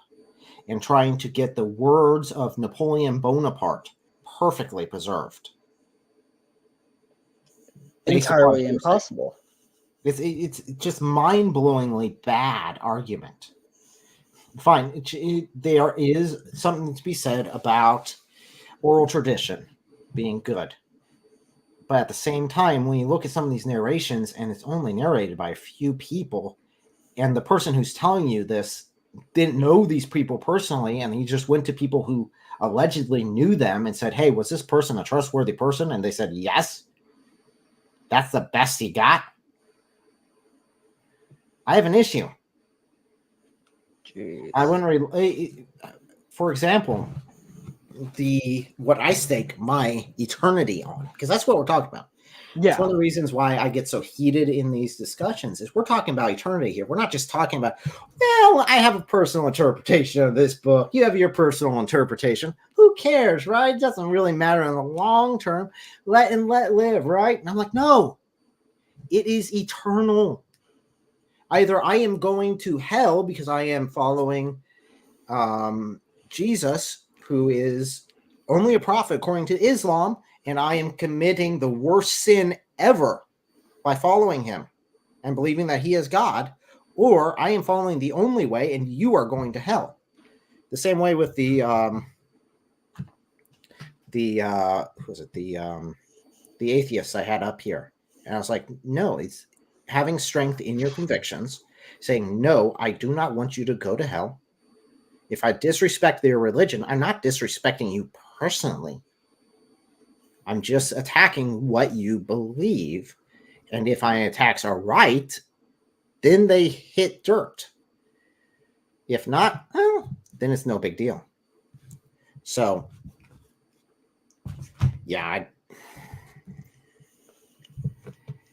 Speaker 1: and trying to get the words of Napoleon Bonaparte perfectly preserved.
Speaker 9: Entirely impossible.
Speaker 1: It's just mind-blowingly bad argument. Fine, there is something to be said about oral tradition being good, But at the same time, when you look at some of these narrations and it's only narrated by a few people, and the person who's telling you this didn't know these people personally, and he just went to people who allegedly knew them and said, hey, was this person a trustworthy person? And they said, yes. That's the best he got. I have an issue.
Speaker 9: Jeez.
Speaker 1: I wouldn't for example, what I stake my eternity on, because that's what we're talking about.
Speaker 9: Yeah.
Speaker 1: It's one of the reasons why I get so heated in these discussions is we're talking about eternity here. We're not just talking about, well, I have a personal interpretation of this book. You have your personal interpretation. Who cares, right? It doesn't really matter in the long term. Let live, right? And I'm like, no, it is eternal. Either I am going to hell because I am following Jesus, who is only a prophet according to Islam, and I am committing the worst sin ever by following him and believing that he is God, or I am following the only way and you are going to hell. The same way with the atheists I had up here. And I was like, no, it's having strength in your convictions, saying, no, I do not want you to go to hell. If I disrespect their religion, I'm not disrespecting you personally. I'm just attacking what you believe. And if my attacks are right, then they hit dirt. If not, well, then it's no big deal. So, yeah,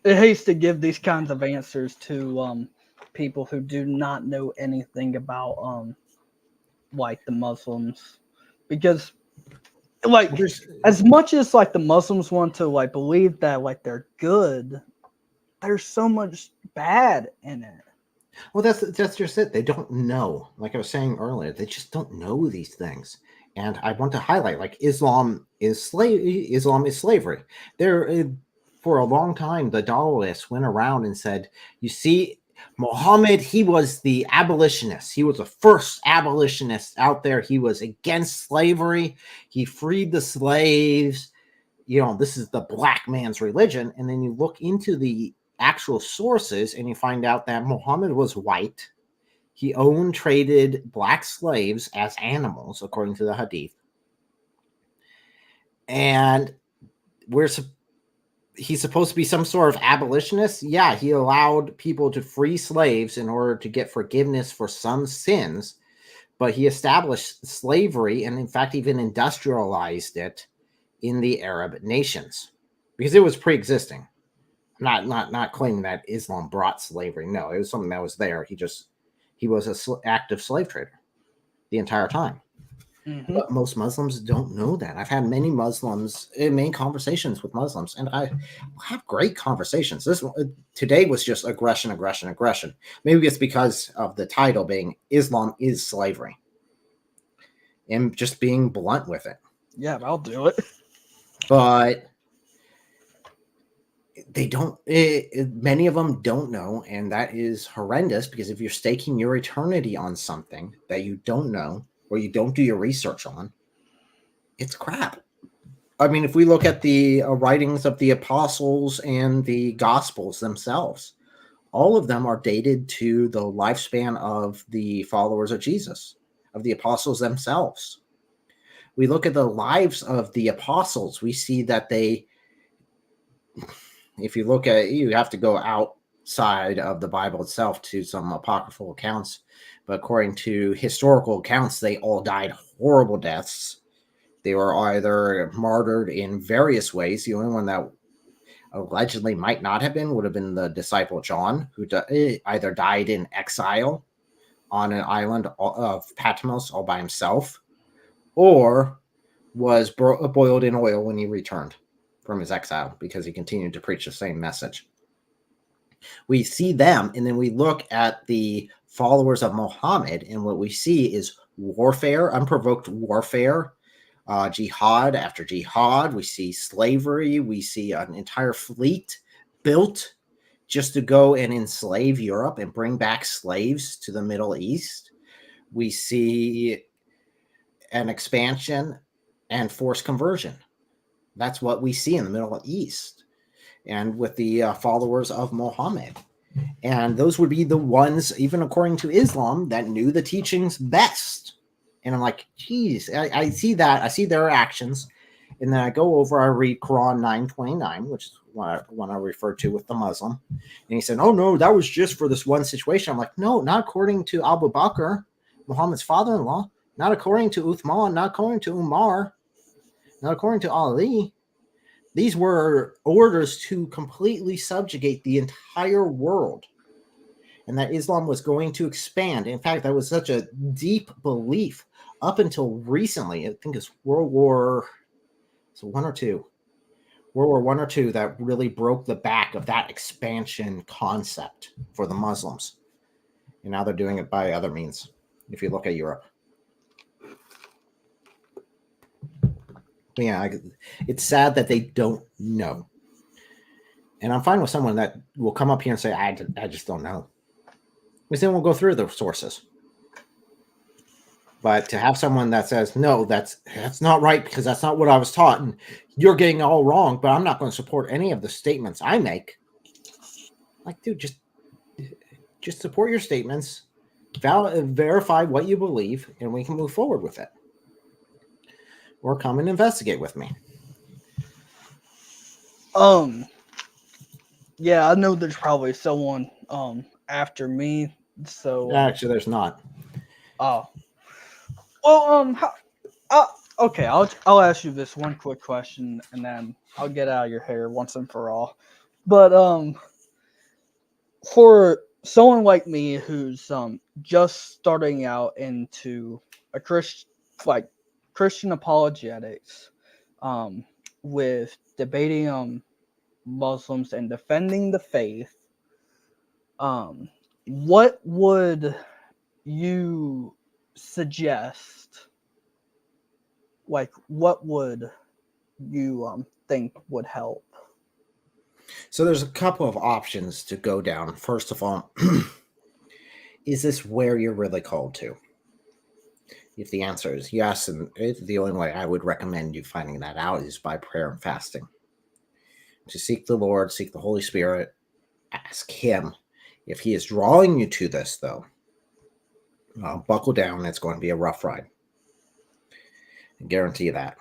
Speaker 9: It hates to give these kinds of answers to people who do not know anything about like the Muslims, because like as much as like the Muslims want to like believe that like they're good, there's so much bad in it.
Speaker 1: Well, that's just it. They don't know. Like I was saying earlier, they just don't know these things. And I want to highlight, like, Islam is slavery. There, for a long time, the Dawists went around and said, you see, Muhammad, he was the abolitionist. He was the first abolitionist out there. He was against slavery. He freed the slaves. You know, this is the black man's religion. And then you look into the actual sources and you find out that Muhammad was white. He owned, traded black slaves as animals, according to the Hadith. And he's supposed to be some sort of abolitionist. Yeah, he allowed people to free slaves in order to get forgiveness for some sins, but he established slavery and, in fact, even industrialized it in the Arab nations because it was pre-existing. Not claiming that Islam brought slavery. No, it was something that was there. He was an active slave trader the entire time. Mm-hmm. But most Muslims don't know that. I've had many conversations with Muslims, and I have great conversations. Today was just aggression. Maybe it's because of the title being Islam is slavery. And just being blunt with it.
Speaker 9: Yeah, I'll do it.
Speaker 1: But they don't, many of them don't know, and that is horrendous because if you're staking your eternity on something that you don't know or you don't do your research on, it's crap. I mean, if we look at the writings of the apostles and the gospels themselves, all of them are dated to the lifespan of the followers of Jesus, of the apostles themselves. We look at the lives of the apostles, we see that if you look at it, you have to go outside of the Bible itself to some apocryphal accounts. But according to historical accounts, they all died horrible deaths. They were either martyred in various ways. The only one that allegedly might not have been would have been the disciple John, who either died in exile on an island of Patmos all by himself, or was boiled in oil when he returned from his exile because he continued to preach the same message. We see them, and then we look at the followers of Muhammad, and what we see is warfare, unprovoked warfare, jihad after jihad. We see slavery. We see an entire fleet built just to go and enslave Europe and bring back slaves to the Middle East. We see an expansion and forced conversion. That's what we see in the Middle East. and with the followers of Muhammad. And those would be the ones, even according to Islam, that knew the teachings best. And I'm like, geez, I see that. I see their actions. And then I go over, I read Quran 9:29, which is one I refer to with the Muslim. And he said, oh, no, that was just for this one situation. I'm like, no, not according to Abu Bakr, Muhammad's father-in-law, not according to Uthman, not according to Umar, not according to Ali. These were orders to completely subjugate the entire world, and that Islam was going to expand. In fact, that was such a deep belief up until recently. I think it's World War One or Two, that really broke the back of that expansion concept for the Muslims. And now they're doing it by other means, if you look at Europe. But yeah, it's sad that they don't know. And I'm fine with someone that will come up here and say, I just don't know. Because then we'll go through the sources. But to have someone that says, no, that's not right because that's not what I was taught, and you're getting it all wrong, but I'm not going to support any of the statements I make. Like, dude, just support your statements, verify what you believe, and we can move forward with it. Or come and investigate with me.
Speaker 9: Yeah, I know there's probably someone after me. So
Speaker 1: Actually, there's not.
Speaker 9: Oh. Well, okay, I'll ask you this one quick question, and then I'll get out of your hair once and for all. But for someone like me who's just starting out into a Christian apologetics, with debating Muslims and defending the faith, what would you suggest? Like, what would you think would help?
Speaker 1: So there's a couple of options to go down. First of all, is this where you're really called to? If the answer is yes, and the only way I would recommend you finding that out is by prayer and fasting. To seek the Lord, seek the Holy Spirit, ask Him. If He is drawing you to this, though, buckle down. It's going to be a rough ride. I guarantee you that.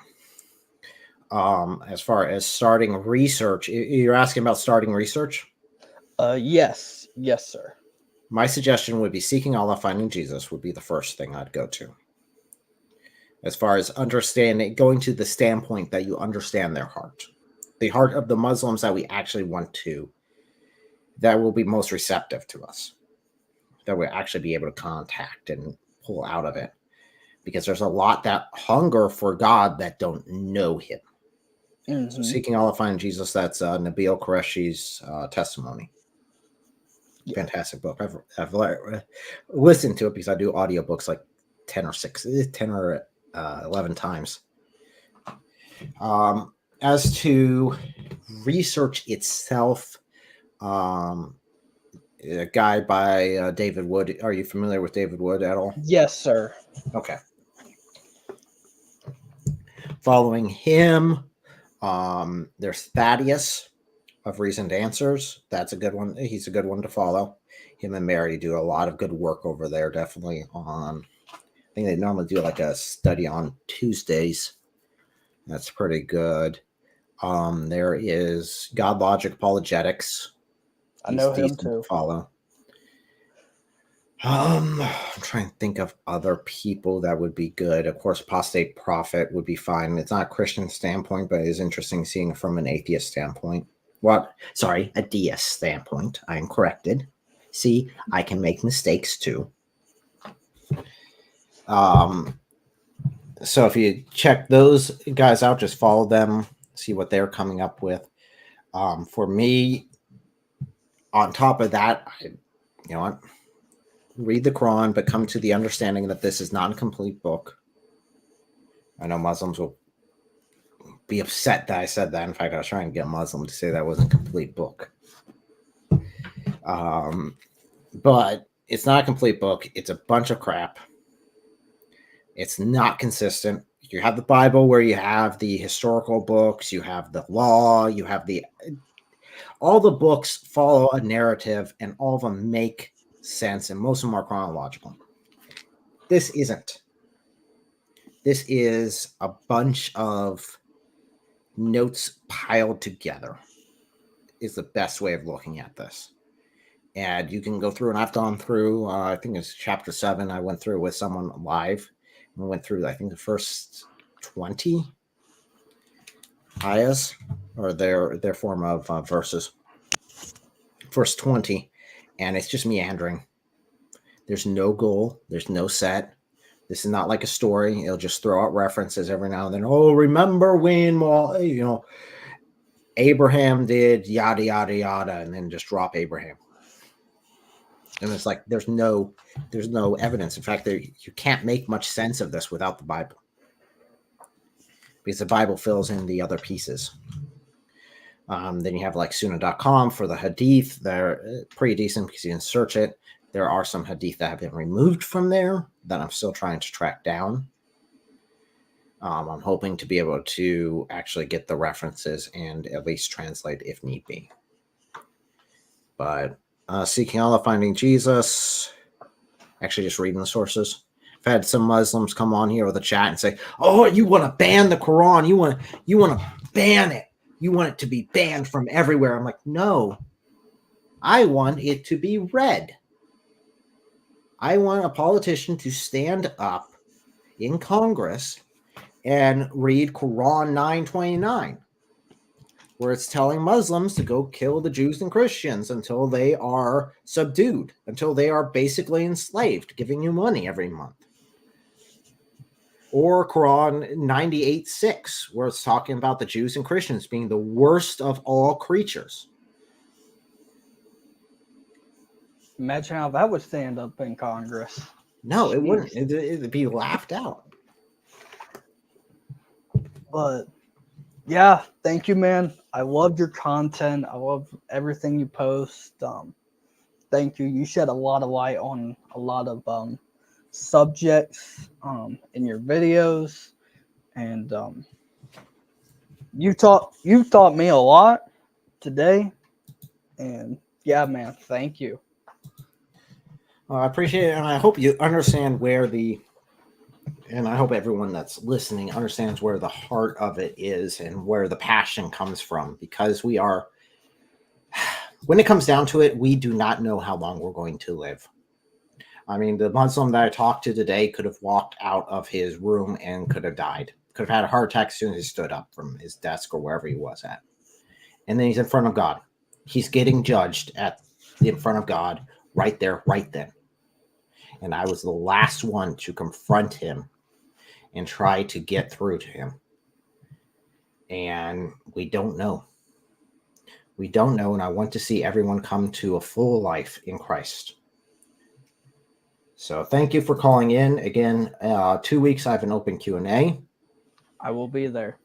Speaker 1: As far as starting research, you're asking about starting research?
Speaker 9: Yes, sir.
Speaker 1: My suggestion would be seeking Allah, finding Jesus would be the first thing I'd go to. As far as understanding, going to the standpoint that you understand their heart. The heart of the Muslims that we actually want to, that will be most receptive to us. That we'll actually be able to contact and pull out of it. Because there's a lot that hunger for God that don't know Him. Mm-hmm. So seeking Allah, finding Jesus, that's Nabil Qureshi's testimony. Yeah. Fantastic book. I've listened to it because I do audiobooks like 10 or 11 times. As to research itself, a guy by David Wood. Are you familiar with David Wood at all?
Speaker 9: Yes, sir.
Speaker 1: Okay. Following him, there's Thaddeus of Reasoned Answers. That's a good one. He's a good one to follow. Him and Mary do a lot of good work over there. Definitely on, I think they normally do like a study on Tuesdays. That's pretty good. There is God Logic Apologetics.
Speaker 9: I know him too.
Speaker 1: Follow. I'm trying to think of other people that would be good. Of course, Apostate Prophet would be fine. It's not a Christian standpoint, but it is interesting seeing it from an atheist standpoint. A deist standpoint. I am corrected. See, I can make mistakes too. So if you check those guys out, just follow them, see what they're coming up with. For me, on top of that, read the Quran, but come to the understanding that this is not a complete book. I know Muslims will be upset that I said that. In fact, I was trying to get a Muslim to say that wasn't a complete book. But it's not a complete book. It's a bunch of crap. It's not consistent. You have the Bible where you have the historical books, you have the law, you have All the books follow a narrative, and all of them make sense, and most of them are chronological. This isn't. This is a bunch of notes piled together, is the best way of looking at this. And you can go through, and I've gone through, I think it's chapter 7. I went through with someone live and went through, I think, the first 20 ayahs, or their form of verses. First 20, and it's just meandering. There's no goal. There's no set. This is not like a story. It'll just throw out references every now and then. Oh, remember when, well, you know, Abraham did yada, yada, yada, and then just drop Abraham. And it's like there's no evidence. In fact, you can't make much sense of this without the Bible, because the Bible fills in the other pieces. Then you have like sunnah.com for the hadith. They're pretty decent because you can search it. There are some hadith that have been removed from there that I'm still trying to track down. I'm hoping to be able to actually get the references and at least translate if need be. But Seeking Allah, Finding Jesus, actually just reading the sources. I've had some Muslims come on here with a chat and say, oh, you want to ban the Quran. You want to ban it. You want it to be banned from everywhere. I'm like, no, I want it to be read. I want a politician to stand up in Congress and read Quran 929, where it's telling Muslims to go kill the Jews and Christians until they are subdued, until they are basically enslaved, giving you money every month. Or Quran 98:6, where it's talking about the Jews and Christians being the worst of all creatures.
Speaker 9: Imagine how that would stand up in Congress.
Speaker 1: No, it wouldn't. It'd be laughed out.
Speaker 9: But yeah, thank you, man. I love your content. I love everything you post. Thank you. You shed a lot of light on a lot of subjects in your videos, and you taught me a lot today. And yeah, man, thank you.
Speaker 1: I appreciate it, and I hope you understand and I hope everyone that's listening understands where the heart of it is and where the passion comes from, because when it comes down to it, we do not know how long we're going to live. I mean, the Muslim that I talked to today could have walked out of his room and could have died. Could have had a heart attack as soon as he stood up from his desk or wherever he was at. And then he's in front of God. He's getting judged in front of God right there, right then. And I was the last one to confront him and try to get through to him. And we don't know. We don't know, and I want to see everyone come to a full life in Christ. So thank you for calling in. Again, 2 weeks I have an open Q&A.
Speaker 9: I will be there.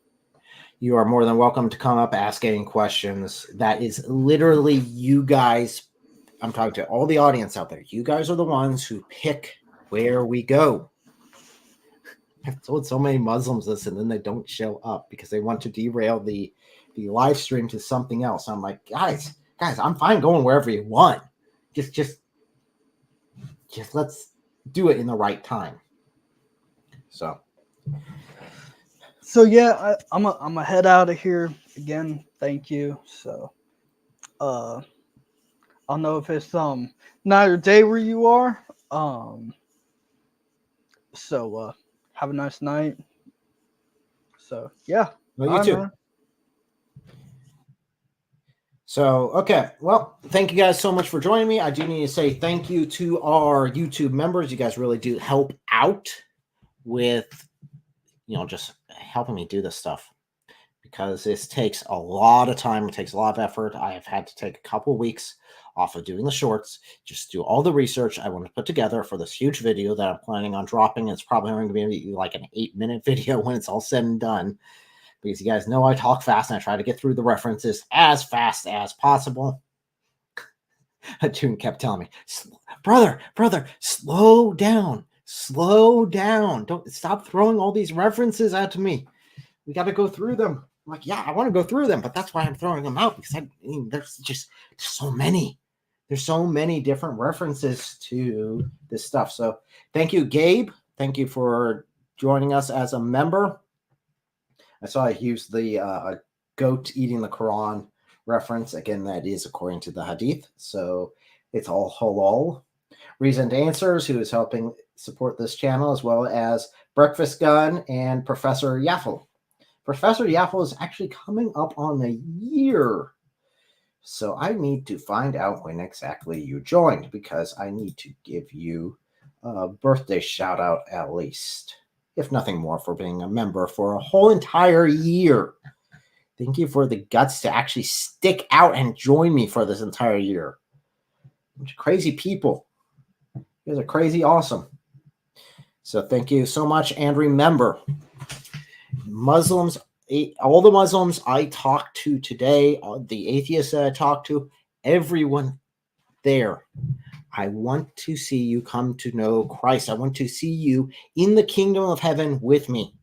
Speaker 1: You are more than welcome to come up, ask any questions. That is literally you guys. I'm talking to all the audience out there. You guys are the ones who pick where we go. I've told so many Muslims this, and then they don't show up because they want to derail the live stream to something else. I'm like, guys, I'm fine going wherever you want. Just let's do it in the right time. So
Speaker 9: yeah, I'm a head out of here again. Thank you. So, I don't know if it's neither day where you are. So have a nice night. So yeah.
Speaker 1: Well, you too. Man. So, okay. Well, thank you guys so much for joining me. I do need to say thank you to our YouTube members. You guys really do help out with, just helping me do this stuff, because this takes a lot of time. It takes a lot of effort. I have had to take a couple weeks off of doing the shorts, just do all the research I want to put together for this huge video that I'm planning on dropping. It's probably going to be like an 8-minute video when it's all said and done, because you guys know I talk fast and I try to get through the references as fast as possible. A tune kept telling me, brother, slow down. Don't stop throwing all these references out to me. We got to go through them. I'm like, yeah, I want to go through them, but that's why I'm throwing them out, because there's just so many. There's so many different references to this stuff. So thank you, Gabe. Thank you for joining us as a member. I saw I used the goat eating the Quran reference. Again, that is according to the Hadith. So it's all halal. Reasoned Answers, who is helping support this channel, as well as Breakfast Gun and Professor Yaffle. Professor Yaffle is actually coming up on a year. So I need to find out when exactly you joined, because I need to give you a birthday shout out at least, if nothing more, for being a member for a whole entire year. Thank you for the guts to actually stick out and join me for this entire year. Crazy people. You guys are crazy awesome. So thank you so much. And remember, Muslims, all the Muslims I talked to today, the atheists that I talked to, everyone there, I want to see you come to know Christ. I want to see you in the kingdom of heaven with me.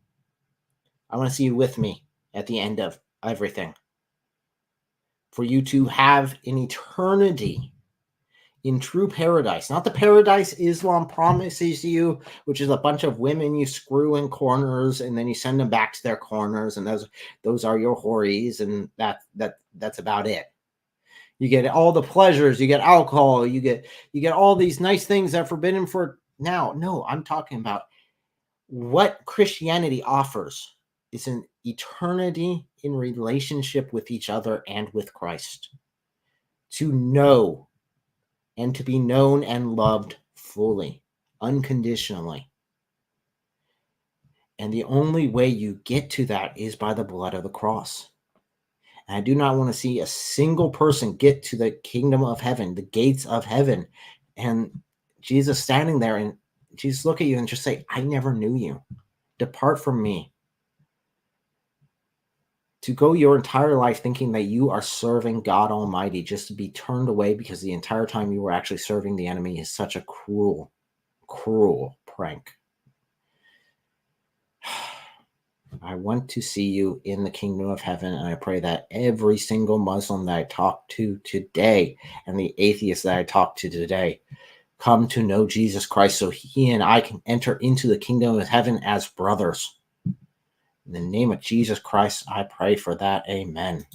Speaker 1: I want to see you with me at the end of everything. For you to have an eternity in true paradise. Not the paradise Islam promises you, which is a bunch of women you screw in corners and then you send them back to their corners, and those are your houris, and that's about it. You get all the pleasures, you get alcohol, you get all these nice things that are forbidden for now. No, I'm talking about what Christianity offers is an eternity in relationship with each other and with Christ. To know and to be known and loved fully, unconditionally. And the only way you get to that is by the blood of the cross. And I do not want to see a single person get to the kingdom of heaven, the gates of heaven, and Jesus standing there and Jesus look at you and just say, I never knew you. Depart from me. To go your entire life thinking that you are serving God Almighty, just to be turned away because the entire time you were actually serving the enemy, is such a cruel, cruel prank. I want to see you in the kingdom of heaven, and I pray that every single Muslim that I talk to today and the atheists that I talk to today come to know Jesus Christ so he and I can enter into the kingdom of heaven as brothers. In the name of Jesus Christ, I pray for that. Amen.